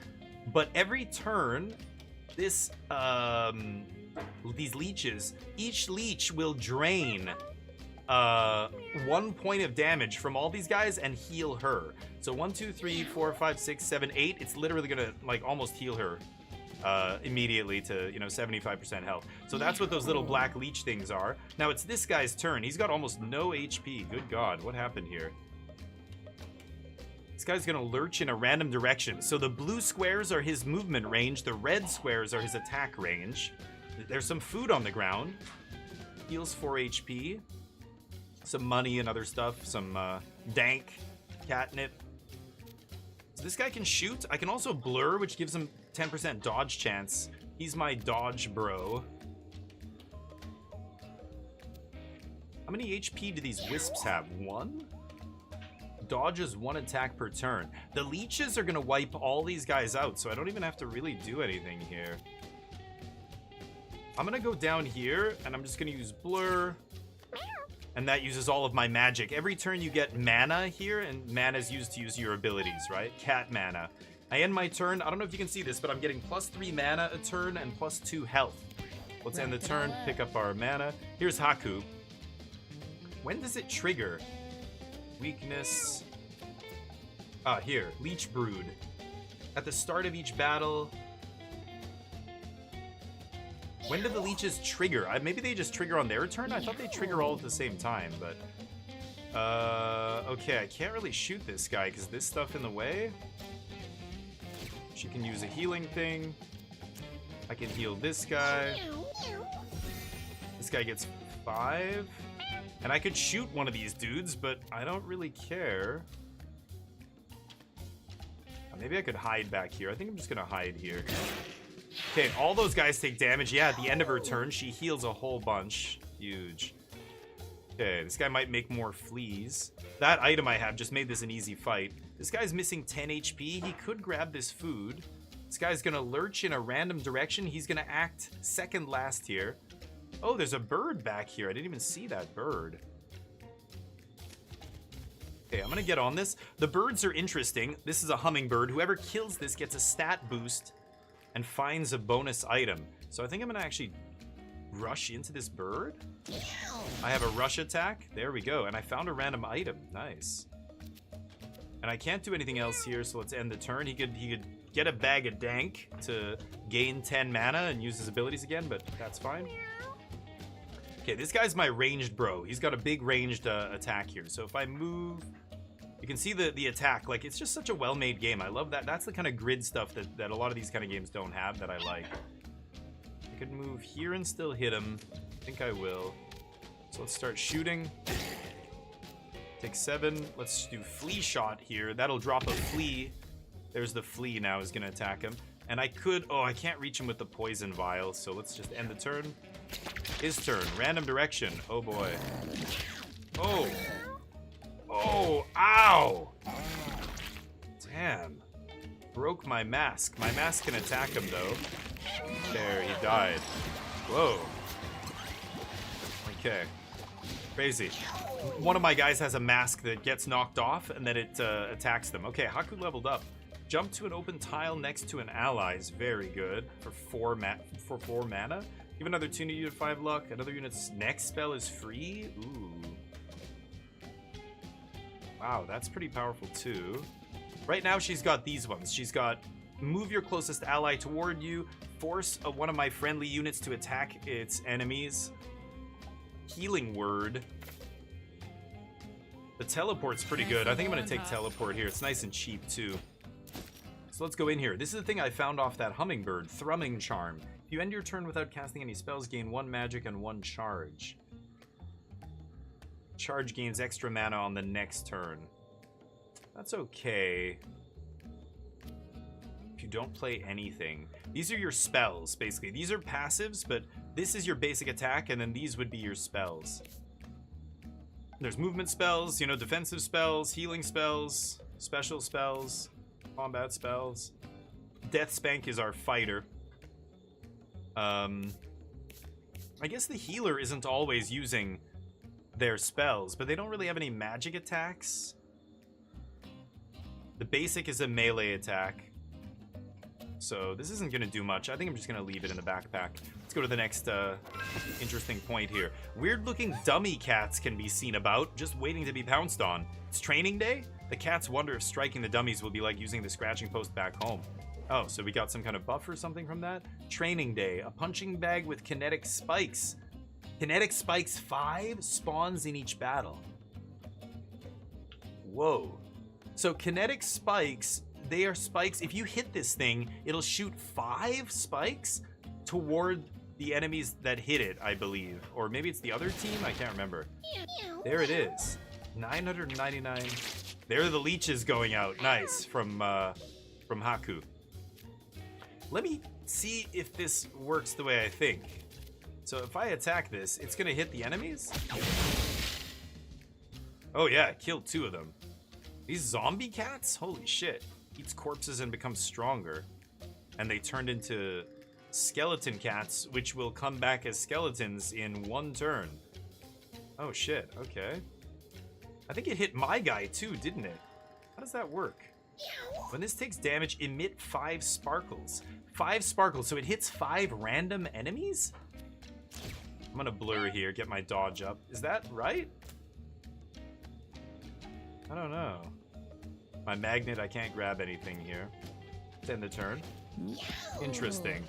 But every turn, this these leeches, each leech will drain 1 point of damage from all these guys and heal her. So 1, 2, 3, 4, 5, 6, 7, 8. It's literally gonna like almost heal her immediately to 75% health. So that's what those little black leech things are. Now it's this guy's turn. He's got almost no HP. Good God, what happened here? This guy's gonna lurch in a random direction. So the blue squares are his movement range. The red squares are his attack range. There's some food on the ground. Heals 4 HP. Some money and other stuff. Some dank catnip. So this guy can shoot. I can also blur, which gives him 10% dodge chance. He's my dodge bro. How many HP do these wisps have? 1? Dodges 1 attack per turn. The leeches are gonna wipe all these guys out, so I don't even have to really do anything here. I'm gonna go down here, and I'm just gonna use blur. And that uses all of my magic. Every turn you get mana here, and mana is used to use your abilities, right? Cat mana. I end my turn. I don't know if you can see this, but I'm getting +3 mana a turn and +2 health. Let's end the turn, pick up our mana. Here's Haku. When does it trigger? Weakness. Here. Leech Brood. At the start of each battle. When do the leeches trigger? Maybe they just trigger on their turn? I thought they trigger all at the same time, but... okay, I can't really shoot this guy because this stuff in the way. She can use a healing thing. I can heal this guy. This guy gets 5. And I could shoot one of these dudes, but I don't really care. Maybe I could hide back here. I think I'm just gonna hide here. Okay, all those guys take damage. Yeah, at the end of her turn, she heals a whole bunch. Huge. Okay, this guy might make more fleas. That item I have just made this an easy fight. This guy's missing 10 HP. He could grab this food. This guy's gonna lurch in a random direction. He's gonna act second last here. Oh, there's a bird back here. I didn't even see that bird. Okay, I'm gonna get on this. The birds are interesting. This is a hummingbird. Whoever kills this gets a stat boost and finds a bonus item. So I think I'm gonna actually rush into this bird. I have a rush attack. There we go. And I found a random item. Nice. And I can't do anything else here, so let's end the turn. He could get a bag of dank to gain 10 mana and use his abilities again, but that's fine. Okay, this guy's my ranged bro. He's got a big ranged attack here. So if I move, you can see the attack. Like, it's just such a well-made game. I love that. That's the kind of grid stuff that a lot of these kind of games don't have that I like. I could move here and still hit him. I think I will. So let's start shooting. Take 7. Let's do flea shot here. That'll drop a flea. There's the flea now is going to attack him. And I could... Oh, I can't reach him with the poison vial. So let's just end the turn. His turn. Random direction. Oh, boy. Oh. Oh, ow. Damn. Broke my mask. My mask can attack him, though. There, he died. Whoa. Okay. Crazy. One of my guys has a mask that gets knocked off, and then it attacks them. Okay, Haku leveled up. Jump to an open tile next to an ally is very good for 4 mana. Give another tune unit 5 luck. Another unit's next spell is free. Ooh. Wow, that's pretty powerful too. Right now she's got these ones. She's got move your closest ally toward you, force one of my friendly units to attack its enemies. Healing word. The teleport's pretty good. I think I'm gonna take teleport here. It's nice and cheap too. So let's go in here. This is the thing I found off that hummingbird, Thrumming Charm. If you end your turn without casting any spells, gain 1 magic and 1 charge. Charge gains extra mana on the next turn. That's okay. If you don't play anything. These are your spells, basically. These are passives, but this is your basic attack, and then these would be your spells. There's movement spells, you know, defensive spells, healing spells, special spells, combat spells. Death Spank is our fighter. I guess the healer isn't always using their spells, but they don't really have any magic attacks. The basic is a melee attack. So this isn't going to do much. I think I'm just going to leave it in the backpack. Let's go to the next interesting point here. Weird-looking dummy cats can be seen about, just waiting to be pounced on. It's training day? The cats wonder if striking the dummies will be like using the scratching post back home. Oh, so we got some kind of buff or something from that? Training day. A punching bag with kinetic spikes. Kinetic spikes 5 spawns in each battle. Whoa. So kinetic spikes, they are spikes. If you hit this thing, it'll shoot 5 spikes toward the enemies that hit it, I believe. Or maybe it's the other team? I can't remember. There it is. 999. There are the leeches going out. Nice. From Haku. Let me see if this works the way I think. So if I attack this, it's going to hit the enemies? Oh yeah, killed 2 of them. These zombie cats? Holy shit. Eats corpses and becomes stronger. And they turned into skeleton cats, which will come back as skeletons in 1 turn. Oh shit, okay. I think it hit my guy too, didn't it? How does that work? When this takes damage, emit 5 sparkles. 5 sparkles, so it hits 5 random enemies? I'm gonna blur here, get my dodge up. Is that right? I don't know. My magnet, I can't grab anything here. Let's end the turn. Interesting.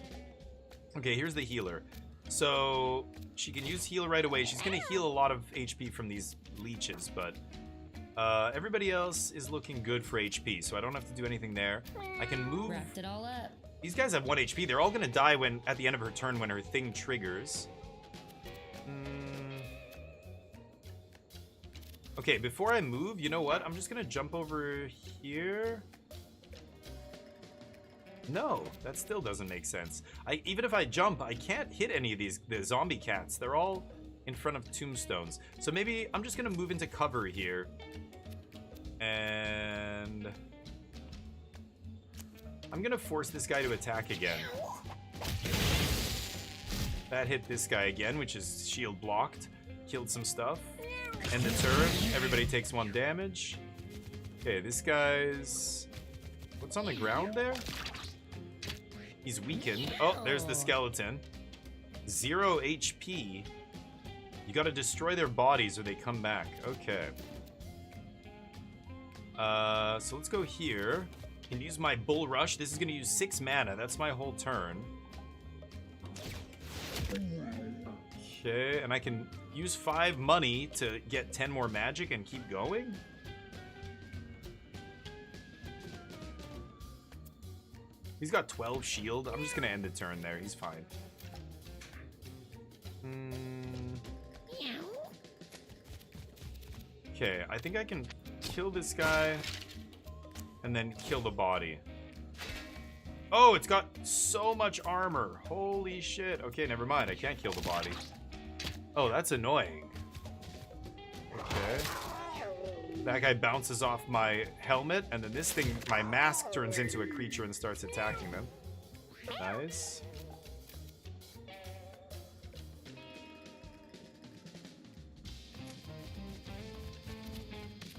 Okay, here's the healer. So, she can use heal right away. She's gonna heal a lot of HP from these leeches, but everybody else is looking good for HP, so I don't have to do anything there. I can move. Wrapped it all up. These guys have 1 HP. They're all gonna die when at the end of her turn when her thing triggers. Okay, before I move, you know what? I'm just gonna jump over here. No, that still doesn't make sense. Even if I jump, I can't hit any of the zombie cats. They're all in front of tombstones. So maybe I'm just gonna move into cover here. And I'm gonna force this guy to attack again. That hit this guy again, which is shield blocked. Killed some stuff. End the turn. Everybody takes 1 damage. Okay, this guy's... What's on the ground there? He's weakened. Oh, there's the skeleton. 0 HP. You gotta destroy their bodies or they come back. Okay. So let's go here. Can use my Bull Rush. This is gonna use 6 mana. That's my whole turn. Okay, and I can use 5 money to get 10 more magic and keep going? He's got 12 shield. I'm just gonna end the turn there. He's fine. Okay, I think I can kill this guy and then kill the body. Oh, it's got so much armor. Holy shit. Okay, never mind. I can't kill the body. Oh, that's annoying. Okay. That guy bounces off my helmet, and then this thing, my mask, turns into a creature and starts attacking them. Nice.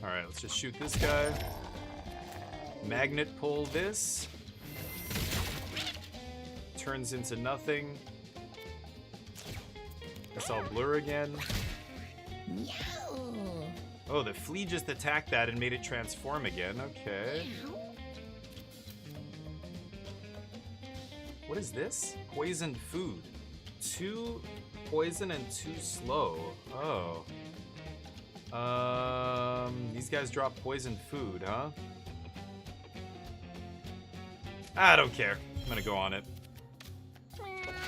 Alright, let's just shoot this guy. Magnet pull this. Turns into nothing. Guess I'll blur again. Oh, the flea just attacked that and made it transform again. Okay. What is this? Poisoned food. 2 poison and 2 slow. Oh. These guys drop poisoned food, huh? I don't care. I'm gonna go on it.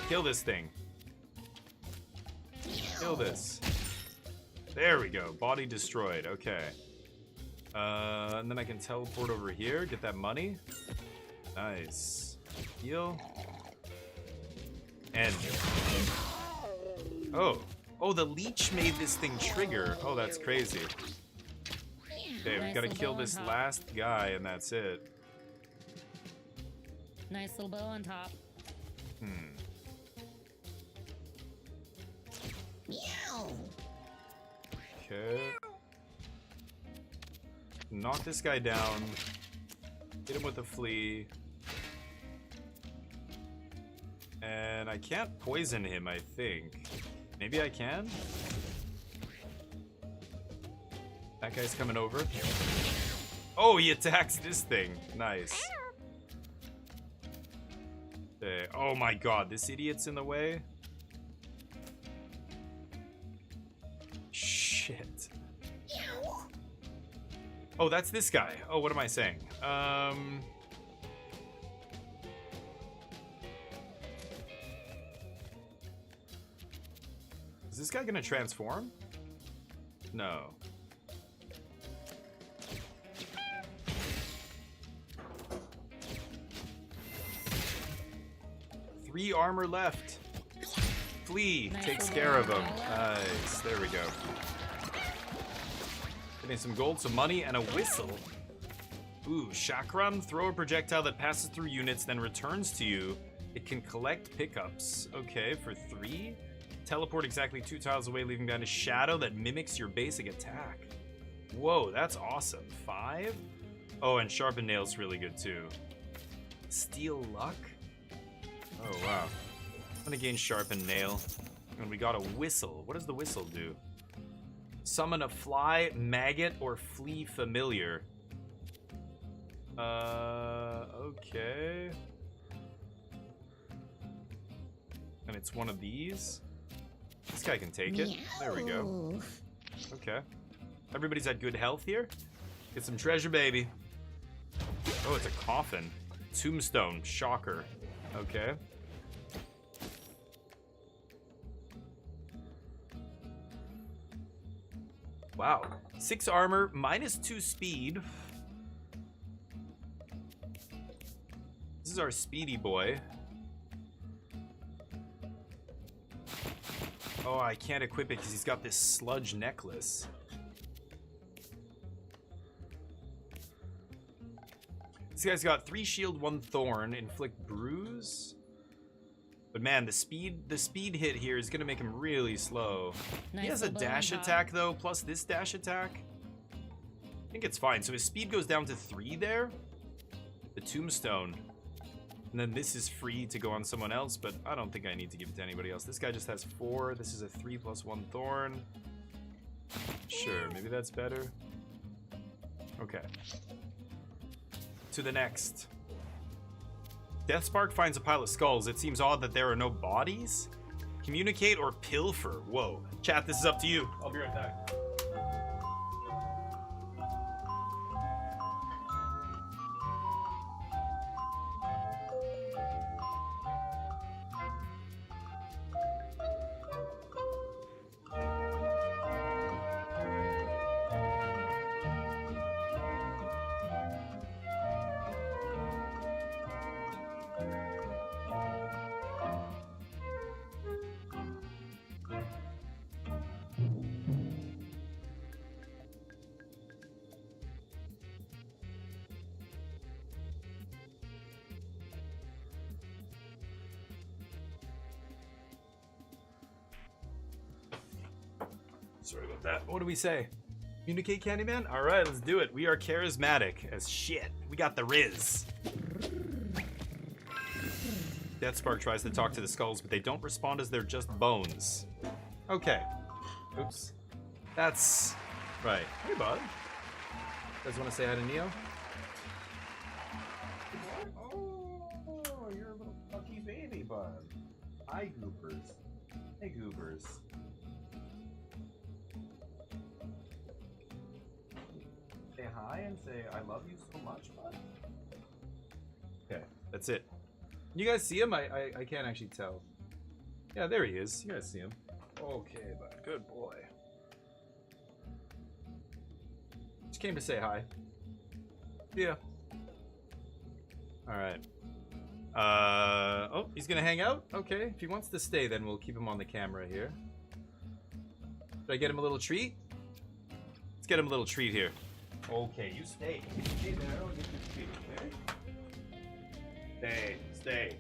Kill this thing. Kill this. There we go. Body destroyed. Okay. And then I can teleport over here. Get that money. Nice. Heal. End. Oh. Oh, the leech made this thing trigger. Oh, that's crazy. Okay, we gotta kill this last guy and that's it. Nice little bow on top. Okay. Knock this guy down. Hit him with a flea. And I can't poison him, I think. Maybe I can? That guy's coming over. Oh, he attacks this thing. Nice. Okay. Oh my god, this idiot's in the way. Shit. Oh, that's this guy. Oh, what am I saying? Is this guy gonna transform? No. Three armor left. Flea takes care of him. Nice. There we go. Getting some gold, some money, and a whistle. Ooh, Chakram. Throw a projectile that passes through units, then returns to you. It can collect pickups. Okay, for 3. Teleport exactly 2 tiles away, leaving behind a shadow that mimics your basic attack. Whoa, that's awesome. 5? Oh, and Sharpened Nail's really good too. Steal Luck? Oh, wow. I'm gonna gain Sharpened Nail. And we got a whistle. What does the whistle do? Summon a fly, maggot, or flea familiar. Okay. And it's one of these. This guy can take it. There we go. Okay. Everybody's at good health here. Get some treasure, baby. Oh, it's a coffin. Tombstone. Shocker. Okay. Wow. 6 armor, -2 speed. This is our speedy boy. Oh, I can't equip it because he's got this sludge necklace. This guy's got 3 shield, 1 thorn, inflict bruise. But man, the speed hit here is gonna make him really slow. Nice He has a little dash bone attack though, plus this dash attack. I think it's fine. So his speed goes down to 3 there. The tombstone. And then this is free to go on someone else, but I don't think I need to give it to anybody else. This guy just has 4. This is a 3 plus 1 thorn. Sure, maybe that's better. Okay. To the next. Deathspark finds a pile of skulls. It seems odd that there are no bodies. Communicate or pilfer. Whoa. Chat, this is up to you. I'll be right back. Sorry about that. What do we say? Communicate, Candyman? Alright, let's do it. We are charismatic as shit. We got the Riz. Deathspark tries to talk to the skulls, but they don't respond as they're just bones. Okay. Oops. That's... right. Hey, bud. You guys want to say hi to Neo? Oh, you're a little fucky baby, bud. Hi, goobers. Hey, goobers. Say hi and say, I love you so much, bud. Okay, that's it. You guys see him? I can't actually tell. Yeah, there he is. You guys see him. Okay, bud. Good boy. Just came to say hi. Yeah. Alright. Oh, he's gonna hang out? Okay, if he wants to stay, then we'll keep him on the camera here. Should I get him a little treat? Let's get him a little treat here. Okay, you stay. Stay there, I'll get you a treat, okay? Stay.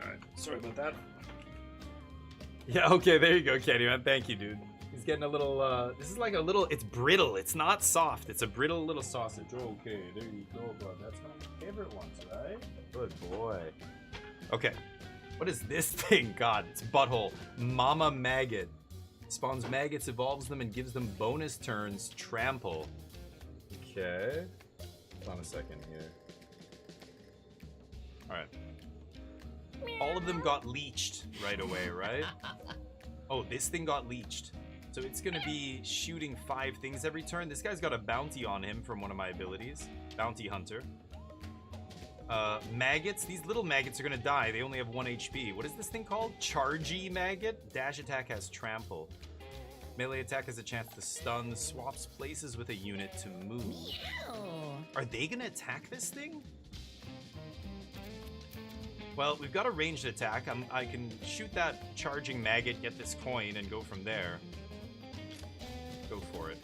Alright, sorry about that. Yeah, okay, there you go, Candyman. Thank you, dude. He's getting a little, this is like a little, it's brittle. It's not soft. It's a brittle little sausage. Okay, there you go, bud. That's my favorite ones, right? Good boy. Okay. What is this thing? God, it's butthole. Mama Maggot. Spawns maggots, evolves them, and gives them bonus turns. Trample. Okay. Hold on a second here. Alright. All of them got leeched right away, right? Oh, this thing got leeched. So it's gonna be shooting 5 things every turn. This guy's got a bounty on him from one of my abilities. Bounty Hunter. Maggots. These little maggots are gonna die. They only have 1 HP. What is this thing called? Chargy Maggot? Dash attack has trample. Melee attack has a chance to stun. Swaps places with a unit to move. Are they gonna attack this thing? Well, we've got a ranged attack. I can shoot that charging maggot, get this coin, and go from there. Go for it.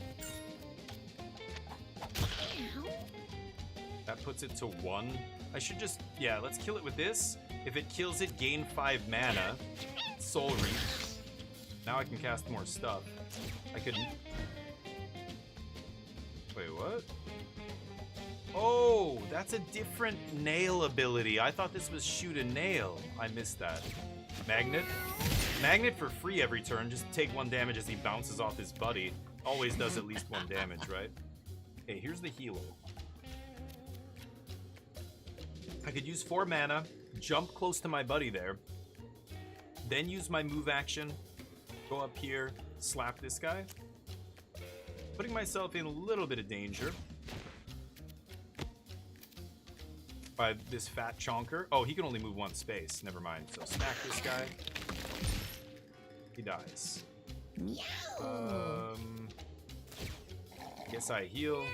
That puts it to 1. I should just... yeah, let's kill it with this. If it kills it, gain 5 mana. Soul Reap. Now I can cast more stuff. I could... wait, what? Oh, that's a different nail ability. I thought this was shoot a nail. I missed that. Magnet. Magnet for free every turn. Just take 1 damage as he bounces off his buddy. Always does at least 1 damage, right? Okay, here's the healer. I could use 4 mana, jump close to my buddy there, then use my move action, go up here, slap this guy. Putting myself in a little bit of danger. By this fat chonker. Oh, he can only move 1 space. Never mind. So smack this guy. He dies. Guess I heal.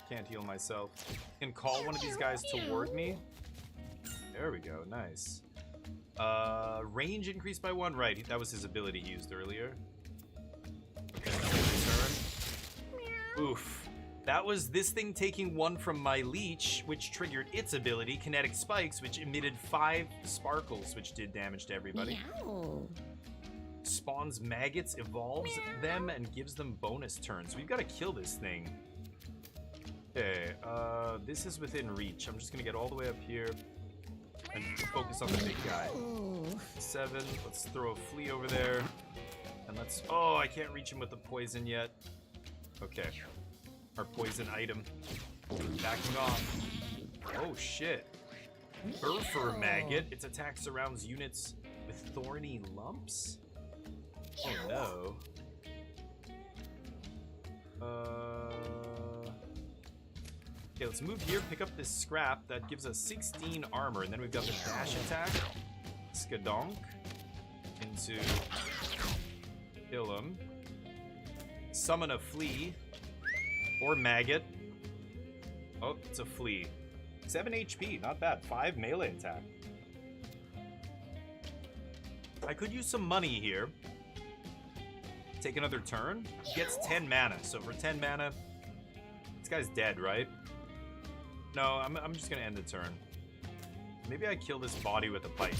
Can't heal myself. Can call one of these guys toward me. There we go, nice. Range increased by 1, right, that was his ability he used earlier. Okay, turn. Oof. That was this thing taking 1 from my leech, which triggered its ability, Kinetic Spikes, which emitted 5 sparkles, which did damage to everybody. Meow. Spawns maggots, evolves them, and gives them bonus turns. We've got to kill this thing. Okay, this is within reach. I'm just gonna get all the way up here and focus on the big guy. Ooh. 7, let's throw a flea over there. And let's, oh, I can't reach him with the poison yet. Okay, our poison item. Backing off. Oh shit. Burfer Maggot, its attack surrounds units with thorny lumps? Oh no. Okay, let's move here, pick up this scrap. That gives us 16 armor, and then we've got the dash attack. Skadonk. Into... Kill him. Summon a flea. Or maggot. Oh, it's a flea. 7 HP, not bad. 5 melee attack. I could use some money here. Take another turn. Gets 10 mana, so for 10 mana, this guy's dead, right? No, I'm just gonna end the turn. Maybe I kill this body with a pipe.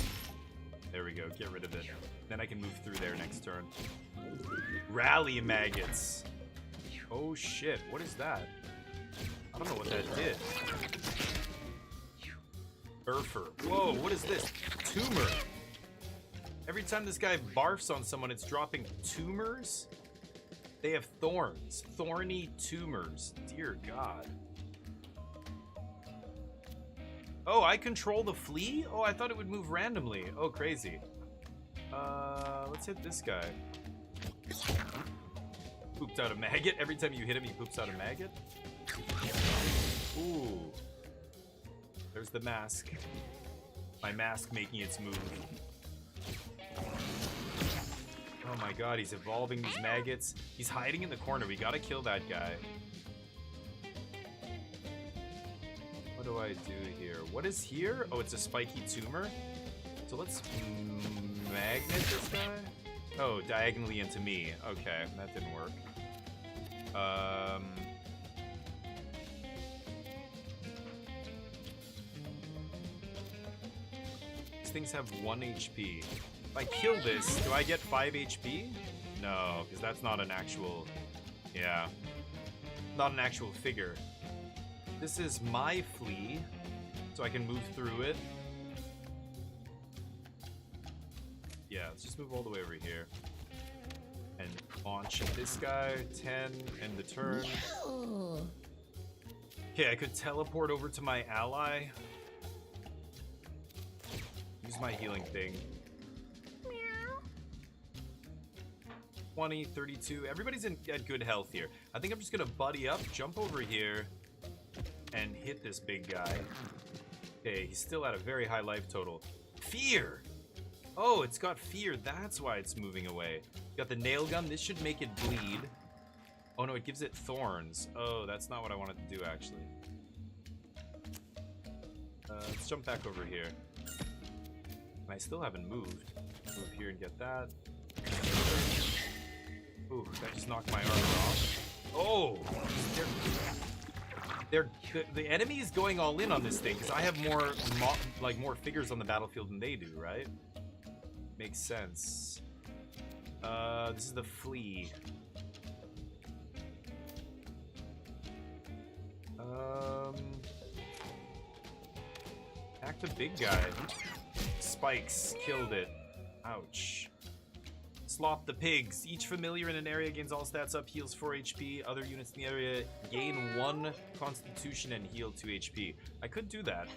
There we go, get rid of it. Then I can move through there next turn. Rally maggots. Oh shit, what is that? I don't know what that did. Burfer. Whoa, what is this? Tumor. Every time this guy barfs on someone, it's dropping tumors? They have thorns. Thorny tumors. Dear God. Oh, I control the flea? Oh, I thought it would move randomly. Oh, crazy. Let's hit this guy. Pooped out a maggot. Every time you hit him, he poops out a maggot. Ooh. There's the mask. My mask making its move. Oh my god, he's evolving these maggots. He's hiding in the corner. We gotta kill that guy. What do I do here? What is here? Oh, it's a spiky tumor. So let's magnet this guy. Oh, diagonally into me. Okay, that didn't work. These things have 1 HP. If I kill this, do I get 5 HP? No, because that's not an actual... Yeah. Not an actual figure. This is my flea, so I can move through it. Yeah, let's just move all the way over here. And launch this guy, 10, end the turn. Meow. Okay, I could teleport over to my ally. Use my healing thing. 20, 32. Everybody's at good health here. I think I'm just gonna buddy up, jump over here, and hit this big guy. Okay, he's still at a very high life total. Fear! Oh, it's got fear. That's why it's moving away. Got the nail gun. This should make it bleed. Oh no, it gives it thorns. Oh, that's not what I wanted to do, actually. Let's jump back over here. And I still haven't moved. Move here and get that. Ooh, that just knocked my armor off. Oh! The enemy is going all in on this thing, because I have more figures on the battlefield than they do, right? Makes sense. This is the flea. Attack the big guy. Spikes killed it. Ouch. Slop the pigs. Each familiar in an area gains all stats up, heals 4 HP. Other units in the area gain 1 constitution and heal 2 HP. I could do that.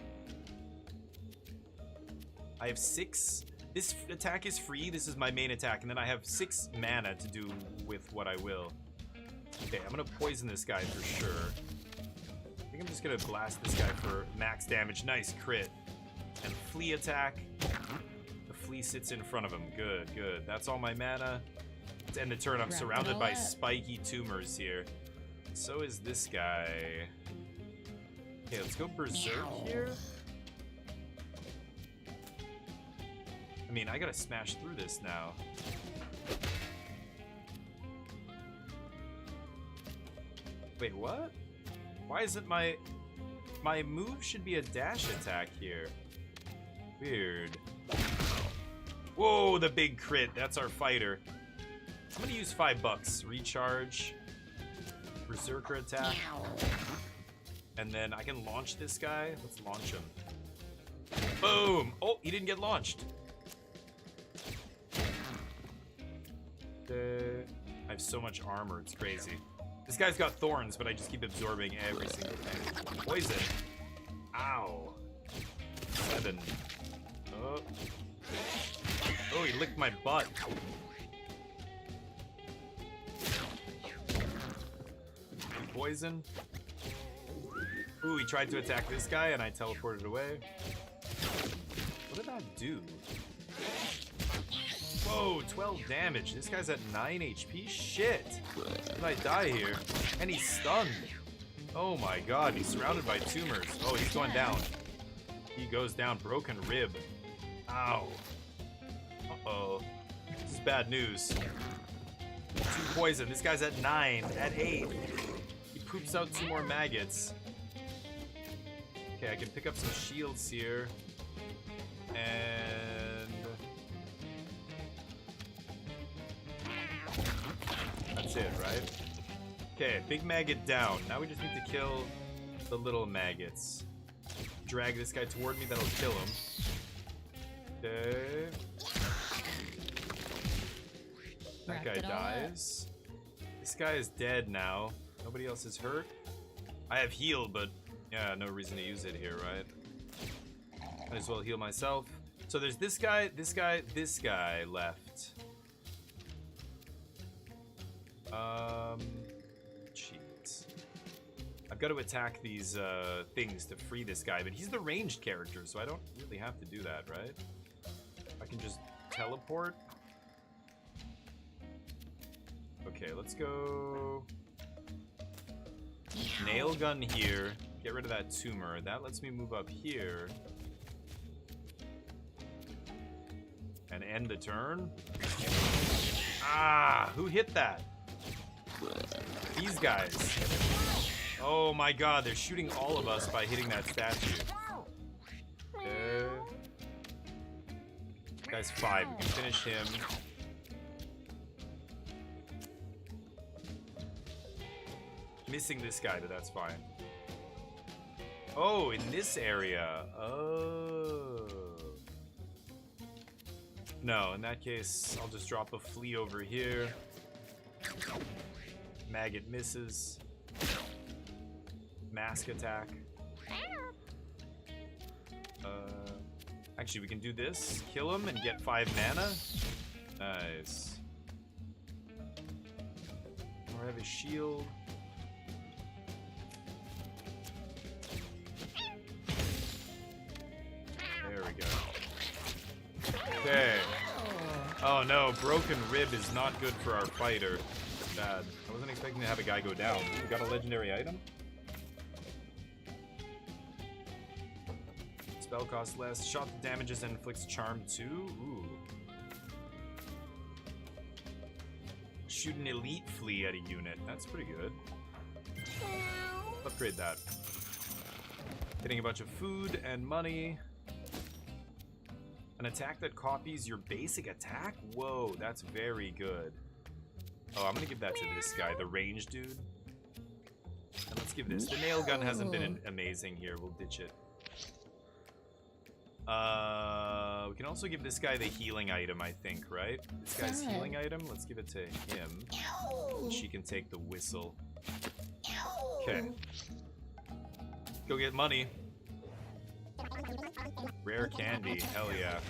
I have 6. This attack is free. This is my main attack. And then I have 6 mana to do with what I will. Okay, I'm going to poison this guy for sure. I think I'm just going to blast this guy for max damage. Nice crit. And flea attack. Flea sits in front of him. Good, good. That's all my mana. To end the turn, I'm surrounded by spiky tumors here. So is this guy. Okay, let's go berserk here. I mean, I gotta smash through this now. Wait, what? Why isn't my move should be a dash attack here? Weird. Whoa, the big crit. That's our fighter. I'm gonna use $5. Recharge. Berserker attack. And then I can launch this guy. Let's launch him. Boom! Oh, he didn't get launched. I have so much armor, it's crazy. This guy's got thorns, but I just keep absorbing every single thing. Poison. Ow. 7. Oh. Oh, he licked my butt. Poison. Ooh, he tried to attack this guy and I teleported away. What did that do? Whoa, 12 damage. This guy's at 9 HP? Shit. Did I die here? And he's stunned. Oh my god, he's surrounded by tumors. Oh, he's going down. He goes down. Broken rib. Ow. Uh-oh. This is bad news. 2 poison. This guy's at 9. At 8. He poops out 2 more maggots. Okay, I can pick up some shields here. And... that's it, right? Okay, big maggot down. Now we just need to kill the little maggots. Drag this guy toward me, that'll kill him. Okay. That guy dies. This guy is dead now. Nobody else is hurt. I have heal, but yeah, no reason to use it here, right? Might as well heal myself. So there's this guy, this guy, this guy left. Cheats. I've got to attack these things to free this guy, but he's the ranged character, so I don't really have to do that, right? I can just teleport. Okay, let's go. Nail gun here. Get rid of that tumor. That lets me move up here. And end the turn. Ah, who hit that? These guys. Oh my god, they're shooting all of us by hitting that statue. Guy's 5, we can finish him. Missing this guy, but that's fine. Oh, in this area. Oh. No, in that case, I'll just drop a flea over here. Maggot misses. Mask attack. Actually, we can do this. Kill him and get 5 mana. Nice. Or have a shield. There we go. Okay. Oh no, broken rib is not good for our fighter. Bad. I wasn't expecting to have a guy go down. We got a legendary item? Spell cost less. Shot damages and inflicts charm 2. Ooh. Shoot an elite flea at a unit. That's pretty good. Upgrade that. Getting a bunch of food and money. An attack that copies your basic attack? Whoa, that's very good. Oh, I'm gonna give that to this guy, the range dude. And let's give this. The nail gun hasn't been amazing here. We'll ditch it. We can also give this guy the healing item, I think, right? This guy's healing item, let's give it to him. And she can take the whistle. Okay. Go get money. Rare candy, hell yeah.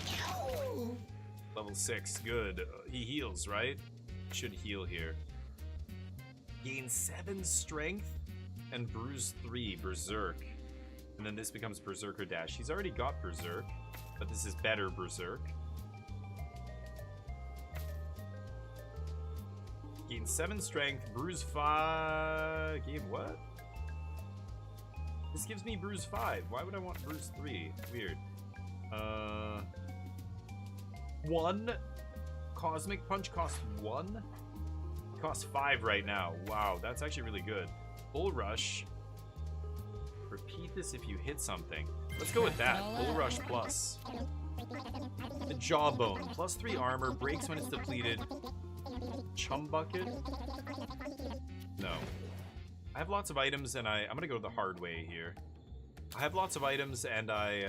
Level 6, good. He heals, right? Should heal here. Gain 7 strength and bruise 3, berserk. And then this becomes berserker dash. He's already got berserk, but this is better berserk. Gain 7 strength, bruise 5. Gain what? This gives me bruise 5. Why would I want bruise 3? Weird. 1. Cosmic Punch costs 1? It costs 5 right now. Wow, that's actually really good. Bull Rush. Repeat this if you hit something. Let's go with that. Bull Rush plus. The Jawbone. Plus 3 armor. Breaks when it's depleted. Chum Bucket. No. I have lots of items and I'm gonna go the hard way here. I have lots of items and okay,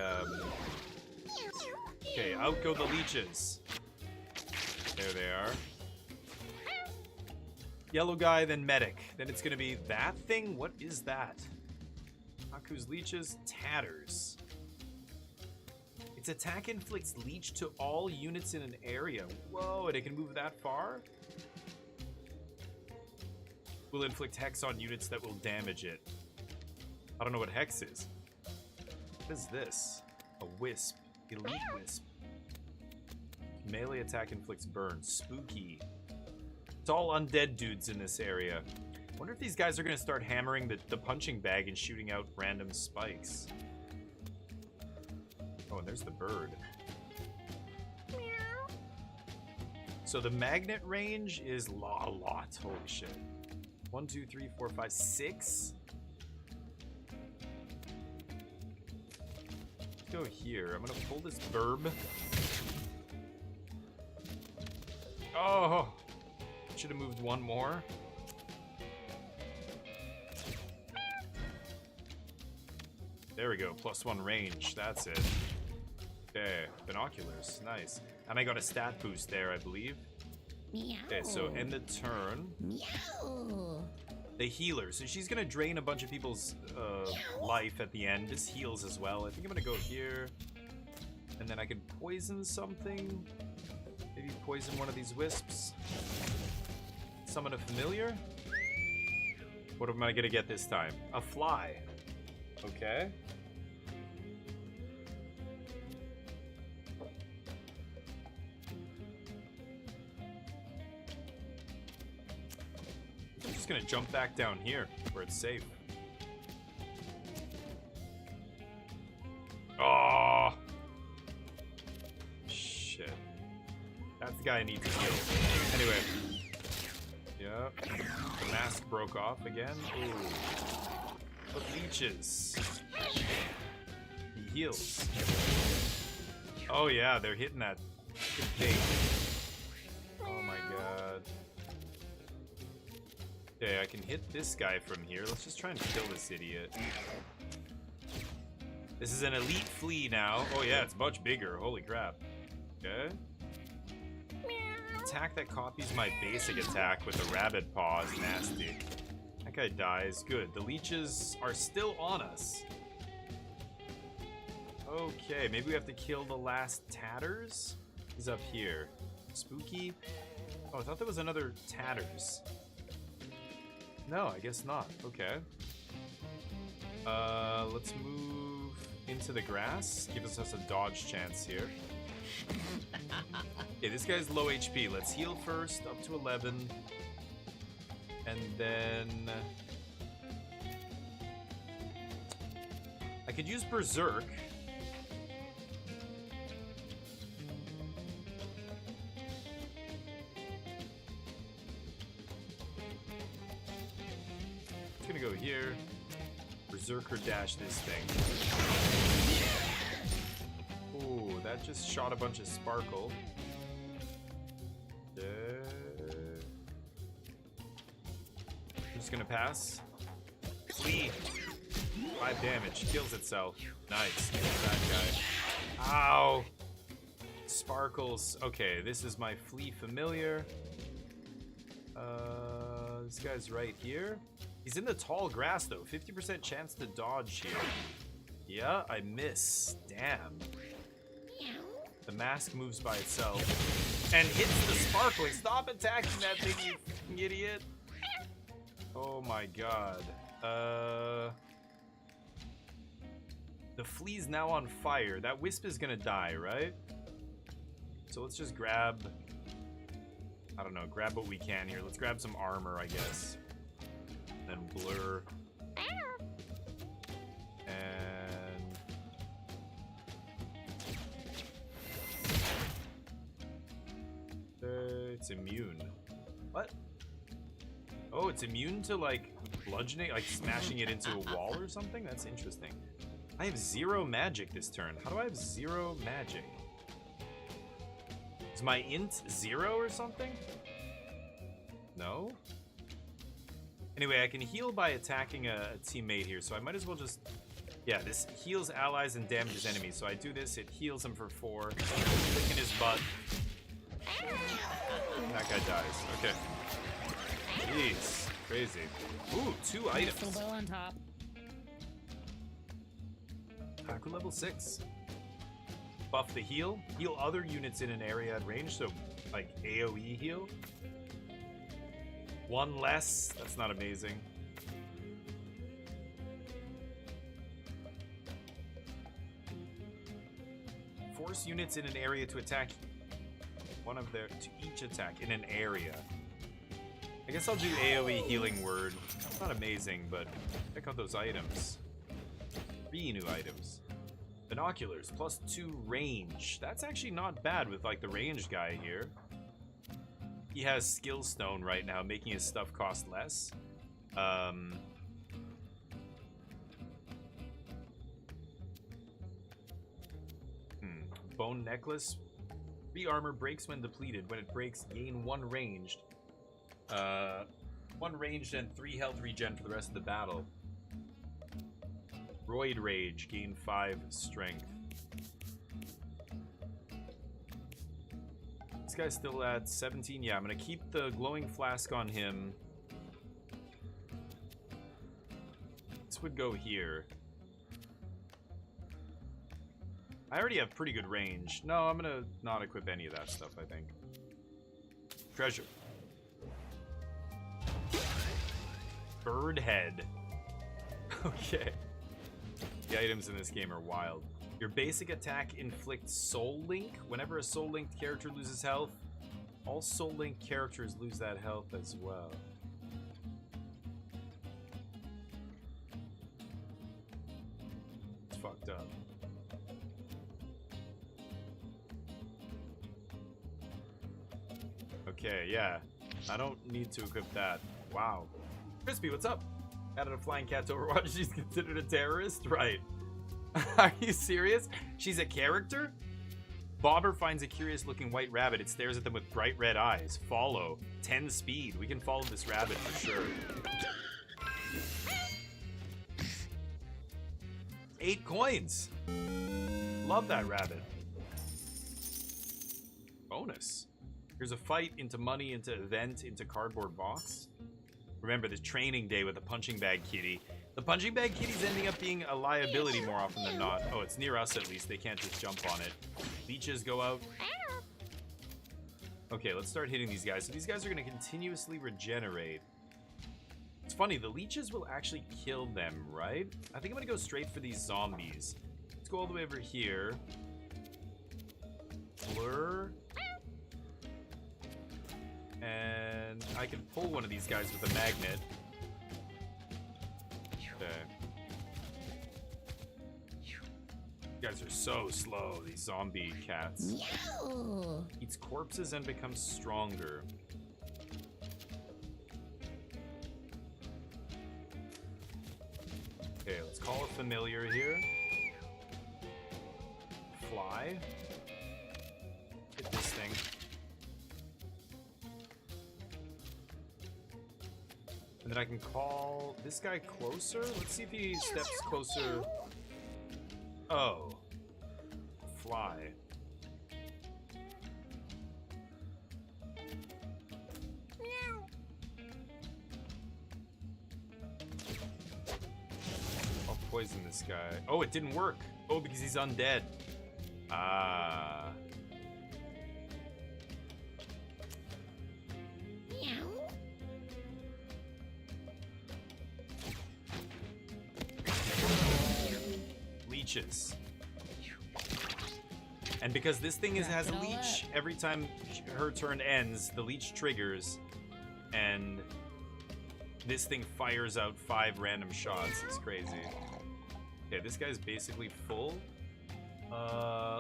out go the leeches. There they are. Yellow guy, then medic. Then it's gonna be that thing? What is that? Haku's leeches, tatters. Its attack inflicts leech to all units in an area. Whoa, and it can move that far? Will inflict hex on units that will damage it. I don't know what hex is. What is this? A wisp. Elite wisp. Melee attack inflicts burn. Spooky. It's all undead dudes in this area. Wonder if these guys are gonna start hammering the punching bag and shooting out random spikes. Oh, and there's the bird. So the magnet range is a lot. Holy shit. 1, 2, 3, 4, 5, 6. Let's go here. I'm gonna pull this burb. Oh, should have moved one more. There we go. +1 range. That's it. Okay, binoculars. Nice. And I got a stat boost there, I believe. Meow. Okay, so end the turn. Meow. The healer. So she's gonna drain a bunch of people's life at the end. This heals as well. I think I'm gonna go here. And then I can poison something. Maybe poison one of these wisps. Summon a familiar. What am I gonna get this time? A fly. Okay. I'm just gonna jump back down here where it's safe. Oh shit. That's the guy I need to heal. Anyway. Yep. The mask broke off again. Ooh. But leeches. He heals. Oh yeah, they're hitting that big. Oh my god. Okay, I can hit this guy from here. Let's just try and kill this idiot. This is an elite flea now. Oh yeah, it's much bigger. Holy crap. Okay. Attack that copies my basic attack with a rabbit paw is nasty. That guy dies. Good. The leeches are still on us. Okay, maybe we have to kill the last tatters? He's up here. Spooky? Oh, I thought there was another tatters. No, I guess not. Okay. Let's move into the grass. Give us a dodge chance here. Okay, this guy's low HP. Let's heal first, up to 11. And then... I could use Berserk. It's gonna go here. Berserker dash this thing. Ooh, that just shot a bunch of sparkle. I'm just gonna pass. Flea. 5 damage. Kills itself. Nice. Kill that guy. Ow. Sparkles. Okay, this is my flea familiar. This guy's right here. He's in the tall grass though. 50% chance to dodge here. Yeah, I miss. Damn. The mask moves by itself and hits the sparkling. Stop attacking that thing, you fucking idiot. Oh my god. The flea's now on fire. That wisp is gonna die, right? So let's just grab... I don't know, grab what we can here. Let's grab some armor, I guess. Then blur. And... It's immune. What? Oh, it's immune to, like, bludgeoning, like smashing it into a wall or something? That's interesting. I have 0 magic this turn. How do I have 0 magic? Is my int 0 or something? No? Anyway, I can heal by attacking a teammate here, so I might as well just... Yeah, this heals allies and damages enemies. So I do this, it heals him for 4. Kick in his butt. That guy dies. Okay. Jeez. Crazy. Ooh, 2 items. Crystal bow on top. Haku level 6. Buff the heal. Heal other units in an area at range, so like AoE heal. 1 less. That's not amazing. Force units in an area to attack one of their to each attack in an area. I guess I'll do AoE healing word. It's not amazing, but check out those items. 3 new items. Binoculars, +2 range. That's actually not bad with like the ranged guy here. He has skill stone right now, making his stuff cost less. Bone necklace. 3 armor breaks when depleted. When it breaks, gain 1 ranged. 1 ranged and 3 health regen for the rest of the battle. Roid Rage, gain 5 strength. This guy's still at 17. Yeah, I'm gonna keep the glowing flask on him. This would go here. I already have pretty good range. No, I'm gonna not equip any of that stuff, I think. Treasure. Bird head. Okay. The items in this game are wild. Your basic attack inflicts Soul Link. Whenever a Soul Linked character loses health, all Soul Linked characters lose that health as well. It's fucked up. Okay, yeah. I don't need to equip that. Wow. Crispy, what's up? Added a flying cat to Overwatch. She's considered a terrorist? Right. Are you serious? She's a character? Bobber finds a curious-looking white rabbit. It stares at them with bright red eyes. Follow. 10 speed. We can follow this rabbit for sure. 8 coins. Love that rabbit. Bonus. Here's a fight into money, into event, into cardboard box. Remember this training day with the punching bag kitty. The punching bag kitty's ending up being a liability more often than not. Oh, it's near us at least. They can't just jump on it. Leeches go out. Okay, let's start hitting these guys. So these guys are going to continuously regenerate. It's funny, the leeches will actually kill them, right? I think I'm going to go straight for these zombies. Let's go all the way over here. Blur. And I can pull one of these guys with a magnet. Okay. You guys are so slow, these zombie cats. Meow. Eats corpses and becomes stronger. Okay, let's call a familiar here. Fly. Hit this thing. And then I can call this guy closer. Let's see if he steps closer. Oh. Fly. I'll poison this guy. Oh, it didn't work. Oh, because he's undead. Ah. Meow. Leeches. And because this thing has a leech, every time her turn ends, the leech triggers, and this thing fires out 5 random shots. It's crazy. Okay, this guy's basically full.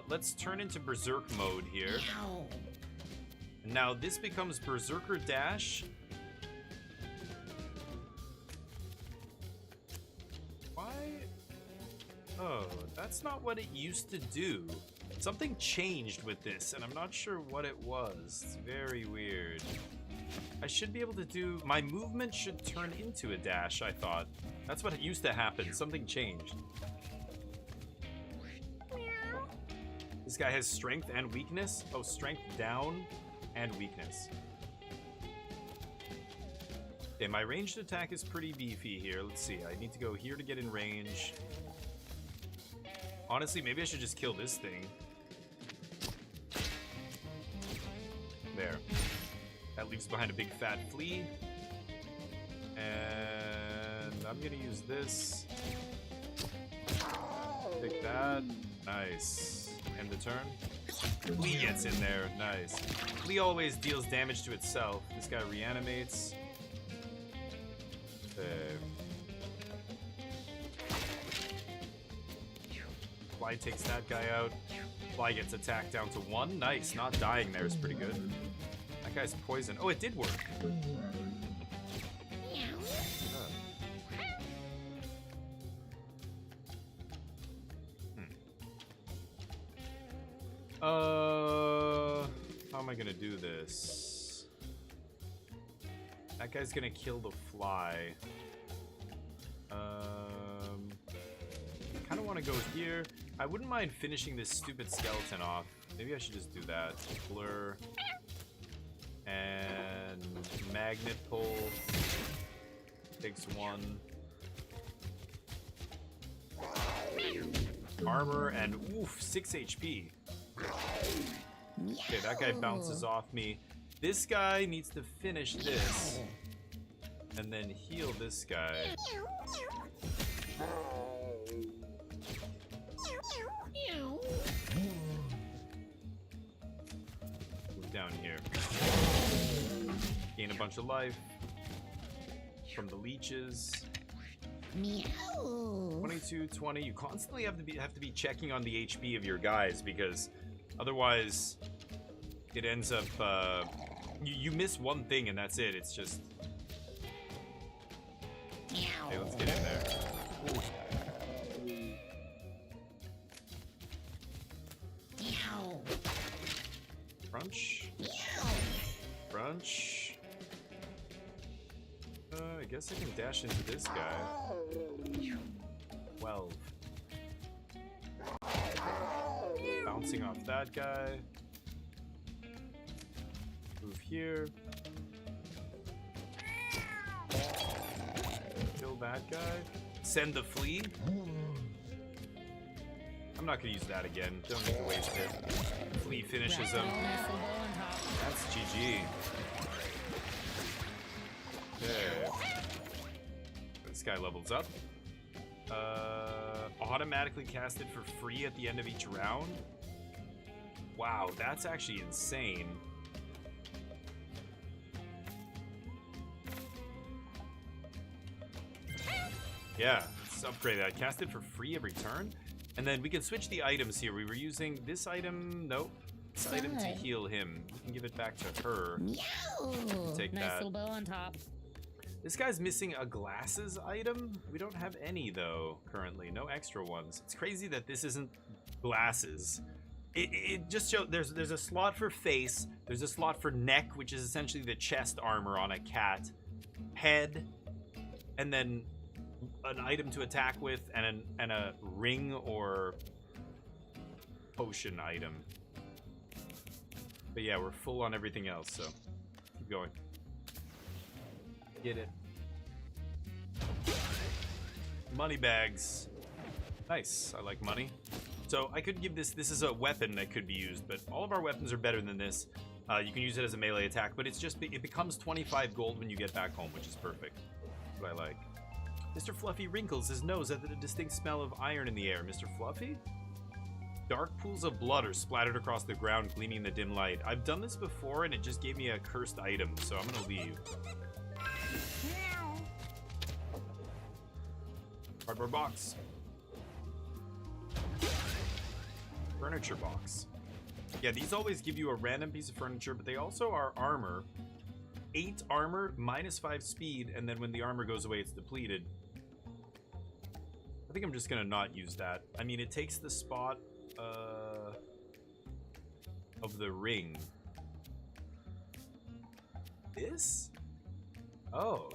Let's turn into berserk mode here. Meow. Now this becomes Berserker Dash. Why? Oh, that's not what it used to do. Something changed with this, and I'm not sure what it was. It's very weird. I should be able to do... My movement should turn into a dash, I thought. That's what used to happen. Something changed. This guy has strength and weakness. Oh, strength down and weakness. Okay, my ranged attack is pretty beefy here. Let's see. I need to go here to get in range. Honestly, maybe I should just kill this thing. There. That leaves behind a big fat flea. And I'm gonna use this. Take that. Nice. End the turn. Flea gets in there. Nice. Flea always deals damage to itself. This guy reanimates. Fly takes that guy out. Fly gets attacked down to 1. Nice. Not dying there is pretty good. That guy's poison. Oh, it did work. How am I gonna do this? That guy's gonna kill the fly. Kind of want to go here. I wouldn't mind finishing this stupid skeleton off. Maybe I should just do that. Blur. And magnet pull. Takes 1. Armor and oof, 6 HP. Okay, that guy bounces off me. This guy needs to finish this. And then heal this guy. Move down here. Gain a bunch of life from the leeches. 22, 20. You constantly have to be checking on the HP of your guys because otherwise it ends up you miss one thing and that's it. It's just okay, let's get in there. Crunch. Crunch. I guess I can dash into this guy. 12. Bouncing off that guy. Move here. Kill that guy. Send the flea. I'm not gonna use that again. Don't need to waste it. Flea finishes him. That's GG. Okay. This guy levels up. Automatically cast it for free at the end of each round. Wow, that's actually insane. Yeah, let's upgrade that. Cast it for free every turn. And then we can switch the items here. We were using this item. Nope. This item to heal him. We can give it back to her. Take nice that. little bow on top. This guy's missing a glasses item. We don't have any though currently. No extra ones. It's crazy that this isn't glasses. It just shows there's a slot for face. There's a slot for neck, which is essentially the chest armor on a cat. Head, and then an item to attack with, and a ring or potion item. But yeah, we're full on everything else, so keep going. Get it. Money bags. Nice. I like money. So I could give this is a weapon that could be used, but all of our weapons are better than this. You can use it as a melee attack, but it becomes 25 gold when you get back home, which is perfect. That's what I like. Mr. Fluffy wrinkles his nose at the distinct smell of iron in the air. Mr. Fluffy? Dark pools of blood are splattered across the ground, gleaming in the dim light. I've done this before, and it just gave me a cursed item, so I'm gonna leave. Cardboard box. Furniture box. Yeah, these always give you a random piece of furniture, but they also are armor. 8 armor, -5 speed, and then when the armor goes away, it's depleted. I think I'm just gonna not use that. I mean, it takes the spot of the ring. This? Oh.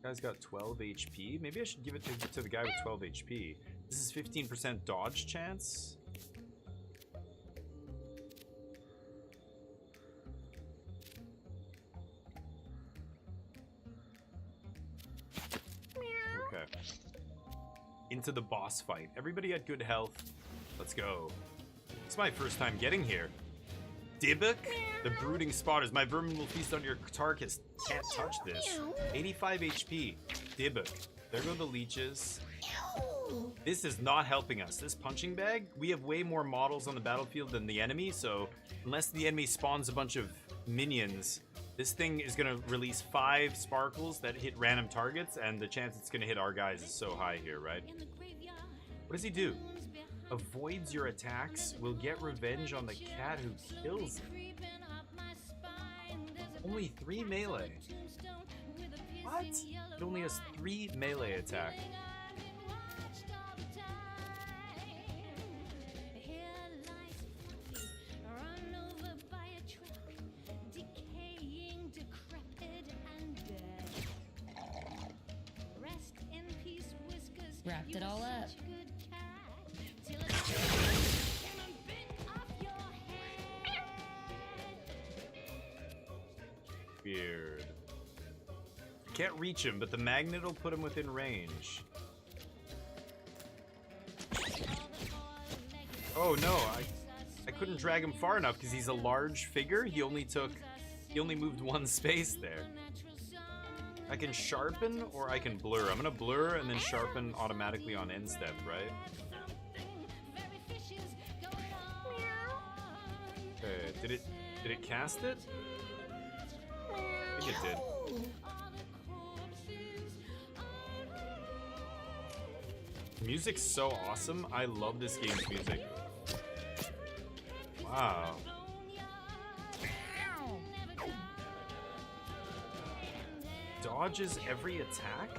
Guy's got 12 HP. Maybe I should give it to the guy with 12 HP. This is 15% dodge chance. Okay. Into the boss fight. Everybody at good health. Let's go. It's my first time getting here. Dybbuk, the brooding spotters. My vermin will feast on your carcass. Can't touch this. 85 HP. Dybbuk. There go the leeches. This is not helping us. This punching bag, we have way more models on the battlefield than the enemy, so unless the enemy spawns a bunch of minions, this thing is going to release 5 sparkles that hit random targets, and the chance it's going to hit our guys is so high here, right? What does he do? Avoids your attacks, will get revenge on the cat who kills him. Only 3 melee. What? It only has 3 melee attack. Wrapped it all up. Weird. Can't reach him, but the magnet will put him within range. Oh no, I couldn't drag him far enough because he's a large figure. He only moved 1 space there. I can sharpen or I can blur. I'm gonna blur and then sharpen automatically on end step, right? Okay, did it cast it? I think it did. Music's so awesome. I love this game's music. Wow. Dodges every attack?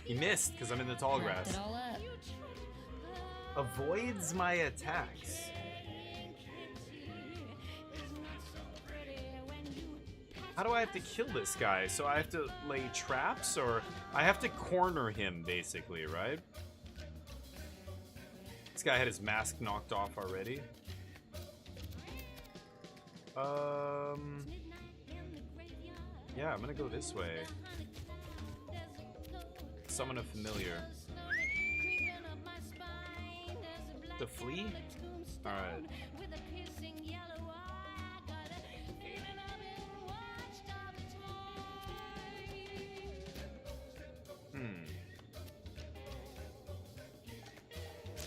He missed because I'm in the tall grass. Wrapped it all up. Avoids my attacks. How do I have to kill this guy? So I have to lay traps, or I have to corner him, basically, right? This guy had his mask knocked off already. Yeah, I'm gonna go this way. Summon a familiar. The flea? Alright.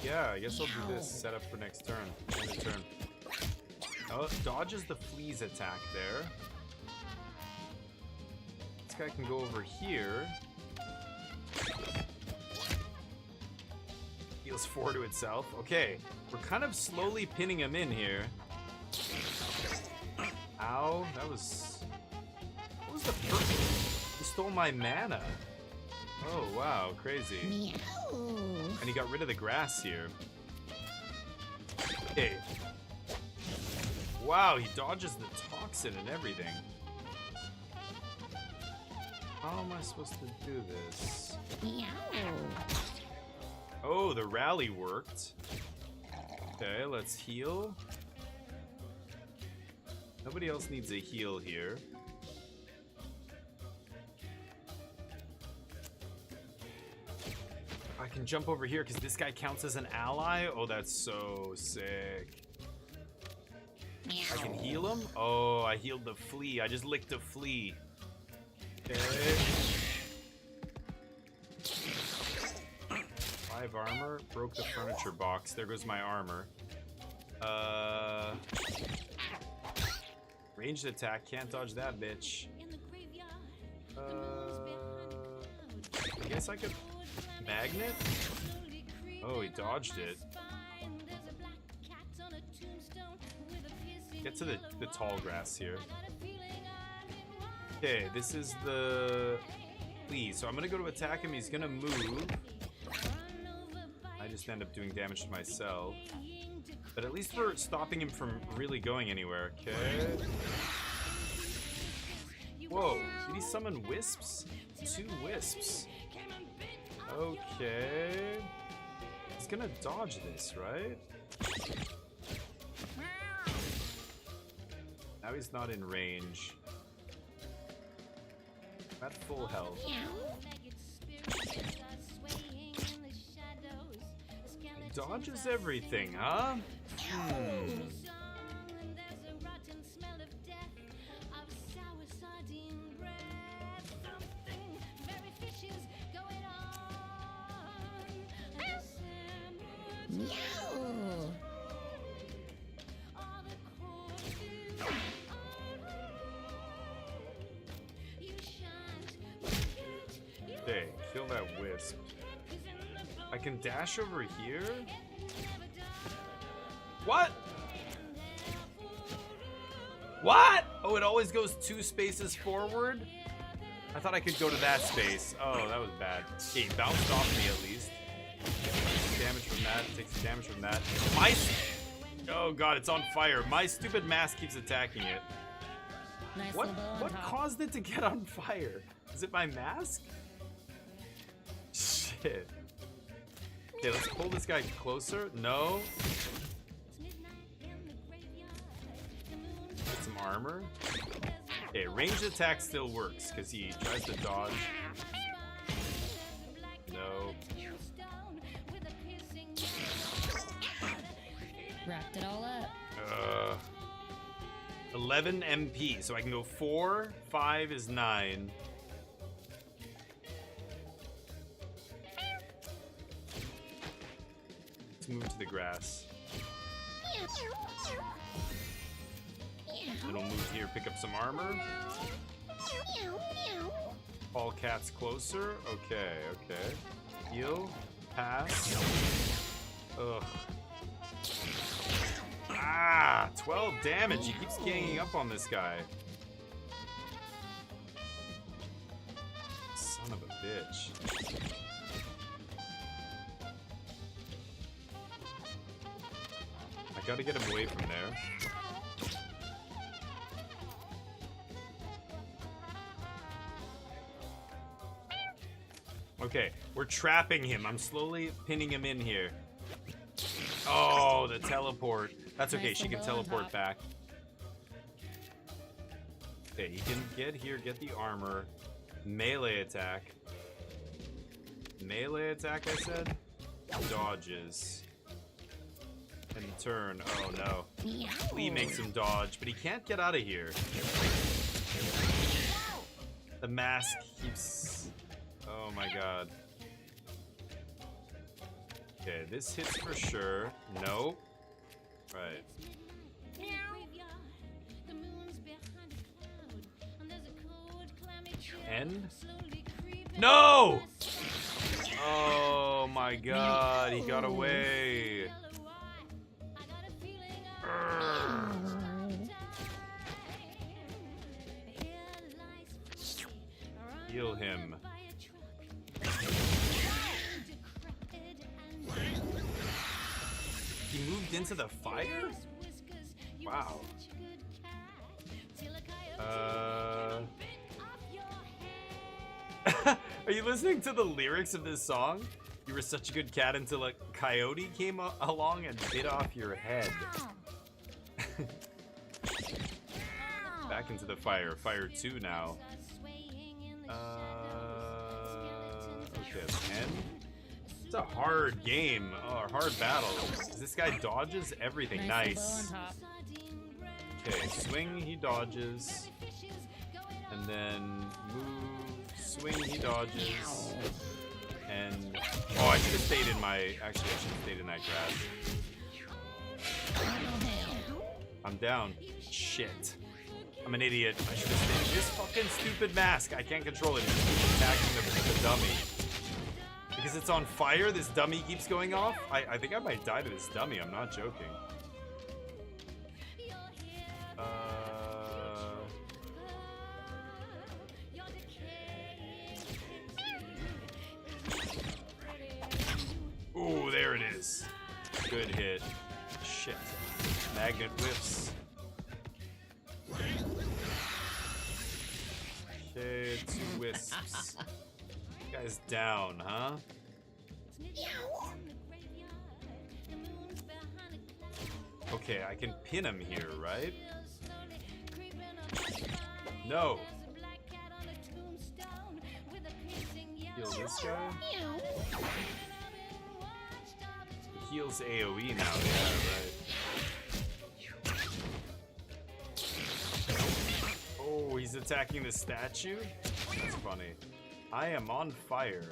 Yeah, I guess I'll do this. Set up for next turn. End of turn. Oh, dodges the flea's attack there. This guy can go over here. Heals 4 to itself. Okay, we're kind of slowly pinning him in here. Ow, that was... What was the first? He stole my mana. Oh, wow, crazy. Meow. And he got rid of the grass here. Okay. Wow, he dodges the toxin and everything. How am I supposed to do this? Meow. Oh, the rally worked. Okay, let's heal. Nobody else needs a heal here. I can jump over here because this guy counts as an ally. Oh, that's so sick. Meow. I can heal him. Oh, I healed the flea. I just licked a flea. Okay. 5 armor. Broke the furniture box. There goes my armor. Ranged attack. Can't dodge that bitch. I guess I could... Magnet? Oh, he dodged it. Get to the tall grass here. Okay, this is the Lee. So I'm gonna go to attack him. He's gonna move. I just end up doing damage to myself. But at least we're stopping him from really going anywhere. Okay. Whoa, did he summon wisps? 2 wisps. Okay. He's gonna dodge this, right? Now he's not in range. At full health. He dodges everything, huh? Okay, kill that wisp. I can dash over here? What? What? Oh, it always goes 2 spaces forward? I thought I could go to that space. Oh, that was bad. Okay, he bounced off me at least. Takes damage from that, takes damage from that. Oh god, it's on fire. My stupid mask keeps attacking it. Nice What caused it to get on fire? Is it my mask? Shit. Okay, let's pull this guy closer. No. Get some armor. Okay, ranged attack still works because he tries to dodge. No. Wrapped it all up. 11 MP, so I can go 4, 5 is 9. Let's move to the grass. Then we'll move here, pick up some armor. All cats closer. Okay, okay. Heal. Pass. Ugh. Ah, 12 damage. He keeps ganging up on this guy. Son of a bitch. I gotta get him away from there. Okay, we're trapping him. I'm slowly pinning him in here. Oh, the teleport. That's okay, she can teleport back. Okay, he can get here, get the armor. Melee attack. Melee attack, I said? Dodges. And turn. Oh no. Lee makes him dodge, but he can't get out of here. The mask keeps... Oh my god. Okay, this hits for sure. Nope. Right. End? No! Oh my god, he got away. Heal him. He moved into the fire? Wow. Are you listening to the lyrics of this song? You were such a good cat until a coyote came along and bit off your head. Back into the fire. Fire 2 now. Okay, 10. It's a hard game. Oh, a hard battle. This guy dodges everything. Nice. Okay, swing, he dodges. And then move, swing, he dodges. And... Oh, I should have stayed in my... Actually, I should have stayed in that grass. I'm down. Shit. I'm an idiot. I should have stayed. This fucking stupid mask. I can't control it. It's attacking the dummy. Because Because it's on fire, this dummy keeps going off? I think I might die to this dummy, I'm not joking. Ooh, there it is. Good hit. Shit. Magnet whiffs. Okay, 2 wisps. Guy's down, huh? Okay, I can pin him here, right? No. Heal this guy. He heals AoE now, yeah, right. Oh, he's attacking the statue? That's funny. I am on fire.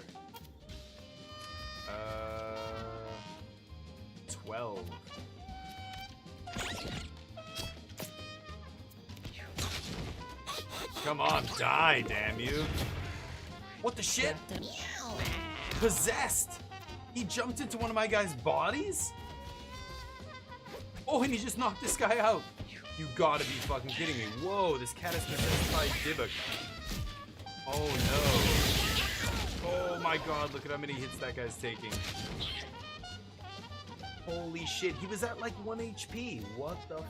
12. Come on, die, damn you. What the shit? Possessed! He jumped into one of my guys' bodies? Oh, and he just knocked this guy out. You gotta be fucking kidding me. Whoa, this cat is possessed by Dybbuk. Oh no. Oh my god, look at how many hits that guy's taking. Holy shit, he was at like 1 HP. What the fuck?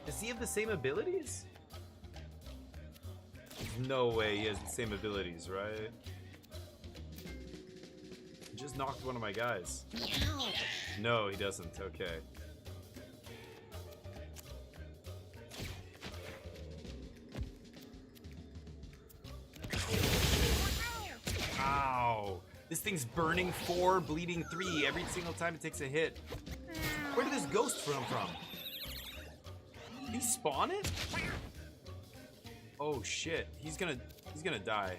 Does he have the same abilities? No way he has the same abilities, right? He just knocked one of my guys. No, he doesn't. Okay. Ow. This thing's burning 4, bleeding 3 every single time it takes a hit. Where did this ghost come from? Did he spawn it? Oh shit. He's gonna die.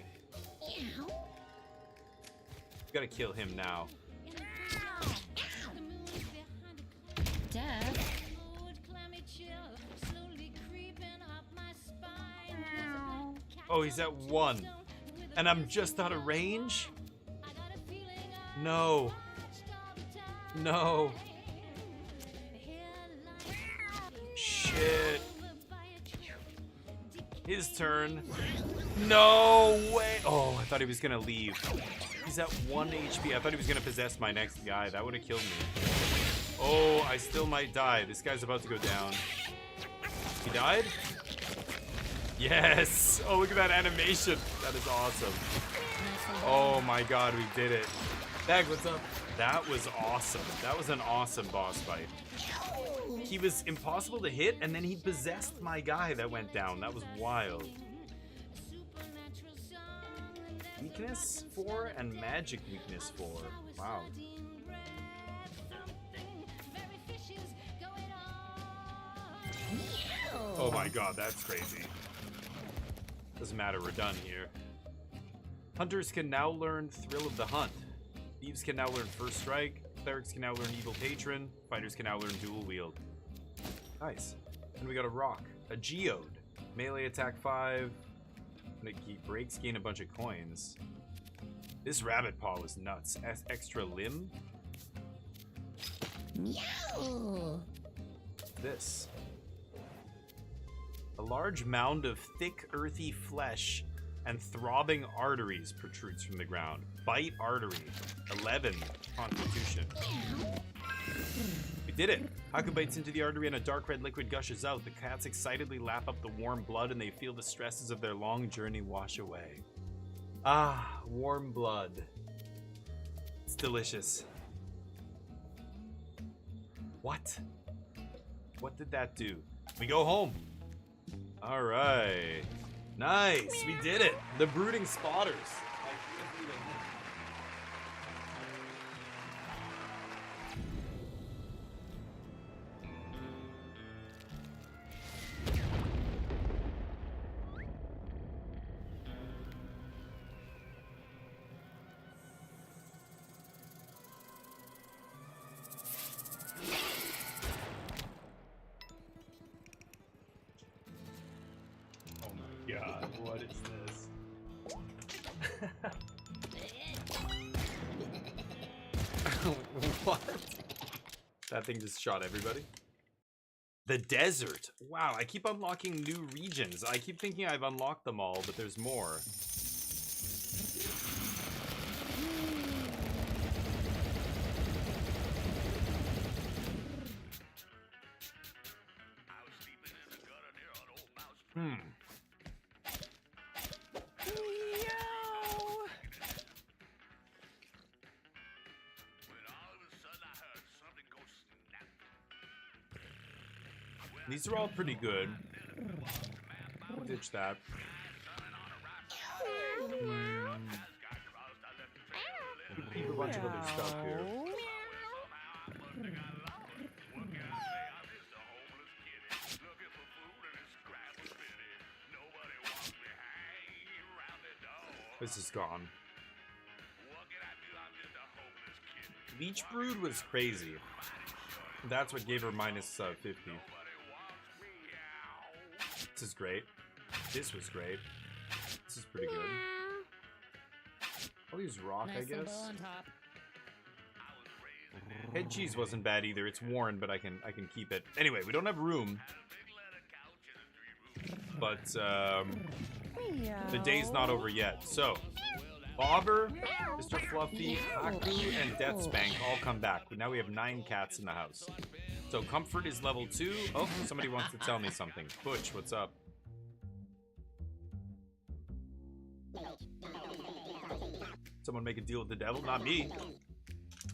Gotta kill him now. Death? Oh, he's at 1. And I'm just out of range? No. No. Shit. His turn. No way. Oh, I thought he was gonna leave. He's at 1 HP. I thought he was gonna possess my next guy. That would have killed me. Oh, I still might die. This guy's about to go down. He died? Yes. Oh, look at that animation. That is awesome. Oh my god, we did it. Bag, what's up? That was awesome. That was an awesome boss fight. He was impossible to hit, and then he possessed my guy that went down. That was wild. Weakness 4 and magic weakness 4. Wow. Oh my god, that's crazy. Doesn't matter, we're done here. Hunters can now learn Thrill of the Hunt. Thieves can now learn First Strike. Clerics can now learn Evil Patron. Fighters can now learn Dual Wield. Nice. And we got a rock. A geode. Melee attack 5. And he breaks, gain a bunch of coins. This rabbit paw was nuts. Extra limb. This. A large mound of thick, earthy flesh and throbbing arteries protrudes from the ground. Bite artery. 11 constitution. We did it! Haku bites into the artery and a dark red liquid gushes out. The cats excitedly lap up the warm blood and they feel the stresses of their long journey wash away. Ah, warm blood. It's delicious. What? What did that do? We go home. All right. Nice. We did it. The Brooding Spotters. God, what is this? What? That thing just shot everybody. The desert. Wow, I keep unlocking new regions. I keep thinking I've unlocked them all, but there's more. These are all pretty good. I'll ditch that. Keep a bunch of other stuff here. This is gone. Leech Brood was crazy. That's what gave her minus 50. This is great. This was great. This is pretty good. I'll use rock, I guess. Head cheese wasn't bad either. It's worn, but I can keep it. Anyway, we don't have room. But the day's not over yet. So, Bobber, Mr. Fluffy, Haku, and Deathspank all come back. Now we have 9 cats in the house. So Comfort is level 2. Oh, somebody wants to tell me something. Butch, what's up? Someone make a deal with the devil? Not me.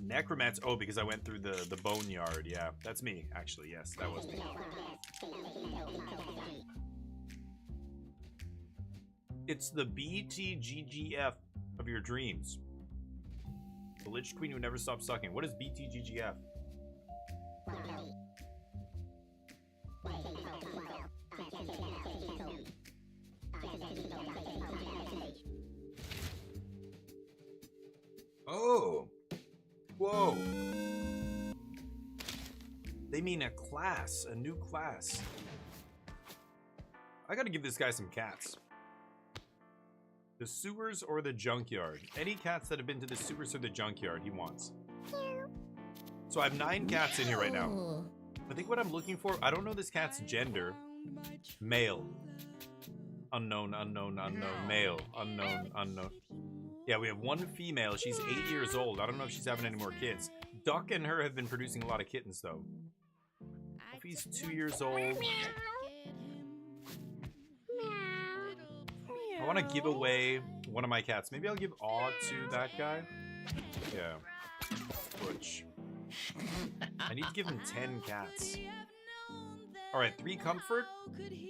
Necromancer. Oh, because I went through the boneyard. Yeah, that's me, actually. Yes, that was me. It's the BTGGF of your dreams. The Lich Queen who never stops sucking. What is BTGGF? Oh! Whoa! They mean a class, a new class. I gotta give this guy some cats. The sewers or the junkyard? Any cats that have been to the sewers or the junkyard he wants. So I have 9 cats in here right now. I think what I'm looking for, I don't know this cat's gender. Male. Unknown, unknown, unknown. Male. Unknown, unknown. Yeah, we have 1 female. She's 8 years old. I don't know if she's having any more kids. Duck and her have been producing a lot of kittens, though. He's 2 years old. I want to give away one of my cats. Maybe I'll give Aw to that guy. Yeah. Butch. I need to give him 10 cats. Alright, 3 comfort,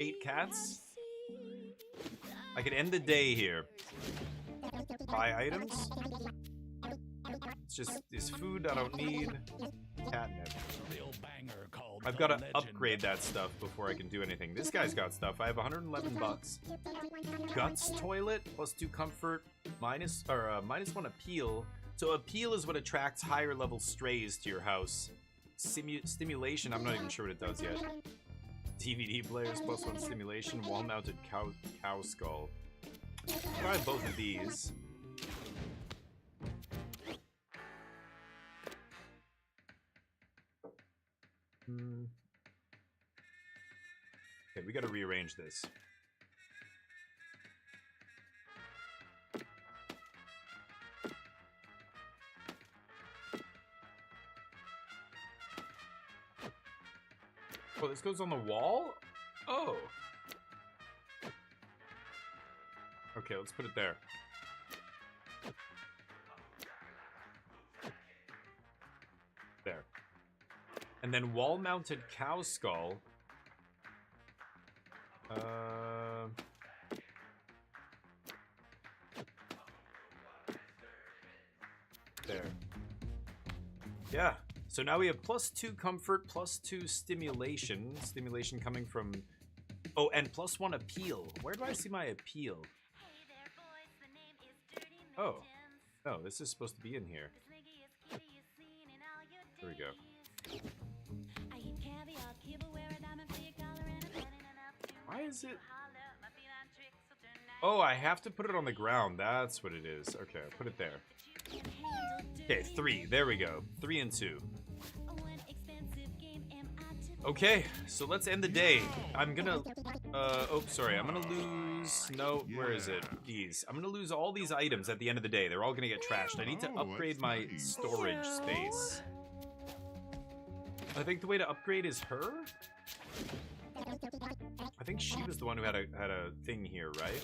8 cats. I could end the day here. Buy items. It's just this food I don't need. Catnip. I've got to upgrade that stuff before I can do anything. This guy's got stuff. I have 111 bucks. Guts toilet, plus 2 comfort, minus 1 appeal. So appeal is what attracts higher level strays to your house. Stimulation, I'm not even sure what it does yet. DVD players, plus 1 stimulation, wall-mounted cow skull. Try both of these. Okay, we gotta rearrange this. Oh, this goes on the wall? Oh. Okay, let's put it there. There. And then wall-mounted cow skull. There. Yeah. So now we have plus 2 comfort, plus 2 stimulation. Stimulation coming from... Oh, and plus 1 appeal. Where do I see my appeal? Oh. Oh, this is supposed to be in here. There we go. Why is it... Oh, I have to put it on the ground. That's what it is. Okay, I'll put it there. Okay, 3. There we go. 3 and 2. Okay, so let's end the day. I'm gonna, oh, sorry. I'm gonna lose, no, where is it? These. I'm gonna lose all these items at the end of the day. They're all gonna get trashed. I need to upgrade my storage space. I think the way to upgrade is her? I think she was the one who had a thing here, right?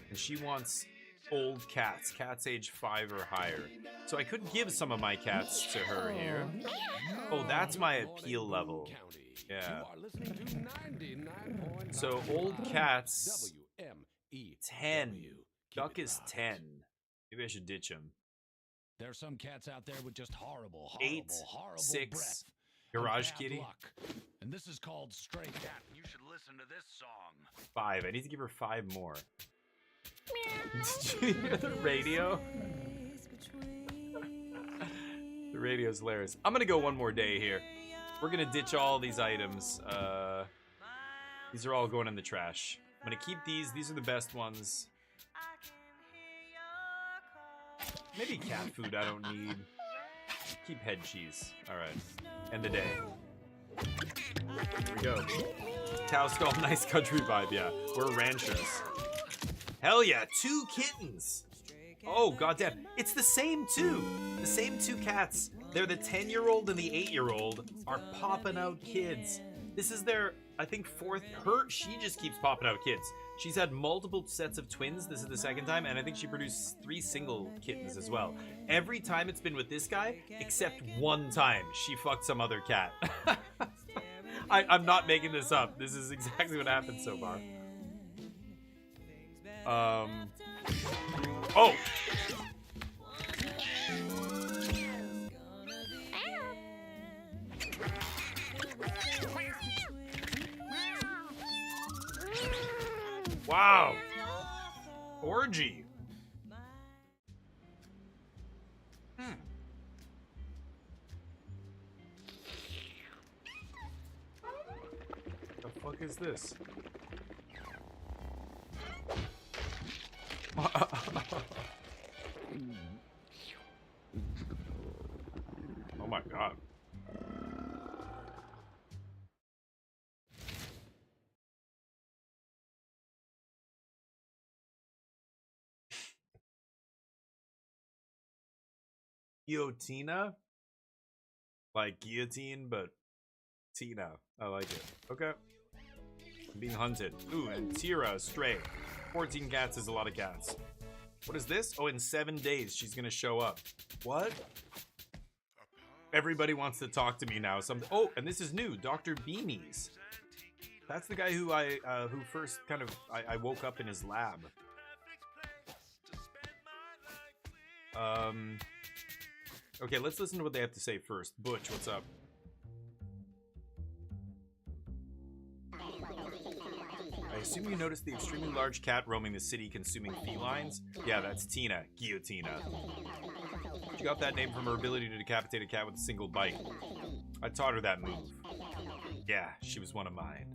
And she wants old cats, cats age 5 or higher. So I could give some of my cats to her here. Oh, that's my appeal level. Yeah. So old cats, 10. Duck is 10. Maybe I should ditch him. There's some cats out there with just horrible, 8, horrible 6. breath. Garage Bad kitty. luck. And this is called Stray Cat. You should listen to this song. 5. I need to give her 5 more. Did you hear the radio? The radio's hilarious. I'm gonna go one more day here. We're gonna ditch all these items. These are all going in the trash. I'm gonna keep these. These are the best ones. Maybe cat food I don't need. Keep head cheese. Alright. End the day. Here we go. Cow skull, nice country vibe, yeah. We're ranchers. Hell yeah, 2 kittens. Oh, goddamn. It's the same 2. The same 2 cats. They're the 10-year-old and the 8-year-old are popping out kids. This is their, I think, 4th. She just keeps popping out kids. She's had multiple sets of twins. This is the 2nd time, and I think she produced 3 single kittens as well. Every time it's been with this guy, except one time, she fucked some other cat. I'm not making this up. This is exactly what happened so far. Oh! Wow! Orgy! The fuck is this? Oh my god. Guillotina? Like guillotine, but Tina. I like it. Okay. I'm being hunted. Ooh, and Tira, stray. 14 cats is a lot of cats. What is this? Oh, in 7 days, she's gonna show up. What? Everybody wants to talk to me now. Oh, and this is new. Dr. Beanies. That's the guy who who first kind of, I woke up in his lab. Okay, let's listen to what they have to say first. Butch, what's up? I assume you noticed the extremely large cat roaming the city consuming felines? Yeah, that's Tina. Guillotina. She got that name from her ability to decapitate a cat with a single bite. I taught her that move. Yeah, she was one of mine.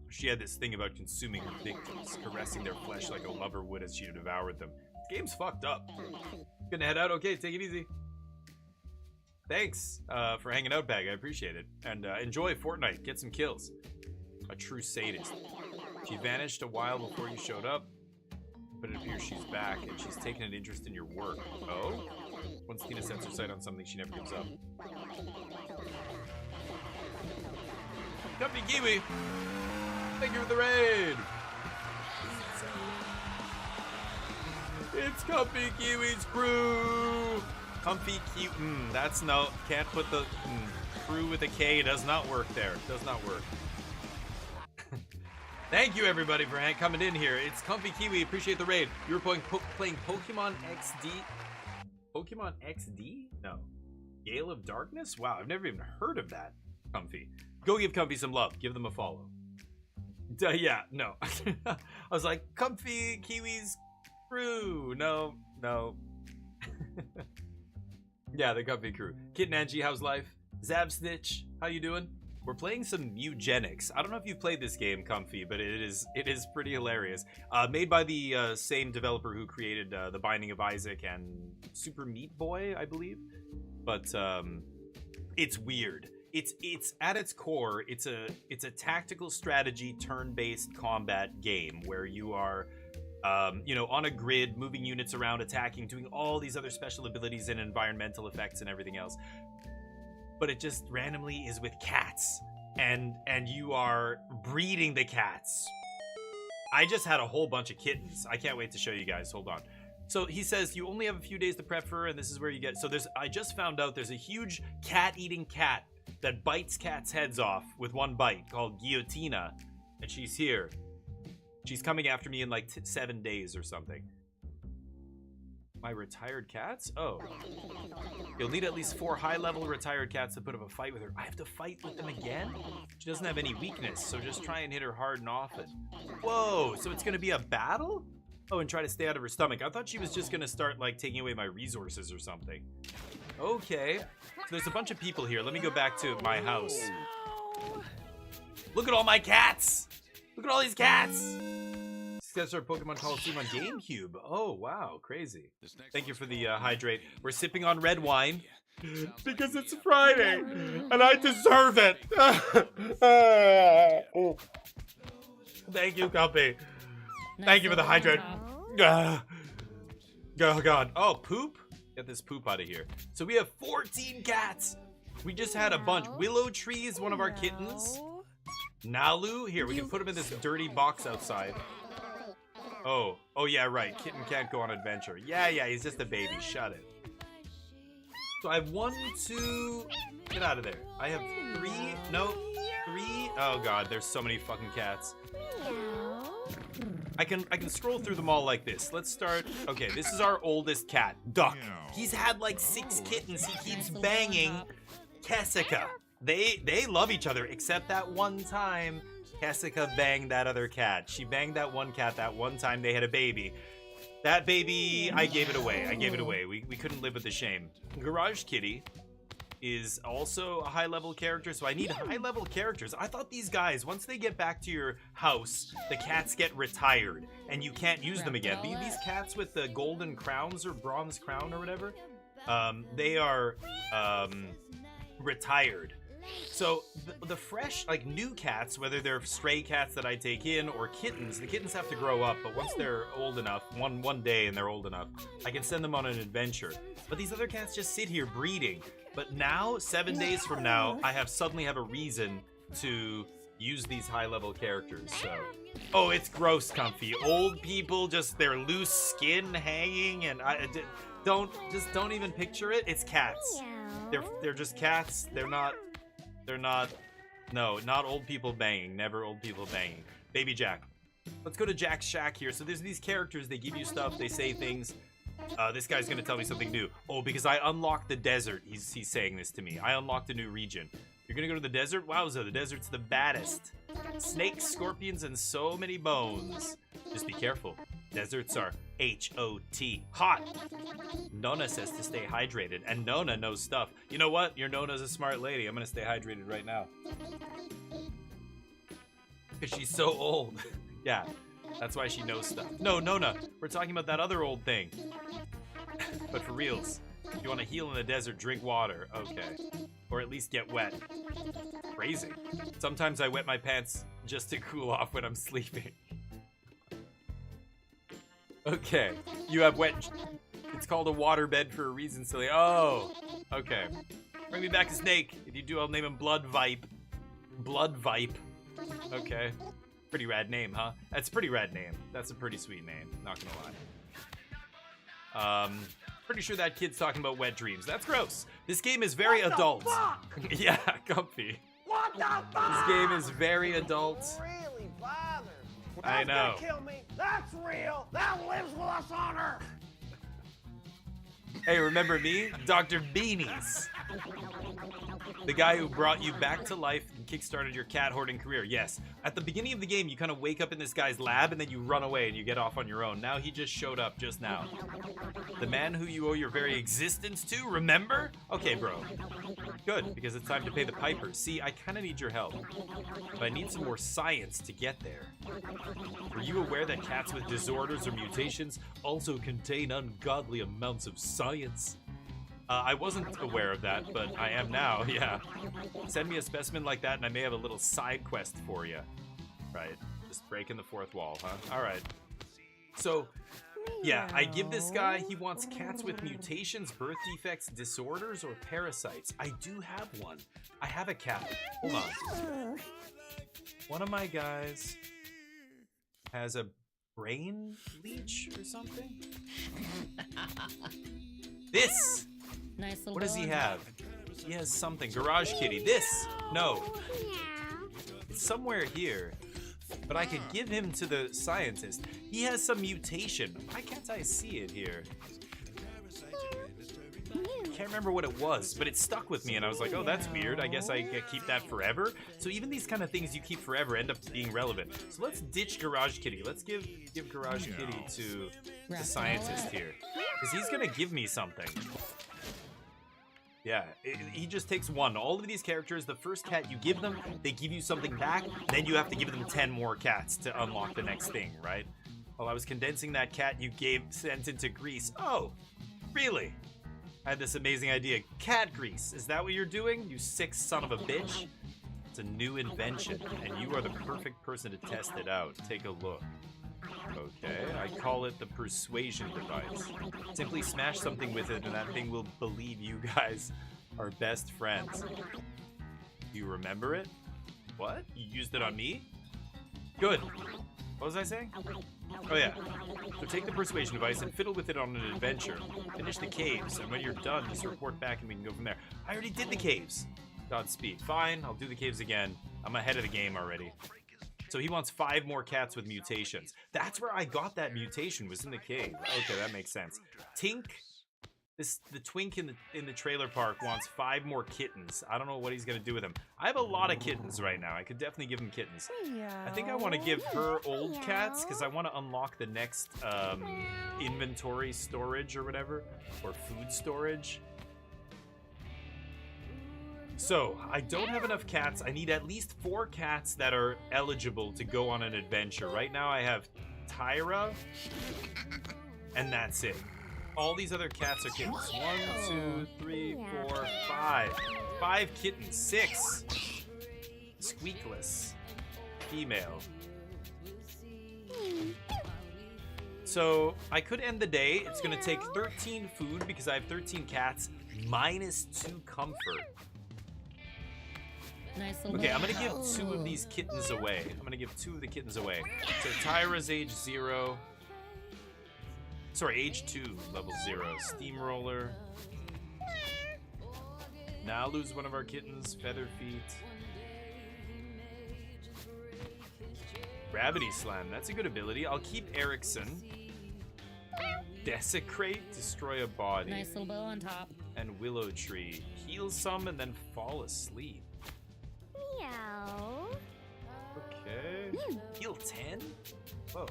She had this thing about consuming her victims, caressing their flesh like a lover would as she devoured them. This game's fucked up. Gonna head out? Okay, take it easy. Thanks for hanging out, Bag. I appreciate it. And enjoy Fortnite. Get some kills. A true sadist. She vanished a while before you showed up, but it appears she's back and she's taken an interest in your work. Oh? Once Tina sets her sight on something, she never gives up. Comfy Kiwi! Thank you for the raid! It's Comfy Kiwi's crew! Comfy Kiwi. That's no. Can't put the crew with a K. Does not work there. Does not work. Thank you everybody for coming in here. It's Comfy Kiwi. Appreciate the raid. You were playing Pokemon XD. Pokemon XD? No. Gale of Darkness? Wow, I've never even heard of that. Comfy. Go give Comfy some love. Give them a follow. Yeah, no. I was like, Comfy Kiwi's crew. No, no. Yeah, the Comfy crew. Kitten Angie, how's life? Zabsnitch, how you doing? We're playing some Eugenics. I don't know if you've played this game, Comfy, but it is pretty hilarious. Made by the same developer who created The Binding of Isaac and Super Meat Boy, I believe. But it's weird. It's at its core, it's a tactical strategy turn-based combat game where you are you know, on a grid, moving units around, attacking, doing all these other special abilities and environmental effects and everything else. But it just randomly is with cats, and you are breeding the cats. I just had a whole bunch of kittens. I can't wait to show you guys. Hold on. So he says you only have a few days to prep for her, and this is where you get. So I just found out there's a huge cat-eating cat that bites cats' heads off with one bite called Guillotina, and she's here. She's coming after me in like 7 days or something. My retired cats? Oh. You'll need at least 4 high-level retired cats to put up a fight with her. I have to fight with them again? She doesn't have any weakness, so just try and hit her hard and often. Whoa, so it's gonna be a battle? Oh, and try to stay out of her stomach. I thought she was just gonna start, like, taking away my resources or something. Okay. So there's a bunch of people here. Let me go back to my house. Look at all my cats! Look at all these cats! That's our Pokemon Coliseum on GameCube. Oh, wow. Crazy. Thank you for the hydrate. We're sipping on red wine because it's Friday and I deserve it. Thank you, Guppy. Thank you for the hydrate. Oh, God. Oh, poop? Get this poop out of here. So we have 14 cats. We just had a bunch. Willow Tree is one of our kittens. Nalu. Here, we can put him in this dirty box outside. Oh yeah, right. Kitten can't go on adventure. Yeah, he's just a baby. Shut it. So I have 1, 2... Get out of there. I have 3... No, 3... Oh, God, there's so many fucking cats. I can scroll through them all like this. Let's start... Okay, this is our oldest cat, Duck. He's had like 6 kittens. He keeps banging Kessica. They love each other, except that one time... Kessica banged that other cat. She banged that one cat that one time they had a baby. That baby, I gave it away. We couldn't live with the shame. Garage Kitty is also a high-level character, so I need high-level characters. I thought these guys, once they get back to your house, the cats get retired, and you can't use them again. These cats with the golden crowns or bronze crown or whatever, they are retired. So the fresh, like, new cats, whether they're stray cats that I take in or kittens, the kittens have to grow up, but once they're old enough, one day and they're old enough, I can send them on an adventure. But these other cats just sit here breeding. But now, 7 days from now, I suddenly have a reason to use these high-level characters, so... Oh, it's gross, Comfy. Old people, just their loose skin hanging, and don't even picture it. It's cats. They're just cats. They're not, no, not old people banging. Never old people banging. Baby Jack. Let's go to Jack's shack here. So there's these characters, they give you stuff, they say things. This guy's gonna tell me something new. Oh, because I unlocked the desert. He's saying this to me. I unlocked a new region. You're gonna go to the desert? Wowza, the desert's the baddest. Snakes, scorpions, and so many bones. Just be careful. Deserts are H-O-T. Hot. Nona says to stay hydrated, and Nona knows stuff. You know what? Your Nona's a smart lady. I'm gonna stay hydrated right now. Because she's so old. Yeah, that's why she knows stuff. No, Nona, we're talking about that other old thing. But for reals, if you want to heal in the desert, drink water. Okay. Or at least get wet. Crazy. Sometimes I wet my pants just to cool off when I'm sleeping. Okay. You have wet... It's called a waterbed for a reason, silly. Oh. Okay. Bring me back a snake. If you do, I'll name him Blood Vipe. Blood Vipe. Okay. Pretty rad name, huh? That's a pretty rad name. That's a pretty sweet name. Not gonna lie. Pretty sure that kid's talking about wet dreams. That's gross. This game is very adult. Yeah, Comfy. What the fuck? This game is very adult. Really bothers. I know. That's gonna kill me. That's real. That lives with us on Earth. Hey, remember me? Dr. Beanies. The guy who brought you back to life, kickstarted your cat hoarding career. Yes. At the beginning of the game, you kind of wake up in this guy's lab and then you run away and you get off on your own. Now he just showed up just now. The man who you owe your very existence to, remember? Okay, bro. Good, because it's time to pay the piper. See, I kind of need your help. But I need some more science to get there. Were you aware that cats with disorders or mutations also contain ungodly amounts of science? I wasn't aware of that, but I am now, yeah. Send me a specimen like that and I may have a little side quest for you. Right, just breaking the fourth wall, huh? Alright. So, yeah, I give this guy, he wants cats with mutations, birth defects, disorders, or parasites. I do have one. I have a cat. Hold on. One of my guys has a brain leech or something? This! Nice little What does he bow on have? He has something. Garage Kitty. This! No. It's somewhere here. But I could give him to the scientist. He has some mutation. Why can't I see it here? Can't remember what it was, but it stuck with me and I was like, oh, that's weird. I guess I keep that forever. So even these kind of things you keep forever end up being relevant. So let's ditch Garage Kitty. Let's give Garage Kitty to the scientist here. Because he's gonna give me something. Yeah, he just takes one. All of these characters, the first cat you give them, they give you something back, then you have to give them 10 more cats to unlock the next thing, right? While I was condensing that cat you sent into grease. Oh, really? I had this amazing idea. Cat grease, is that what you're doing, you sick son of a bitch? It's a new invention, and you are the perfect person to test it out. Take a look. Okay, I call it the persuasion device. Simply smash something with it and that thing will believe you guys are best friends. You remember it? What? You used it on me? Good. What was I saying? Oh yeah. So take the persuasion device and fiddle with it on an adventure. Finish the caves, and when you're done, just report back and we can go from there. I already did the caves. Godspeed. Fine, I'll do the caves again. I'm ahead of the game already. So he wants 5 more cats with mutations. That's where I got that mutation, was in the cave. Okay, that makes sense. Tink, the twink in the trailer park wants 5 more kittens. I don't know what he's gonna do with them. I have a lot of kittens right now. I could definitely give him kittens. I think I want to give her old cats because I want to unlock the next inventory storage or whatever, or food storage. So, I don't have enough cats. I need at least 4 cats that are eligible to go on an adventure. Right now I have Tyra, and that's it. All these other cats are kittens. 1, 2, 3, 4, 5. 5 kittens. 6. Squeakless. Female. So, I could end the day. It's going to take 13 food because I have 13 cats, minus 2 comfort. Nice little Okay, bow. I'm gonna give 2 of these kittens away. I'm gonna give 2 of the kittens away. So Tyra's age 0. Sorry, age 2, level 0. Steamroller. Now lose one of our kittens. Feather Feet. Gravity Slam, that's a good ability. I'll keep Erickson. Desecrate, destroy a body. Nice little bow on top. And Willow Tree. Heal some and then fall asleep. Meow. Okay. Heal 10? Whoa.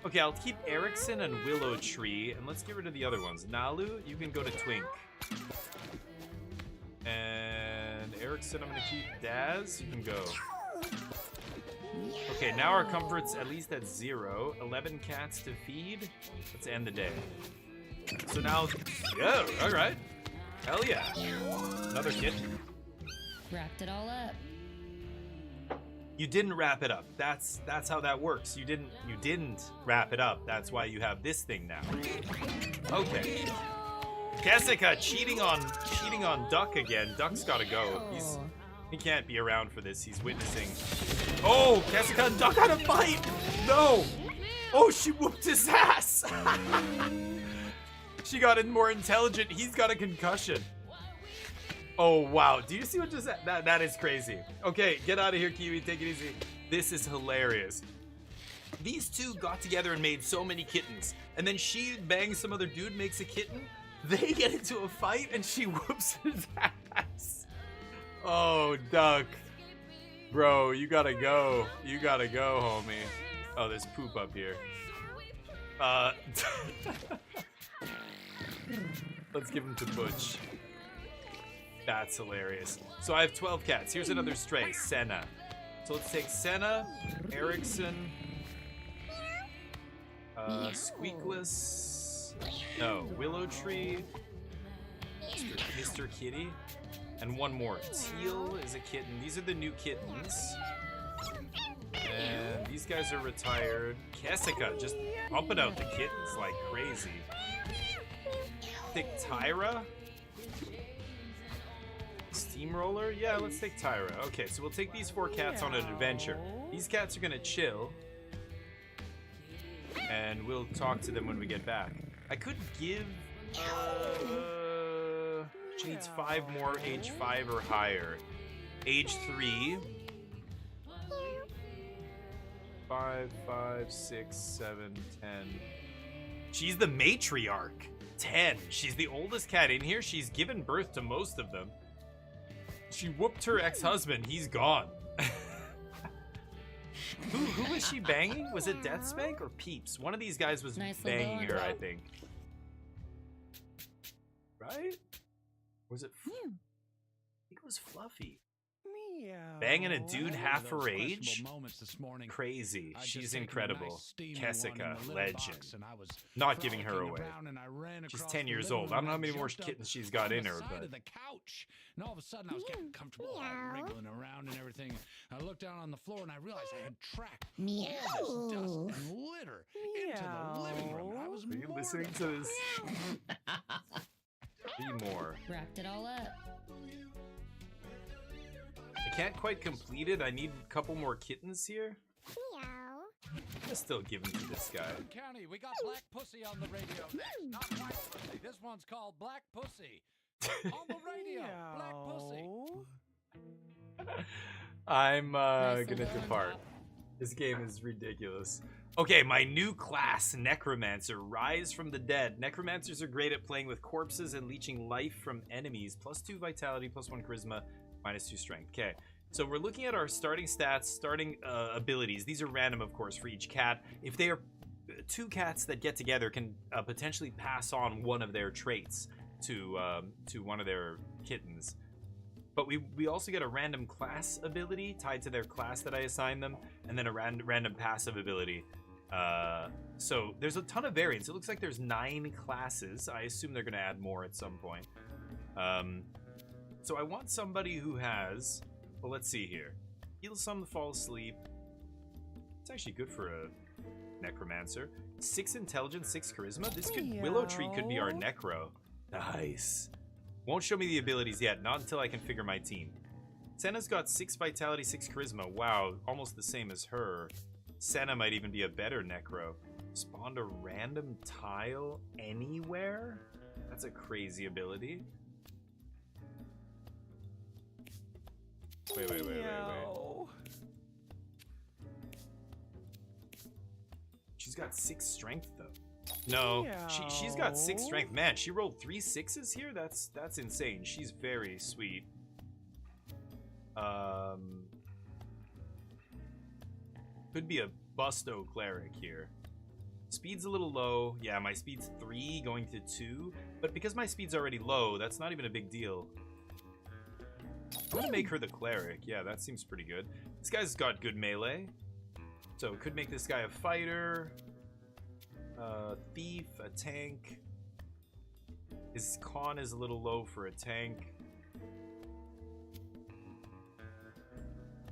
Okay, I'll keep Erickson and Willow Tree, and let's get rid of the other ones. Nalu, you can go to Twink. And Erickson, I'm gonna keep. Daz, you can go. Okay, now our comfort's at least at 0. 11 cats to feed. Let's end the day. So now, yeah, alright. Hell yeah. Another kitten. Wrapped it all up. You didn't wrap it up. That's how that works. You didn't wrap it up. That's why you have this thing now. Okay. Kessica cheating on Duck again. Duck's gotta go. He can't be around for this. He's witnessing. Oh, Kessica and Duck had a fight! No! Oh, she whooped his ass! She got more intelligent. He's got a concussion. Oh, wow. Do you see what just that is crazy. Okay, get out of here, Kiwi. Take it easy. This is hilarious. These two got together and made so many kittens. And then she bangs some other dude, makes a kitten. They get into a fight and she whoops his ass. Oh, Duck. Bro, you gotta go. You gotta go, homie. Oh, there's poop up here. Let's give him to Butch. That's hilarious. So I have 12 cats. Here's another stray, Senna. So let's take Senna, Erickson, Squeakless, no, Willow Tree, Mr. Kitty, and one more. Teal is a kitten. These are the new kittens. And these guys are retired. Kessica, just pumping out the kittens like crazy. Take Tyra. Steamroller? Yeah, let's take Tyra. Okay, so we'll take these 4 cats on an adventure. These cats are gonna chill. And we'll talk to them when we get back. I could give... she needs 5 more, age 5 or higher. Age 3. 5, 6, 7, 10. She's the matriarch. 10. She's the oldest cat in here. She's given birth to most of them. She whooped her ex-husband. He's gone. Who was she banging? Was it Deathspank or Peeps? One of these guys was Nice banging little her, one. I think. Right? Was it? I think it was Fluffy. Banging a dude half her age? Crazy. She's incredible. Kessica, legend. Not giving her away. She's 10 years old. I don't know how many more kittens she's got in her, but... And all of a sudden, I was getting comfortable, wriggling around and everything. I looked down on the floor and I realized I had tracked all this dust and litter into the living room. I was Are you listening to this? 3 more. Wrapped it all up. I can't quite complete it. I need a couple more kittens here. Meow. I'll still give them to this guy. County, we got Black Pussy on the radio next. Not White Pussy. This one's called Black Pussy. On the radio, Black Pussy. I'm Nice gonna little depart. top. This game is ridiculous. Okay, my new class, Necromancer. Rise from the dead. Necromancers are great at playing with corpses and leeching life from enemies. +2 vitality, +1 charisma, -2 strength. Okay, so we're looking at our starting stats, starting abilities. These are random, of course, for each cat. If they are 2 cats that get together, can potentially pass on one of their traits to one of their kittens. But we also get a random class ability tied to their class that I assign them, and then a random passive ability. So there's a ton of variants. It looks like there's 9 classes. I assume they're going to add more at some point. So I want somebody who has... Well, let's see here. Heal some to fall asleep. It's actually good for a Necromancer. 6 intelligence, 6 charisma. This could... Willow Tree could be our Necro. Nice. Won't show me the abilities yet, not until I can figure my team. Senna's got 6 vitality, 6 charisma. Wow, almost the same as her. Senna might even be a better Necro. Spawned a random tile anywhere? That's a crazy ability. Wait. She's got 6 strength though. No, she's got 6 strength. Man, she rolled 3 6s here? That's insane. She's very sweet. Could be a Busto Cleric here. Speed's a little low. Yeah, my speed's 3 going to 2. But because my speed's already low, that's not even a big deal. I'm gonna make her the Cleric. Yeah, that seems pretty good. This guy's got good melee. So could make this guy a fighter. Thief, a tank. His con is a little low for a tank.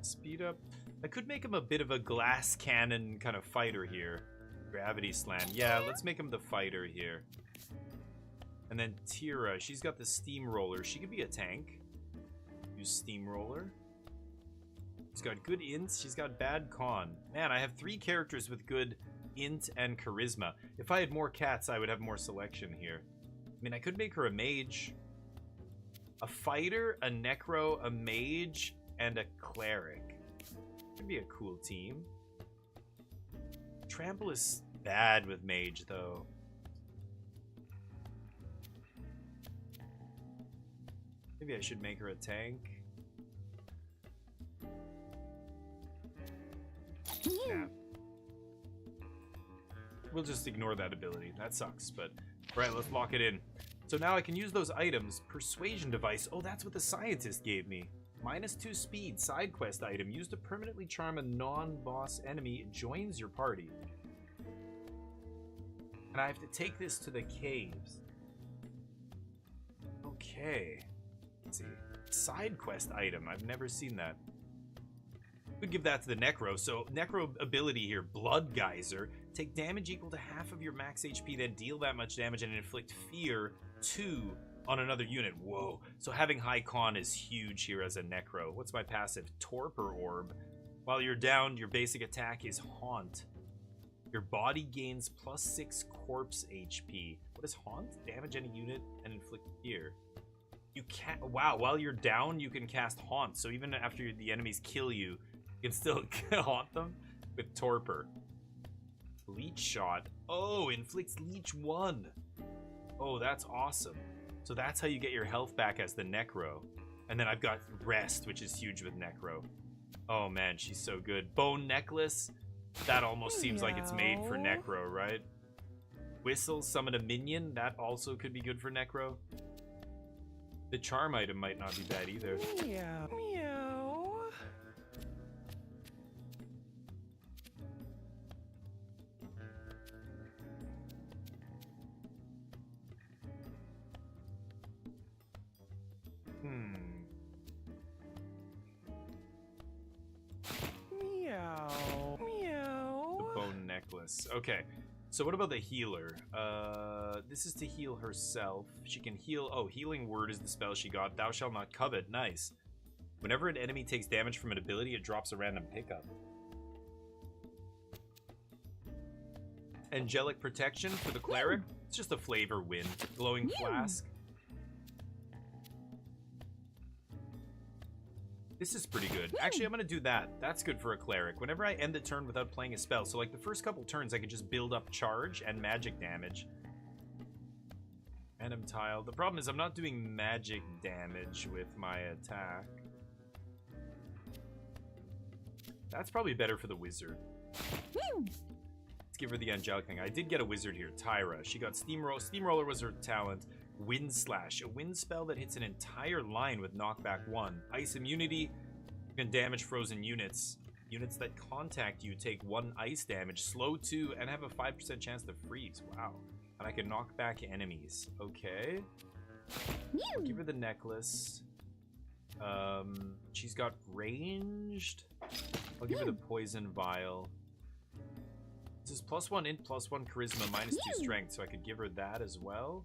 Speed up. I could make him a bit of a glass cannon kind of fighter here. Gravity slam. Yeah, let's make him the fighter here. And then Tira, she's got the steamroller. She could be a tank. Use steamroller. She's got good ints. She's got bad con. Man, I have 3 characters with good int and charisma. If I had more cats, I would have more selection here. I mean, I could make her a mage, a fighter, a necro, a mage, and a cleric. Could be a cool team. Trample is bad with mage, though. Maybe I should make her a tank. Nah. We'll just ignore that ability. That sucks, but... Alright, let's lock it in. So now I can use those items. Persuasion device. Oh, that's what the scientist gave me. -2 speed. Side quest item. Used to permanently charm a non-boss enemy. Joins your party. And I have to take this to the caves. Okay. Let's see. Side quest item. I've never seen that. Could give that to the Necro. So, Necro ability here. Blood Geyser. Take damage equal to half of your max HP, then deal that much damage and inflict fear 2 on another unit. Whoa. So having high con is huge here as a Necro. What's my passive? Torpor Orb. While you're down, your basic attack is Haunt. Your body gains +6 corpse HP. What is Haunt? Damage any unit and inflict fear. You can't... Wow, while you're down, you can cast Haunt. So even after the enemies kill you, you can still haunt them with Torpor. Leech Shot. Oh, inflicts Leech 1. Oh, that's awesome. So that's how you get your health back as the Necro. And then I've got Rest, which is huge with Necro. Oh man, she's so good. Bone Necklace. That almost seems like it's made for Necro, right? Whistle, summon a minion. That also could be good for Necro. The charm item might not be bad either. Meow. Meow. Meow. Meow. The bone necklace. Okay. So what about the healer? This is to heal herself. She can heal... Oh, Healing Word is the spell she got. Thou shalt not covet. Nice. Whenever an enemy takes damage from an ability, it drops a random pickup. Angelic Protection for the Cleric. It's just a flavor win. Glowing Flask. This is pretty good. Actually, I'm going to do that. That's good for a Cleric. Whenever I end the turn without playing a spell, so like the first couple turns, I can just build up charge and magic damage. Random Tile. The problem is I'm not doing magic damage with my attack. That's probably better for the Wizard. Let's give her the Angelic thing. I did get a Wizard here, Tyra. She got Steamroller. Steamroller was her talent. Wind Slash, a wind spell that hits an entire line with knockback 1. Ice immunity, you can damage frozen units. Units that contact you take 1 ice damage, slow 2, and have a 5% chance to freeze. Wow. And I can knock back enemies. Okay. I'll give her the necklace. She's got ranged. I'll give her the poison vial. This is +1 int, +1 charisma, -2 strength, so I could give her that as well.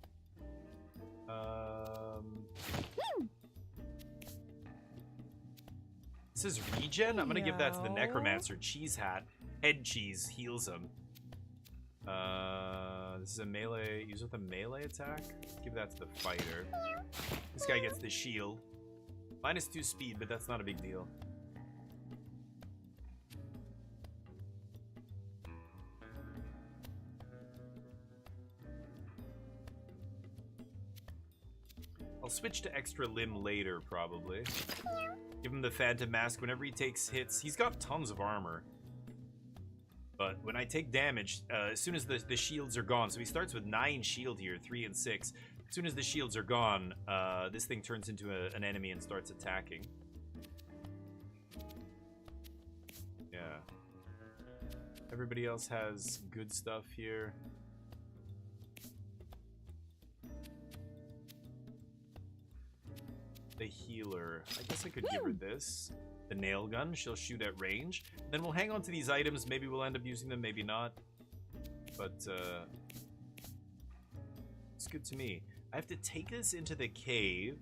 This is regen. I'm gonna give that to the Necromancer. Cheese Hat. Head cheese heals him. This is a melee. Use with a melee attack. Let's give that to the fighter. This guy gets the shield. -2 speed, but that's not a big deal. I'll switch to extra limb later, probably. Give him the Phantom Mask whenever he takes hits. He's got tons of armor. But when I take damage, as soon as the shields are gone, so he starts with 9 shield here, 3 and 6. As soon as the shields are gone, this thing turns into an enemy and starts attacking. Yeah. Everybody else has good stuff here. The healer. I guess I could give her this. The nail gun. She'll shoot at range. Then we'll hang on to these items. Maybe we'll end up using them, maybe not. But, it's good to me. I have to take this into the cave.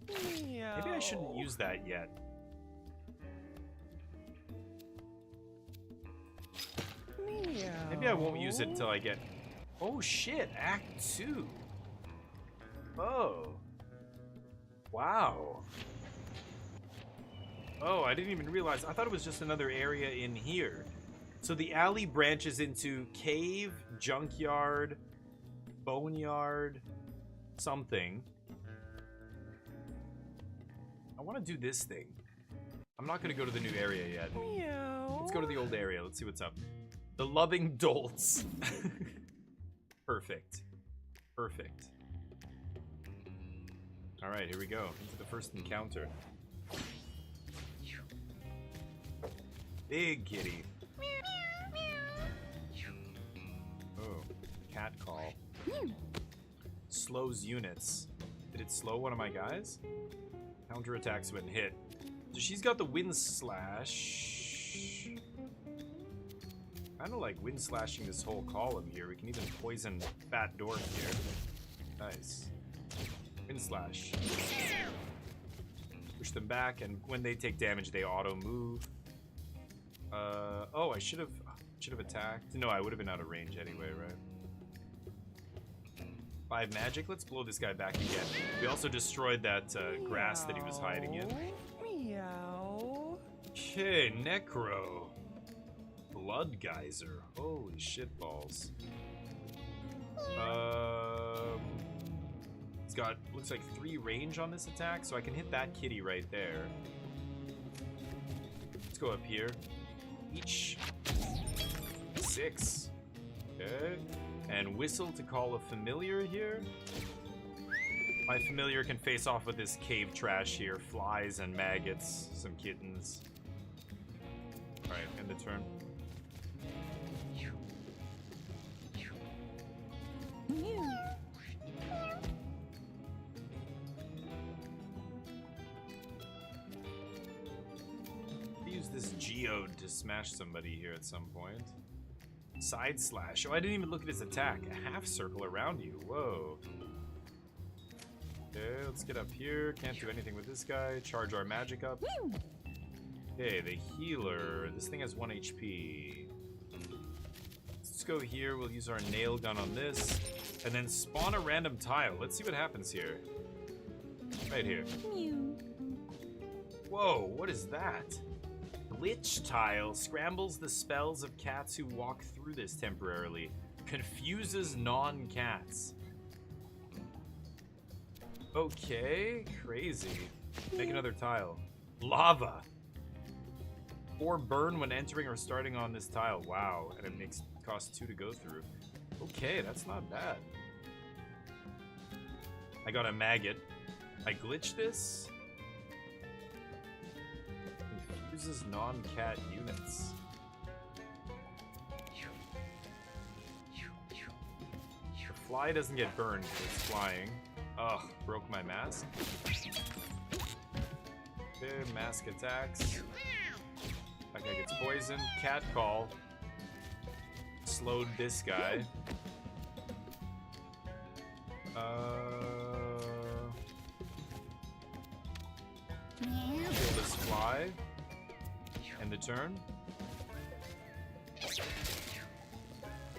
Maybe I shouldn't use that yet. Maybe I won't use it until I get... Oh shit, Act 2. Oh. Wow. Oh, I didn't even realize. I thought it was just another area in here. So the alley branches into cave, junkyard, boneyard, something. I want to do this thing. I'm not gonna go to the new area yet. Let's go to the old area. Let's see what's up. The Loving Dolts. Perfect. Perfect. Alright, here we go. Into the first encounter. Big kitty. Oh, cat call. Slows units. Did it slow one of my guys? Counterattacks when hit. So she's got the wind slash. Kind of like wind slashing this whole column here. We can even poison Fat Dork here. Nice. Wind slash. Push them back, and when they take damage, they auto move. Oh, I should have attacked. No, I would have been out of range anyway, right? 5 magic. Let's blow this guy back again. We also destroyed that grass that he was hiding in. Meow. Okay, Necro. Blood Geyser. Holy shitballs. It's got, looks like 3 range on this attack, so I can hit that kitty right there. Let's go up here. Each 6. Okay. And whistle to call a familiar here. My familiar can face off with this cave trash here. Flies and maggots. Some kittens. Alright, end the turn. Use this geode to smash somebody here at some point. Side slash. Oh, I didn't even look at his attack. A half circle around you. Whoa. Okay, let's get up here. Can't do anything with this guy. Charge our magic up. Okay, the healer. This thing has 1 HP. Let's go here. We'll use our nail gun on this. And then spawn a random tile. Let's see what happens here. Right here. Whoa, what is that? Glitch tile scrambles the spells of cats who walk through this temporarily. Confuses non-cats. Okay, crazy. Make another tile. Lava. 4 burn when entering or starting on this tile. Wow, and it costs 2 to go through. Okay, that's not bad. I got a maggot. I glitch this. Confuses non-cat units. The fly doesn't get burned because it's flying. Ugh, broke my mask. Okay, mask attacks. That guy gets poisoned. Cat call. Slowed this guy. Kill this fly. End the turn.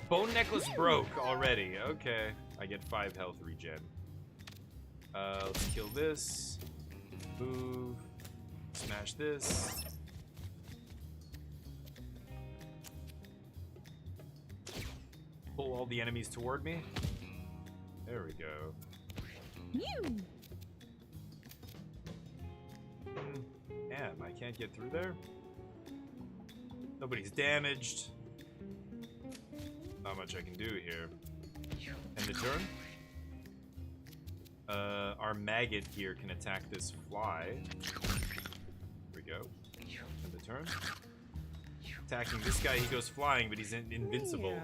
Bone necklace broke already. Okay. I get 5 health regen. Let's kill this. Move. Smash this. Pull all the enemies toward me. There we go. Damn, I can't get through there. Nobody's damaged. Not much I can do here. End the turn. Our maggot here can attack this fly. Here we go. End the turn. Attacking this guy, he goes flying, but he's invincible.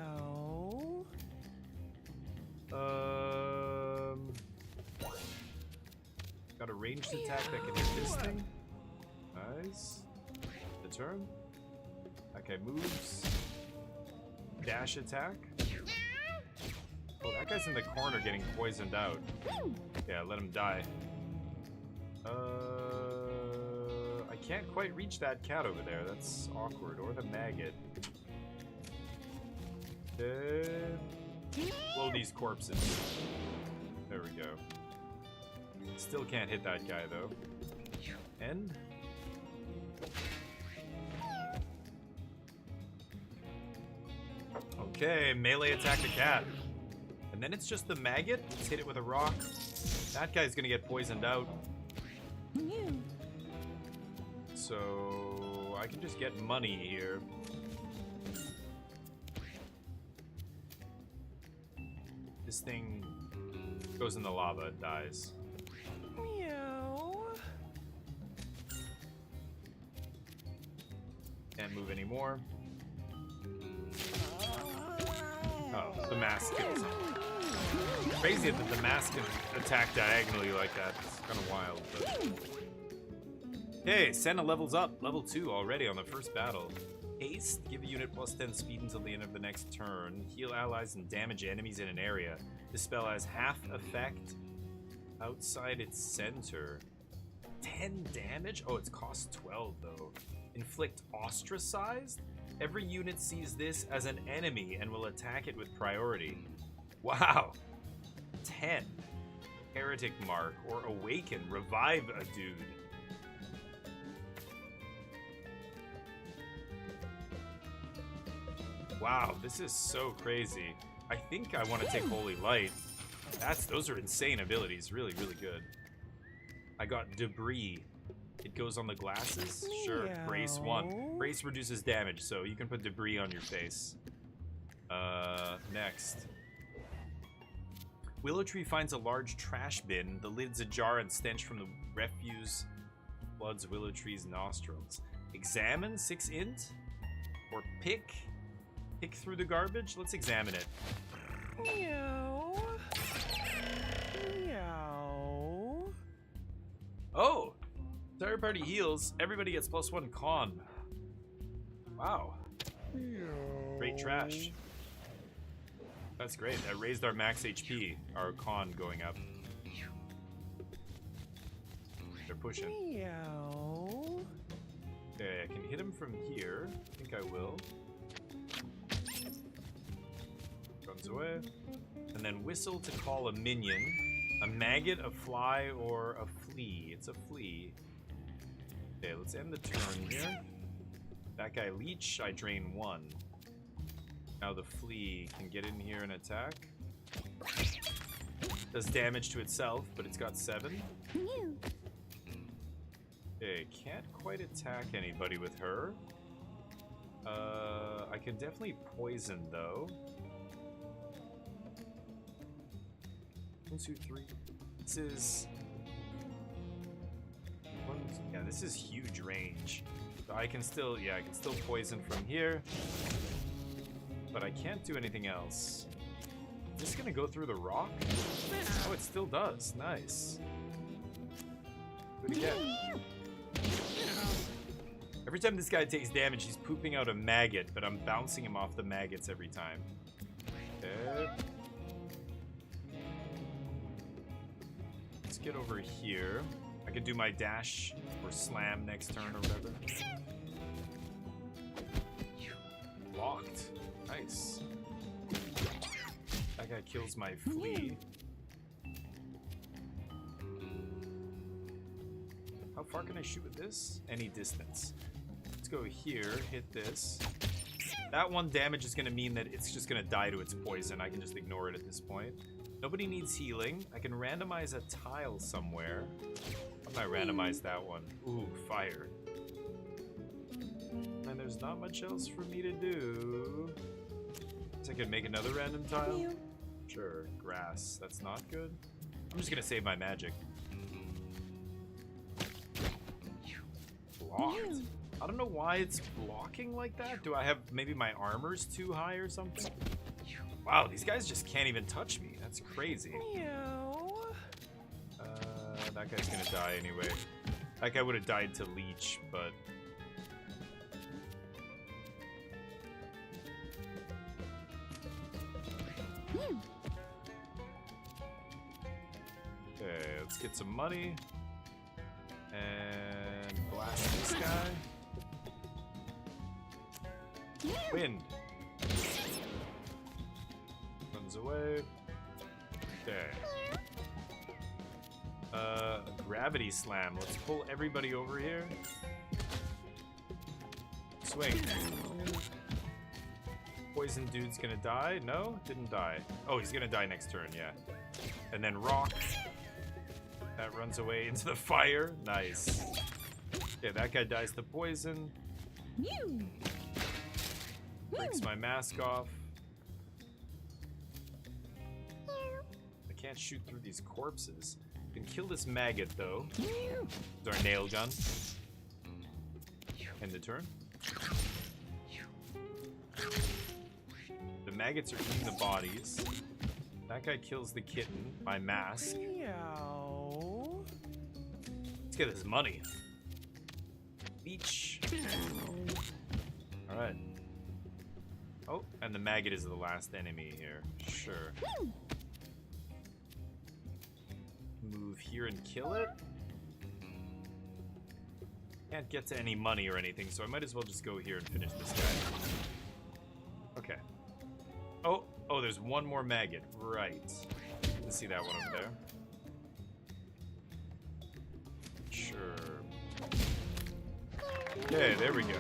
Got a ranged attack that can hit this thing. Nice. The turn. Okay, moves. Dash attack. Oh, that guy's in the corner getting poisoned out. Yeah, let him die. I can't quite reach that cat over there. That's awkward. Or the maggot. Blow these corpses. There we go. Still can't hit that guy, though. End. Okay, melee attack the cat. And then it's just the maggot. Let's hit it with a rock. That guy's gonna get poisoned out. So I can just get money here. This thing goes in the lava, it dies. Meow. Can't move anymore. Oh, the mask kills him. Crazy that the mask can attack diagonally like that. It's kind of wild. But... Hey, Senna levels up. Level 2 already on the first battle. Haste. Give a unit plus 10 speed until the end of the next turn. Heal allies and damage enemies in an area. This spell has half effect outside its center. 10 damage? Oh, it's cost 12 though. Inflict ostracized? Every unit sees this as an enemy and will attack it with priority. Wow. 10. Heretic mark or awaken. Revive a dude. Wow, this is so crazy. I think I want to take Holy Light. Those are insane abilities. Really, really good. I got Debris. It goes on the glasses. Sure. Brace 1. Brace reduces damage, so you can put Debris on your face. Next. Willow Tree finds a large trash bin. The lid's ajar and stench from the refuse floods Willow Tree's nostrils. Examine 6 int? Or pick? Pick through the garbage? Let's examine it. Meow. Meow. Oh! Entire party heals. Everybody gets +1 con. Wow. Great trash. That's great. That raised our max HP. Our con going up. They're pushing. Meow. Okay, I can hit him from here. I think I will. Runs away. And then whistle to call a minion. A maggot, a fly, or a flea. It's a flea. Okay, let's end the turn here. That guy leech, I drain 1. Now the flea can get in here and attack. Does damage to itself, but it's got 7. Okay, can't quite attack anybody with her. I can definitely poison though. 1, 2, 3. This is... Yeah, this is huge range. So I can still, I can still poison from here. But I can't do anything else. Is this gonna go through the rock? Oh, it still does. Nice. Do it again. Every time this guy takes damage, he's pooping out a maggot, but I'm bouncing him off the maggots every time. Okay. Let's get over here. I could do my dash or slam next turn or whatever. Blocked. Nice. That guy kills my flea. How far can I shoot with this? Any distance. Let's go here, hit this. That one damage is going to mean that it's just going to die to its poison. I can just ignore it at this point. Nobody needs healing. I can randomize a tile somewhere. How can I randomize that one? Ooh, fire. And there's not much else for me to do. So I could make another random tile? Sure, grass. That's not good. I'm just gonna save my magic. Blocked. I don't know why it's blocking like that. Do I have maybe my armor's too high or something? Wow, these guys just can't even touch me. That's crazy. Meow. That guy's gonna die anyway. That guy would have died to leech, but... Okay, let's get some money. And blast this guy. Wind. Runs away. Okay. Gravity slam. Let's pull everybody over here. Swing. Poison dude's gonna die. No, didn't die. Oh, he's gonna die next turn, yeah. And then rock. That runs away into the fire. Nice. Okay, that guy dies to poison. Breaks my mask off. I can't shoot through these corpses. Can kill this maggot though. With our nail gun. End the turn. The maggots are eating the bodies. That guy kills the kitten. My mask. Meow. Let's get this money. Beach. Alright. Oh, and the maggot is the last enemy here. Sure. Move here and kill it. Can't get to any money or anything, so I might as well just go here and finish this guy. Okay. Oh, there's one more maggot. Right. Let's see that one over there. Sure. Okay, there we go.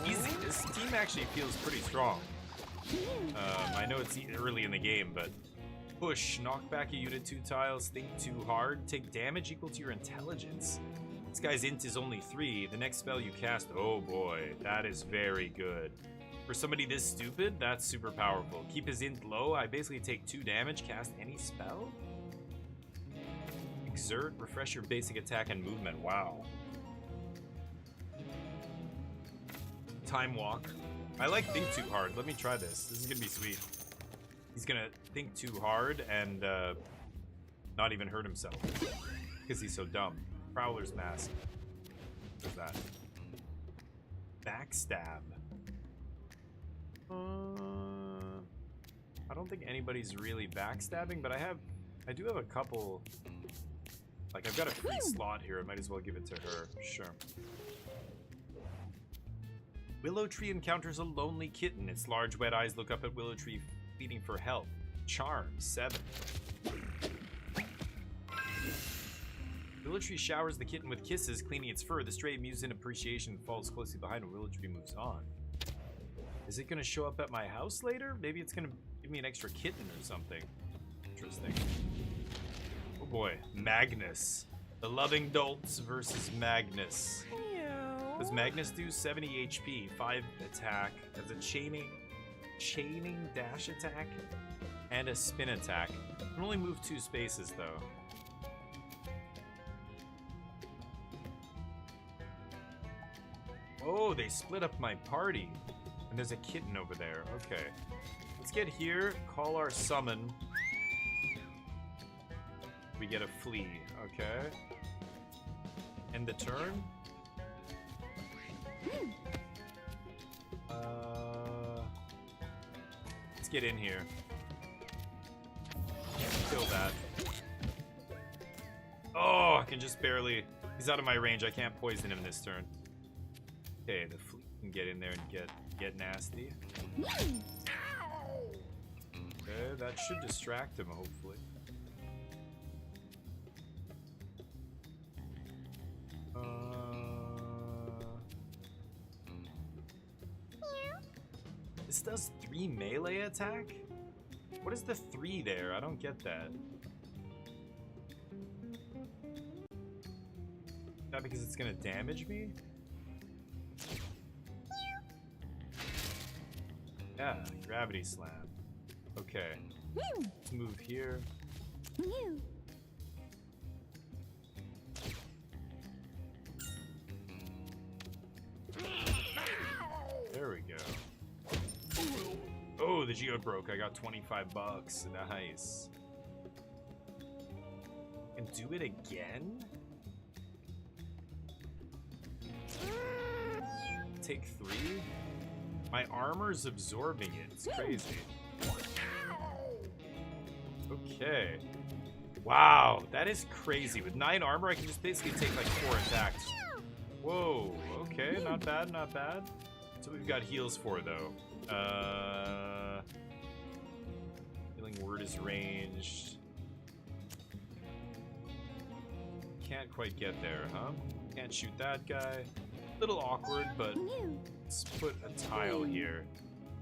Easy. This team actually feels pretty strong. I know it's early in the game, but push, knock back a unit 2 tiles, think too hard, take damage equal to your intelligence. This guy's int is only 3. The next spell you cast, oh boy, that is very good. For somebody this stupid, that's super powerful. Keep his int low, I basically take 2 damage, cast any spell? Exert, refresh your basic attack and movement, wow. Time walk. I like think too hard, let me try this. This is gonna be sweet. He's gonna think too hard and not even hurt himself. Because he's so dumb. Prowler's Mask. What's that? Backstab. I don't think anybody's really backstabbing, but I do have a couple. Like, I've got a free slot here. I might as well give it to her. Sure. Willow Tree encounters a lonely kitten. Its large wet eyes look up at Willow Tree, pleading for help. Charm 7. Willow Tree showers the kitten with kisses, cleaning its fur. The stray mews in appreciation and falls closely behind when Willow Tree moves on. Is it gonna show up at my house later? Maybe it's gonna give me an extra kitten or something. Interesting. Oh boy, Magnus. The Loving Dolts versus Magnus. Meow. Does Magnus do 70 HP, 5 attack, as a chaining dash attack, and a spin attack. I can only move 2 spaces though. Oh, they split up my party. And there's a kitten over there. Okay. Let's get here, call our summon. We get a flea. Okay. End the turn. Let's get in here. Kill that. Oh, I can just barely... He's out of my range. I can't poison him this turn. Okay, the flea can get in there and get nasty. Okay, that should distract him, hopefully. This does 3 melee attack? What is the 3 there? I don't get that. Is that because it's gonna damage me? Yeah, gravity slam. Okay. Let's move here. There we go. Oh, the geode broke. I got 25 bucks. Nice. And do it again? Take 3? My armor's absorbing it. It's crazy. Okay. Wow, that is crazy. With 9 armor, I can just basically take like 4 attacks. Whoa, okay, not bad, not bad. That's what we've got heals for, though. Healing word is ranged. Can't quite get there, huh? Can't shoot that guy. Little awkward, but let's put a tile here.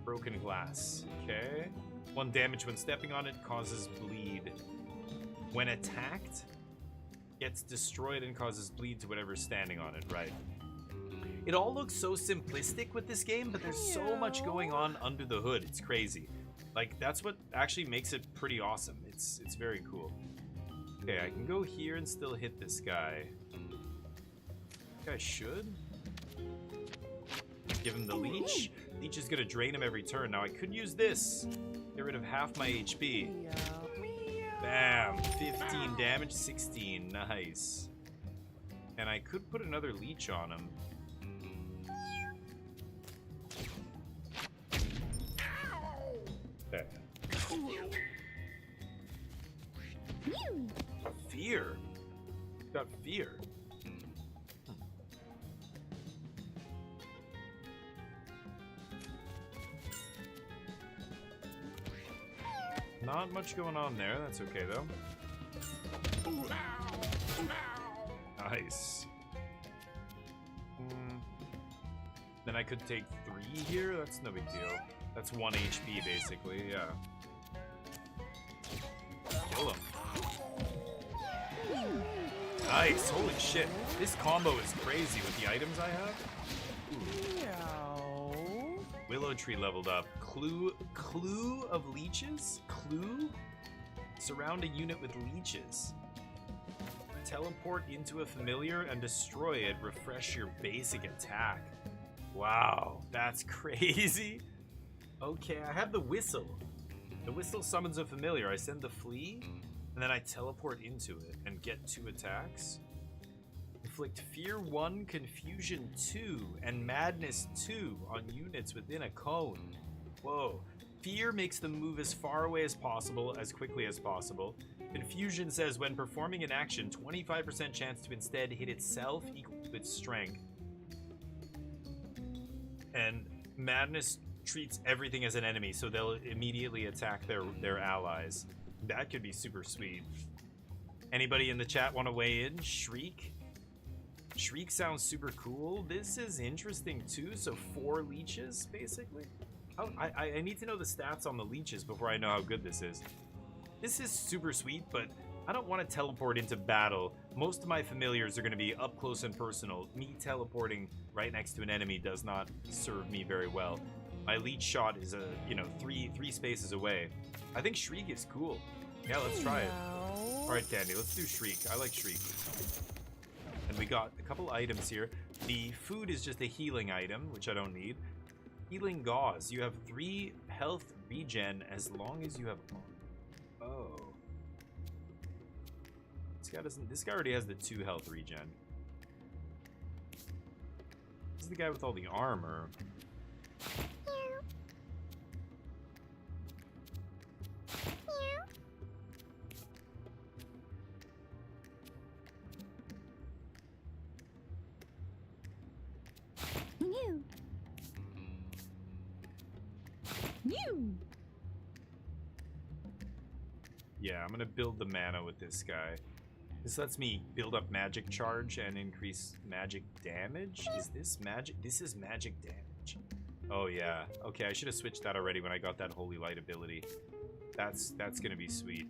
Broken glass. Okay. 1 damage when stepping on it, causes bleed. When attacked, Gets destroyed and causes bleed to whatever's standing on it, right? It all looks so simplistic with this game, but there's so much going on under the hood. It's crazy. Like, that's what actually makes it pretty awesome. It's very cool. Okay, I can go here and still hit this guy. I think I should. Give him the leech. Leech is gonna drain him every turn. Now I could use this. Get rid of half my HP. Bam! 15 damage, 16. Nice. And I could put another leech on him. Okay. Fear? Got fear. Not much going on there. That's okay, though. Nice. Then I could take 3 here. That's no big deal. That's 1 HP, basically. Yeah. Kill him. Nice. Holy shit. This combo is crazy with the items I have. Willow Tree leveled up. Clue of leeches? Clue? Surround a unit with leeches. Teleport into a familiar and destroy it. Refresh your basic attack. Wow, that's crazy. Okay, I have the whistle. The whistle summons a familiar. I send the flea, and then I teleport into it and get 2 attacks. Inflict Fear 1, Confusion 2, and Madness 2 on units within a cone. Whoa. Fear makes them move as far away as possible, as quickly as possible. Confusion says when performing an action, 25% chance to instead hit itself equal to its strength. And Madness treats everything as an enemy, so they'll immediately attack their allies. That could be super sweet. Anybody in the chat want to weigh in? Shriek? Shriek sounds super cool. This is interesting too. So 4 leeches, basically. I need to know the stats on the leeches before I know how good this is. This is super sweet, but I don't want to teleport into battle. Most of my familiars are going to be up close and personal. Me teleporting right next to an enemy does not serve me very well. My leech shot is three spaces away. I think Shriek is cool. Yeah, let's try it. All right, Candy, let's do Shriek. I like Shriek. And we got a couple items here. The food is just a healing item, which I don't need. Healing Gauze. You have 3 health regen as long as you have... Oh. This guy already has the 2 health regen. This is the guy with all the armor. Yeah, I'm gonna build the mana with this guy. This lets me build up magic charge and increase magic damage. Is this magic? This is magic damage. Oh yeah. Okay, I should have switched that already when I got that Holy Light ability. That's gonna be sweet.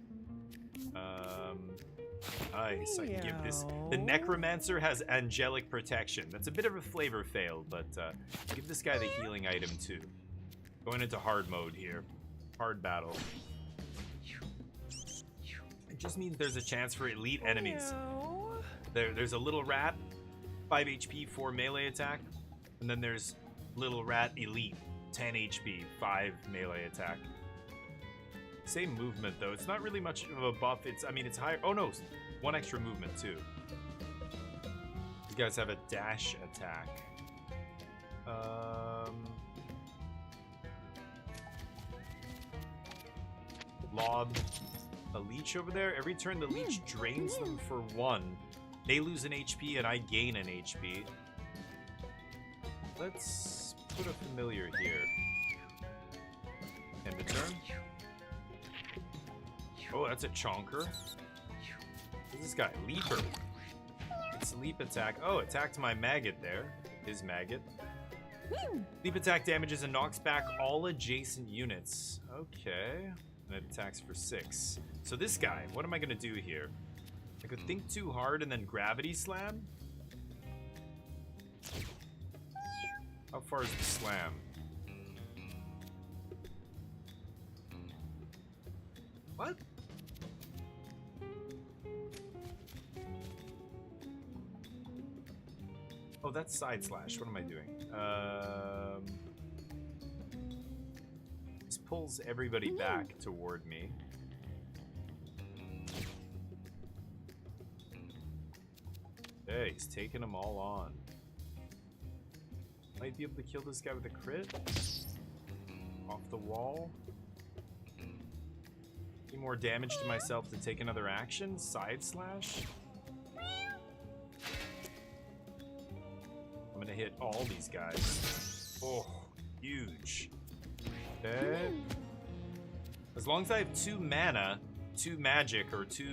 Nice. I can give this. The Necromancer has angelic protection. That's a bit of a flavor fail, but give this guy the healing item too. Going into hard mode here. Hard battle. It just means there's a chance for elite enemies. There's a little rat, 5 HP, 4 melee attack. And then there's little rat elite, 10 HP, 5 melee attack. Same movement though. It's not really much of a buff. It's higher. Oh no, 1 extra movement too. These guys have a dash attack. Lob a leech over there. Every turn the leech drains them for 1. They lose an HP and I gain an HP. Let's put a familiar here. End the turn. Oh, that's a chonker. Who's this guy? Leaper. It's leap attack. Oh, attacked my maggot there. His maggot. Leap attack damages and knocks back all adjacent units. Okay. And it attacks for 6. So this guy, what am I going to do here? I could think too hard and then gravity slam. How far is the slam? What? Oh, that's side slash. What am I doing? This pulls everybody back toward me. Hey, he's taking them all on. Might be able to kill this guy with a crit. Off the wall. Any more damage to myself to take another action? Side slash? I'm gonna hit all these guys. Oh, huge. Okay. As long as I have 2 mana, 2 magic, or 2...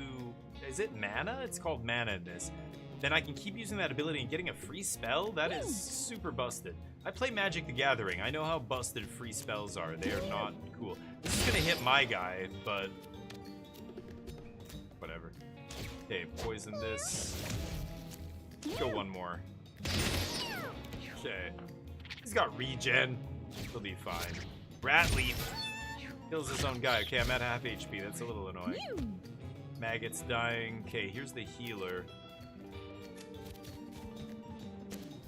Is it mana? It's called mana in this. Then I can keep using that ability and getting a free spell? That is super busted. I play Magic the Gathering. I know how busted free spells are. They are not cool. This is gonna hit my guy, but... whatever. Okay, poison this. Go one more. Okay. He's got regen. He'll be fine. Rat Leaf. Kills his own guy. Okay, I'm at half HP. That's a little annoying. Maggot's dying. Okay, here's the healer.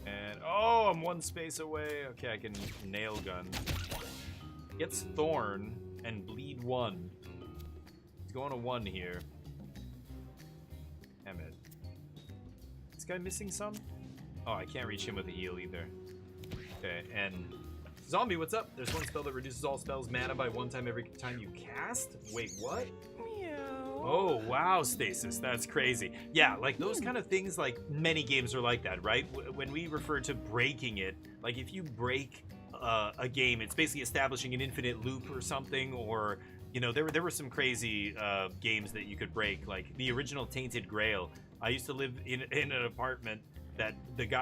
And, oh, I'm 1 space away. Okay, I can nail gun. Gets Thorn and bleed 1. He's going to 1 here. Damn it. This guy missing some? Oh, I can't reach him with a heal either. Okay, and zombie, what's up? There's 1 spell that reduces all spells mana by 1 time every time you cast? Wait, what? Oh, wow, Stasis, that's crazy. Yeah, like those kind of things, like many games are like that, right? When we refer to breaking it, like if you break a game, it's basically establishing an infinite loop or something, or, you know, there were some crazy games that you could break, like the original Tainted Grail. I used to live in an apartment that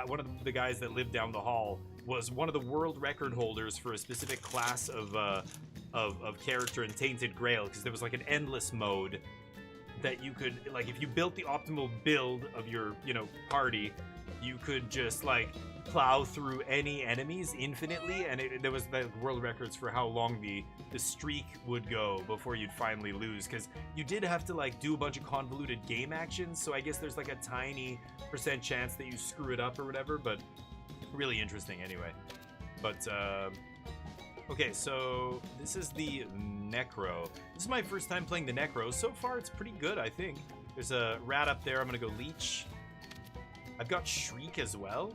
one of the guys that lived down the hall was one of the world record holders for a specific class of character in Tainted Grail, because there was like an endless mode that you could, like, if you built the optimal build of your, you know, party, you could just like plow through any enemies infinitely, and there was the world records for how long the streak would go before you'd finally lose, because you did have to like do a bunch of convoluted game actions, so I guess there's like a tiny % chance that you screw it up or whatever, but really interesting anyway. But okay, so this is the Necro. This is my first time playing the Necro. So far it's pretty good, I think. There's a rat up there. I'm gonna go Leech. I've got Shriek as well.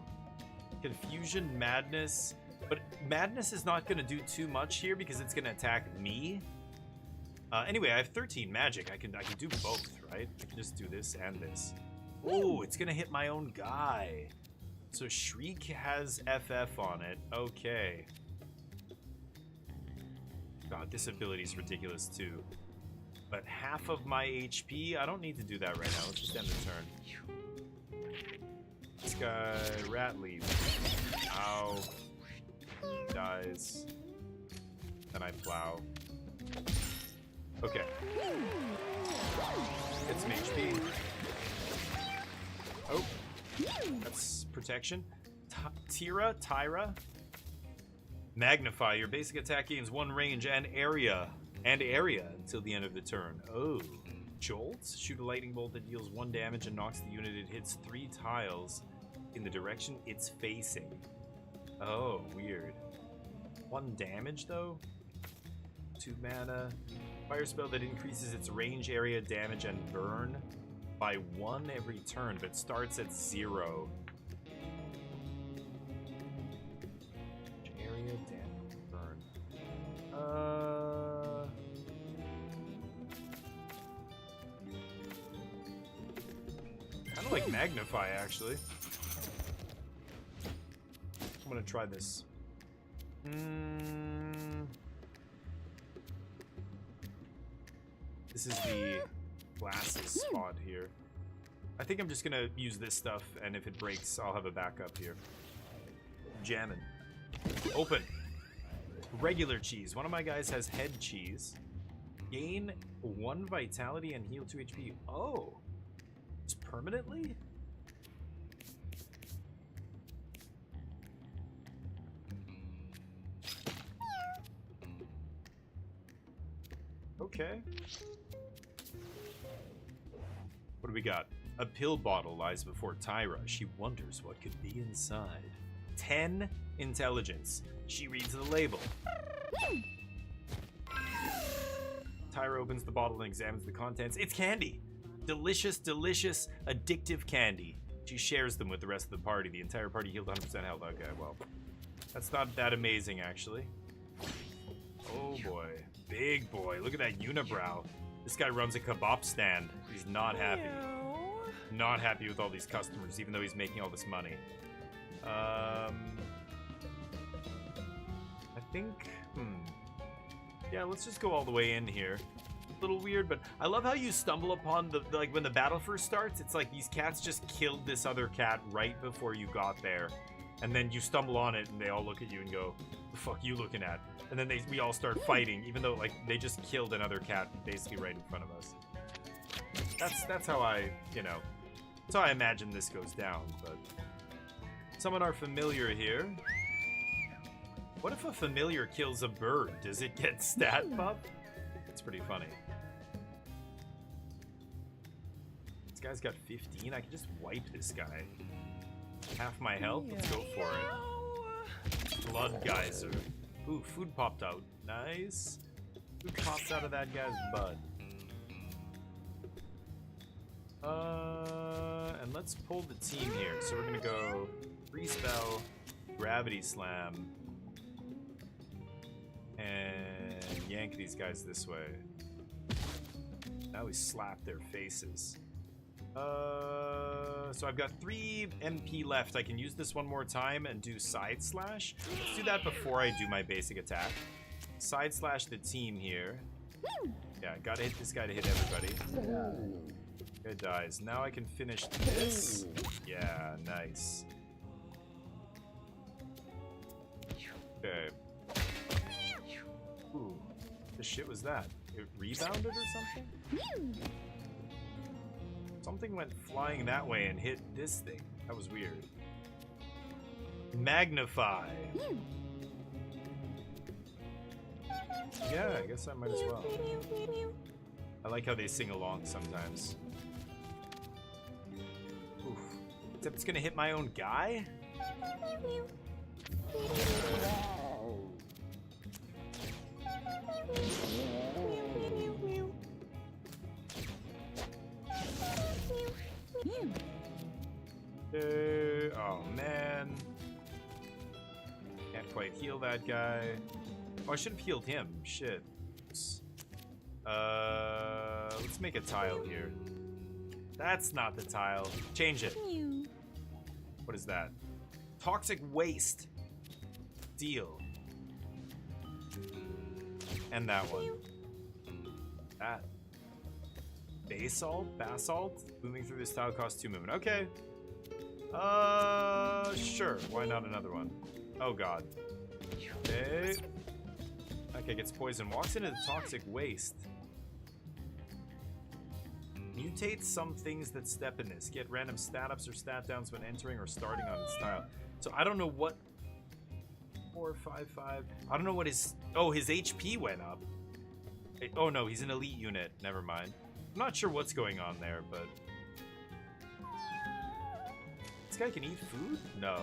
Confusion, Madness. But Madness is not gonna do too much here because it's gonna attack me. Anyway, I have 13 magic. I can do both, right? I can just do this and this. Oh, it's gonna hit my own guy. So Shriek has FF on it. Okay. God, this ability is ridiculous too. But half of my HP, I don't need to do that right now. Let's just end the turn. This guy, Rat Leaf. Ow. Dies. Then I plow. Okay. Get some HP. Oh. That's protection. Tyra? Magnify. Your basic attack gains 1 range and area until the end of the turn. Oh. Jolt. Shoot a lightning bolt that deals 1 damage and knocks the unit it hits 3 tiles in the direction it's facing. Oh, weird. 1 damage though? 2 mana. Fire spell that increases its range, area, damage, and burn by 1 every turn, but starts at 0. Area, damage, burn. Kind of like Magnify, actually. I'm gonna try this. This is the glasses spot here. I think I'm just gonna use this stuff, and if it breaks, I'll have a backup here. Jammin'. Open. Regular cheese. One of my guys has head cheese. Gain 1 vitality and heal 2 HP. Oh. Just permanently? Okay. What do we got? A pill bottle lies before Tyra. She wonders what could be inside. 10 intelligence. She reads the label. Tyra opens the bottle and examines the contents. It's candy! Delicious, delicious, addictive candy. She shares them with the rest of the party. The entire party healed 100% health. Okay, well, that's not that amazing, actually. Oh boy. Big boy. Look at that unibrow. This guy runs a kebab stand. He's not happy. Not happy with all these customers, even though he's making all this money. I think, yeah, let's just go all the way in here. A little weird, but I love how you stumble upon the like when the battle first starts. It's like these cats just killed this other cat right before you got there, and then you stumble on it, and they all look at you and go, "The fuck you looking at?" And then we all start fighting, even though like they just killed another cat basically right in front of us. That's how I, you know, that's how I imagine this goes down. But summon our familiar here. What if a familiar kills a bird? Does it get stat buff? It's pretty funny. This guy's got 15. I can just wipe this guy. Half my health. Let's go for it. Blood geyser. Ooh, food popped out. Nice. Food popped out of that guy's butt. And let's pull the team here. So we're gonna go free spell, gravity slam, and yank these guys this way. Now we slap their faces. So I've got 3 MP left. I can use this one more time and do side slash. Let's do that before I do my basic attack. Side slash the team here. Yeah, gotta hit this guy to hit everybody. It dies. Now I can finish this. Yeah, nice. Okay. Ooh, the shit was that? It rebounded or something? Something went flying that way and hit this thing. That was weird. Magnify. Yeah, I guess I might as well. I like how they sing along sometimes. Oof. Except it's gonna hit my own guy? Oh man. Can't quite heal that guy. Oh, I should have healed him. Shit. Let's make a tile here. That's not the tile. Change it. What is that? Toxic waste. Deal. And that one. That. Basalt? Moving through this tile costs 2 movement. Okay. Sure. Why not another one? Oh god. Okay. Okay, gets poison. Walks into the toxic waste. Mutate some things that step in this. Get random stat ups or stat downs when entering or starting on its tile. So I don't know what... 4, 5, 5. I don't know what his... Oh, his HP went up. Oh no, he's an elite unit. Never mind. I'm not sure what's going on there, but... This guy can eat food? No.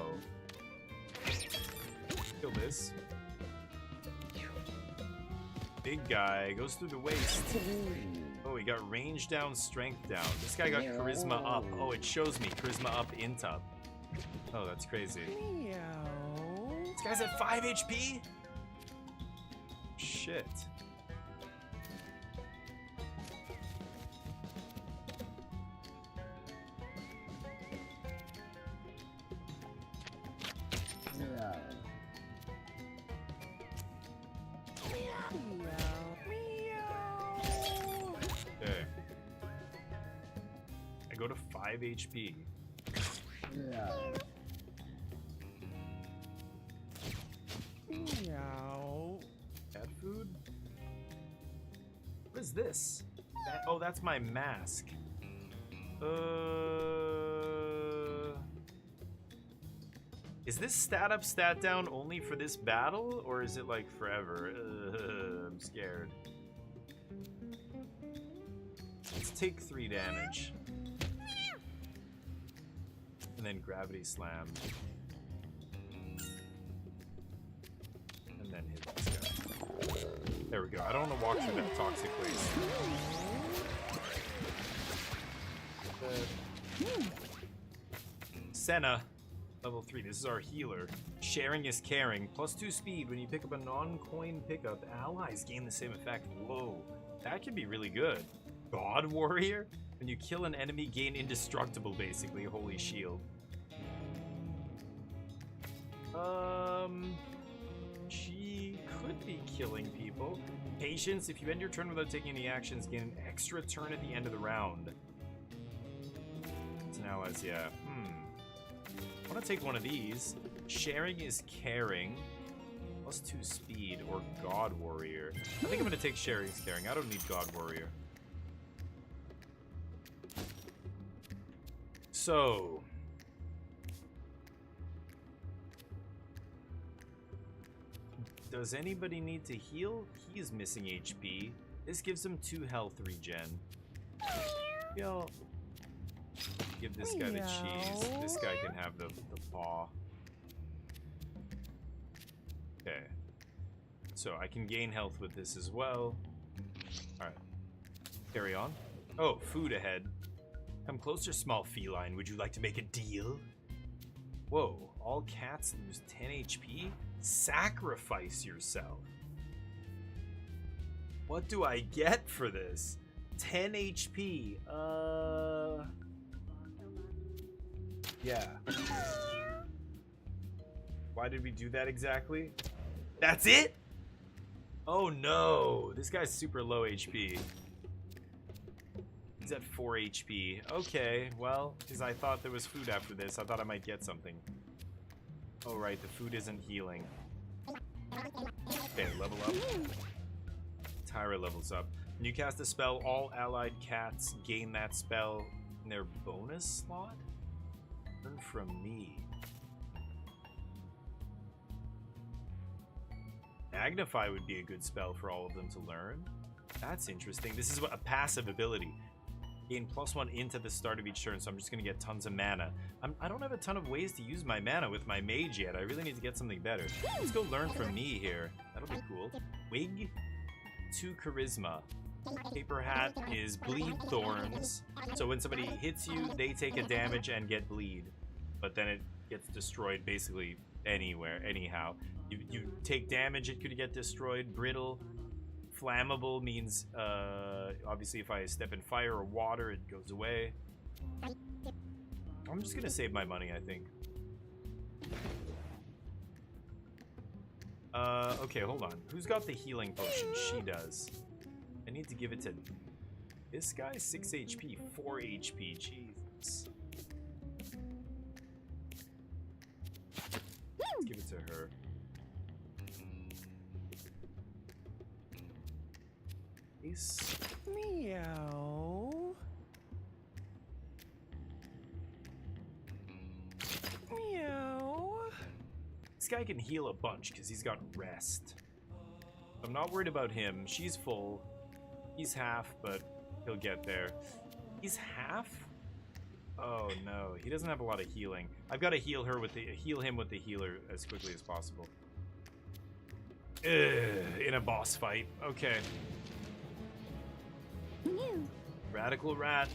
Kill this. Big guy goes through the waist. Oh, he got range down, strength down. This guy got charisma up. Oh, it shows me charisma up, int up. Oh, that's crazy. This guy's at 5 HP? Shit. Okay. I go to 5 HP. Cat food? What is this? Oh, that's my mask. Is this stat up, stat down only for this battle, or is it like forever? I'm scared. Let's take 3 damage. And then gravity slam. And then hit this guy. There we go. I don't want to walk through that toxic waste. Senna. Level 3, this is our healer. Sharing is caring. +2 speed. When you pick up a non-coin pickup, allies gain the same effect. Whoa, that could be really good. God Warrior? When you kill an enemy, gain indestructible, basically. Holy shield. She could be killing people. Patience. If you end your turn without taking any actions, gain an extra turn at the end of the round. So now as, yeah. I want to take one of these. Sharing is caring. +2 speed or God Warrior. I think I'm going to take Sharing is caring. I don't need God Warrior. So. Does anybody need to heal? He's missing HP. This gives him 2 health regen. Yo. Give this guy the cheese. This guy can have the paw. Okay. So I can gain health with this as well. Alright. Carry on. Oh, food ahead. Come closer, small feline. Would you like to make a deal? Whoa. All cats lose 10 HP? Sacrifice yourself. What do I get for this? 10 HP. Yeah. Why did we do that exactly? That's it? Oh no. This guy's super low HP. He's at 4 HP. Okay, well, because I thought there was food after this. I thought I might get something. Oh right, the food isn't healing. Okay, level up. Tyra levels up. When you cast a spell, all allied cats gain that spell in their bonus slot? Learn from me. Magnify would be a good spell for all of them to learn. That's interesting. This is a passive ability. Gain +1 into the start of each turn, so I'm just going to get tons of mana. I don't have a ton of ways to use my mana with my mage yet. I really need to get something better. Let's go learn from me here. That'll be cool. Wig, 2 charisma. Paper hat is bleed thorns. So when somebody hits you, they take a damage and get bleed. But then it gets destroyed basically anywhere, anyhow. You take damage, it could get destroyed. Brittle. Flammable means, obviously if I step in fire or water, it goes away. I'm just gonna save my money, I think. Okay, hold on. Who's got the healing potion? She does. I need to give it to this guy. 6 HP, 4 HP. Jesus. Let's give it to her. Ace. Meow. Meow. This guy can heal a bunch because he's got rest. I'm not worried about him. She's full. He's half, but he'll get there. He's half? Oh no, he doesn't have a lot of healing. I've got to heal him with the healer as quickly as possible. Ugh, in a boss fight. Okay. Radical rat.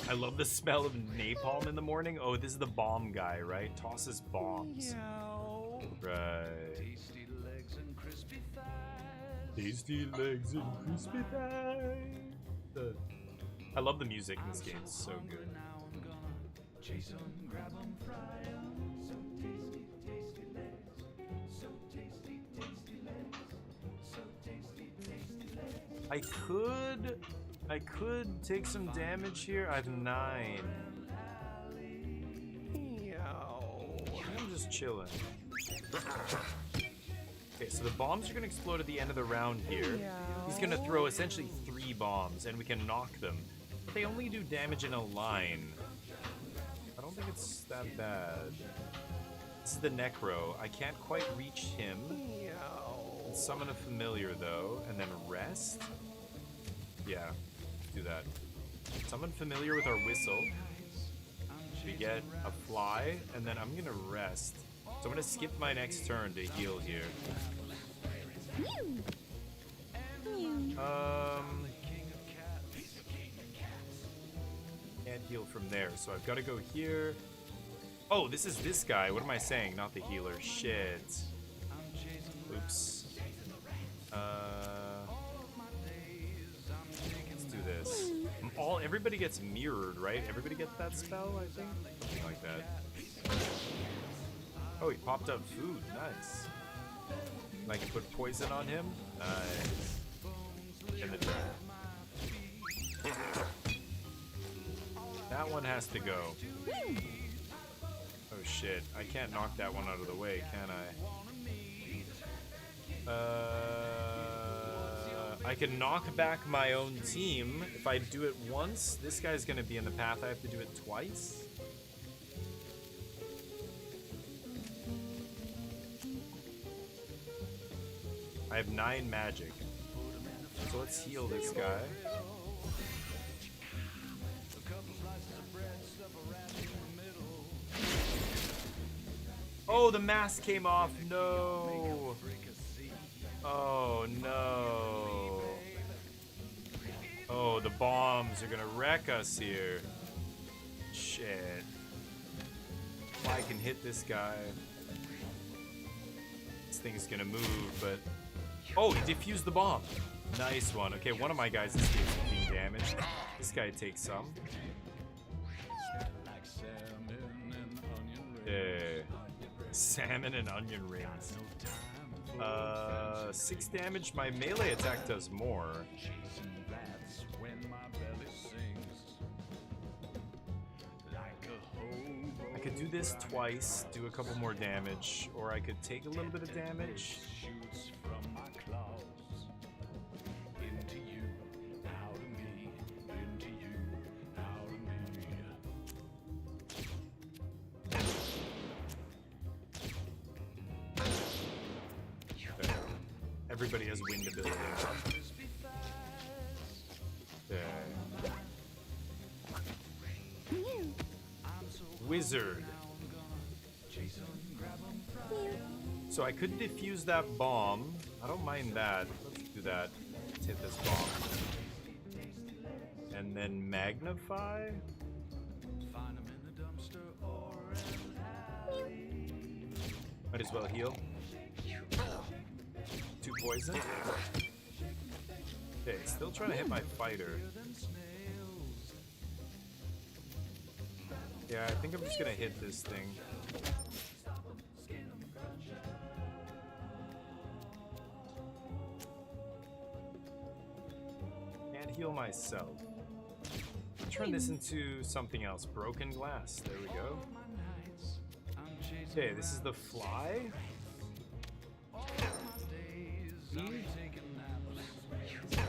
I love the smell of napalm in the morning. Oh, this is the bomb guy, right? Tosses bombs. Meow. Right. Tasty legs and crispy thighs. Tasty legs and crispy thighs. I love the music in this game. It's so good. Now I'm gonna chase 'em, grab 'em, fry 'em. So tasty, tasty legs. So tasty, tasty legs. So tasty, tasty legs. I could take some damage here. I have 9. Meow. I'm just chilling. Okay, so the bombs are gonna explode at the end of the round here. He's gonna throw essentially 3 bombs, and we can knock them. They only do damage in a line. I don't think it's that bad. This is the Necro. I can't quite reach him. Summon a familiar though, and then rest. Yeah, do that. Summon familiar with our whistle. We get a fly, and then I'm gonna rest. So I'm gonna skip my next turn to heal here. Can't heal from there, so I've got to go here. Oh, this is this guy. What am I saying? Not the healer. Shit. Oops. Let's do this. Everybody gets mirrored, right? Everybody gets that spell, I think? Something like that. Oh, he popped up food. Nice. And I can put poison on him. Nice. And the that one has to go. Oh shit. I can't knock that one out of the way, can I? I can knock back my own team. If I do it once, this guy's gonna be in the path. I have to do it twice. I have 9 magic. So let's heal this guy. Oh, the mask came off. No. Oh, no. Oh, the bombs are gonna wreck us here. Shit. I can hit this guy. This thing's gonna move, but... Oh, he defused the bomb. Nice one. Okay, one of my guys escapes from being damaged. This guy takes some. Yeah. Salmon and onion rings. 6 damage. My melee attack does more. I could do this twice, do a couple more damage, or I could take a little bit of damage. Everybody has wind ability. Wizard. So I could defuse that bomb. I don't mind that. Let's do that. Let's hit this bomb. And then magnify. Might as well heal. 2 poison. Okay, still trying to hit my fighter. Yeah, I think I'm just gonna hit this thing. Can't heal myself. Turn this into something else. Broken glass. There we go. Okay, this is the fly.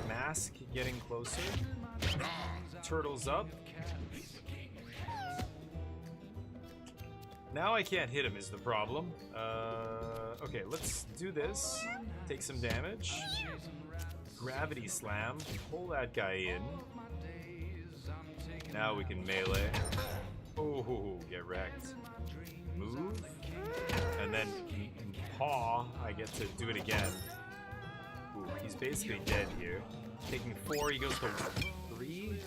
Mask getting closer. Turtles up. Now I can't hit him is the problem. Okay, let's do this. Take some damage. Gravity slam. Pull that guy in. Now we can melee. Oh, get wrecked. Move. And then paw. I get to do it again. Ooh, he's basically dead here. Taking 4, he goes to 3.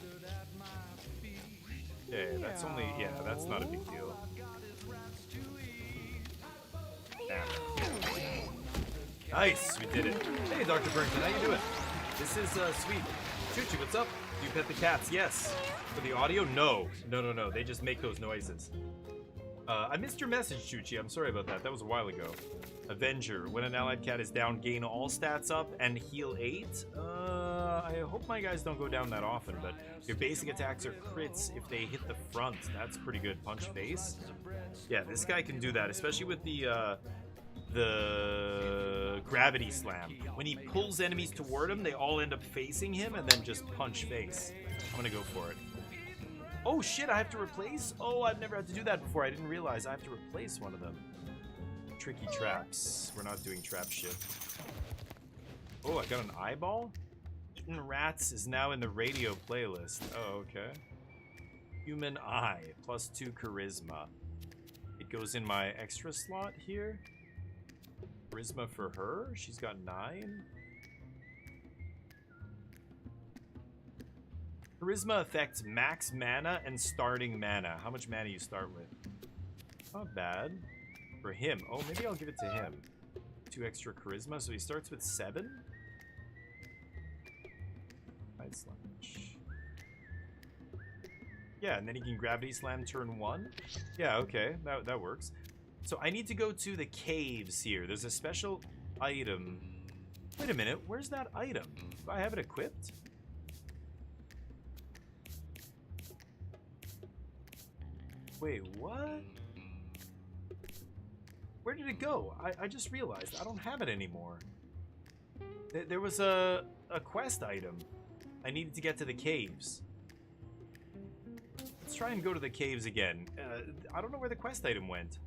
Okay, that's only, yeah, that's not a big deal. Damn. Nice, we did it. Hey, Dr. Burnton, how you doing? This is, Sweet. Chuchi, what's up? Do you pet the cats? Yes. For the audio? No. No. They just make those noises. I missed your message, Chuchi. I'm sorry about that. That was a while ago. Avenger. When an allied cat is down, gain all stats up and heal 8. I hope my guys don't go down that often, but your basic attacks are crits if they hit the front. That's pretty good. Punch face. Yeah, this guy can do that, especially with the gravity slam. When he pulls enemies toward him, they all end up facing him and then just punch face. I'm gonna go for it. Oh shit, I have to replace? Oh, I've never had to do that before. I didn't realize I have to replace one of them. Tricky traps. We're not doing trap shit. Oh, I got an eyeball? Eaten Rats is now in the radio playlist. Oh, okay. Human Eye, +2 charisma. It goes in my extra slot here. Charisma for her, she's got 9. Charisma affects max mana and starting mana. How much mana you start with? Not bad. For him, oh, maybe I'll give it to him. 2 extra charisma, so he starts with 7. Side slash. Yeah, and then he can gravity slam turn 1. Yeah, okay, that works. So I need to go to the caves here. There's a special item. Wait a minute, where's that item? Do I have it equipped? Wait, what? Where did it go? I just realized I don't have it anymore. There was a quest item. I needed to get to the caves. Let's try and go to the caves again. I don't know where the quest item went.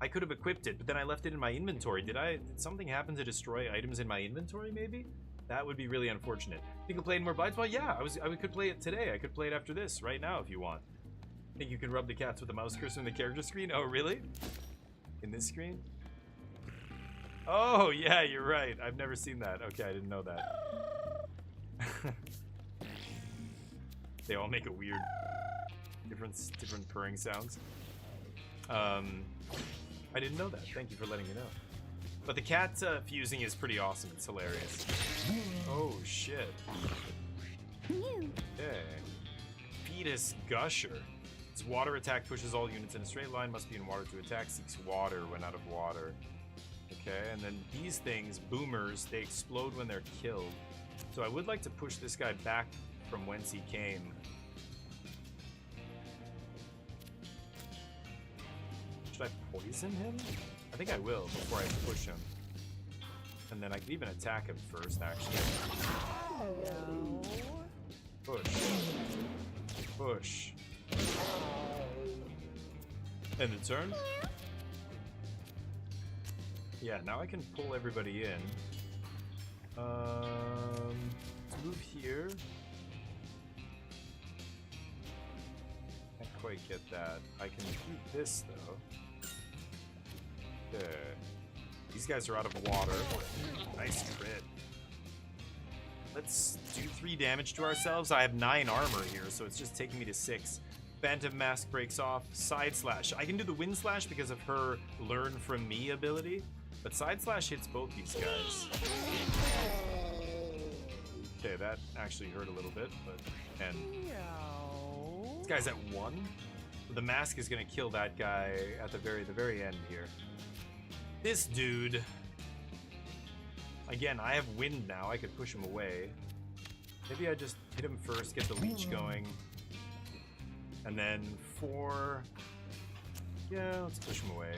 I could have equipped it, but then I left it in my inventory. Did something happen to destroy items in my inventory, maybe? That would be really unfortunate. You can play in more Blights? Well, yeah, I could play it today. I could play it after this, right now, if you want. Think you can rub the cats with the mouse cursor in the character screen? Oh, really? In this screen? Oh, yeah, you're right. I've never seen that. Okay, I didn't know that. They all make a weird, different purring sounds. I didn't know that. Thank you for letting me know. But the cat fusing is pretty awesome. It's hilarious. Oh, shit. Okay. Fetus Gusher. Its water attack pushes all units in a straight line. Must be in water to attack. Seeks water when out of water. Okay, and then these things, boomers, they explode when they're killed. So I would like to push this guy back from whence he came. Should I poison him? I think I will before I push him. And then I could even attack him first, actually. Push. Push. End the turn. Yeah, now I can pull everybody in. Let's move here. Can't quite get that. I can do this though. Okay. These guys are out of water. Nice crit. Let's do 3 damage to ourselves. I have 9 armor here, so it's just taking me to 6. Phantom Mask breaks off. Side Slash. I can do the Wind Slash because of her Learn From Me ability, but Side Slash hits both these guys. Okay, that actually hurt a little bit, but... And this guy's at 1. The mask is gonna kill that guy at the very end here. This dude... Again, I have wind now. I could push him away. Maybe I just hit him first, get the leech going. And then 4... Yeah, let's push him away.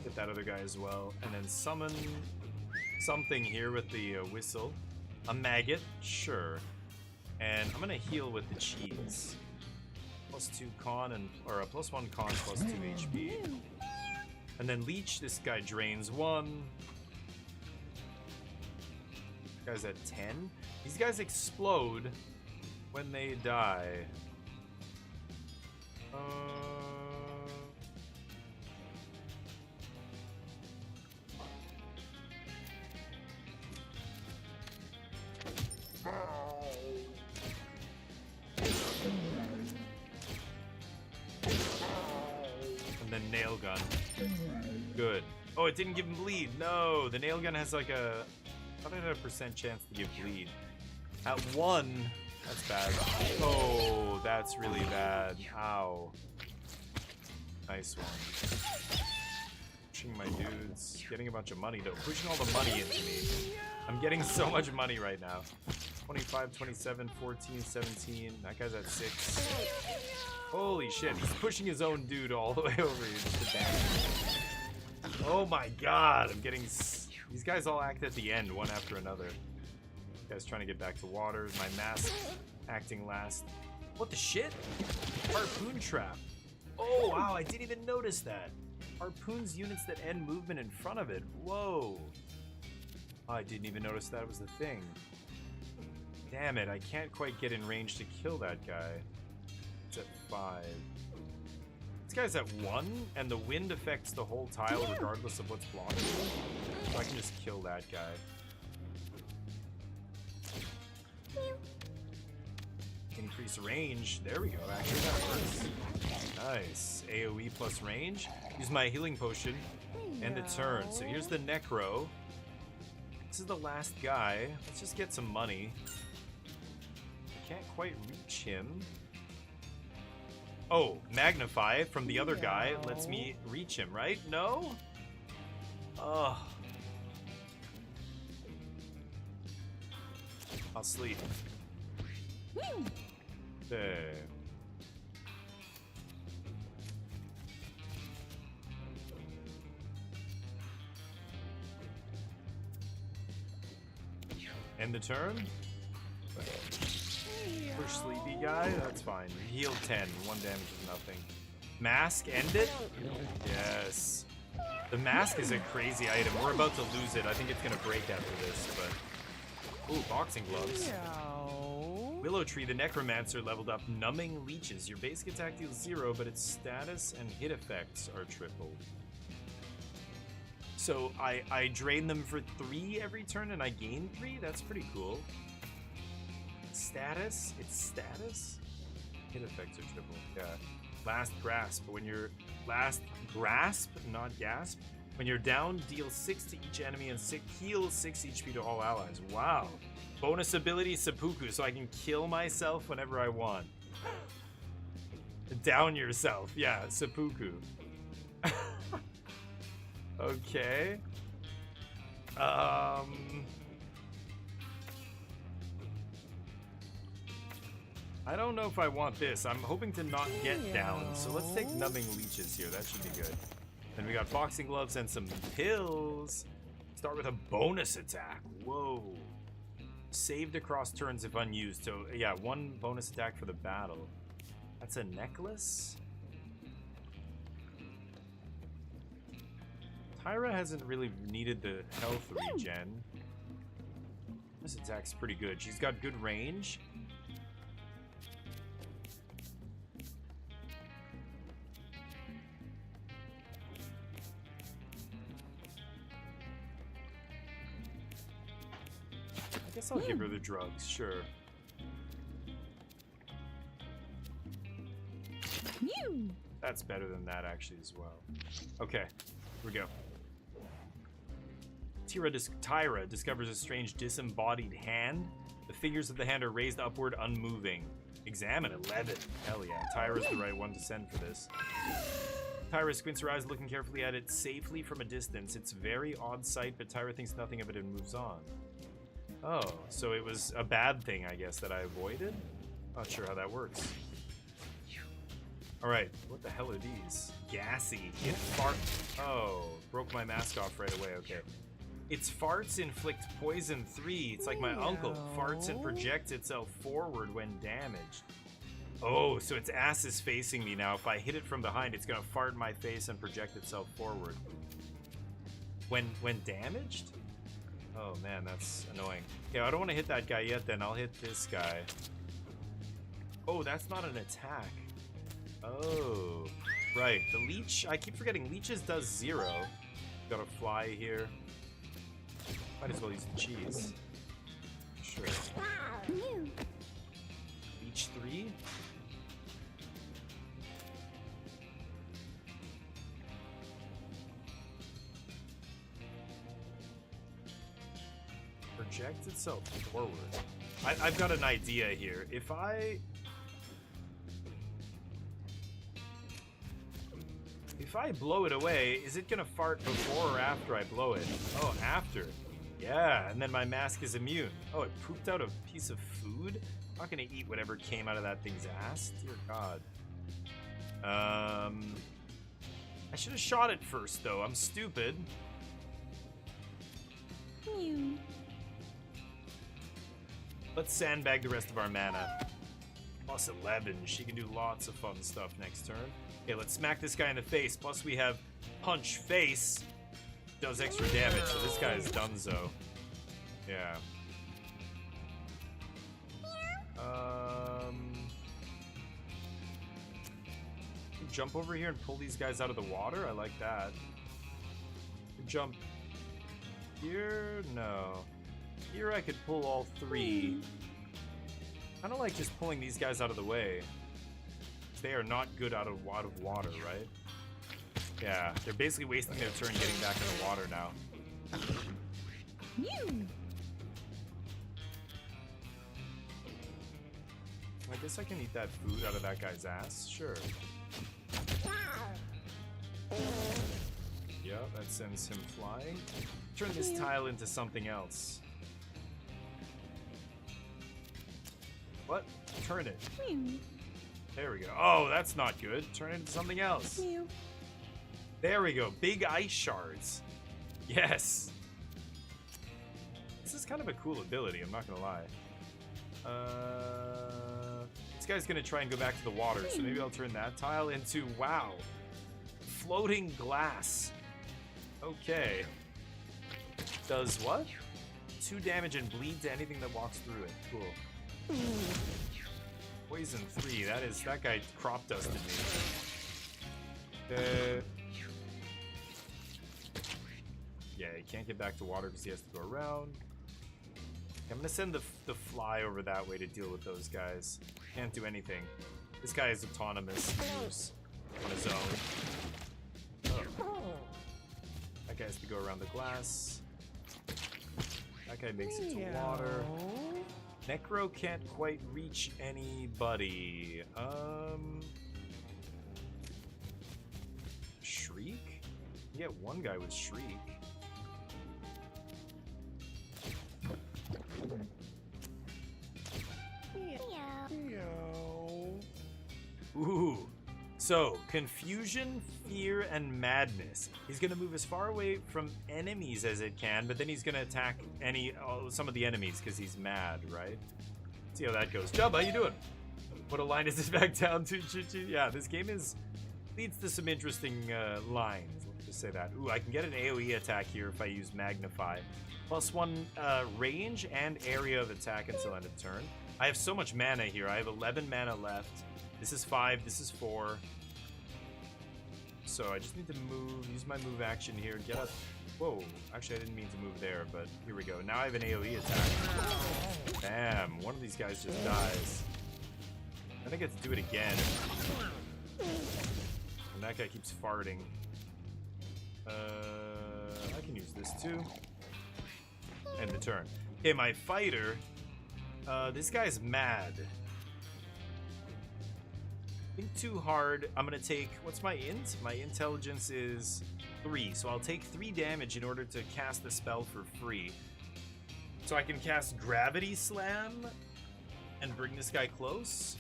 Hit that other guy as well. And then summon something here with the whistle. A maggot, sure. And I'm gonna heal with the cheese. +2 con and... Or a +1 con, +2 HP. And then leech, this guy drains 1. Guy's at 10. These guys explode when they die. And then nail gun. Good. Oh, it didn't give him bleed. No, the nail gun has like a 100% chance to give bleed. At 1, that's bad. Oh, that's really bad. Ow. Nice one. Pushing my dudes. Getting a bunch of money though. Pushing all the money into me. I'm getting so much money right now. 25, 27, 14, 17. That guy's at 6. Holy shit, he's pushing his own dude all the way over here just to damage him. Oh my god, I'm getting... These guys all act at the end, one after another. Guys trying to get back to water. My mask acting last. What the shit? Harpoon trap. Oh, wow, I didn't even notice that. Harpoons units that end movement in front of it. Whoa. Oh, I didn't even notice that was the thing. Damn it, I can't quite get in range to kill that guy. It's at 5. This guy's at 1, and the wind affects the whole tile regardless of what's blocking it. So I can just kill that guy. Increase range. There we go. Actually, that works. Nice. AoE plus range. Use my healing potion. End a turn. So here's the Necro. This is the last guy. Let's just get some money. Can't quite reach him. Oh, Magnify from the other guy lets me reach him, right? No? Oh. I'll sleep. There. End the turn? Push sleepy guy? That's fine. Heal 10. 1 damage is nothing. Mask, end it? Yes. The mask is a crazy item. We're about to lose it. I think it's gonna break after this, but... Ooh, boxing gloves. Willow Tree, the Necromancer, leveled up Numbing Leeches. Your basic attack deals 0, but its status and hit effects are tripled. So I drain them for 3 every turn and I gain 3? That's pretty cool. Status? It's status? Hit effects are triple. Yeah. Last Grasp. When you're... Last Grasp, not Gasp. When you're down, deal 6 to each enemy and heal 6 HP to all allies. Wow. Bonus ability, Seppuku, so I can kill myself whenever I want. Down yourself. Yeah, Seppuku. Okay. I don't know if I want this. I'm hoping to not get down. So let's take Numbing Leeches here. That should be good. Then we got boxing gloves and some pills. Start with a bonus attack. Whoa. Saved across turns if unused. So yeah, 1 bonus attack for the battle. That's a necklace? Tyra hasn't really needed the health regen. This attack's pretty good. She's got good range. I guess I'll give her the drugs, sure. That's better than that actually as well. Okay, here we go. Tyra discovers a strange disembodied hand. The figures of the hand are raised upward, unmoving. Examine 11. Hell yeah, Tyra's the right one to send for this. Tyra squints her eyes, looking carefully at it safely from a distance. It's a very odd sight, but Tyra thinks nothing of it and moves on. Oh, so it was a bad thing, I guess, that I avoided? Not sure how that works. Alright, what the hell are these? Gassy. It fart. Oh, broke my mask off right away, okay. Its farts inflict poison 3. It's like my uncle. Farts and projects itself forward when damaged. Oh, so its ass is facing me now. If I hit it from behind, it's gonna fart in my face and project itself forward. When damaged? Oh man, that's annoying. Yeah, I don't want to hit that guy yet then. I'll hit this guy. Oh, that's not an attack. Oh, right. The leech, I keep forgetting leeches does 0. Got a fly here. Might as well use the cheese. Sure. Leech 3? Projects itself forward. I've got an idea here. If I blow it away, is it gonna fart before or after I blow it? Oh, after. Yeah, and then my mask is immune. Oh, it pooped out a piece of food? I'm not gonna eat whatever came out of that thing's ass. Dear God. I should have shot it first, though. I'm stupid. Mew. Let's sandbag the rest of our mana. Plus 11. She can do lots of fun stuff next turn. Okay, let's smack this guy in the face. Plus we have punch face. Does extra damage, so this guy is donezo. Yeah. Jump over here and pull these guys out of the water? I like that. Jump here? No. Here I could pull all three. I don't like just pulling these guys out of the way. They are not good out of water, right? Yeah, they're basically wasting their turn getting back in the water now. Mew. I guess I can eat that food out of that guy's ass. Sure. Yeah, that sends him flying. Turn this tile into something else. What? Turn it. Mew. There we go. Oh, that's not good. Turn it into something else. Mew. There we go. Big ice shards. Yes. This is kind of a cool ability, I'm not gonna lie. This guy's gonna try and go back to the water, so maybe I'll turn that tile into, wow, floating glass. Okay. Does what? 2 damage and bleed to anything that walks through it. Cool. Poison 3. That guy crop dusted me. Yeah, he can't get back to water because he has to go around. I'm gonna send the fly over that way to deal with those guys. Can't do anything. This guy is autonomous. He moves on his own. Oh. That guy has to go around the glass. That guy makes it to water. Necro can't quite reach anybody. Shriek? You get one guy with Shriek. Ooh. So, confusion, fear, and madness. He's gonna move as far away from enemies as it can, but then he's gonna attack some of the enemies because he's mad, right? See how that goes. Jub, how you doing? What a line is this back down to? Yeah, this game leads to some interesting lines. Let's just say that. Ooh, I can get an AoE attack here if I use Magnify. +1 range and area of attack until end of turn. I have so much mana here. I have 11 mana left. This is 5, this is 4. So I just need to use my move action here, get up. Whoa, actually I didn't mean to move there, but here we go. Now I have an AoE attack. Bam, one of these guys just dies. I think I have to do it again. And that guy keeps farting. I can use this too. End the turn. Okay, my fighter. This guy's mad. Think too hard. I'm gonna take, what's my int? My intelligence is 3, so I'll take 3 damage in order to cast the spell for free. So I can cast Gravity Slam and bring this guy close.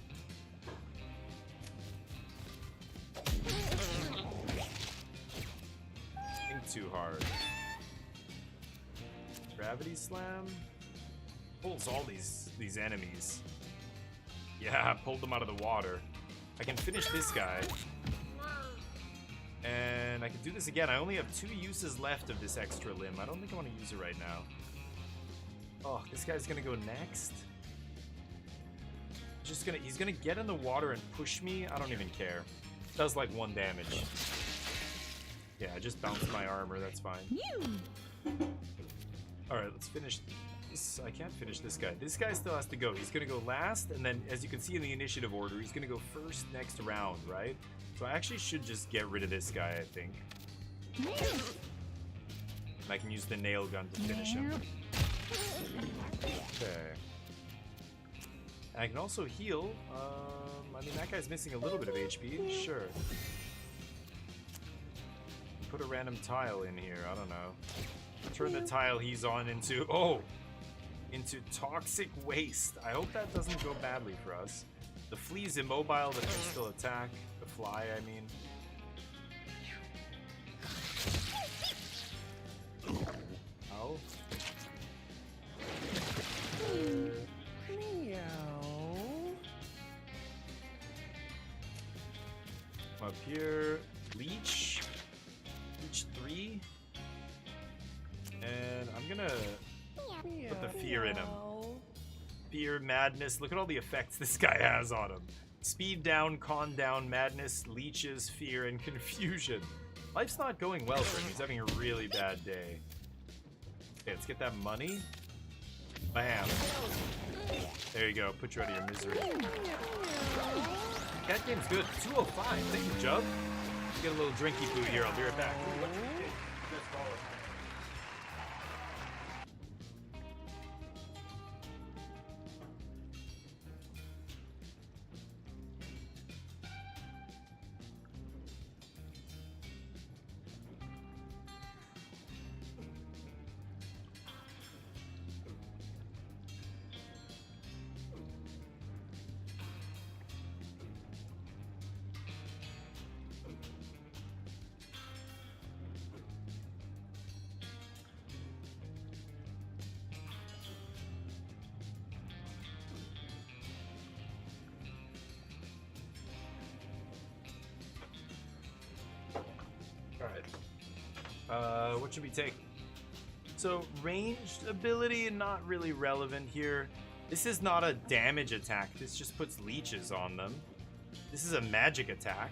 Think too hard. Gravity Slam pulls all these enemies. Yeah, pulled them out of the water. I can finish this guy. And I can do this again. I only have 2 uses left of this extra limb. I don't think I want to use it right now. Oh, this guy's gonna go next. He's gonna get in the water and push me. I don't even care. Does like 1 damage. Yeah, I just bounced my armor, that's fine. Alright, let's finish this. I can't finish this guy. This guy still has to go. He's gonna go last, and then as you can see in the initiative order, he's gonna go first next round, right? So I actually should just get rid of this guy, I think. And I can use the nail gun to finish him. Okay. And I can also heal. I mean, that guy's missing a little bit of HP. Sure. Put a random tile in here. I don't know. Turn the tile he's on into toxic waste. I hope that doesn't go badly for us. The flea's immobile, but can still attack. The fly, I mean. up here. Leech. Leech 3. And I'm gonna put the fear in him. Fear, madness. Look at all the effects this guy has on him. Speed down, con down, madness, leeches, fear, and confusion. Life's not going well for him. He's having a really bad day. Okay, let's get that money. Bam. There you go. Put you out of your misery. That game's good. 205. Thank you, Jub. Get a little drinky food here. I'll be right back. Ooh, what you did? Just call it. What should we take? So ranged ability, not really relevant here. This is not a damage attack. This just puts leeches on them. This is a magic attack,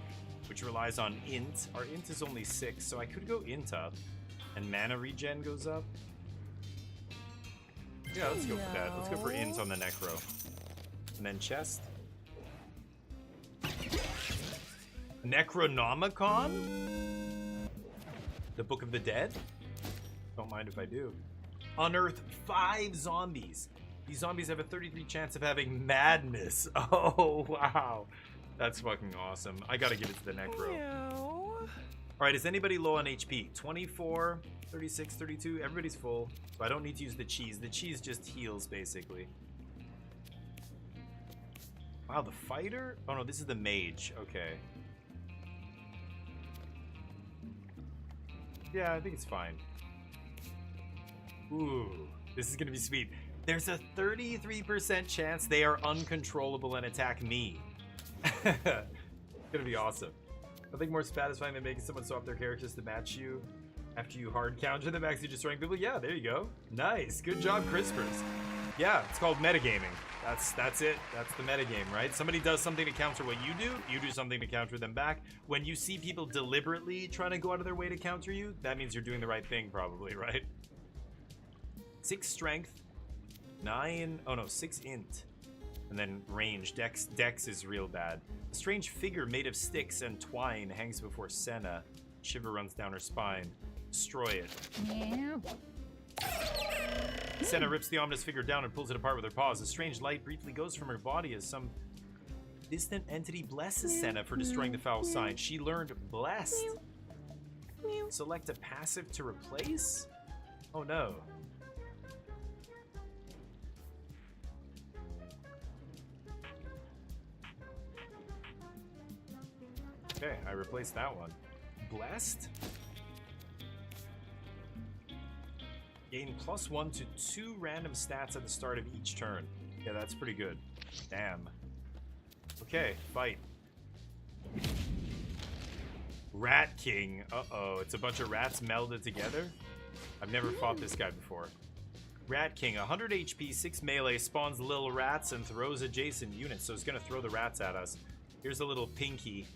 which relies on int. Our int is only 6, so I could go int up. And mana regen goes up. Yeah, let's go for that. Let's go for int on the necro. And then chest. Necronomicon? The Book of the Dead? Don't mind if I do. Unearth 5 zombies. These zombies have a 33% chance of having madness. Oh, wow. That's fucking awesome. I gotta give it to the necro. Alright, is anybody low on HP? 24, 36, 32. Everybody's full. So I don't need to use the cheese. The cheese just heals, basically. Wow, the fighter? Oh no, this is the mage. Okay. Yeah, I think it's fine. Ooh, this is gonna be sweet. There's a 33% chance they are uncontrollable and attack me. Gonna be awesome. Nothing more satisfying than making someone swap their characters to match you after you hard counter them, actually destroying people. Yeah, there you go. Nice. Good job, Crispers. Yeah, it's called metagaming. That's it. That's the metagame, right? Somebody does something to counter what you do something to counter them back. When you see people deliberately trying to go out of their way to counter you, that means you're doing the right thing, probably, right? 6 strength, 9, oh no, 6 int, and then range. Dex is real bad. A strange figure made of sticks and twine hangs before Senna. Shiver runs down her spine. Destroy it. Yeah. Senna rips the ominous figure down and pulls it apart with her paws. A strange light briefly goes from her body as some distant entity blesses Senna for destroying the foul sign. She learned blessed. Select a passive to replace? Oh no. Okay, I replaced that one. Blessed? Gain +1 to 2 random stats at the start of each turn. Yeah, that's pretty good. Damn. Okay, fight. Rat King. Uh-oh, it's a bunch of rats melded together? I've never fought this guy before. Rat King, 100 HP, 6 melee, spawns little rats and throws adjacent units, so it's gonna throw the rats at us. Here's a little Pinky.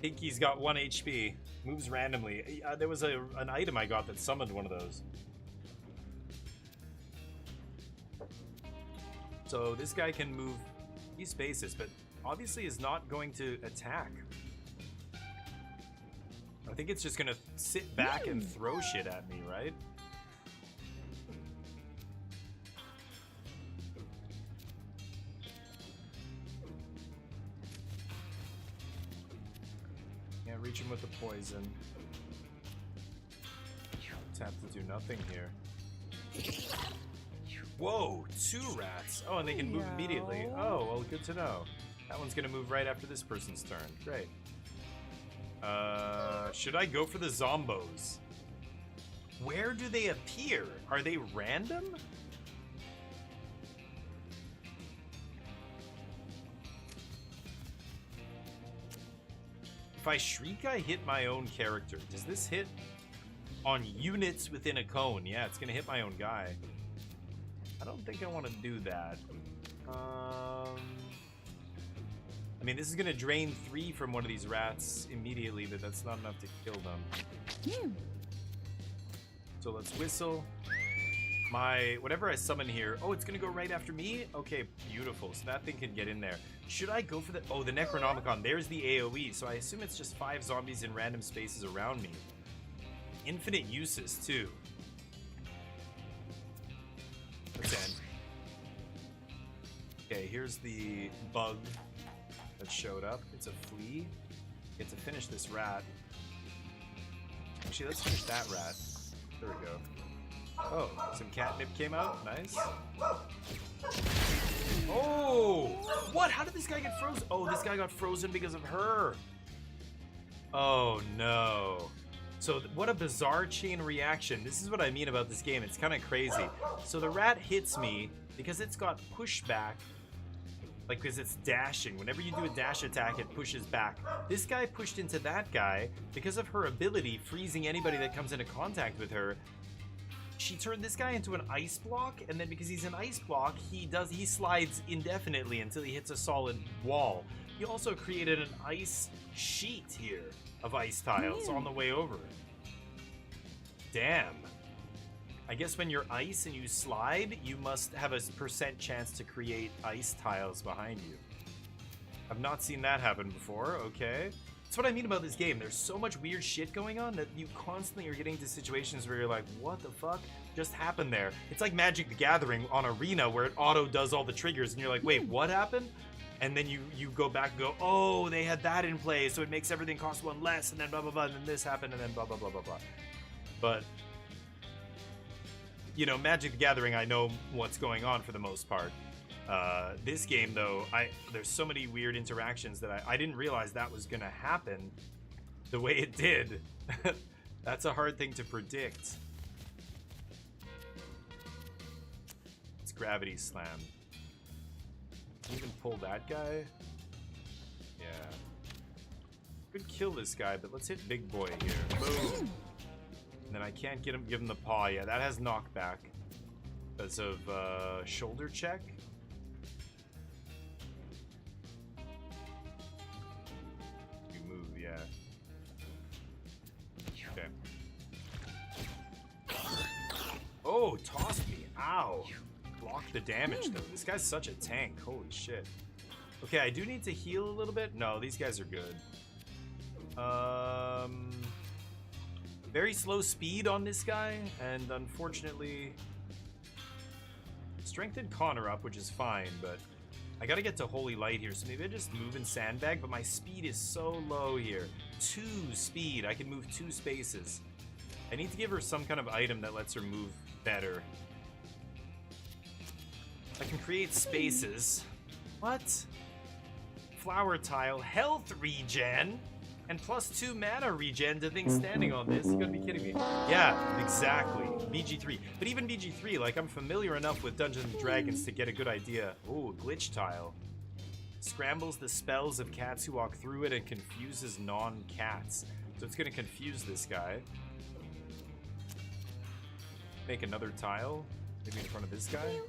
Pinky's got 1 HP. Moves randomly. There was an item I got that summoned one of those. So this guy can move these spaces, but obviously is not going to attack. I think it's just gonna sit back and throw shit at me, right? Can't reach him with the poison. Just have to do nothing here. Whoa, 2 rats. Oh, and they can move immediately. Oh, well, good to know. That one's gonna move right after this person's turn. Great. Should I go for the zombos? Where do they appear? Are they random? If I shriek, I hit my own character. Does this hit on units within a cone? Yeah, it's gonna hit my own guy. I don't think I want to do that. I mean, this is gonna drain 3 from one of these rats immediately, but that's not enough to kill them. So let's whistle. My, whatever I summon here, oh, it's gonna go right after me? Okay, beautiful, so that thing can get in there. Should I go for the, oh, the Necronomicon, there's the AoE, so I assume it's just 5 zombies in random spaces around me. Infinite uses, too. Let's end. Okay, here's the bug that showed up. It's a flea. Get to finish this rat. Actually, let's finish that rat. There we go. Oh, some catnip came out. Nice. Oh! What? How did this guy get frozen? Oh, this guy got frozen because of her. Oh, no. So what a bizarre chain reaction. This is what I mean about this game. It's kind of crazy. So the rat hits me because it's got pushback. Like, because it's dashing. Whenever you do a dash attack, it pushes back. This guy pushed into that guy because of her ability, freezing anybody that comes into contact with her. She turned this guy into an ice block, and then because he's an ice block, he slides indefinitely until he hits a solid wall. He also created an ice sheet here of ice tiles on the way over. Damn. I guess when you're ice and you slide, you must have a % chance to create ice tiles behind you. I've not seen that happen before, okay. That's what I mean about this game. There's so much weird shit going on that you constantly are getting into situations where you're like, what the fuck just happened there? It's like Magic the Gathering on Arena where it auto does all the triggers and you're like, wait, what happened? And then you go back and go, oh, they had that in play, so it makes everything cost 1 less, and then blah, blah, blah, and then this happened, and then blah, blah, blah, blah, blah. But, you know, Magic the Gathering, I know what's going on for the most part. This game, though, there's so many weird interactions that I didn't realize that was going to happen the way it did. That's a hard thing to predict. It's Gravity Slam. Can you even pull that guy? Yeah. Could kill this guy, but let's hit Big Boy here. Boom! And then I can't give him the paw. Yeah, that has knockback. Because of shoulder check. You move, yeah. Okay. Oh, tossed me. Ow. Block the damage, though. This guy's such a tank. Holy shit. Okay, I do need to heal a little bit. No, these guys are good. Very slow speed on this guy, and unfortunately, strengthened Connor up, which is fine, but I gotta get to Holy Light here, so maybe I just move in Sandbag, but my speed is so low here. 2 speed, I can move 2 spaces. I need to give her some kind of item that lets her move better. I can create spaces. What? Flower tile, health regen, and +2 mana regen to things standing on this. You gotta be kidding me. Yeah, exactly. BG3. But even BG3, like, I'm familiar enough with Dungeons & Dragons to get a good idea. Ooh, glitch tile. Scrambles the spells of cats who walk through it and confuses non-cats. So it's gonna confuse this guy. Make another tile. Maybe in front of this guy.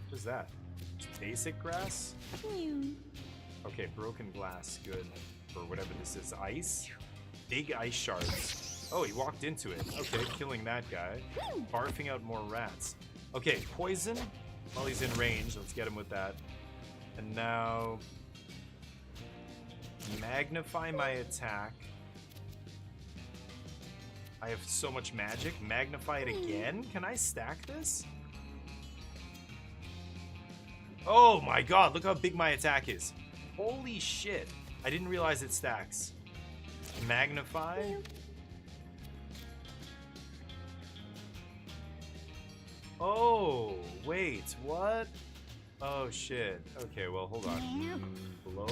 What is that? Just basic grass? Okay, broken glass, good. For whatever this is. Ice? Big ice shards. Oh, he walked into it. Okay, killing that guy. Barfing out more rats. Okay, poison. While he's in range, let's get him with that. And now... magnify my attack. I have so much magic. Magnify it again? Can I stack this? Oh my god, look how big my attack is. Holy shit. I didn't realize it stacks. Magnify. Oh, wait, what? Oh shit. Okay, well, hold on. Blow.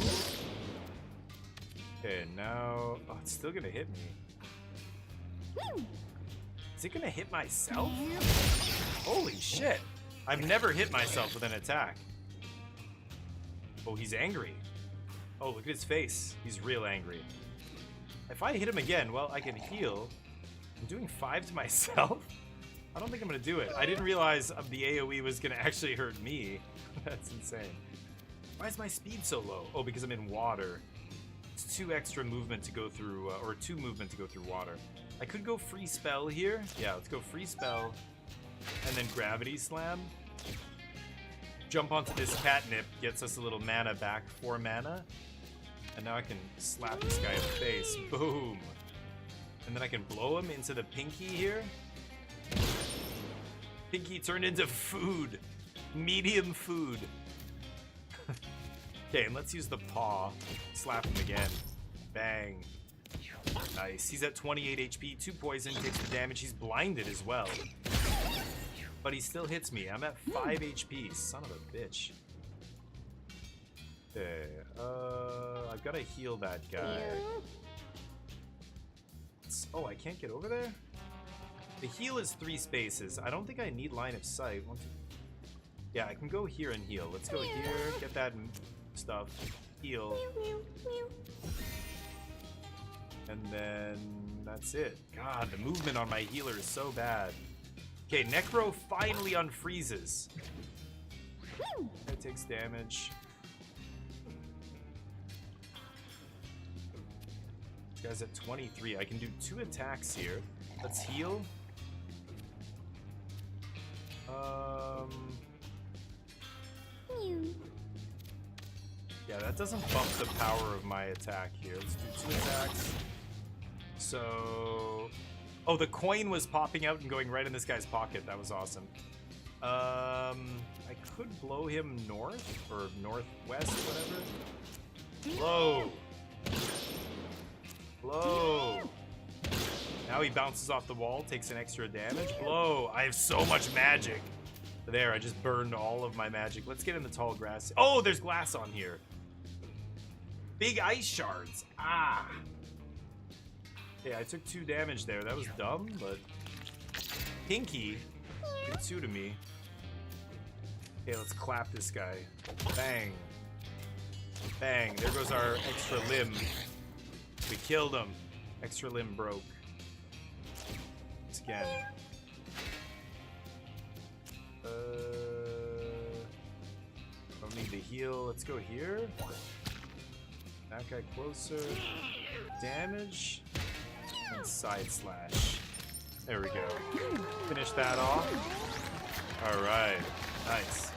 Okay, now... oh, it's still gonna hit me. Is it gonna hit myself? Holy shit. I've never hit myself with an attack. Oh, he's angry. Oh, look at his face. He's real angry. If I hit him again, well, I can heal. I'm doing 5 to myself? I don't think I'm gonna do it. I didn't realize the AoE was gonna actually hurt me. That's insane. Why is my speed so low? Oh, because I'm in water. It's 2 extra movement to go through, or 2 movement to go through water. I could go free spell here. Yeah, let's go free spell. And then gravity slam. Jump onto this catnip, gets us a little mana back, 4 mana. And now I can slap this guy in the face. Boom. And then I can blow him into the pinky here. Pinky turned into food. Medium food. Okay, and let's use the paw. Slap him again. Bang. Nice. He's at 28 HP, 2 poison, takes the damage. He's blinded as well. But he still hits me. I'm at 5 HP. Son of a bitch. Okay. I've got to heal that guy. Oh, I can't get over there? The heal is 3 spaces. I don't think I need line of sight. 1, 2. Yeah, I can go here and heal. Let's go here, get that stuff, heal. And then that's it. God, the movement on my healer is so bad. Okay, Necro finally unfreezes. That takes damage. This guy's at 23. I can do 2 attacks here. Let's heal. Yeah, that doesn't bump the power of my attack here. Let's do 2 attacks. So... Oh, the coin was popping out and going right in this guy's pocket. That was awesome. I could blow him north or northwest, whatever. Blow. Blow. Now he bounces off the wall, takes an extra damage. Blow. I have so much magic. There, I just burned all of my magic. Let's get in the tall grass. Oh, there's glass on here. Big ice shards. Ah. Okay, I took 2 damage there. That was dumb, but... Pinky did 2 to me. Okay, let's clap this guy. Bang. Bang. There goes our extra limb. We killed him. Extra limb broke. Once again. Don't need to heal. Let's go here. That guy closer. Damage. And side slash. There we go. Finish that off. Alright. Nice.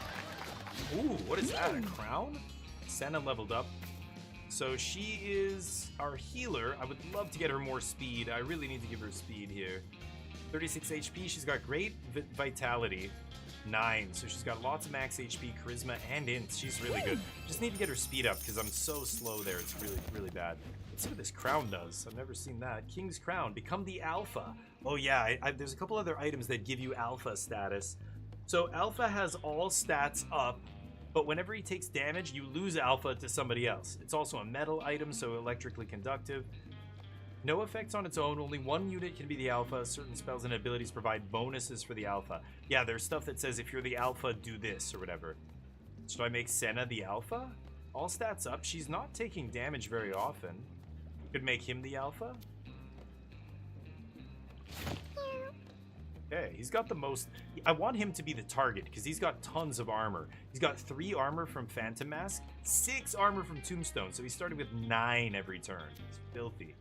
Ooh, what is that? A crown? Senna leveled up. So she is our healer. I would love to get her more speed. I really need to give her speed here. 36 HP. She's got great vitality. 9. So she's got lots of max HP, charisma, and int. She's really good. Just need to get her speed up because I'm so slow there. It's really, really bad. Let's see what this crown does. I've never seen that. King's Crown. Become the alpha. Oh yeah, there's a couple other items that give you alpha status. So alpha has all stats up, but whenever he takes damage, you lose alpha to somebody else. It's also a metal item, so electrically conductive. No effects on its own, only 1 unit can be the alpha. Certain spells and abilities provide bonuses for the alpha. Yeah, there's stuff that says if you're the alpha, do this or whatever. Should I make Senna the alpha? All stats up. She's not taking damage very often. Could make him the alpha. Okay, he's got the most... I want him to be the target because he's got tons of armor. He's got 3 armor from Phantom Mask, 6 armor from Tombstone, so he started with 9 every turn. It's filthy.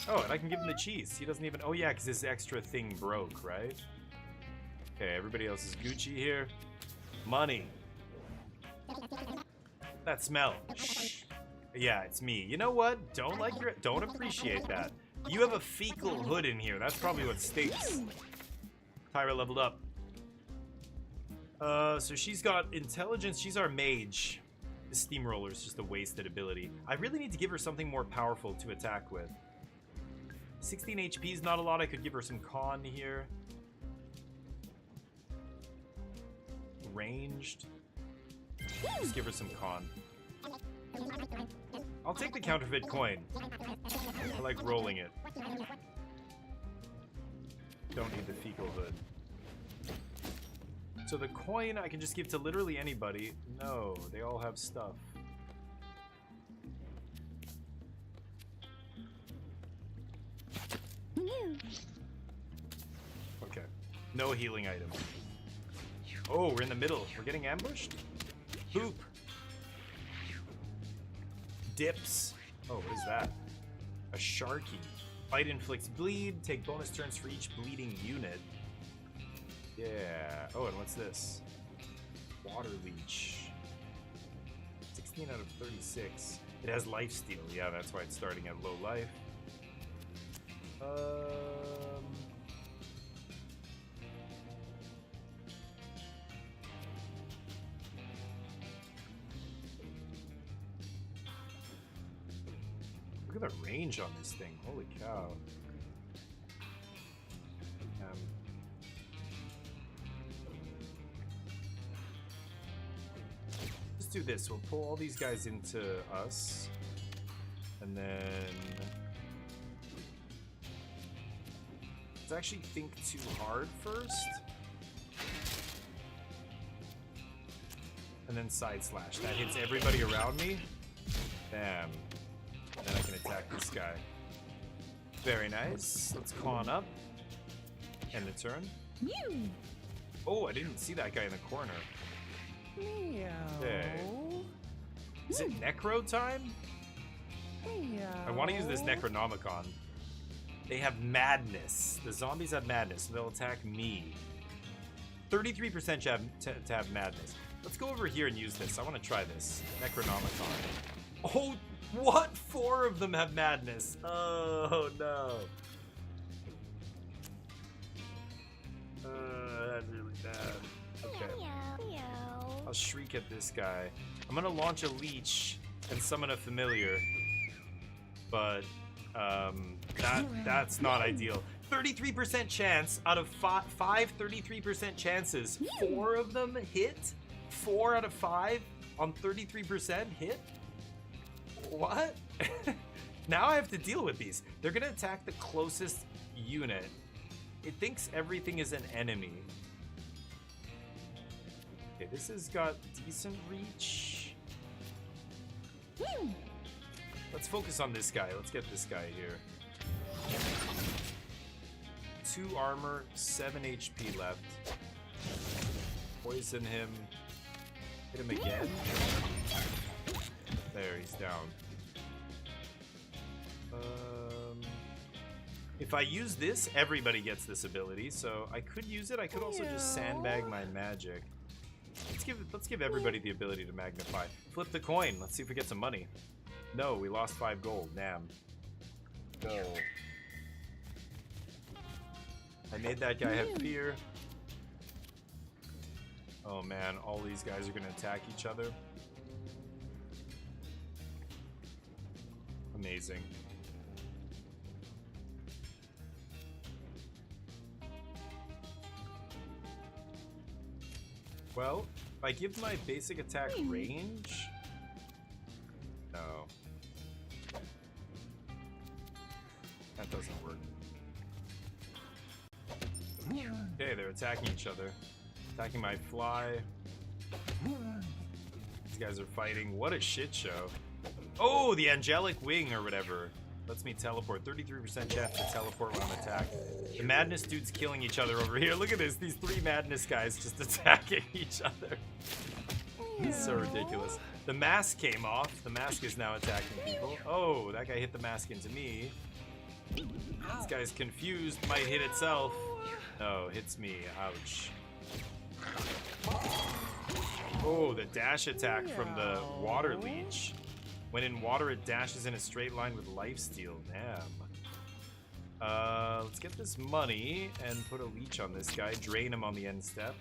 Oh, and I can give him the cheese. He doesn't even... Oh, yeah, because this extra thing broke, right? Okay, everybody else is Gucci here. Money. That smell. Shh. Yeah, it's me. You know what? Don't appreciate that. You have a fecal hood in here. That's probably what stinks. Tyra leveled up. So she's got intelligence. She's our mage. The steamroller is just a wasted ability. I really need to give her something more powerful to attack with. 16 HP is not a lot. I could give her some con here. Ranged. Just give her some con. I'll take the counterfeit coin. I like rolling it. Don't need the fecal hood. So the coin I can just give to literally anybody. No, they all have stuff. Okay. No healing item. Oh, we're in the middle. We're getting ambushed? Boop. Dips. Oh, what is that? A Sharky. Fight inflicts bleed. Take bonus turns for each bleeding unit. Yeah. Oh, and what's this? Water Leech. 16 out of 36. It has lifesteal. Yeah, that's why it's starting at low life. Look at the range on this thing. Holy cow. Let's do this. We'll pull all these guys into us. And then... let's actually think too hard first. And then side slash. That hits everybody around me. Bam. Then I can attack this guy. Very nice. Let's con up. End the turn. Oh, I didn't see that guy in the corner. Meow. Okay. Is it Necro time? Meow. I want to use this Necronomicon. They have madness. The zombies have madness, so they'll attack me. 33% to have madness. Let's go over here and use this. I want to try this. Necronomicon. Oh, what? 4 of them have madness. Oh, no. That's really bad. Okay. I'll shriek at this guy. I'm going to launch a leech and summon a familiar. But... that's not ideal. 33% chance out of 5 33% chances. 4 of them hit? 4 out of 5 on 33% hit? What? Now I have to deal with these. They're gonna attack the closest unit. It thinks everything is an enemy. Okay, this has got decent reach. Let's focus on this guy. Let's get this guy here. 2 armor, 7 HP left. Poison him. Hit him again. There, he's down. If I use this, everybody gets this ability, so I could use it. I could also just sandbag my magic. Let's give everybody the ability to magnify. Flip the coin. Let's see if we get some money. No, we lost 5 gold. Damn. Go. I made that guy have fear. Oh man, all these guys are gonna attack each other. Amazing. Well, if I give my basic attack range... no. That doesn't work. Okay, they're attacking each other. Attacking my fly. These guys are fighting. What a shit show. Oh, the angelic wing or whatever. Lets me teleport. 33% chance to teleport when I'm attacked. The madness dude's killing each other over here. Look at this. These 3 madness guys just attacking each other. It's so ridiculous. The mask came off. The mask is now attacking people. Oh, that guy hit the mask into me. This guy's confused. Might hit itself. No, hits me. Ouch. Oh, the dash attack from the water leech. When in water, it dashes in a straight line with lifesteal. Damn. Let's get this money and put a leech on this guy. Drain him on the end step.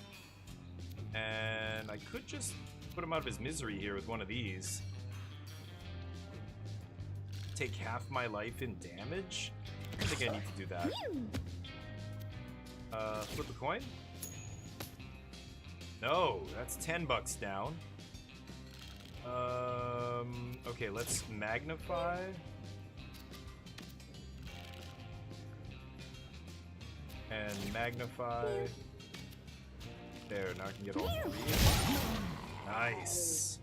And I could just put him out of his misery here with one of these. Take half my life in damage? I don't think I need to do that. Flip a coin? No, that's $10 down. Okay, let's magnify. And magnify. There, now I can get all 3. Nice.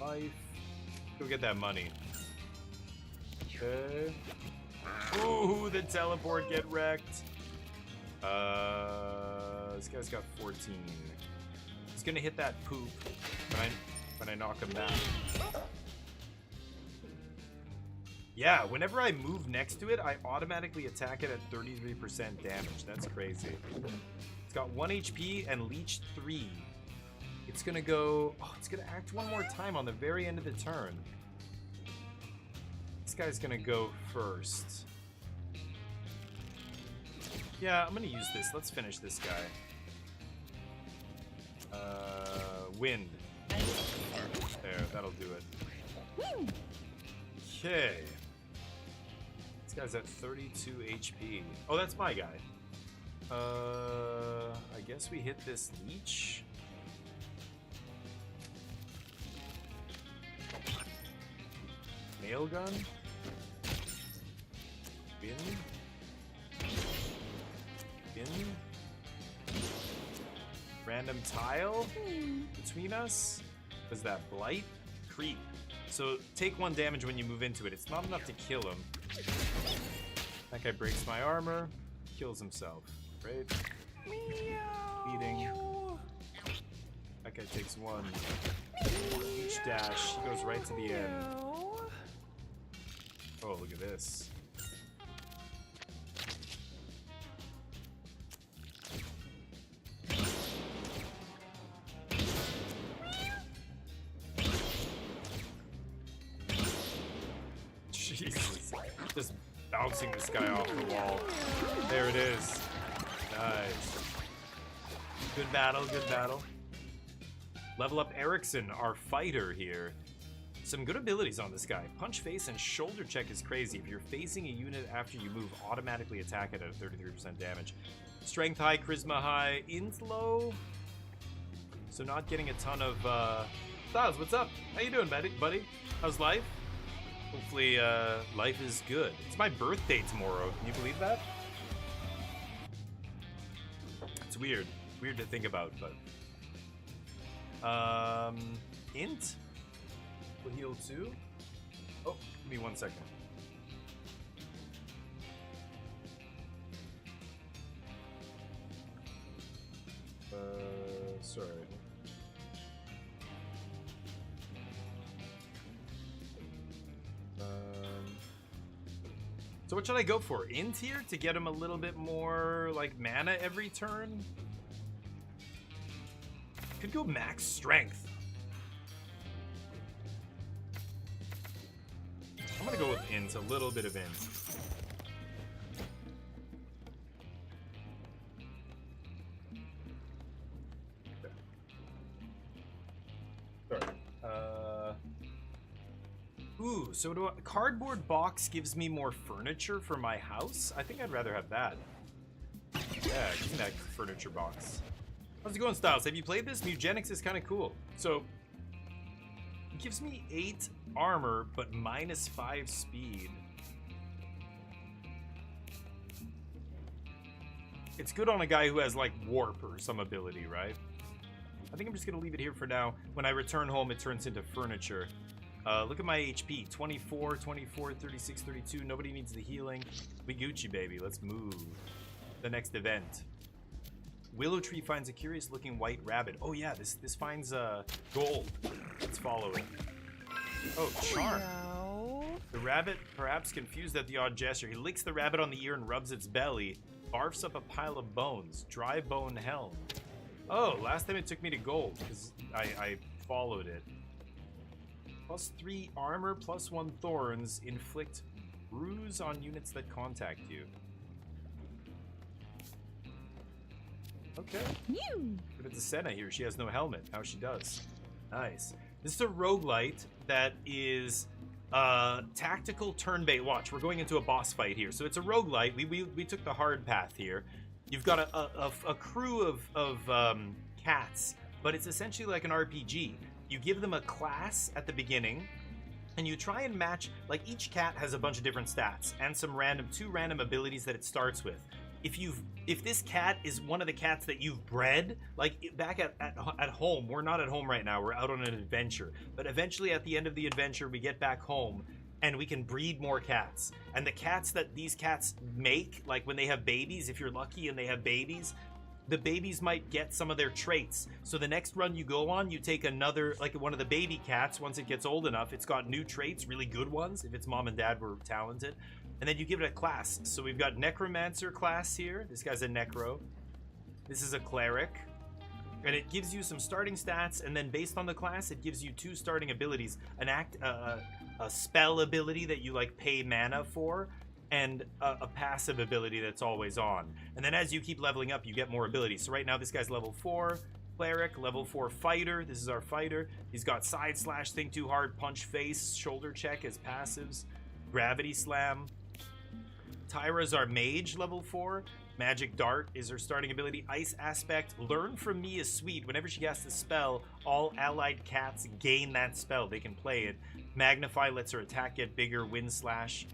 Life. Go get that money. Okay. Ooh, the teleport get wrecked. This guy's got 14. He's gonna hit that poop when I knock him back. Yeah, whenever I move next to it, I automatically attack it at 33% damage. That's crazy. It's got 1 HP and leech 3. It's gonna go... Oh, it's gonna act one more time on the very end of the turn. This guy's gonna go first. Yeah, I'm gonna use this. Let's finish this guy. Wind. There, that'll do it. Okay. This guy's at 32 HP. Oh, that's my guy. I guess we hit this leech. Nail gun. Bin. Bin. Random tile between us. Was that blight? Creep. So take 1 damage when you move into it. It's not enough to kill him. That guy breaks my armor, kills himself. Right? Beating. That guy takes 1. Each dash. He goes right to the end. Oh, look at this. Jesus. Just bouncing this guy off the wall. There it is. Nice. Good battle, good battle. Level up Erickson, our fighter here. Some good abilities on this guy. Punch face and shoulder check is crazy. If you're facing a unit after you move, automatically attack it at 33% damage. Strength high, charisma high, int low. So not getting a ton of... Styles, what's up? How you doing, buddy? How's life? Hopefully, life is good. It's my birthday tomorrow. Can you believe that? It's weird. Weird to think about, but... Int? Will heal 2? Oh, give me 1 second. Sorry. So what should I go for? Int here to get him a little bit more like mana every turn? Could go max strength. I'm gonna go with int, a little bit of int. Okay. Sorry. Ooh, so do cardboard box gives me more furniture for my house? I think I'd rather have that. Yeah, give me that furniture box. How's it going, Styles? Have you played this? Mugenics is kind of cool. So, it gives me 8 armor, but minus 5 speed. It's good on a guy who has, like, warp or some ability, right? I think I'm just going to leave it here for now. When I return home, it turns into furniture. Look at my HP. 24, 24, 36, 32. Nobody needs the healing. We Gucci, baby. Let's move. The next event. Willow Tree finds a curious-looking white rabbit. Oh, yeah. This finds gold. Let's follow it. Oh, charm. The rabbit, perhaps confused at the odd gesture. He licks the rabbit on the ear and rubs its belly. Barfs up a pile of bones. Dry bone helm. Oh, last time it took me to gold because I followed it. Plus 3 armor, plus 1 thorns. Inflict bruise on units that contact you. Okay. But it's a Senna here. She has no helmet. Now she does. Nice. This is a roguelite that is tactical turn-based. Watch, we're going into a boss fight here. So it's a roguelite. We took the hard path here. You've got a crew of cats, but it's essentially like an RPG. You give them a class at the beginning, and you try and match, like, each cat has a bunch of different stats and some two random abilities that it starts with. If this cat is one of the cats that you've bred, like back at home, we're not at home right now, we're out on an adventure, but eventually at the end of the adventure we get back home and we can breed more cats. And the cats that these cats make, like when they have babies, if you're lucky and they have babies, the babies might get some of their traits. So the next run you go on, you take another, like one of the baby cats, once it gets old enough, it's got new traits, really good ones, if its mom and dad were talented. And then you give it a class. So we've got Necromancer class here. This guy's a Necro. This is a Cleric. And it gives you some starting stats, and then based on the class, it gives you 2 starting abilities. A spell ability that you like pay mana for, and a passive ability that's always on. And then as you keep leveling up, you get more abilities. So right now this guy's level 4 Cleric, level 4 Fighter. This is our Fighter. He's got Side Slash, Think Too Hard, Punch Face, Shoulder Check as passives, Gravity Slam. Tyra's our Mage, level 4. Magic Dart is her starting ability. Ice Aspect. Learn From Me is sweet. Whenever she casts a spell, all allied cats gain that spell. They can play it. Magnify lets her attack get bigger. Wind Slash.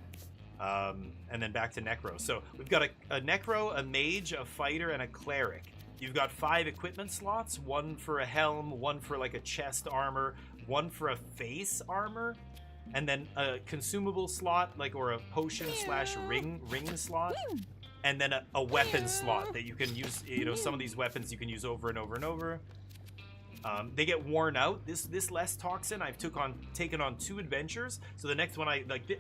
And then back to Necro. So we've got a Necro, a Mage, a Fighter, and a Cleric. You've got 5 equipment slots. 1 for a helm, 1 for like a chest armor, 1 for a face armor, and then a consumable slot, like, or a potion slash ring slot, and then a weapon slot that you can use. You know, some of these weapons you can use over and over and over. They get worn out. This less toxin I've taken on 2 adventures, so the next one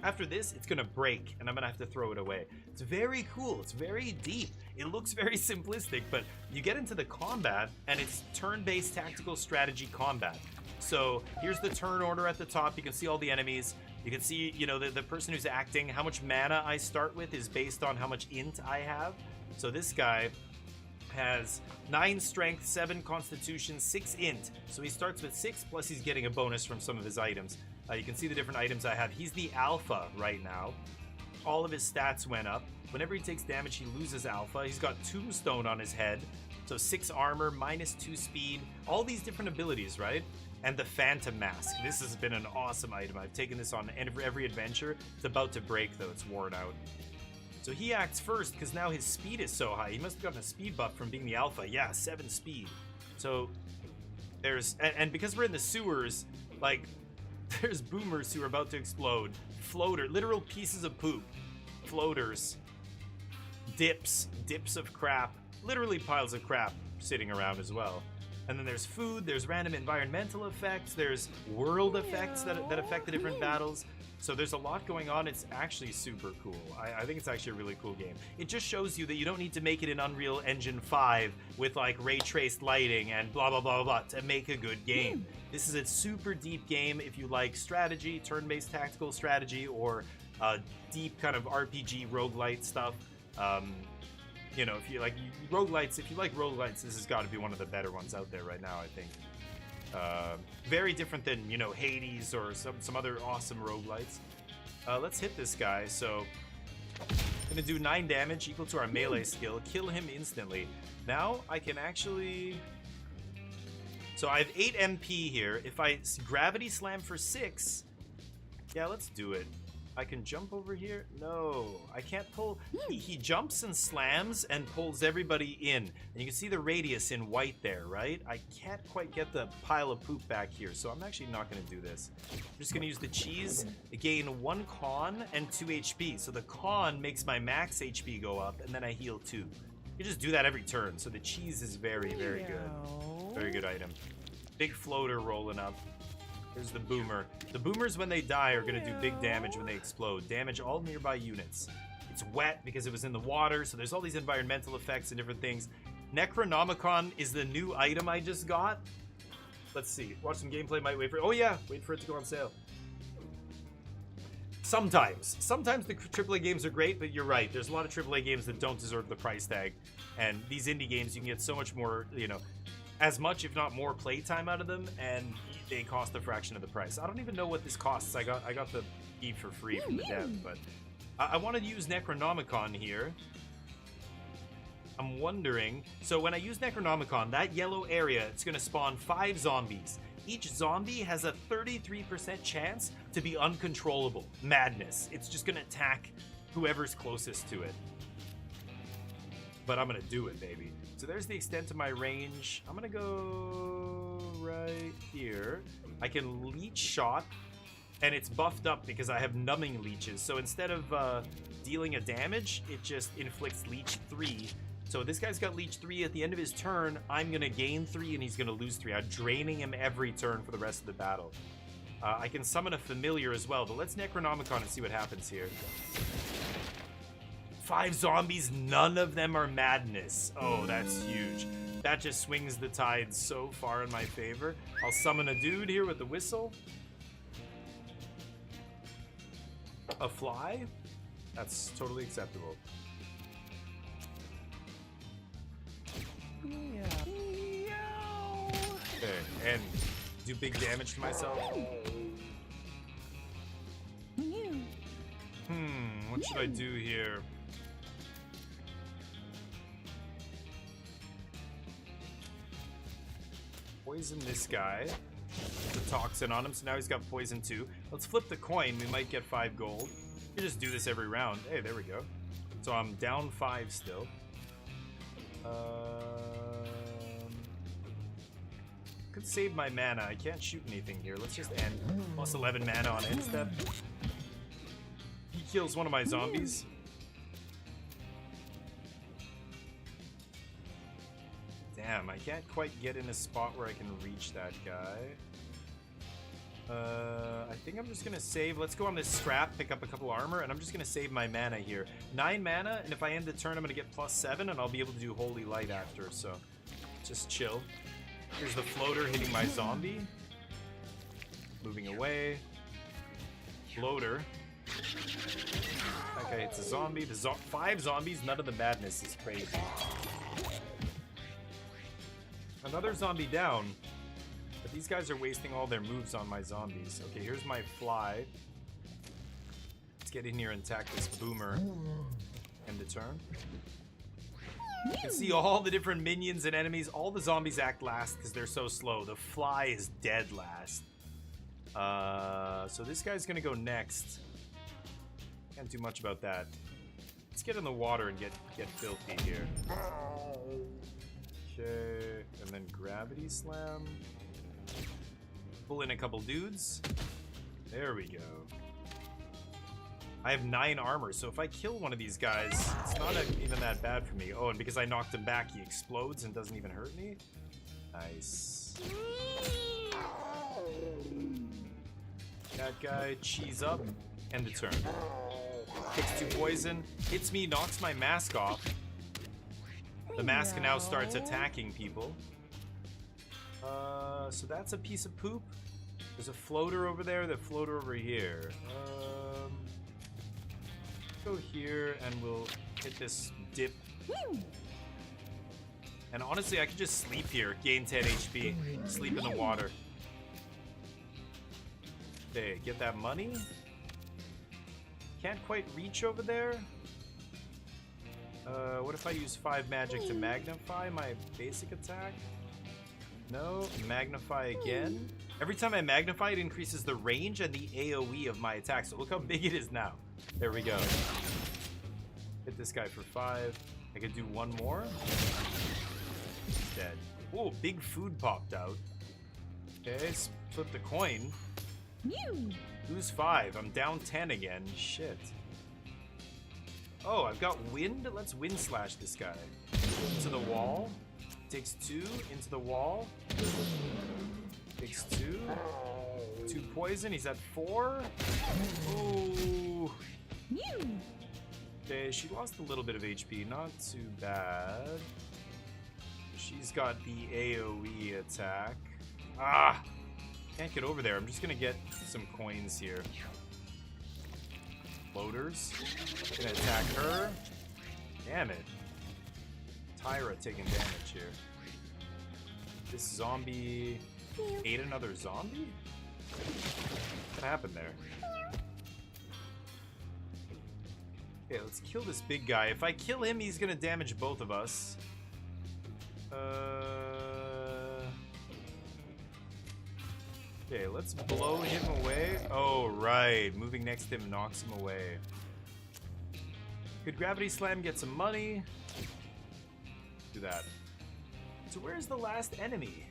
after this it's gonna break and I'm gonna have to throw it away. It's very cool. It's very deep. It looks very simplistic, but you get into the combat and it's turn-based tactical strategy combat. So here's the turn order at the top. You can see all the enemies. You can see, you know, the person who's acting. How much mana I start with is based on how much int I have. So this guy has 9 strength, 7 constitution, 6 int. So he starts with 6, plus he's getting a bonus from some of his items. You can see the different items I have. He's the alpha right now. All of his stats went up. Whenever he takes damage, he loses alpha. He's got Tombstone on his head. So 6 armor, -2 speed. All these different abilities, right? And the Phantom Mask. This has been an awesome item. I've taken this on every adventure. It's about to break, though. It's worn out. So he acts first because now his speed is so high. He must have gotten a speed buff from being the alpha. Yeah, 7 speed. So there's... And because we're in the sewers, like, there's boomers who are about to explode. Floater. Literal pieces of poop. Floaters. Dips of crap. Literally piles of crap sitting around as well. And then there's food, there's random environmental effects, there's world effects that affect the different battles. So there's a lot going on. It's actually super cool. I think it's actually a really cool game. It just shows you that you don't need to make it in Unreal Engine 5 with like ray traced lighting and blah blah blah blah to make a good game. This is a super deep game if you like strategy, turn-based tactical strategy, or deep kind of RPG roguelite stuff. You know, if you like roguelites, this has got to be one of the better ones out there right now, I think. Very different than, you know, Hades or some other awesome roguelites. Let's hit this guy. So, gonna do 9 damage equal to our melee skill. Kill him instantly. Now I can actually... So I have 8 MP here. If I gravity slam for 6... Yeah, let's do it. I can jump over here? No, I can't pull. He jumps and slams and pulls everybody in. And you can see the radius in white there, right? I can't quite get the pile of poop back here, so I'm actually not going to do this. I'm just going to use the cheese, gain 1 con and 2 HP. So the con makes my max HP go up, and then I heal 2. You just do that every turn, so the cheese is very, very good. Very good item. Big floater rolling up. There's the boomer. The boomers, when they die, are going to do big damage when they explode. Damage all nearby units. It's wet because it was in the water, so there's all these environmental effects and different things. Necronomicon is the new item I just got. Let's see. Watch some gameplay. Might wait for it. Oh, yeah. Wait for it to go on sale. Sometimes. Sometimes the AAA games are great, but you're right. There's a lot of AAA games that don't deserve the price tag. And these indie games, you can get so much more, you know, as much, if not more, playtime out of them, and they cost a fraction of the price. I don't even know what this costs. I got the key for free from the dev, but I want to use Necronomicon here. I'm wondering, so when I use Necronomicon, that yellow area, it's going to spawn 5 zombies. Each zombie has a 33% chance to be uncontrollable. Madness. It's just gonna attack whoever's closest to it. But I'm gonna do it, baby. So there's the extent of my range. I'm gonna go right here. I can leech shot, and it's buffed up because I have numbing leeches. So instead of dealing a damage, it just inflicts leech 3. So this guy's got leech 3. At the end of his turn, I'm gonna gain 3 and he's gonna lose 3. I'm draining him every turn for the rest of the battle. I can summon a familiar as well, but let's Necronomicon and see what happens here. 5 zombies, none of them are madness. Oh, that's huge. That just swings the tide so far in my favor. I'll summon a dude here with the whistle. A fly? That's totally acceptable. Okay, and do big damage to myself. What should I do here? Poison this guy. The toxin on him, so now he's got poison too. Let's flip the coin, we might get 5 gold. You just do this every round. Hey, there we go. So I'm down 5 still. Could save my mana. I can't shoot anything here. Let's just end. Plus 11 mana on end step. He kills one of my zombies. Damn, I can't quite get in a spot where I can reach that guy. I think I'm just gonna save. Let's go on this scrap, pick up a couple armor, and I'm just gonna save my mana here. 9 mana, and if I end the turn, I'm gonna get plus 7, and I'll be able to do Holy Light after, so just chill. Here's the floater hitting my zombie. Moving away. Floater. Okay, it's a zombie. The 5 zombies, none of the madness is crazy. Another zombie down. But these guys are wasting all their moves on my zombies. Okay, here's my fly. Let's get in here and attack this boomer. End the turn. You can see all the different minions and enemies. All the zombies act last because they're so slow. The fly is dead last. So this guy's gonna go next. Can't do much about that. Let's get in the water and get filthy here. Okay, and then gravity slam. Pull in a couple dudes. There we go. I have 9 armor, so if I kill one of these guys, it's not even that bad for me. Oh, and because I knocked him back, he explodes and doesn't even hurt me. Nice. That guy, cheese up, end the turn. Takes 2 poison, hits me, knocks my mask off. The mask now starts attacking people. So that's a piece of poop. There's a floater over there, the floater over here. Go here and we'll hit this dip. And honestly, I could just sleep here, gain 10 HP, sleep in the water. Okay, get that money. Can't quite reach over there. What if I use 5 magic to magnify my basic attack? No, magnify again. Every time I magnify, it increases the range and the AoE of my attack. So look how big it is now. There we go. Hit this guy for 5. I could do 1 more. He's dead. Oh, big food popped out. Okay, flip the coin. Lose 5. I'm down 10 again. Shit. Oh, I've got wind. Let's wind slash this guy. Into the wall. Takes 2. Into the wall. Takes 2. 2 poison. He's at 4. Ooh. Okay, she lost a little bit of HP. Not too bad. She's got the AoE attack. Ah! Can't get over there. I'm just gonna get some coins here. Floaters. Gonna attack her. Damn it. Tyra taking damage here. This zombie ate another zombie? What happened there? Okay, let's kill this big guy. If I kill him, he's gonna damage both of us. Okay, let's blow him away. Oh, right. Moving next to him knocks him away. Could Gravity Slam get some money? Do that. So where's the last enemy?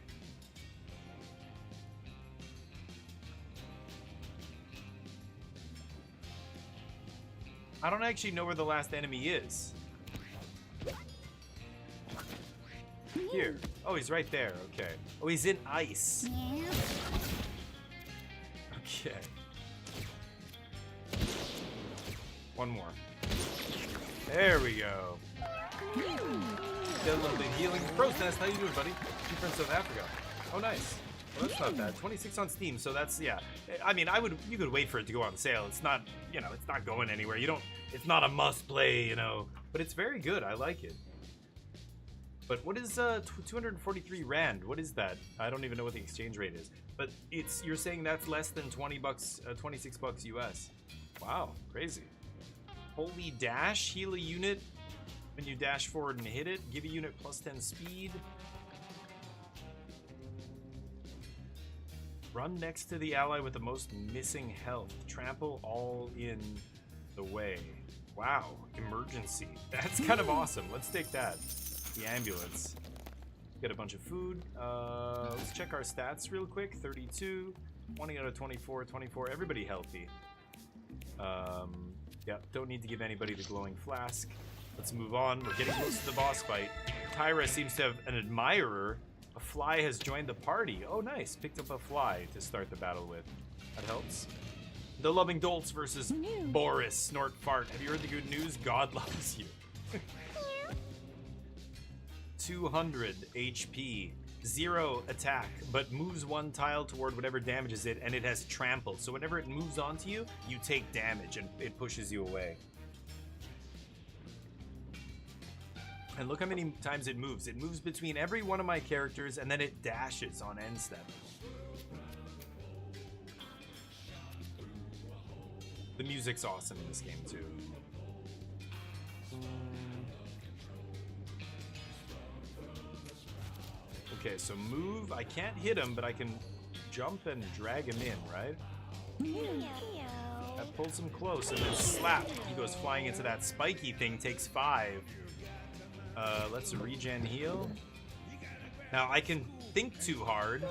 I don't actually know where the last enemy is. Here. Oh, he's right there. Okay. Oh, he's in ice. Okay. One more. There we go. Get a little bit of healing. Crow's Nest, how you doing, buddy? You from South Africa. Oh, nice. Well, that's not bad. 26 on Steam, so that's, yeah. I mean, you could wait for it to go on sale. It's not, you know, it's not going anywhere. It's not a must play, you know, but it's very good. I like it. But what is 243 Rand? What is that? I don't even know what the exchange rate is. But you're saying that's less than 20 bucks, 26 bucks US. Wow, crazy. Holy Dash, heal a unit when you dash forward and hit it. Give a unit plus 10 speed. Run next to the ally with the most missing health. Trample all in the way. Wow, emergency. That's kind of awesome. Let's take that. The ambulance. Get a bunch of food. Let's check our stats real quick. 32, 20 out of 24, 24. Everybody healthy. Yeah, don't need to give anybody the glowing flask. Let's move on. We're getting close to the boss fight. Tyra seems to have an admirer. A fly has joined the party. Oh, nice. Picked up a fly to start the battle with. That helps. The Loving Dolts versus Boris Snort Fart. Have you heard the good news? God loves you. 200 HP, 0 attack, but moves one tile toward whatever damages it, and it has trample. So whenever it moves onto you, you take damage, and it pushes you away. And look how many times it moves. It moves between every one of my characters, and then it dashes on end step. The music's awesome in this game, too. Okay, so move. I can't hit him, but I can jump and drag him in, right? That pulls him close, and then slap. He goes flying into that spiky thing, takes 5. Let's regen heal. Now, I can think too hard.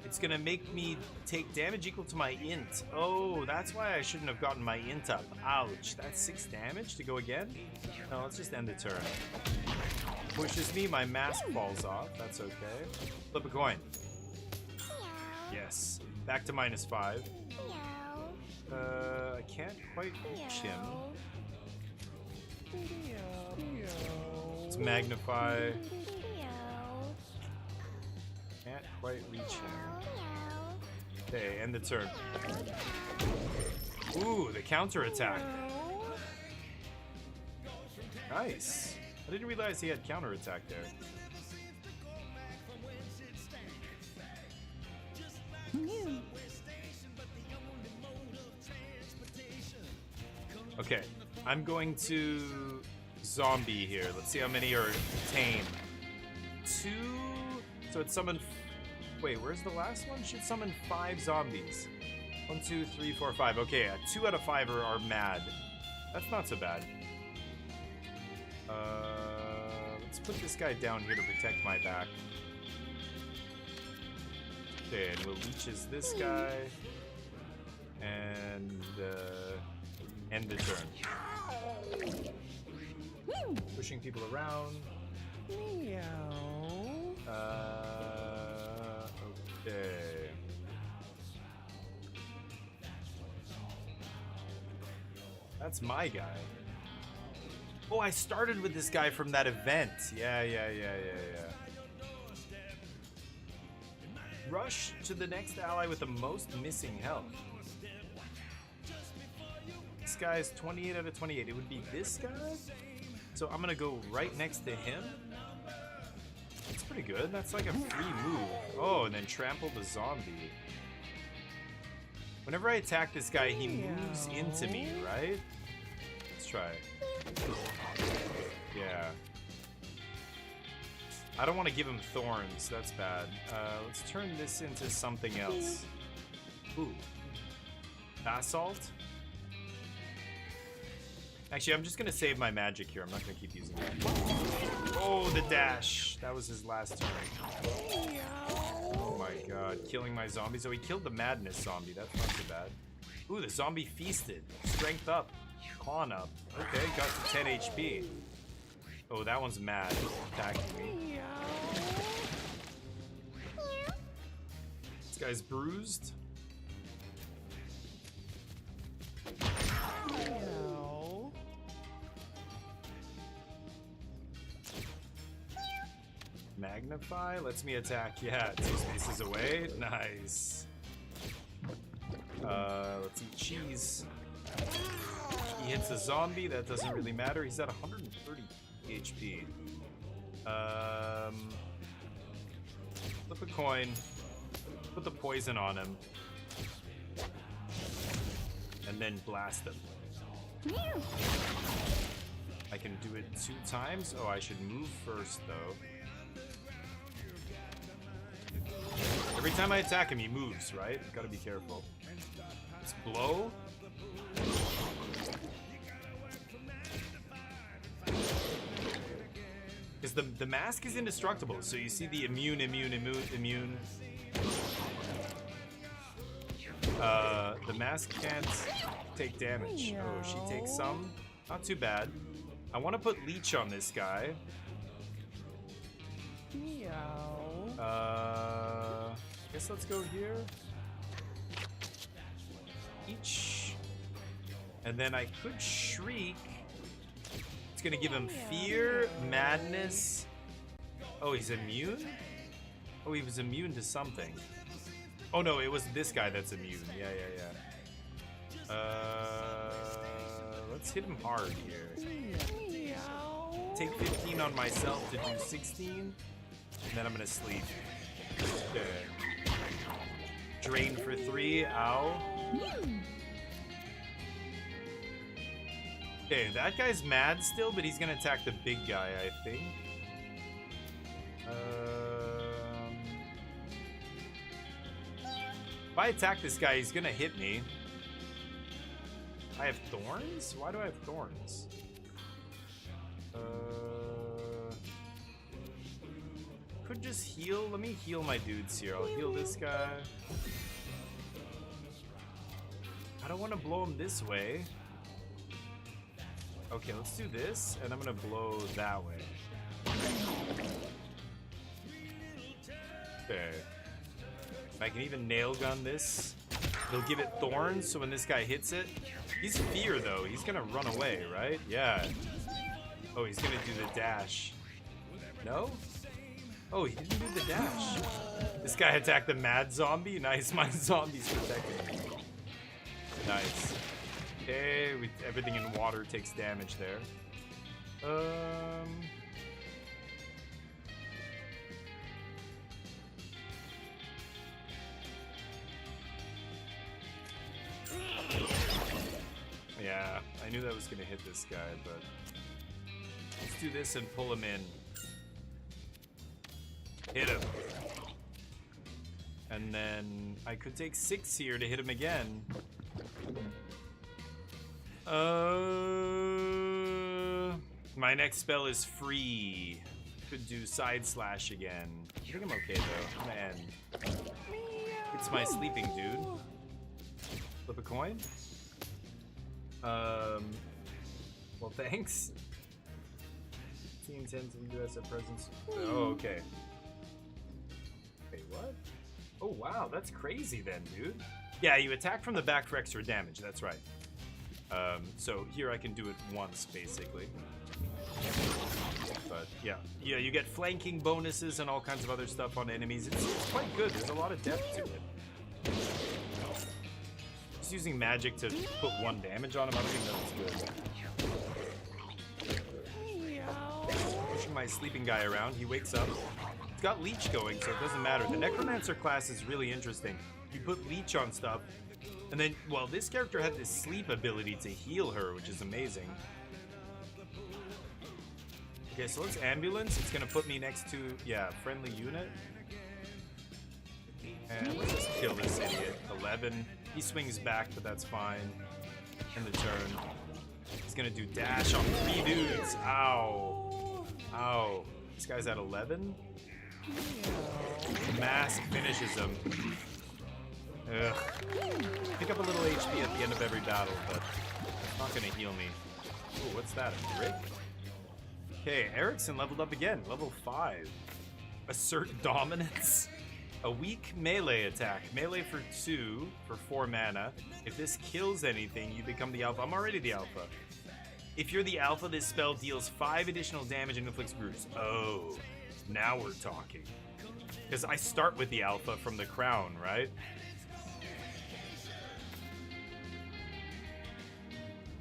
It's gonna make me take damage equal to my int. Oh, that's why I shouldn't have gotten my int up. Ouch, that's 6 damage to go again? No, let's just end the turn. Pushes me, my mask falls off. That's okay. Flip a coin. Yes. Back to -5. I can't quite reach him. Let's magnify. Can't quite reach him. Okay, end the turn. Ooh, the counter attack. Nice. I didn't realize he had counter attack there. Okay, I'm going to zombie here. Let's see how many are tame. 2. So it summoned. Wait, where's the last one? Should summon 5 zombies. 1, 2, 3, 4, 5. Okay, 2 out of 5 are mad. That's not so bad. Let's put this guy down here to protect my back. Okay, and we'll leeches this guy. And end the turn. Pushing people around. Okay. That's my guy. Oh, I started with this guy from that event. Yeah. Rush to the next ally with the most missing health. This guy's 28 out of 28. It would be this guy? So I'm gonna go right next to him. That's pretty good. That's like a free move. Oh, and then trample the zombie. Whenever I attack this guy, he moves into me, right? Let's try it. Yeah. I don't want to give him thorns. That's bad. Let's turn this into something else. Ooh. Basalt. Actually, I'm just gonna save my magic here. I'm not gonna keep using it. Oh, the dash. That was his last turn. Oh my god. Killing my zombies. Oh, he killed the madness zombie. That's not too bad. Ooh, the zombie feasted. Strength up. Con up. Okay, got to 10 HP. Oh, that one's mad. Attacking me. This guy's bruised. Magnify lets me attack. Yeah, 2 spaces away. Nice. Let's eat cheese. He hits a zombie. That doesn't really matter. He's at 130 HP. Flip a coin. Put the poison on him. And then blast him. I can do it 2 times. Oh, I should move first, though. Every time I attack him, he moves, right? Gotta be careful. Let's blow. Because the mask is indestructible, so you see the immune. The mask can't take damage. Oh, she takes some. Not too bad. I want to put leech on this guy. Guess let's go here. Each. And then I could shriek. It's gonna give him fear, madness. Oh, he's immune? Oh, he was immune to something. Oh no, it was this guy that's immune. Yeah. Let's hit him hard here. Take 15 on myself to do 16. And then I'm gonna sleep. Okay. Drain for 3. Ow. Okay, that guy's mad still, but he's gonna attack the big guy, I think. If I attack this guy, he's gonna hit me. I have thorns? Why do I have thorns? Could just heal. Let me heal my dudes here. I'll heal this guy. I don't want to blow him this way. Okay, let's do this, and I'm gonna blow that way. Okay. I can even nail gun this. They'll give it thorns, so when this guy hits it, he's fear though. He's gonna run away, right? Yeah. Oh, he's gonna do the dash. No? Oh, he didn't do the dash. This guy attacked the mad zombie. Nice, my zombie's protecting me. Nice. Okay, everything in water takes damage there. Yeah, I knew that was gonna hit this guy, but let's do this and pull him in. Hit him. And then I could take 6 here to hit him again. My next spell is free. Could do side slash again. I think I'm okay though. I'm gonna end. It's my sleeping dude. Flip a coin. Well, thanks. Team 10 to the US at presence. Oh, okay. Wait, what? Oh, wow, that's crazy then, dude. Yeah, you attack from the back for extra damage, that's right. So here I can do it once, basically. But yeah, you get flanking bonuses and all kinds of other stuff on enemies. It's quite good. There's a lot of depth to it. Just using magic to put 1 damage on him, I don't think that was good. Pushing my sleeping guy around, he wakes up. It's got leech going, so it doesn't matter. The necromancer class is really interesting. You put leech on stuff, and then, well, this character had this sleep ability to heal her, which is amazing. Okay, so let's ambulance. It's gonna put me next to, yeah, friendly unit. And let's just kill this idiot. 11. He swings back, but that's fine. In the turn. He's gonna do dash on 3 dudes. Ow. Ow. This guy's at 11. Mask finishes him. Ugh. Pick up a little HP at the end of every battle, but it's not gonna heal me. Ooh, what's that? A brick? Okay, Erickson leveled up again. Level 5. Assert dominance. A weak melee attack. Melee for 2 for 4 mana. If this kills anything, you become the alpha. I'm already the alpha. If you're the alpha, this spell deals 5 additional damage and inflicts bruise. Oh, now we're talking. Because I start with the alpha from the crown, right?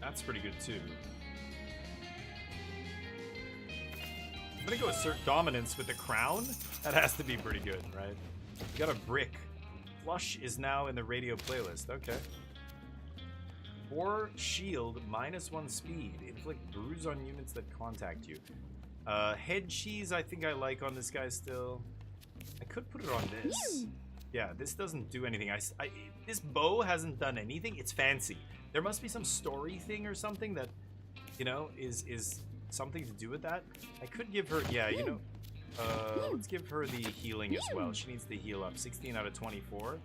That's pretty good too. I'm gonna go assert dominance with the crown. That has to be pretty good, right? We got a brick. Flush is now in the radio playlist. Okay. 4 shield, -1 speed. Inflict bruise on units that contact you. Head cheese I think I like on this guy still. I could put it on this. Yeah, this doesn't do anything. This bow hasn't done anything. It's fancy. There must be some story thing or something that, you know, is something to do with that. I could give her, yeah, you know, let's give her the healing as well. She needs to heal up. 16 out of 24.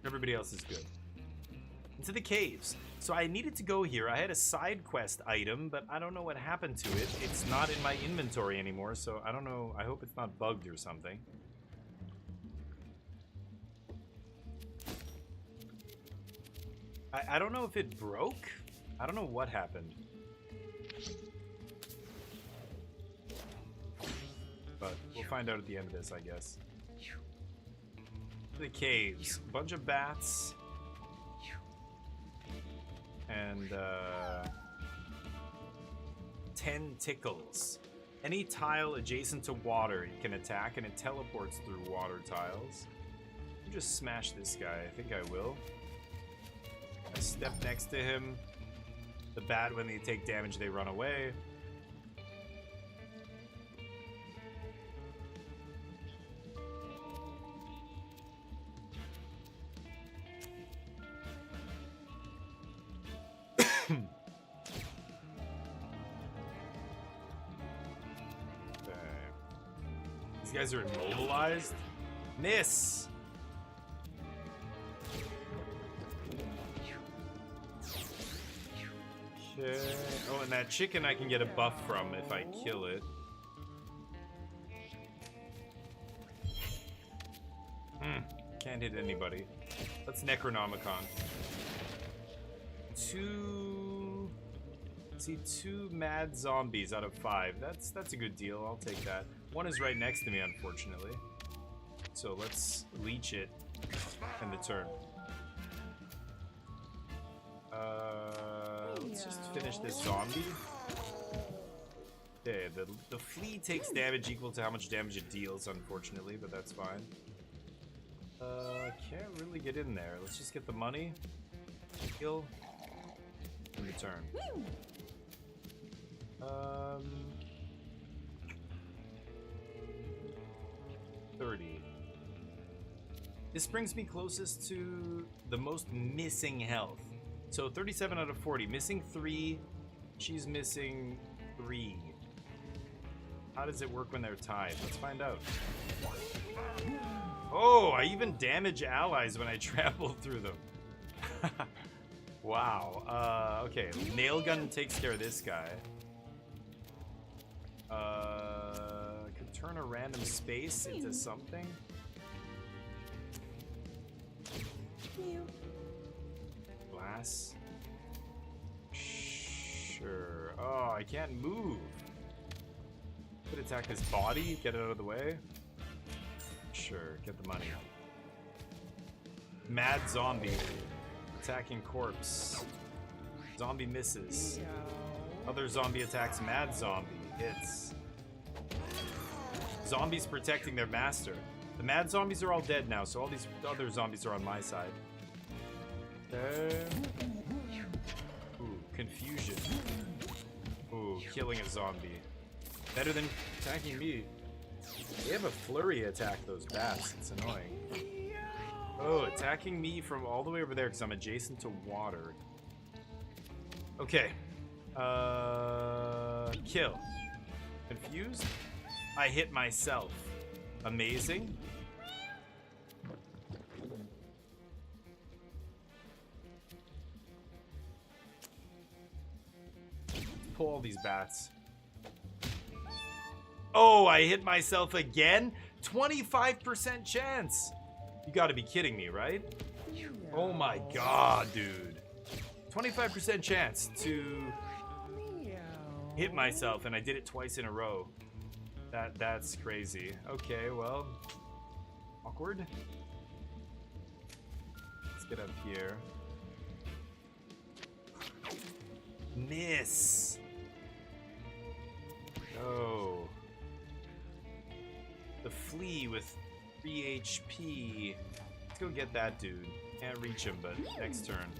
Everybody else is good. Into the caves. So I needed to go here. I had a side quest item, but I don't know what happened to it. It's not in my inventory anymore, so I don't know. I hope it's not bugged or something. I don't know if it broke. I don't know what happened. But we'll find out at the end of this, I guess. The caves. Bunch of bats. And 10 tickles. Any tile adjacent to water you can attack, and it teleports through water tiles. You just smash this guy. I think I will. I step next to him. The bat, when they take damage, they run away. These guys are immobilized. Miss! Okay. Oh, and that chicken I can get a buff from if I kill it. Can't hit anybody. Let's Necronomicon. 2... Let's see, 2 mad zombies out of 5. That's a good deal. I'll take that. One is right next to me, unfortunately. So let's leech it in the turn. Let's just finish this zombie. Okay, the flea takes damage equal to how much damage it deals, unfortunately, but that's fine. Can't really get in there. Let's just get the money. Kill. In return. 30. This brings me closest to the most missing health. So 37 out of 40. Missing 3. She's missing 3. How does it work when they're tied? Let's find out. Oh, I even damage allies when I trample through them. Wow. Okay, nail gun takes care of this guy. Could turn a random space into something. Glass. Sure. Oh, I can't move. Could attack his body, get it out of the way. Sure, get the money. Mad zombie. Attacking corpse. Zombie misses. Other zombie attacks mad zombie. Hits. Zombies protecting their master. The mad zombies are all dead now, so all these other zombies are on my side. Okay. Ooh, confusion. Ooh, killing a zombie. Better than attacking me. They have a flurry attack, those bats. It's annoying. Oh, attacking me from all the way over there because I'm adjacent to water. Okay. Kill. Confused? I hit myself. Amazing. Pull all these bats. Oh, I hit myself again? 25% chance! You gotta be kidding me, right? Oh my god, dude. 25% chance to hit myself, and I did it twice in a row. That's crazy. Okay, well, awkward. Let's get up here. Miss. Oh. The flea with 3 HP. Let's go get that dude. Can't reach him, but next turn.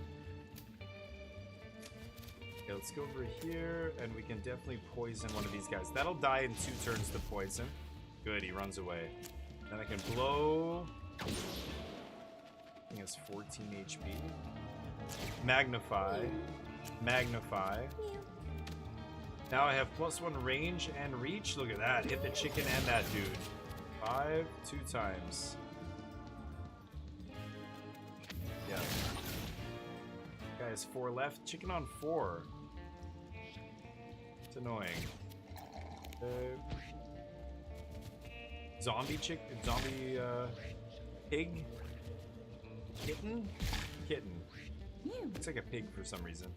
Okay, let's go over here, and we can definitely poison one of these guys. That'll die in 2 turns to poison. Good, he runs away. Then I can blow. He has 14 HP. Magnify. Magnify. Now I have +1 range and reach. Look at that. Hit the chicken and that dude. 5, 2 times. Yeah. Guy has 4 left. Chicken on 4. It's annoying. Zombie pig? Kitten? Kitten. Looks like a pig for some reason.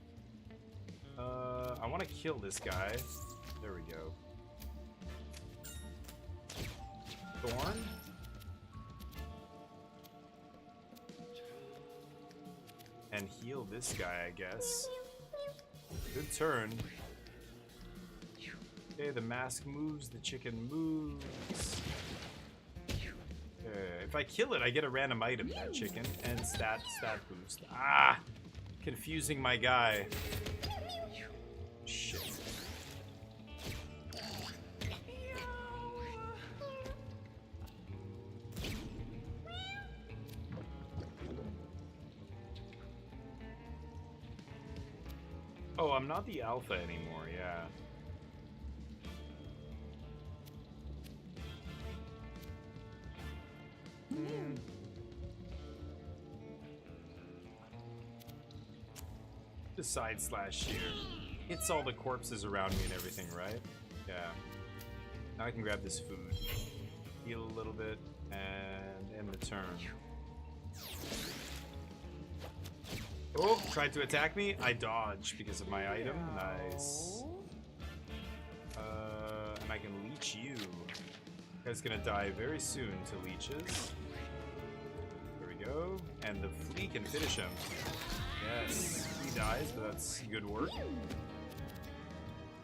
I want to kill this guy. There we go. Thorn? And heal this guy, I guess. Good turn. Okay, the mask moves, the chicken moves. If I kill it, I get a random item, that chicken, and stat boost. Ah! Confusing my guy. Shit. Oh, I'm not the alpha anymore, yeah. The side slash here. Hits all the corpses around me and everything, right? Yeah. Now I can grab this food. Heal a little bit, and end the turn. Oh, tried to attack me. I dodged because of my item. Nice. And I can leech you. Guy's gonna die very soon to leeches. There we go. And the flea can finish him. Yes, he dies, but that's good work.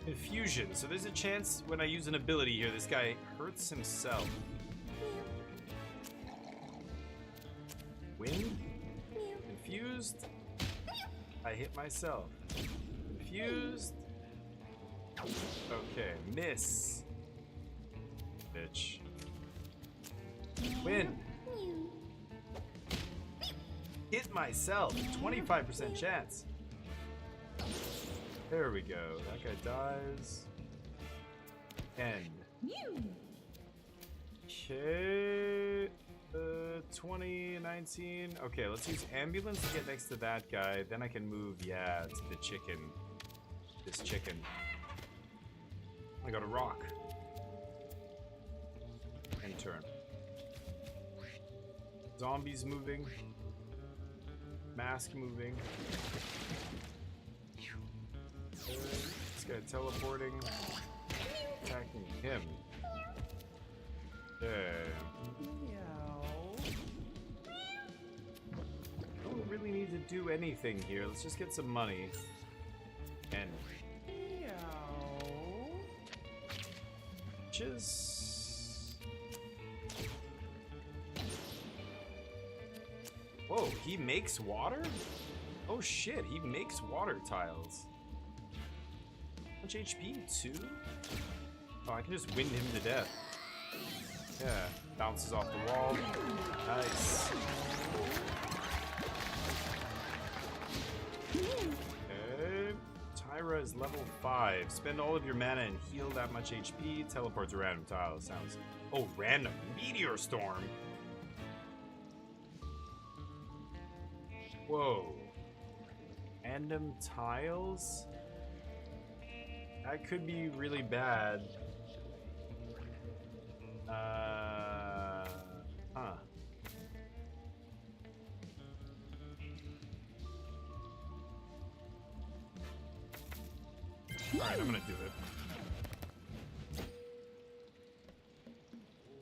Infusion. So there's a chance when I use an ability here, this guy hurts himself. Win? Confused? I hit myself. Confused? Okay, miss. Bitch. Win. Hit myself. 25% chance. There we go. That guy dies. End. Okay. 2019. Okay, let's use ambulance to get next to that guy. Then I can move, yeah, to the chicken. This chicken. I got a rock. End turn. Zombies moving. Mask moving. This guy teleporting. Attacking him. Okay. Don't really need to do anything here. Let's just get some money. And just whoa, he makes water? Oh shit, he makes water tiles. How much HP? 2? Oh, I can just wind him to death. Yeah, bounces off the wall. Nice. Okay. Tyra is level 5. Spend all of your mana and heal that much HP. Teleports a random tile. Sounds. Oh, random meteor storm. Whoa. Random tiles? That could be really bad. Huh. Alright, I'm gonna do it.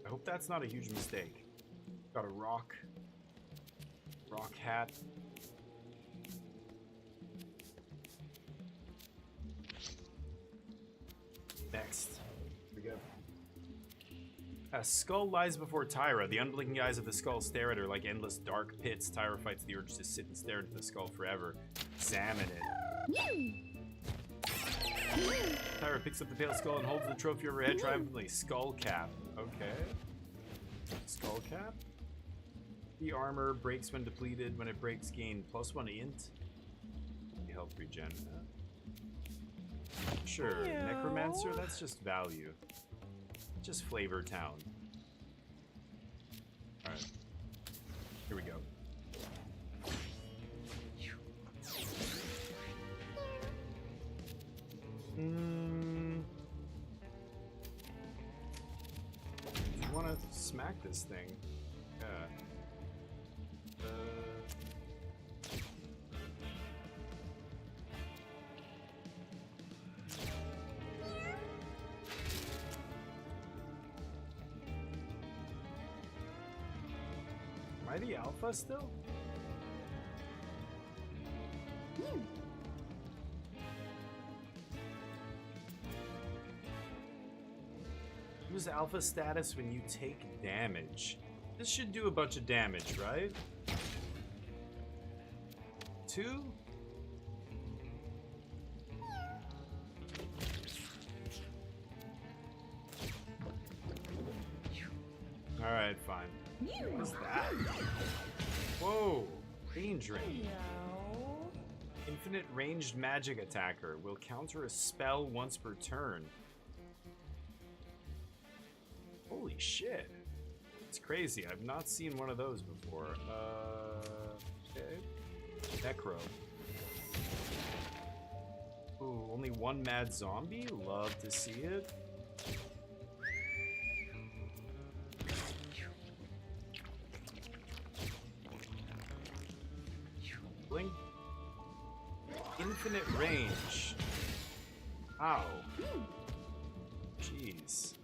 I hope that's not a huge mistake. Got a rock hat. Next. Here we go. A skull lies before Tyra. The unblinking eyes of the skull stare at her like endless dark pits. Tyra fights the urge to sit and stare into the skull forever. Examine it. Tyra picks up the pale skull and holds the trophy over her head triumphantly. Skull cap. Okay. Skull cap? The armor breaks when depleted. When it breaks, gain +1 int. The health regen. Sure. Necromancer, that's just value. Just Flavor Town. Alright. Here we go. I want to smack this thing. Yeah. Am I the alpha still? Use alpha status when you take damage. This should do a bunch of damage, right? 2? Alright, fine. What is that? Whoa! Range ring. Infinite ranged magic attacker. Will counter a spell once per turn. Holy shit. It's crazy. I've not seen one of those before. Okay. Necro. Ooh, only one mad zombie? Love to see it. Blink. Infinite range. Ow. Jeez.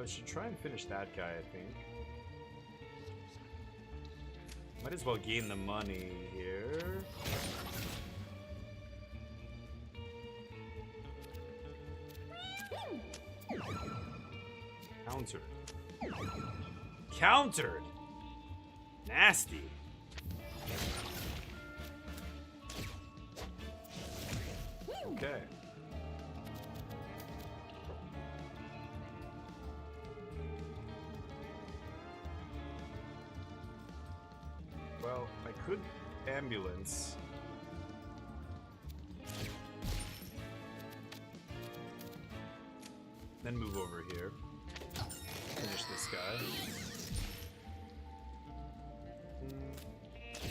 Should try and finish that guy, I think. Might as well gain the money here. Countered. Countered! Nasty. Okay. Well, I could ambulance. Then move over here. Finish this guy.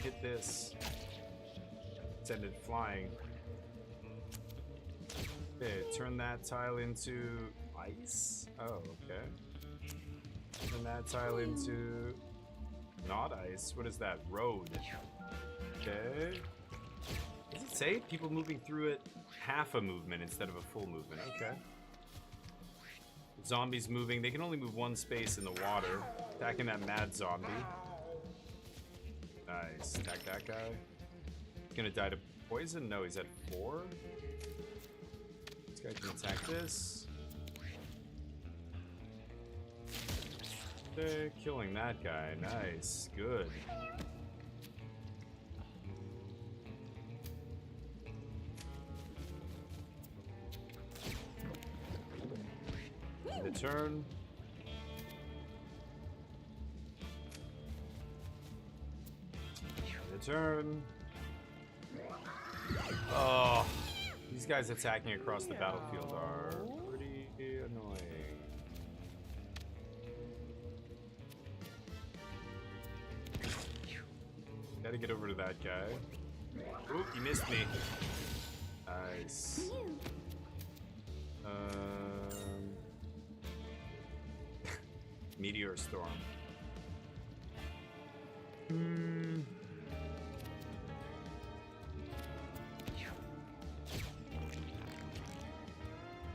Hit this. Send it flying. Okay, turn that tile into ice? Oh, okay. Turn that tile into not ice. What is that? Road. Okay. Does it say people moving through it half a movement instead of a full movement? Okay. Zombies moving. They can only move one space in the water. Attacking that mad zombie. Nice. Attack that guy. He's gonna die to poison? No, he's at 4. This guy can attack this. Okay, killing that guy. Nice. Good. The turn. turn. Oh, these guys attacking across the battlefield are pretty annoying. Gotta get over to that guy. Oop, you missed me. Nice. Meteor storm.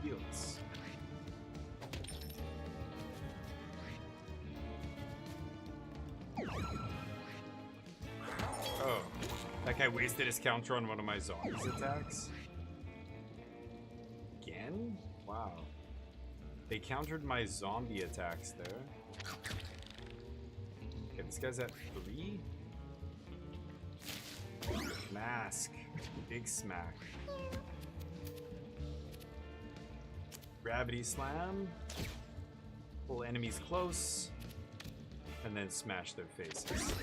Fields. Oh, that guy wasted his counter on one of my zombies attacks. Again? Wow. They countered my zombie attacks there. Okay, this guy's at 3. Mask. Big smack. Gravity slam. Pull enemies close. And then smash their faces.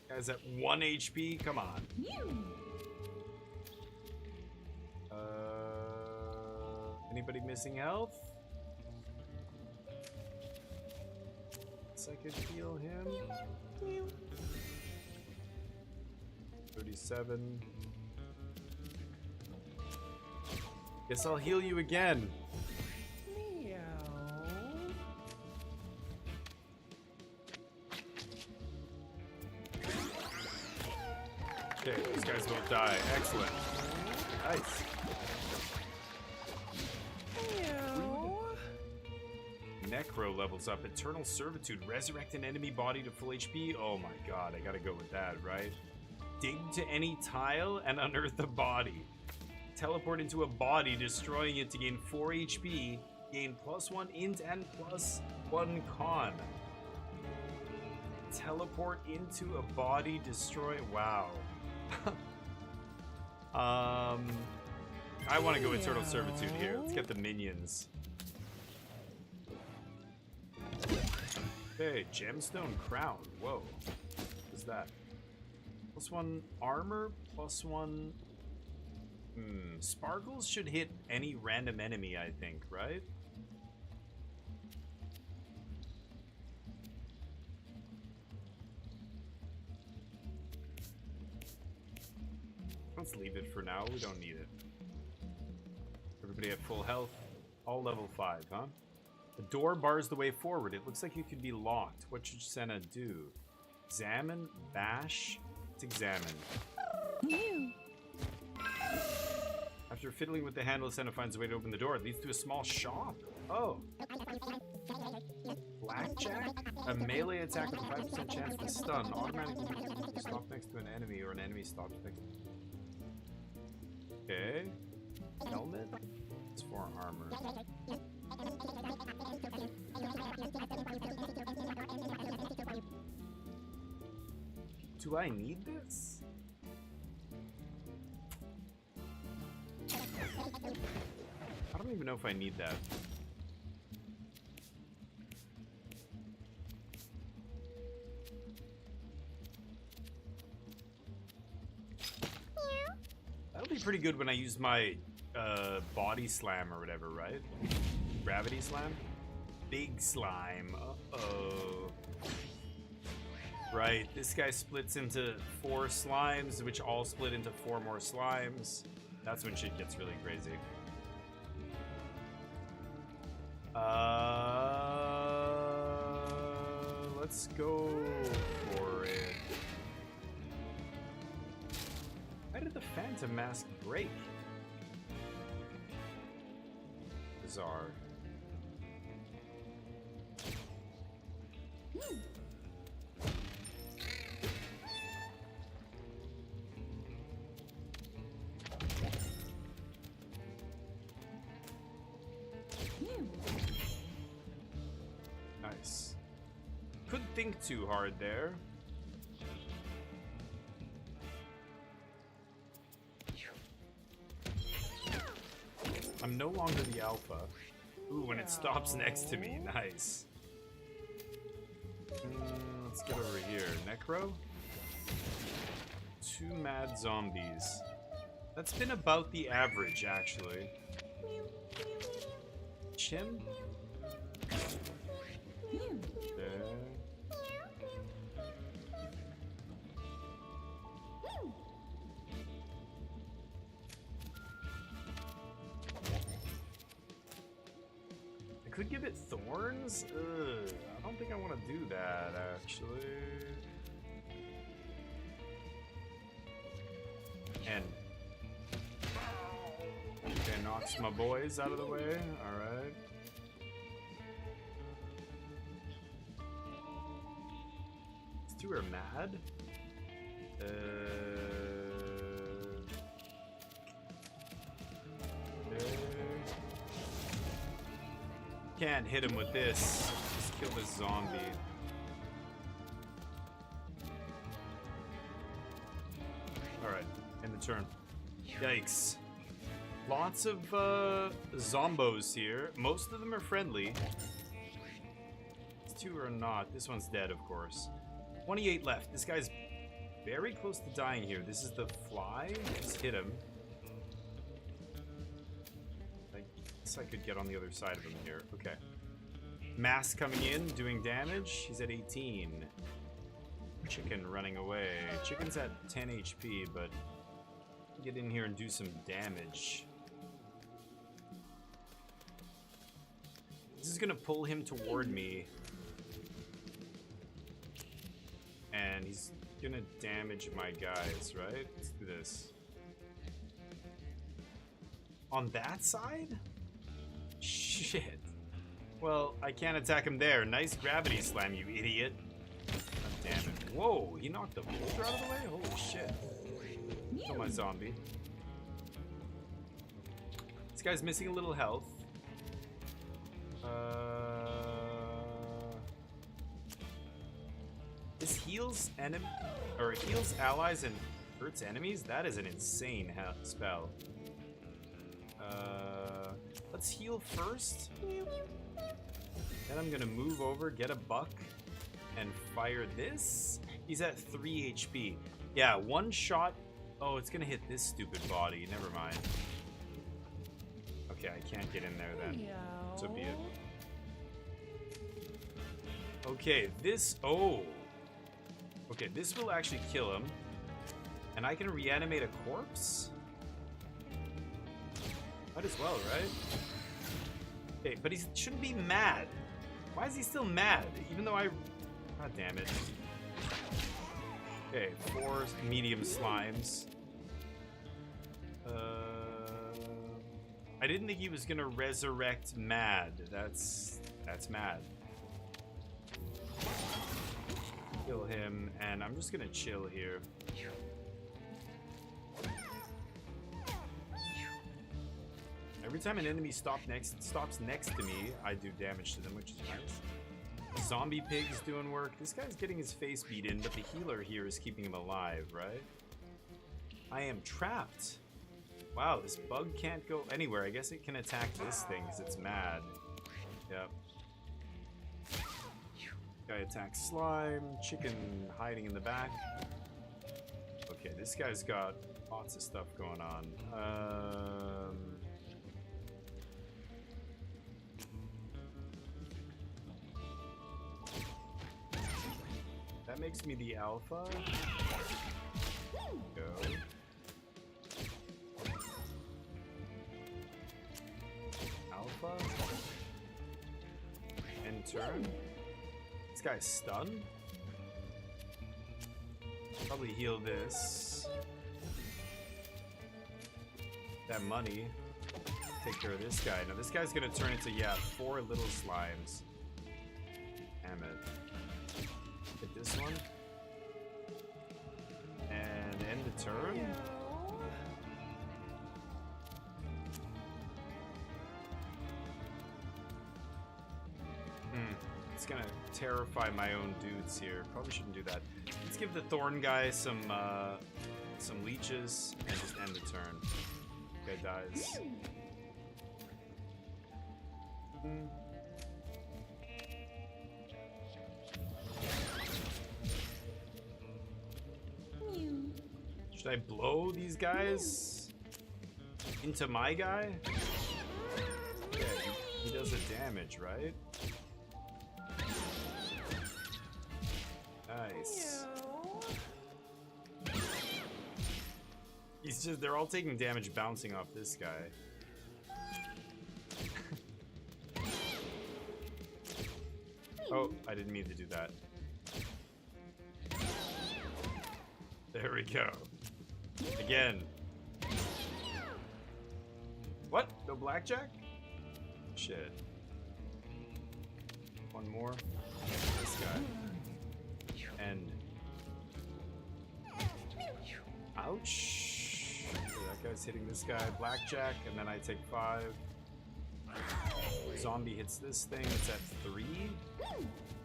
Guy's at 1 HP. Come on. Anybody missing health? I could heal him. 37. Guess I'll heal you again. Okay, these guys won't die. Excellent. Nice. Necro levels up. Eternal Servitude. Resurrect an enemy body to full HP. Oh my god, I gotta go with that, right? Dig to any tile and unearth a body. Teleport into a body, destroying it to gain 4 HP. Gain +1 int and +1 con. Teleport into a body, destroy. Wow. I want to go Eternal Servitude here. Let's get the minions. Okay, Gemstone Crown. Whoa. What is that? +1 armor, +1... Sparkles should hit any random enemy, I think, right? Let's leave it for now. We don't need it. Everybody at full health. All level 5, huh? The door bars the way forward. It looks like it could be locked. What should Senna do? Examine, bash. Let's examine. After fiddling with the handle, Senna finds a way to open the door. It leads to a small shop. Oh. Blackjack? A melee attack with a 5% chance to stun. Automatically stop next to an enemy or an enemy stops next to... Okay. Helmet? It's for armor. Do I need this? I don't even know if I need that. That'll be pretty good when I use my body slam or whatever, right? Gravity slam? Big slime. Uh-oh. Right, this guy splits into 4 slimes, which all split into 4 more slimes. That's when shit gets really crazy. Let's go for it. Why did the Phantom Mask break? Bizarre. Nice. Couldn't think too hard there. I'm no longer the alpha. Ooh, when it stops next to me. Nice. Let's get over here. Necro? 2 mad zombies. That's been about the average, actually. Chim? There. I could give it thorns? Ugh, I don't think I want to do that, actually. And okay, knocks my boys out of the way. Alright. These 2 are mad. Can't hit him with this. Just kill this zombie. Alright, end the turn. Yikes. Lots of zombos here. Most of them are friendly. These 2 are not. This one's dead, of course. 28 left. This guy's very close to dying here. This is the fly. Just hit him. I guess I could get on the other side of him here. Okay. Mass coming in, doing damage. He's at 18. Chicken running away. Chicken's at 10 HP, but get in here and do some damage. This is gonna pull him toward me. And he's gonna damage my guys, right? Let's do this. On that side? Shit. Well, I can't attack him there. Nice gravity slam, you idiot. God damn it. Whoa, he knocked the boulder out of the way? Holy shit. Kill my zombie. This guy's missing a little health. This heals heals allies and hurts enemies? That is an insane spell. Let's heal first. Then I'm gonna move over, get a buck, and fire this. He's at 3 HP. Yeah, 1 shot. Oh, it's gonna hit this stupid body. Never mind. Okay, I can't get in there then. So be it. Okay, this... Oh! Okay, this will actually kill him. And I can reanimate a corpse? Might as well, right? Okay, but he shouldn't be mad. Why is he still mad? Even though I... God damn it. Okay, 4 medium slimes. I didn't think he was gonna resurrect Mad. That's mad. Kill him, and I'm just gonna chill here. Every time an enemy stops next to me, I do damage to them, which is nice. Zombie pig's doing work. This guy's getting his face beat in, but the healer here is keeping him alive, right? I am trapped. Wow, this bug can't go anywhere. I guess it can attack this thing because it's mad. Yep. Guy attacks slime. Chicken hiding in the back. Okay, this guy's got lots of stuff going on. That makes me the alpha. Go. Alpha. End turn. This guy's stunned. Probably heal this. That money. Take care of this guy. Now this guy's gonna turn into, yeah, 4 little slimes. Damn it. Hit this one. And end the turn. It's gonna terrify my own dudes here. Probably shouldn't do that. Let's give the thorn guy some leeches and just end the turn. Guy dies. Should I blow these guys into my guy? Yeah, he does the damage, right? Nice. They're all taking damage bouncing off this guy. Oh, I didn't mean to do that. There we go. Again. What? No blackjack? Shit. One more. This guy. And. Ouch. Okay, that guy's hitting this guy. Blackjack, and then I take 5. Zombie hits this thing. It's at 3.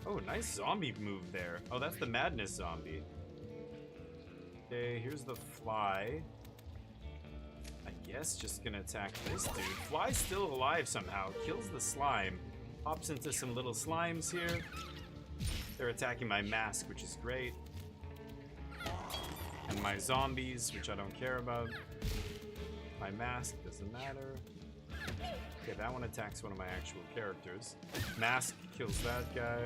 Oh, nice zombie move there. Oh, that's the madness zombie. Okay, here's the fly. I guess just gonna attack this dude. Fly's still alive somehow. Kills the slime. Pops into some little slimes here. They're attacking my mask, which is great. And my zombies, which I don't care about. My mask doesn't matter. Okay, that one attacks one of my actual characters. Mask kills that guy.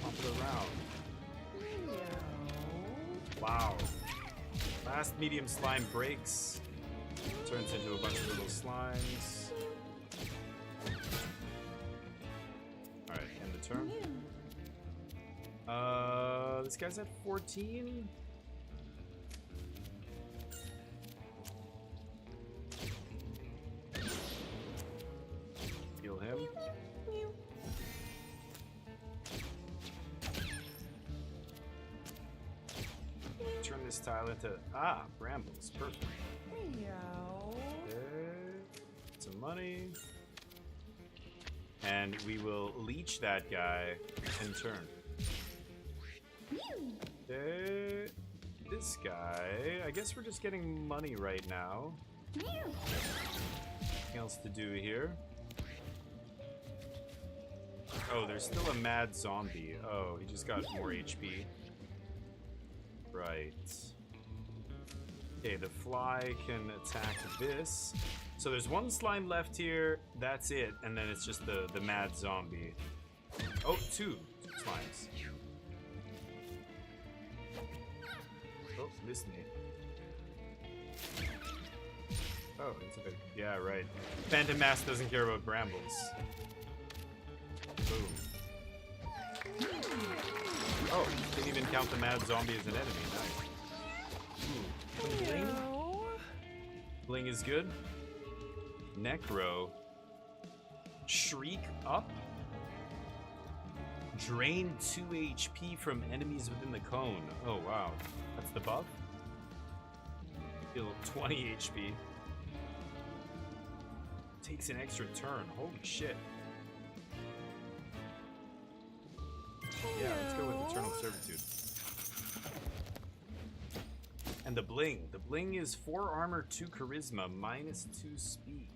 Pump it around. Wow. Last medium slime breaks. Turns into a bunch of little slimes. Alright, end the turn. This guy's at 14. Heal him. Turn this tile into brambles. Perfect. Okay. Some money. And we will leech that guy in turn. Okay. This guy, I guess we're just getting money right now. Nothing else to do here. Oh, there's still a mad zombie. Oh, he just got more HP. Right. Okay, the fly can attack this. So there's one slime left here. That's it. And then it's just the mad zombie. Oh, two slimes. Oh, missed me. Oh, it's a bit. Yeah, right. Phantom Mask doesn't care about brambles. Boom. Oh, didn't even count the mad zombie as an enemy. Nice. Ooh. Bling. Bling is good. Necro. Shriek up. Drain 2 HP from enemies within the cone. Oh, wow. That's the buff? Heal 20 HP. Takes an extra turn. Holy shit. Yeah, let's go with Eternal Servitude. And the bling. The bling is 4 armor, 2 charisma, minus 2 speed.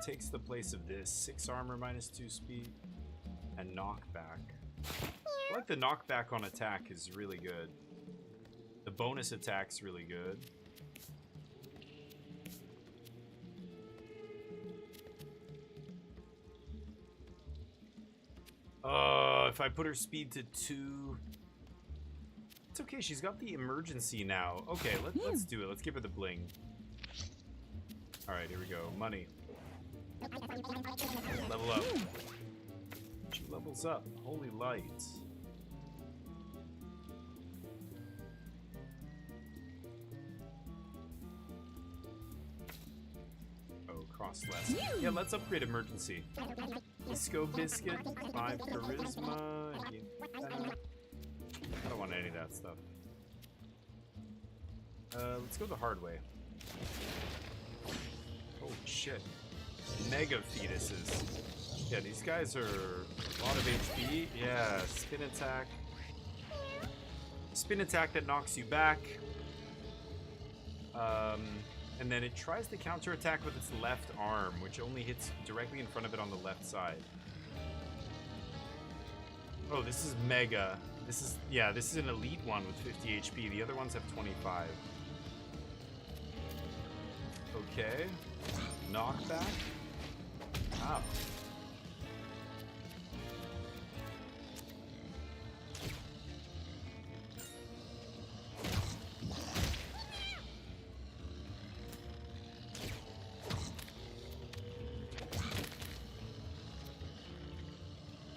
Takes the place of this. 6 armor, minus 2 speed, and knockback. I like the knockback on attack is really good. The bonus attack's really good. If I put her speed to 2... It's okay, she's got the emergency now. Okay, let's do it. Let's give her the bling. Alright, here we go. Money. Level up. She levels up. Holy light. Oh, cross less. Yeah, let's upgrade emergency. Disco Biscuit, 5 charisma. I don't want any of that stuff. Let's go the hard way. Oh shit. Mega fetuses. Yeah, these guys are a lot of HP. Yeah, spin attack. Spin attack that knocks you back. And then it tries to counterattack with its left arm, which only hits directly in front of it on the left side. Oh, this is mega. This is an elite one with 50 HP. The other ones have 25. Okay. Knockback. Wow.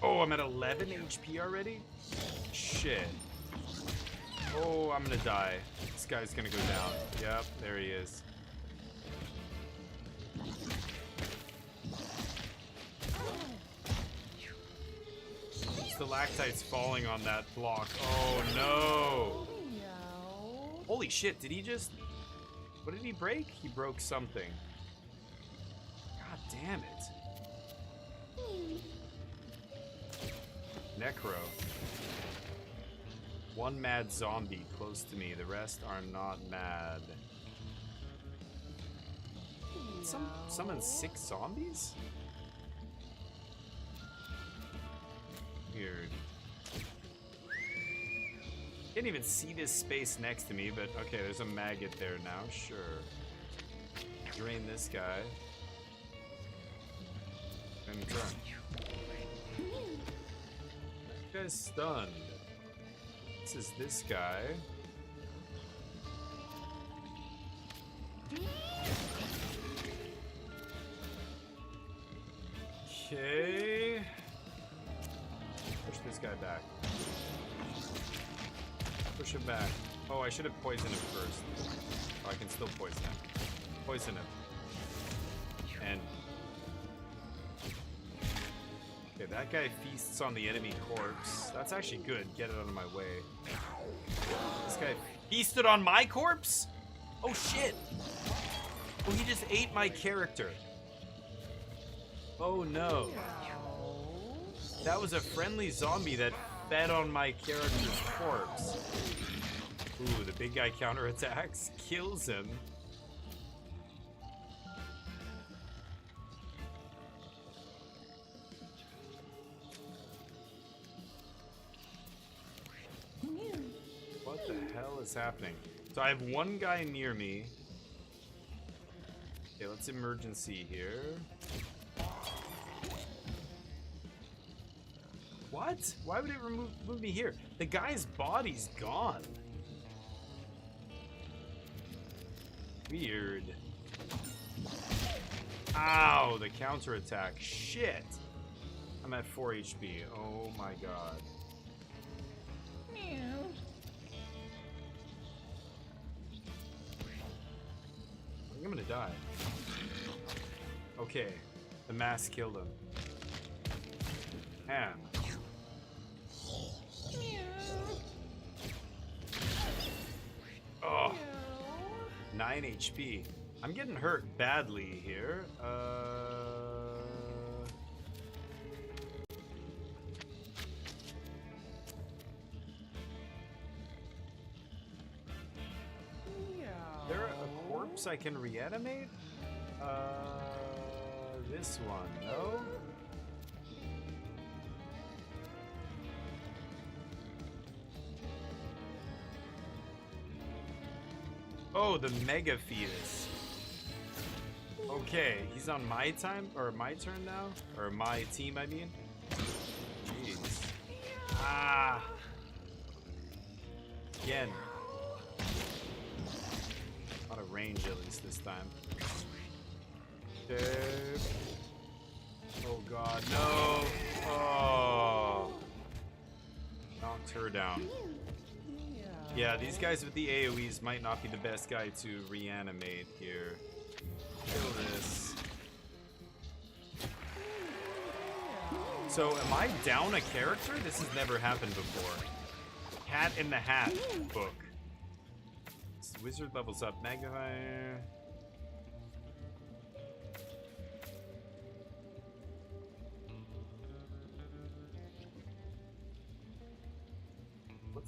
Oh, I'm at 11 HP already? Shit. Oh, I'm gonna die. This guy's gonna go down. Yep, there he is. Stalactites falling on that block. Oh no! Holy shit, did he just... What did he break? He broke something. God damn it. Necro. One mad zombie close to me. The rest are not mad. Summon 6 zombies? Weird. Can't even see this space next to me, but okay, there's a maggot there now. Sure. Drain this guy. And turn. That guy's stunned. This is this guy. Okay. Push this guy back. Push him back. Oh, I should have poisoned him first. Oh, I can still poison him. Poison him. And... Okay, that guy feasts on the enemy corpse. That's actually good. Get it out of my way. This guy feasted on my corpse? Oh, shit. Oh, he just ate my character. Oh, no. That was a friendly zombie that fed on my character's corpse. Ooh, the big guy counterattacks. Kills him. What the hell is happening? So I have one guy near me. Okay, let's emergency here. What? Why would it move me here? The guy's body's gone. Weird. Ow, the counterattack. Shit. I'm at 4 HP. Oh my god. I think I'm gonna die. Okay. The mask killed him. Ham. Oh. 9 HP. I'm getting hurt badly here. There a corpse I can reanimate? This one, no? Oh, the Mega Fetus. Okay, he's on my time, or my turn now? Or my team, I mean? Jeez. Ah! Again. Out of range at least this time. Okay. Oh god, no! Oh! Knocked her down. Yeah, these guys with the AoEs might not be the best guy to reanimate here. Kill this. So, am I down a character? This has never happened before. Cat in the Hat book. Wizard levels up. Magnifier.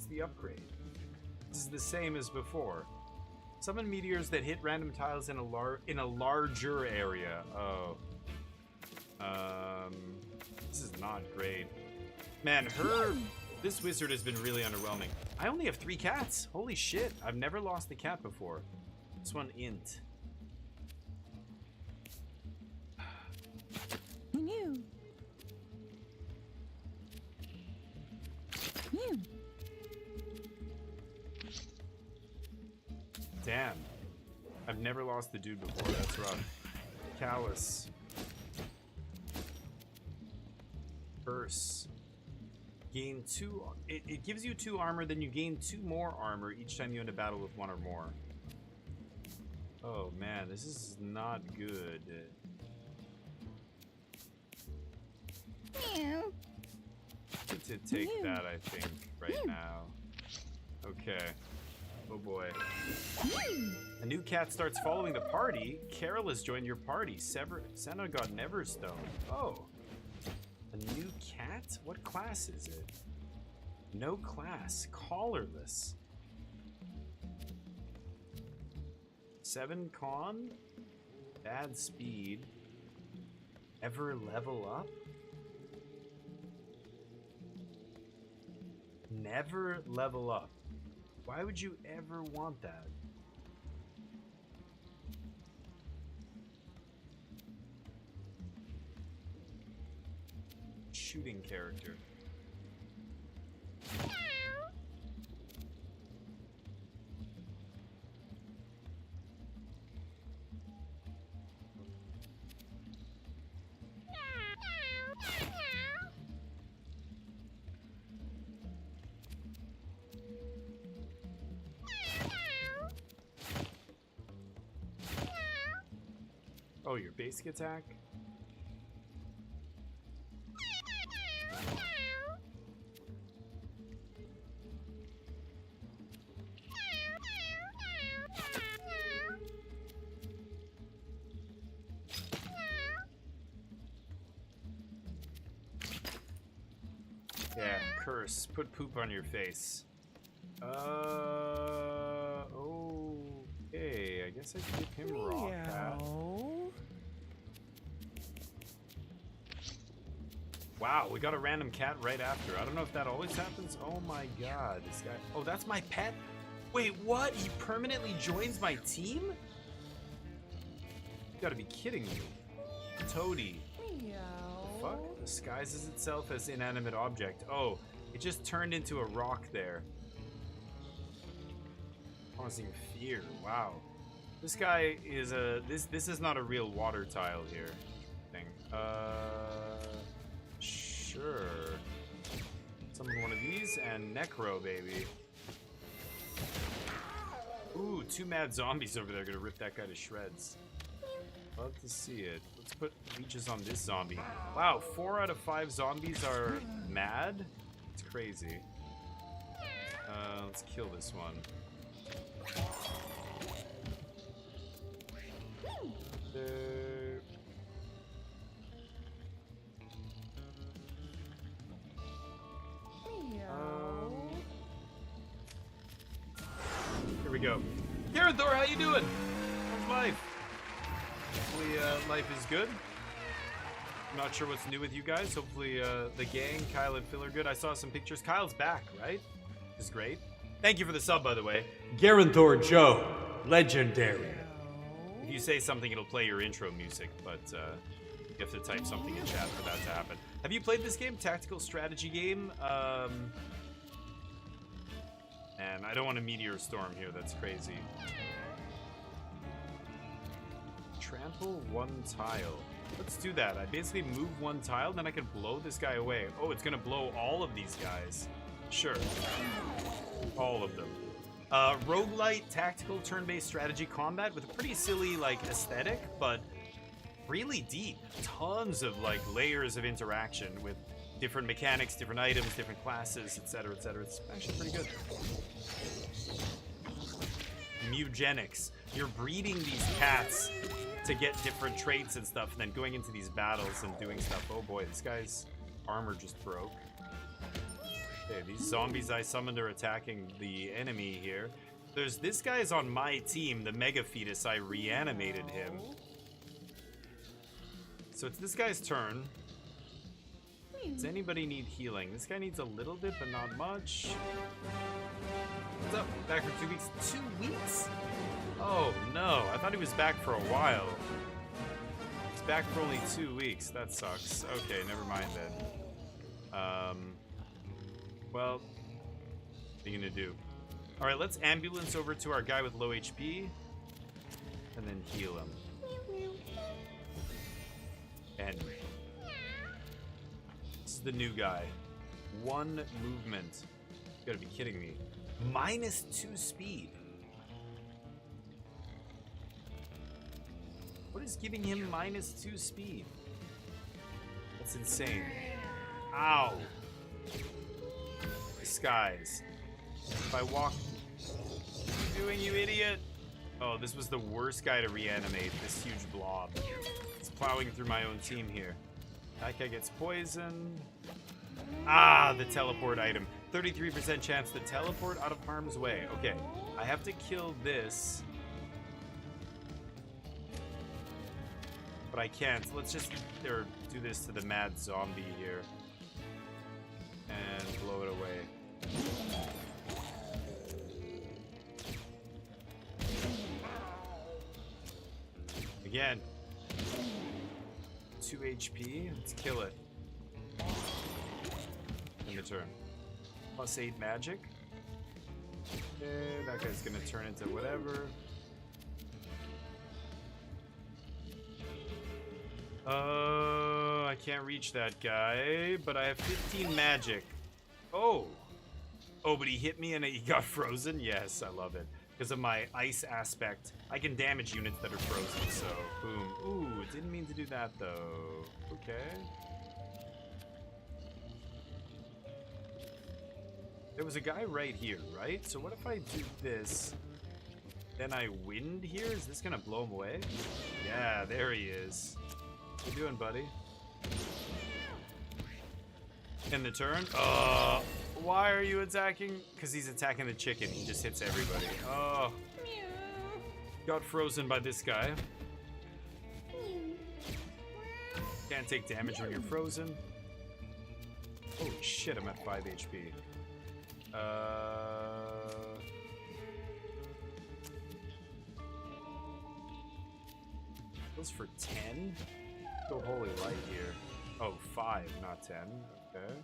What's the upgrade? This is the same as before. Summon meteors that hit random tiles in a larger area. Oh. This is not great. Man, this wizard has been really underwhelming. I only have 3 cats. Holy shit. I've never lost a cat before. This one, int. Mew. Mew. Damn. I've never lost the dude before. That's rough. Callus. Burst. Gain 2. It gives you 2 armor, then you gain 2 more armor each time you end a battle with 1 or more. Oh man, this is not good. Mew. Need to take that, I think, right now. Okay. Oh boy. A new cat starts following the party. Carol has joined your party. Santa got Neverstone. Oh. A new cat? What class is it? No class. Collarless. 7 con? Bad speed. Ever level up? Never level up. Why would you ever want that? Shooting character. Oh, your basic attack? Yeah, curse. Put poop on your face. Okay. I guess I can give him raw cat. Wow, we got a random cat right after. I don't know if that always happens. Oh my god, this guy. Oh, that's my pet? Wait, what? He permanently joins my team? You gotta be kidding me. Toady. Fuck? Disguises itself as inanimate object. Oh, it just turned into a rock there. Causing fear. Wow. This guy is a this is not a real water tile here. Thing. Sure. Summon one of these and Necro, baby. Ooh, 2 mad zombies over there gonna rip that guy to shreds. Love to see it. Let's put leeches on this zombie. Wow, 4 out of 5 zombies are mad? It's crazy. Let's kill this one. Here we go. Garethor, how you doing? How's life? Hopefully life is good. I'm not sure what's new with you guys. Hopefully the gang, Kyle and Phil are good. I saw some pictures. Kyle's back, right? Which is great. Thank you for the sub, by the way. Garethor Joe, legendary. If you say something, it'll play your intro music, but you have to type something in chat for that to happen. Have you played this game? Tactical strategy game? And I don't want a meteor storm here. That's crazy. Trample 1 tile. Let's do that. I basically move 1 tile, then I can blow this guy away. Oh, it's gonna blow all of these guys. Sure. All of them. Roguelite tactical turn-based strategy combat with a pretty silly like aesthetic, but really deep. Tons of like layers of interaction with different mechanics, different items, different classes, etc., etc. It's actually pretty good. Mugenics. You're breeding these cats to get different traits and stuff, and then going into these battles and doing stuff. Oh boy, this guy's armor just broke. Okay, these zombies I summoned are attacking the enemy here. There's this guy's on my team, the Mega Fetus. I reanimated him. So it's this guy's turn. Does anybody need healing? This guy needs a little bit, but not much. What's up? Back for 2 weeks? 2 weeks? Oh no, I thought he was back for a while. He's back for only 2 weeks. That sucks. Okay, never mind then. Well, what are you gonna do? Alright, let's ambulance over to our guy with low HP. And then heal him. And this is the new guy. 1 movement. You gotta be kidding me. -2 speed. What is giving him -2 speed? That's insane. Ow. Disguise. If I walk... What are you doing, you idiot? Oh, this was the worst guy to reanimate. This huge blob. It's plowing through my own team here. That guy gets poisoned. Ah, the teleport item. 33% chance to teleport out of harm's way. Okay, I have to kill this. But I can't. Let's just do this to the mad zombie here. And blow it away. Again. 2 HP. Let's kill it. In the turn. +8 magic. Okay, that guy's gonna turn into whatever. I can't reach that guy, but I have 15 magic. Oh! Oh, but he hit me and he got frozen? Yes, I love it. Because of my ice aspect, I can damage units that are frozen, so boom. Ooh, didn't mean to do that though. Okay. There was a guy right here, right? So what if I do this, then I wind here? Is this gonna blow him away? Yeah, there he is. What you doing, buddy? In the turn? Why are you attacking? Because he's attacking the chicken. He just hits everybody. Oh. Got frozen by this guy. Can't take damage when you're frozen. Oh shit, I'm at 5 HP. Goes for 10? Go holy light here. Oh, 5, not 10. Okay.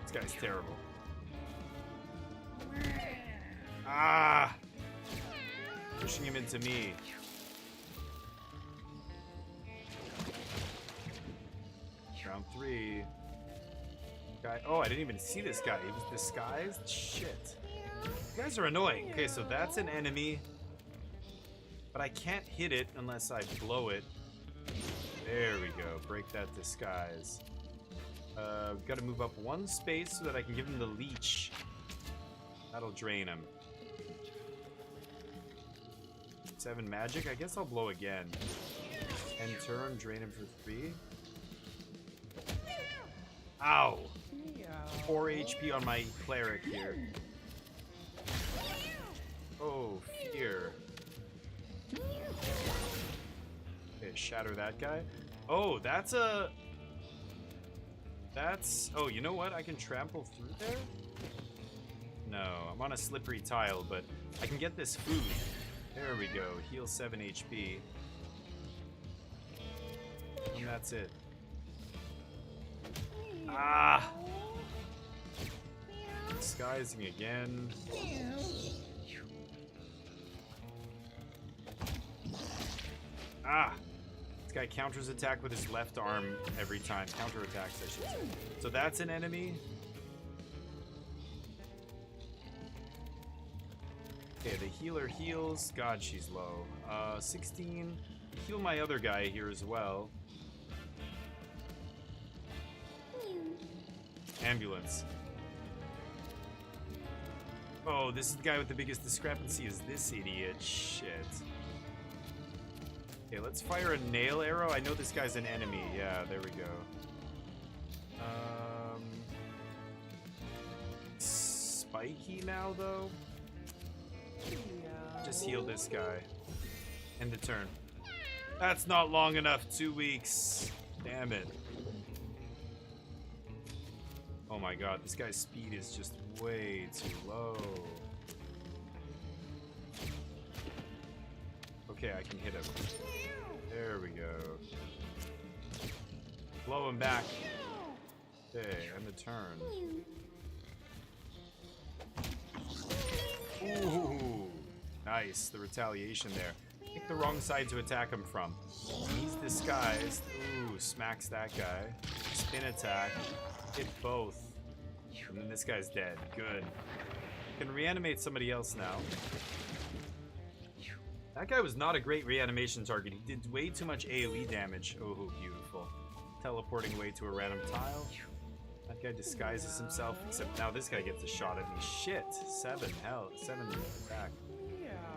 This guy's terrible. Ah! Pushing him into me. Round 3. Guy. Oh, I didn't even see this guy. He was disguised? Shit. You guys are annoying. Okay, so that's an enemy. But I can't hit it unless I blow it. There we go. Break that disguise. Gotta move up 1 space so that I can give him the leech. That'll drain him. 7 magic. I guess I'll blow again. End turn, drain him for 3. Ow! 4 HP on my cleric here. Oh, fear. Okay, shatter that guy. Oh, that's a... That's... Oh, you know what? I can trample through there? No, I'm on a slippery tile, but I can get this food. There we go. Heal 7 HP. And that's it. Ah! Disguising again. Ah! This guy counters attack with his left arm every time. Counter attacks, I should say. So that's an enemy. Okay, the healer heals. God, she's low. 16. Heal my other guy here as well. Ambulance. Oh, this is the guy with the biggest discrepancy is this idiot. Shit. Okay, let's fire a nail arrow. I know this guy's an enemy. Yeah, there we go. Spiky now, though? Just heal this guy. End the turn. That's not long enough. 2 weeks. Damn it. Oh my god, this guy's speed is just way too low. Okay, I can hit him. There we go. Blow him back. Okay, end the turn. Ooh, nice. The retaliation there. Pick the wrong side to attack him from. He's disguised. Ooh, smacks that guy. Spin attack. Hit both. And then this guy's dead. Good. Can reanimate somebody else now. That guy was not a great reanimation target. He did way too much AoE damage. Oh, beautiful. Teleporting away to a random tile. That guy disguises himself, except now this guy gets a shot at me. Shit. 7 attack.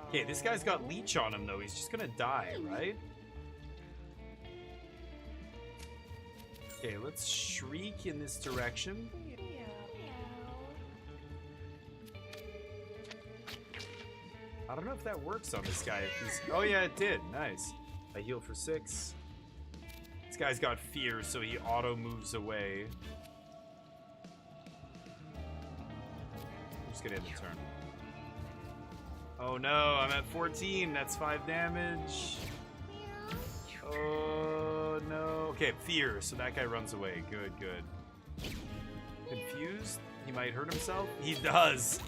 Okay, this guy's got leech on him, though. He's just gonna die, right? Okay, let's shriek in this direction. I don't know if that works on this guy. If he's... Oh, yeah, it did. Nice. I heal for 6. This guy's got fear, so he auto moves away. I'm just gonna end the turn. Oh no, I'm at 14. That's 5 damage. Oh no. Okay, fear. So that guy runs away. Good, good. Confused? He might hurt himself? He does.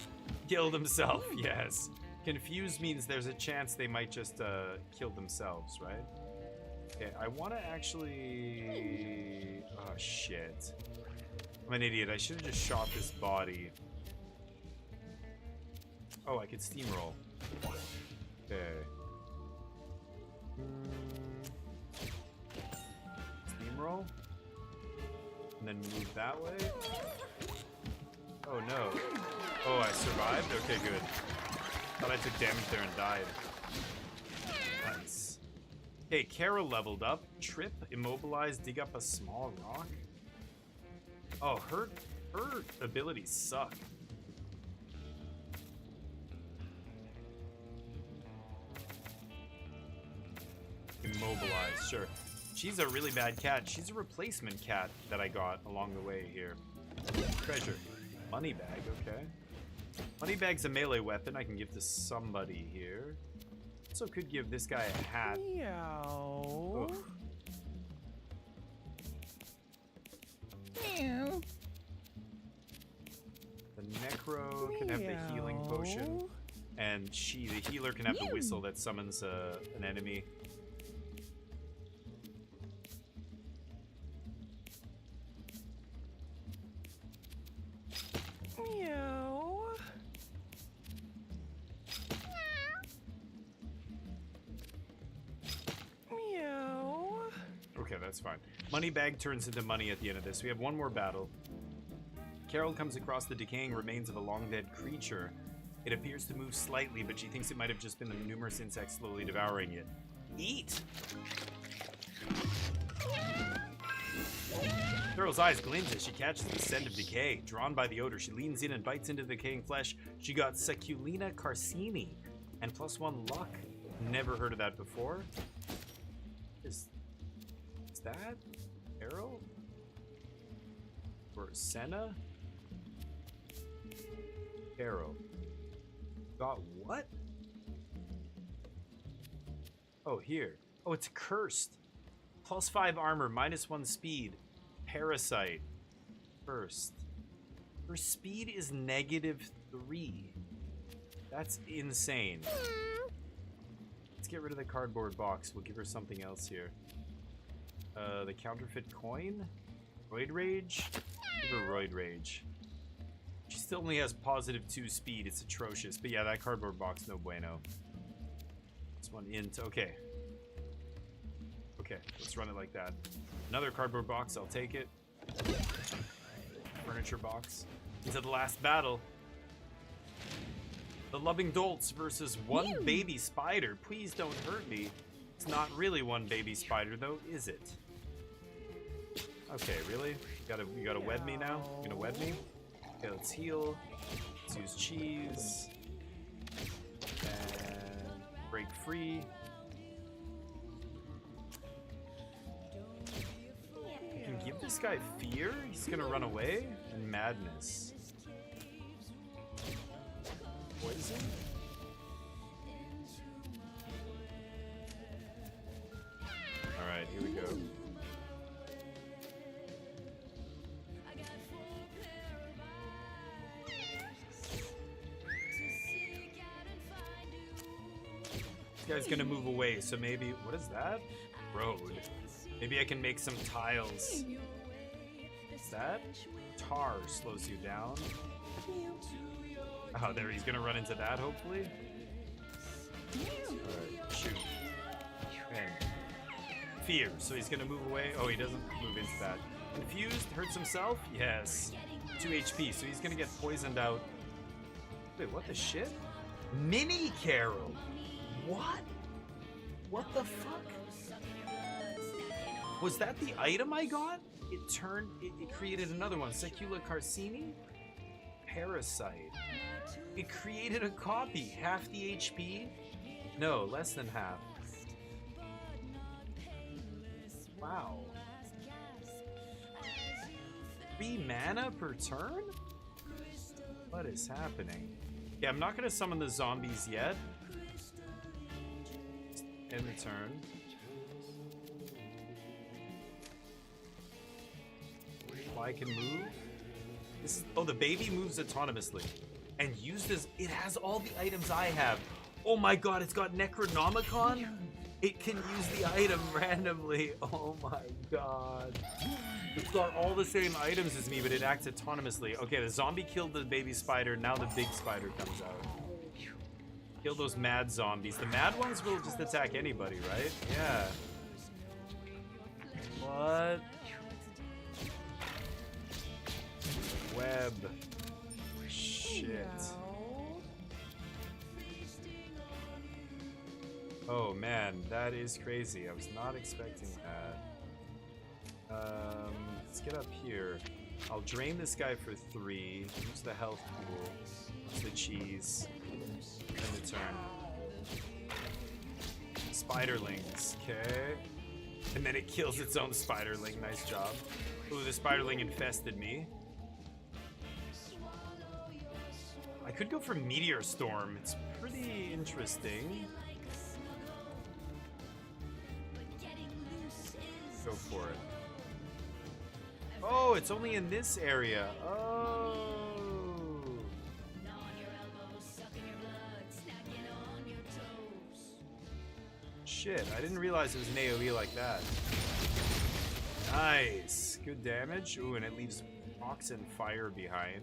Killed himself. Yes. Confused means there's a chance they might just kill themselves, right? Okay, I want to actually... Oh, shit. I'm an idiot. I should have just shot this body. Oh, I could steamroll. Okay. Steamroll? And then move that way? Oh, no. Oh, I survived? Okay, good. Thought I took damage there and died. Nice. Okay, Carol leveled up. Trip, immobilize, dig up a small rock. Oh, her abilities suck. Immobilize, sure. She's a really bad cat. She's a replacement cat that I got along the way here. Treasure. Money bag, okay. Money bag's a melee weapon I can give to somebody here. Also could give this guy a hat. Meow. Ugh. Meow. The Necro can have the healing potion. And the healer, can have the whistle that summons an enemy. Meow. Meow. Okay, that's fine. Money bag turns into money at the end of this. We have one more battle. Carol comes across the decaying remains of a long-dead creature. It appears to move slightly, but she thinks it might have just been the numerous insects slowly devouring it. Eat! Carol's eyes glint as she catches the scent of decay. Drawn by the odor, she leans in and bites into the decaying flesh. She got Seculina carcini and +1 luck. Never heard of that before. Is that Carol? Or Senna? Carol. Got what? Oh, here. Oh, it's cursed. +5 armor, -1 speed. Parasite. First. Her speed is -3. That's insane. Let's get rid of the cardboard box. We'll give her something else here. The counterfeit coin? Roid Rage? Give her Roid Rage. She still only has +2 speed. It's atrocious. But yeah, that cardboard box, no bueno. This one int. Okay. Okay, let's run it like that. Another cardboard box, I'll take it. Furniture box. Into the last battle. The Loving Dolts versus one baby spider. Please don't hurt me. It's not really one baby spider though, is it? Okay, really? You gotta web me now? You gonna web me? Okay, let's heal. Let's use cheese. And break free. I can give this guy fear? He's gonna run away? And madness. Poison? Alright, here we go. This guy's gonna move away, so maybe... What is that? Road. Maybe I can make some tiles. What's that? Tar slows you down. Oh, there, he's gonna run into that, hopefully. Alright, shoot. And fear, so he's gonna move away. Oh, he doesn't move into that. Confused, hurts himself? Yes. 2 HP, so he's gonna get poisoned out. Wait, what the shit? Mini Carol! What? What the fuck? Was that the item I got? It created another one. Secula Carcini? Parasite. It created a copy. Half the HP? No, less than half. Wow. 3 mana per turn? What is happening? Yeah, I'm not gonna summon the zombies yet. End the turn. I can move. This is, oh, the baby moves autonomously and uses. It has all the items I have. Oh my god, it's got Necronomicon. It can use the item randomly. Oh my god. It's got all the same items as me, but it acts autonomously. Okay, the zombie killed the baby spider. Now the big spider comes out. Kill those mad zombies. The mad ones will just attack anybody, right? Yeah. What? Web. Shit. Oh man, that is crazy. I was not expecting that. Let's get up here. I'll drain this guy for 3. Use the health pool. Use the cheese. End the turn. Spiderlings, okay. And then it kills its own spiderling. Nice job. Ooh, the spiderling infested me. I could go for Meteor Storm. It's pretty interesting. Go for it. Oh, it's only in this area. Oh. Shit, I didn't realize it was an AoE like that. Nice. Good damage. Ooh, and it leaves Ox and Fire behind.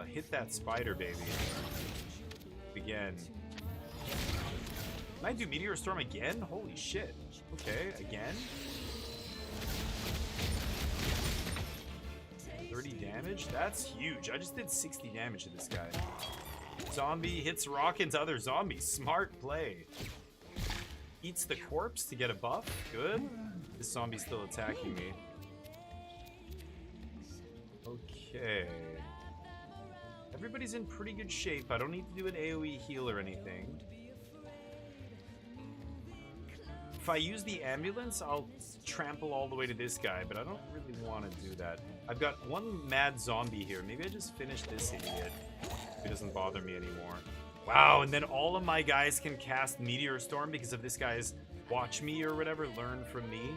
Hit that spider, baby. Again. Can I do Meteor Storm again? Holy shit. Okay, again. 30 damage? That's huge. I just did 60 damage to this guy. Zombie hits rock into other zombies. Smart play. Eats the corpse to get a buff. Good. This zombie's still attacking me. Okay. Everybody's in pretty good shape. I don't need to do an AoE heal or anything. If I use the ambulance, I'll trample all the way to this guy, but I don't really want to do that. I've got one mad zombie here. Maybe I just finish this idiot. It doesn't bother me anymore. Wow, and then all of my guys can cast Meteor Storm because of this guy's watch me or whatever, learn from me.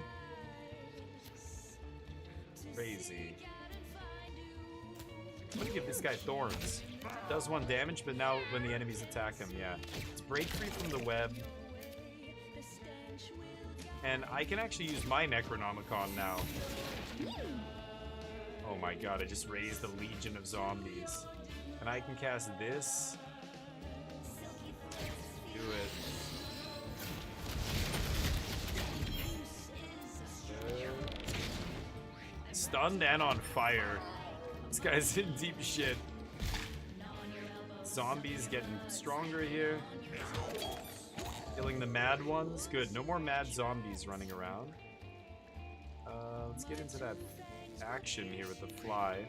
Crazy. I'm gonna give this guy Thorns. Does 1 damage, but now when the enemies attack him, yeah. Let's break free from the web. And I can actually use my Necronomicon now. Oh my god, I just raised a legion of zombies. And I can cast this. Do it. Stunned and on fire. This guy's in deep shit. Zombies getting stronger here. Killing the mad ones. Good. No more mad zombies running around. Let's get into that action here with the fly.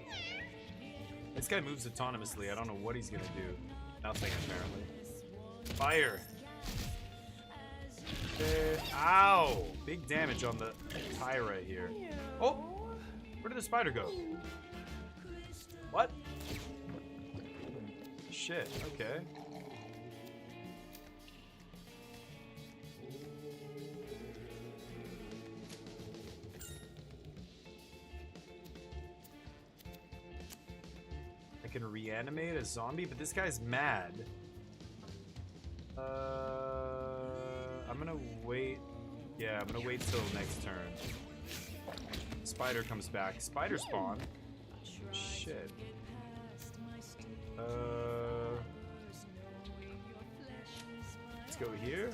This guy moves autonomously. I don't know what he's gonna do. Nothing, apparently. Fire. Ow! Big damage on the Tyra here. Oh! Where did the spider go? What? Shit, okay. I can reanimate a zombie, but this guy's mad. I'm gonna wait. Yeah, I'm gonna wait till next turn. Spider comes back. Spider spawn. Shit. Let's go here.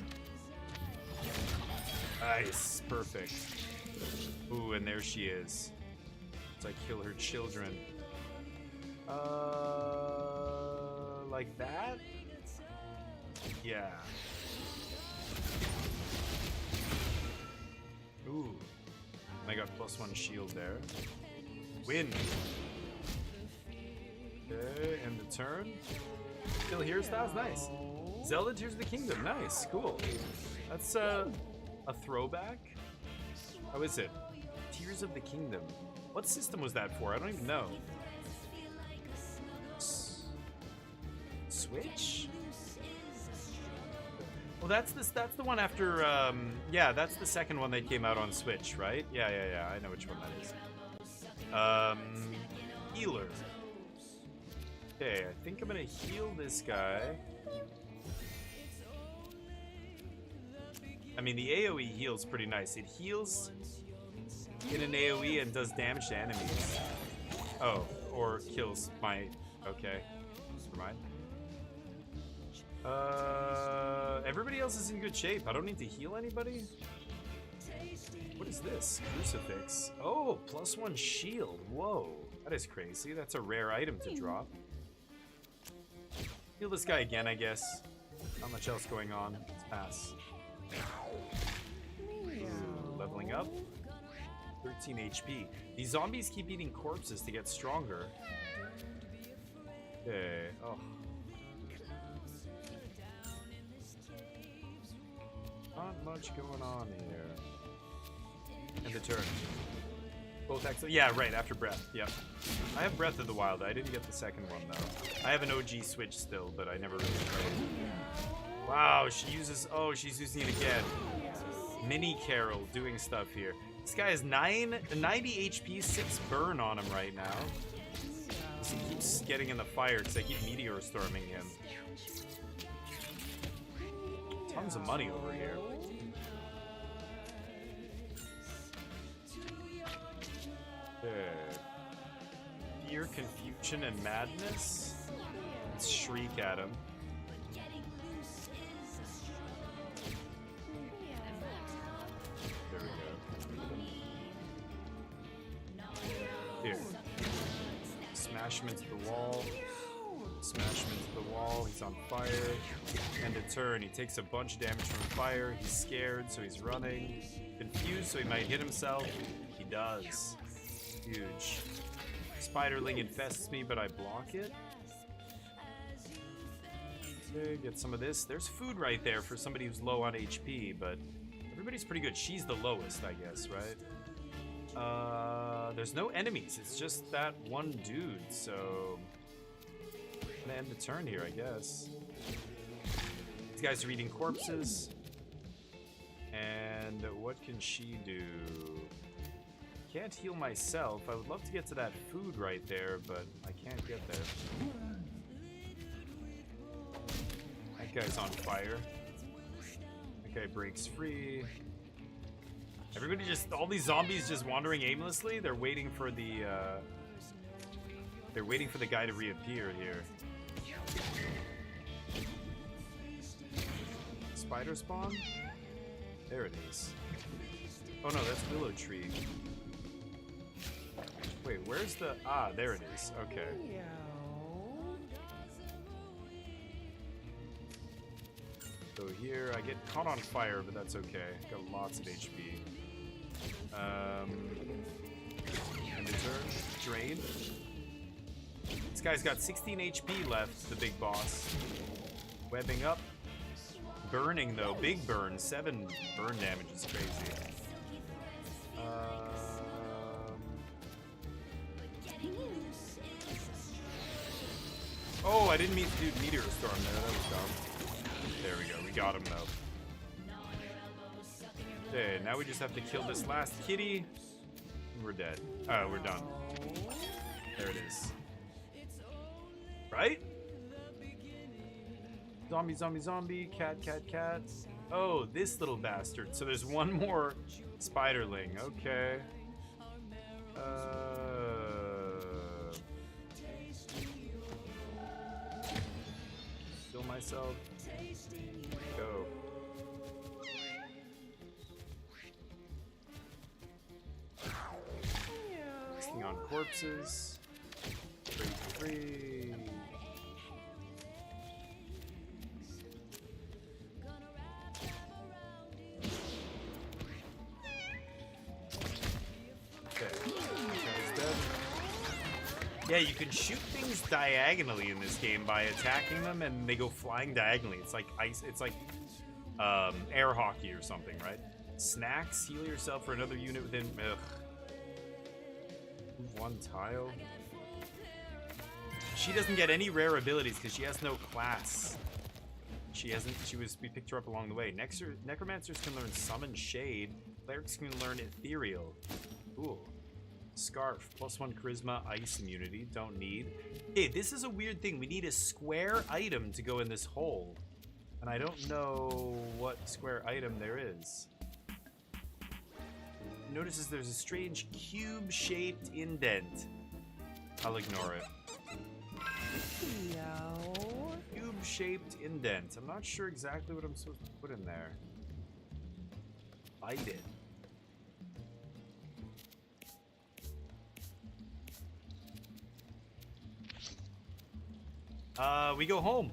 Nice, perfect. Ooh, and there she is. As I kill her children. Like that? Yeah. Ooh. I got +1 shield there. Win. Okay, end the turn. Still here, Stas? Nice. Zelda Tears of the Kingdom. Nice, cool. That's a throwback. How is it? Tears of the Kingdom. What system was that for? I don't even know. Switch? Well, that's the one after. Yeah, that's the second one that came out on Switch, right? Yeah. I know which one that is. Healer. Okay, I think I'm gonna heal this guy. I mean, the AoE heals pretty nice. It heals in an AoE and does damage to enemies. Oh, or kills my. Okay, never mind. Everybody else is in good shape. I don't need to heal anybody. What is this? Crucifix. Oh, +1 shield. Whoa, that is crazy. That's a rare item to drop. Heal this guy again, I guess. Not much else going on. Let's pass. Ooh, leveling up. 13 HP. These zombies keep eating corpses to get stronger. Okay. Oh. Not much going on here. And the turn. Both excellent. Yeah, right, after Breath. Yep. I have Breath of the Wild. I didn't get the second one, though. I have an OG Switch still, but I never really played. Wow, she uses... Oh, she's using it again. Mini Carol doing stuff here. This guy has 90 HP, 6 burn on him right now. He keeps getting in the fire because I keep meteor storming him. Tons of money over here. Fear, confusion, and madness. Let's shriek at him. There we go. Here. Smash him into the wall. Smash him into the wall. He's on fire. End of turn. He takes a bunch of damage from fire. He's scared, so he's running. Confused, so he might hit himself. He does. Huge. Spiderling infests me, but I block it. Okay, get some of this. There's food right there for somebody who's low on HP, but everybody's pretty good. She's the lowest, I guess, right? There's no enemies. It's just that one dude, so... I'm gonna end the turn here, I guess. These guys are eating corpses. And what can she do? Can't heal myself. I would love to get to that food right there, but I can't get there. That guy's on fire. That guy breaks free. Everybody just, all these zombies just wandering aimlessly. They're waiting for the guy to reappear here. Spider spawn? There it is. Oh no, that's Willow Tree. Wait, where's the... Ah, there it is. Okay. So here, I get caught on fire, but that's okay. Got lots of HP. End of turn. Drain. This guy's got 16 HP left, the big boss. Webbing up. Burning, though. Big burn. 7 burn damage is crazy. Oh, I didn't mean to do Meteor Storm there. That was dumb. There we go. We got him, though. Okay, now we just have to kill this last kitty. And we're dead. Oh, we're done. There it is. Right? Zombie, zombie, zombie. Cat, cat, cat. Oh, this little bastard. So there's one more spiderling. Okay. Kill myself. Go. Resting on corpses. Free. Okay. Guy's dead. Yeah, you can shoot things diagonally in this game by attacking them, and they go flying diagonally. It's like ice. It's like air hockey or something, right? Snacks. Heal yourself for another unit within. Ugh. Move one tile. She doesn't get any rare abilities because she has no class. We picked her up along the way. Necromancers can learn Summon Shade. Clerics can learn Ethereal. Cool. Scarf. +1 Charisma, Ice immunity. Don't need. Hey, this is a weird thing. We need a square item to go in this hole. And I don't know what square item there is. Notices there's a strange cube-shaped indent. I'll ignore it. Cube-shaped indent. I'm not sure exactly what I'm supposed to put in there. Bite it. We go home.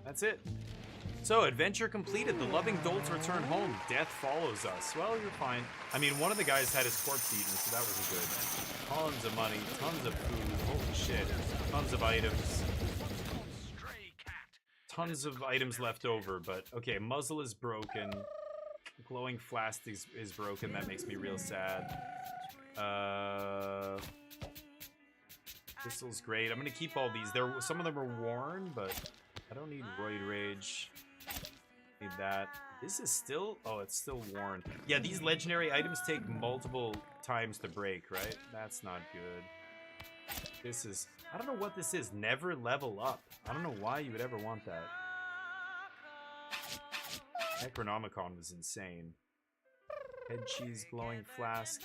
That's it. So, adventure completed. The loving dolts return home. Death follows us. Well, you're fine. I mean, one of the guys had his corpse eaten, so that wasn't good. Tons of money, tons of food. Holy shit. Tons of items. Tons of items left over, but okay, muzzle is broken. Glowing flask is broken. That makes me real sad. Pistol's great. I'm gonna keep all these. Some of them are worn, but I don't need Roid Rage. Need that. This is still... Oh, it's still worn. Yeah, these legendary items take multiple times to break, right? That's not good. This is... I don't know what this is. Never level up. I don't know why you would ever want that. Necronomicon was insane. Head cheese, glowing flask.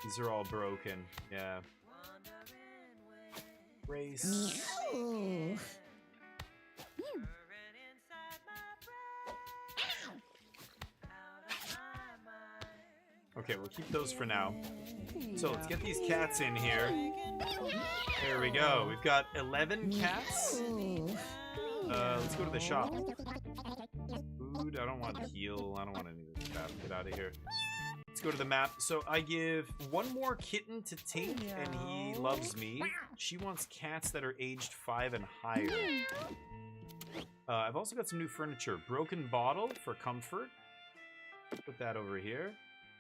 These are all broken. Yeah. Race. Meow. Okay, we'll keep those for now. So let's get these cats in here. There we go. We've got 11 cats. Let's go to the shop. Food. I don't want to heal. I don't want any of this crap. Get out of here. Let's go to the map. So I give one more kitten to Tink, and he loves me. She wants cats that are aged 5 and higher. I've also got some new furniture. Broken bottle for comfort. Put that over here.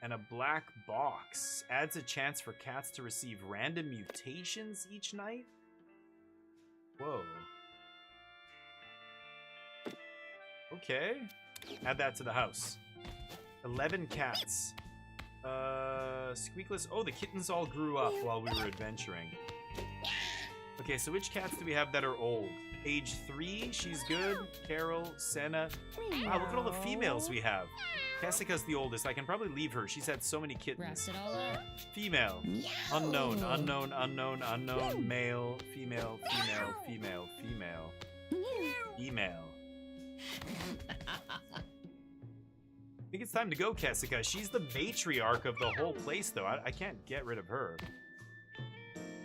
And a black box. Adds a chance for cats to receive random mutations each night? Whoa. Okay. Add that to the house. 11 cats. Squeakless. Oh, the kittens all grew up while we were adventuring. Okay, so which cats do we have that are old? Age 3, she's good. Carol, Senna. Wow, look at all the females we have. Jessica's the oldest. I can probably leave her. She's had so many kittens. Wrapped it all up. Female. Unknown, unknown, unknown, unknown. Male, female, female, female, female. Email. I think it's time to go, Jessica. She's the matriarch of the whole place, though. I can't get rid of her.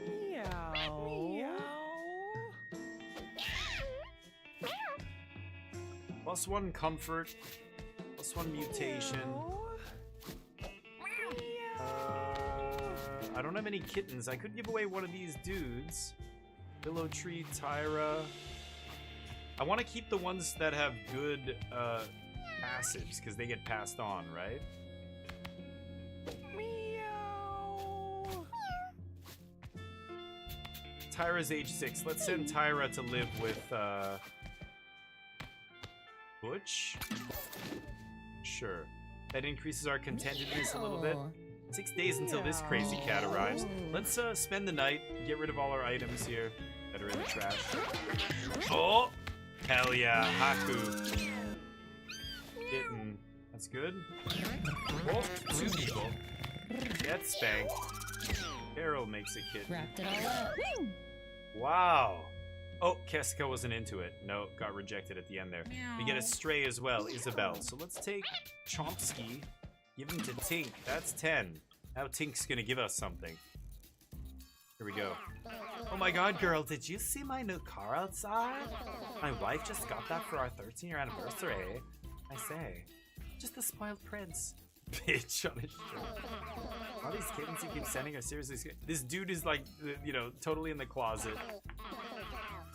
Meow. +1 comfort, +1 mutation. I don't have any kittens. I could give away one of these dudes. Willow Tree, Tyra. I want to keep the ones that have good passives, because they get passed on, right? Tyra's age 6. Let's send Tyra to live with Butch. Sure. That increases our contentedness a little bit. 6 days until this crazy cat arrives. Let's spend the night, get rid of all our items here that are in the trash. Oh! Hell yeah, Haku. Kitten. That's good. Oh, 2 people. Get spanked. Carol makes a kitten. Wrapped it all up. Wow. Oh, Keska wasn't into it. No, got rejected at the end there. We get a stray as well, Isabel. So let's take Chomsky, give him to Tink. That's 10. Now Tink's gonna give us something. Here we go. Oh my god, girl, did you see my new car outside? My wife just got that for our 13-year anniversary. I say, just a spoiled prince. Bitch on his shirt. All these kittens you keep sending are seriously scared. This dude is like, you know, totally in the closet.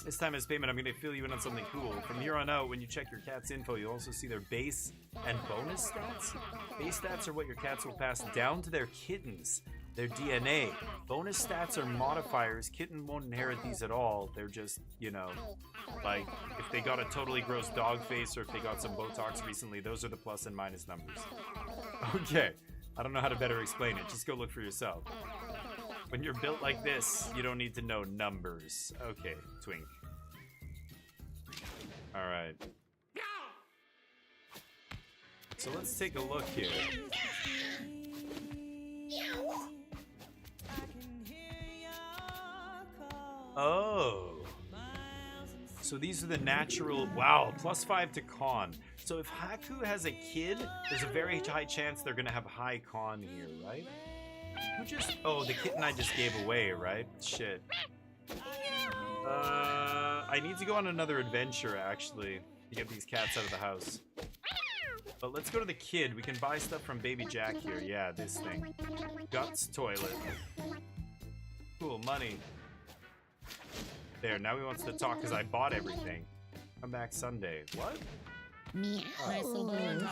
This time as payment, I'm going to fill you in on something cool. From here on out, when you check your cat's info, you'll also see their base and bonus stats. Base stats are what your cats will pass down to their kittens, their DNA. Bonus stats are modifiers. Kitten won't inherit these at all. They're just, you know, like, if they got a totally gross dog face or if they got some Botox recently, those are the plus and minus numbers. Okay, I don't know how to better explain it. Just go look for yourself. When you're built like this, you don't need to know numbers. Okay, Twink. Alright. So let's take a look here. Oh. So these are the natural... Wow, +5 to con. So if Haku has a kid, there's a very high chance they're going to have high con here, right? Who just... Oh, the kitten I just gave away, right? Shit. I need to go on another adventure, actually, to get these cats out of the house. But let's go to the kid. We can buy stuff from Baby Jack here. Yeah, this thing. Guts toilet. Cool, money. There, now he wants to talk because I bought everything. Come back Sunday. What? Meow. Nice little balloon.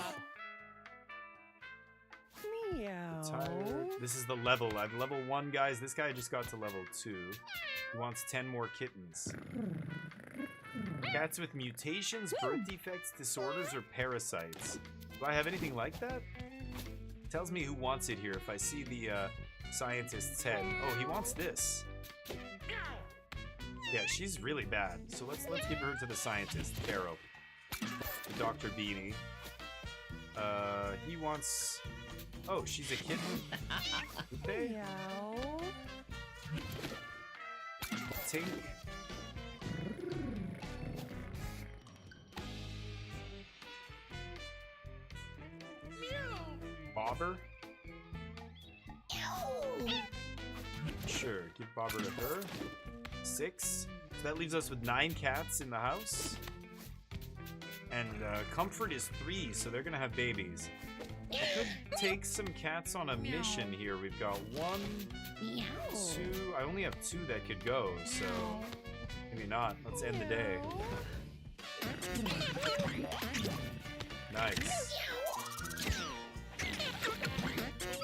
Meow. Tired. This is the level. I've level 1, guys. This guy just got to level 2. He wants 10 more kittens. Cats with mutations, birth defects, disorders, or parasites. Do I have anything like that? It tells me who wants it here if I see the scientist's head. Oh, he wants this. Yeah, she's really bad. So let's give her to the scientist, Carol. Dr. Beanie. He wants... Oh, she's a kitten. Okay. Meow. Tink. Bobber? Sure, give Bobber to her. 6. So that leaves us with 9 cats in the house. And comfort is 3, so they're gonna have babies. I could take some cats on a mission here. We've got 1, 2. I only have 2 that could go, so maybe not. Let's end the day. Nice.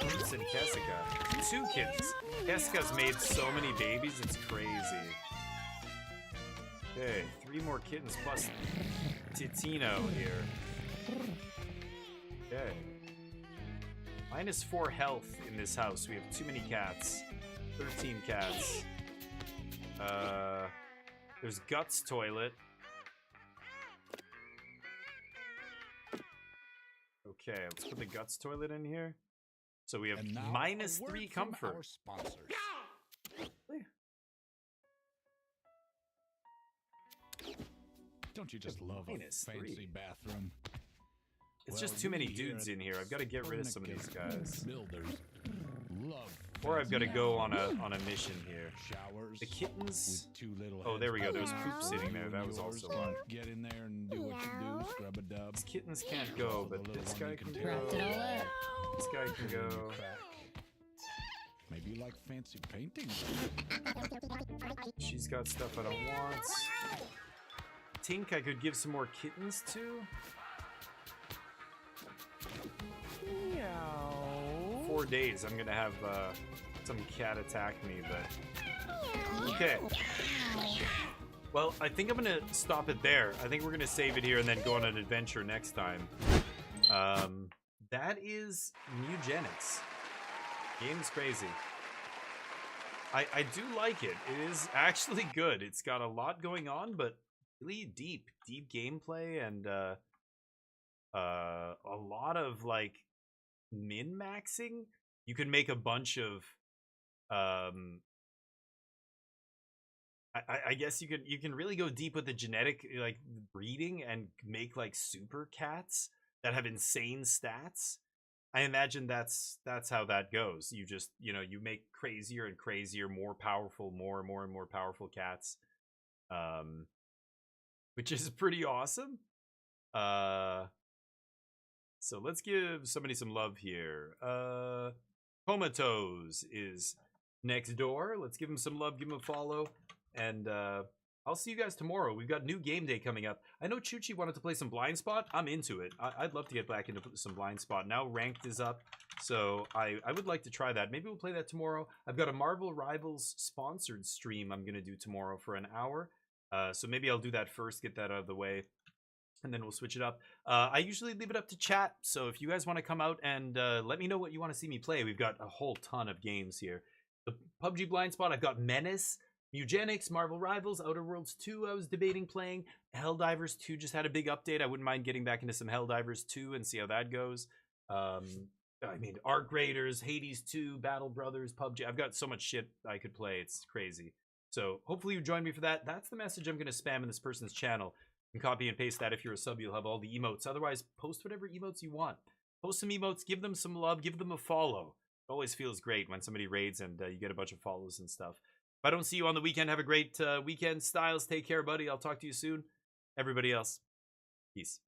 Oops, and Kessica. 2 kittens. Kessica's made so many babies, it's crazy. Okay, 3 more kittens plus Titino here. Okay. -4 health in this house. We have too many cats. 13 cats. There's Guts toilet. Okay, let's put the Guts toilet in here. So we have -3 comfort. Don't you just love a fancy bathroom? It's just too many dudes in here. I've got to get rid of some of these guys. Builders love Or I've got to go on a mission here. Showers. The kittens. With 2 little Oh, there we go. There's heads. poop sitting there. That was also fun. Get in there and do what you do. Scrub a dub. These kittens can't go, but this guy can go. Wrapped it all up. This guy can go. Maybe you like fancy painting. She's got stuff I don't want. Tink I could give some more kittens to. Meow. 4 days I'm gonna have some cat attack me, but okay. Well, I think I'm gonna stop it there. I think we're gonna save it here and then go on an adventure next time. That is Mugenics. Game's crazy. I do like it. It is actually good. It's got a lot going on, but really deep gameplay and a lot of like min-maxing. You can make a bunch of I guess you can really go deep with the genetic like breeding and make like super cats that have insane stats. I imagine that's how that goes. You just, you make crazier and crazier, more powerful, more and more powerful cats. Which is pretty awesome. So let's give somebody some love here. Comatose is next door. Let's give him some love, give him a follow. And I'll see you guys tomorrow. We've got new game day coming up. I know Chuchi wanted to play some Blind Spot. I'm into it. I'd love to get back into some Blind Spot. Now Ranked is up, so I would like to try that. Maybe we'll play that tomorrow. I've got a Marvel Rivals sponsored stream I'm going to do tomorrow for an hour. So maybe I'll do that first, get that out of the way, and then we'll switch it up. I usually leave it up to chat, so if you guys want to come out and let me know what you want to see me play. We've got a whole ton of games here. The PUBG Blind Spot, I've got Menace, Mugenics, Marvel Rivals, Outer Worlds 2 I was debating playing. Helldivers 2 just had a big update. I wouldn't mind getting back into some Helldivers 2 and see how that goes. I mean, Arc Raiders, Hades 2, Battle Brothers, PUBG. I've got so much shit I could play. It's crazy. So hopefully you join me for that. That's the message I'm going to spam in this person's channel. You can copy and paste that. If you're a sub, you'll have all the emotes. Otherwise, post whatever emotes you want. Post some emotes, give them some love, give them a follow. It always feels great when somebody raids and you get a bunch of follows and stuff. If I don't see you on the weekend, have a great weekend. Styles, take care, buddy. I'll talk to you soon. Everybody else, peace.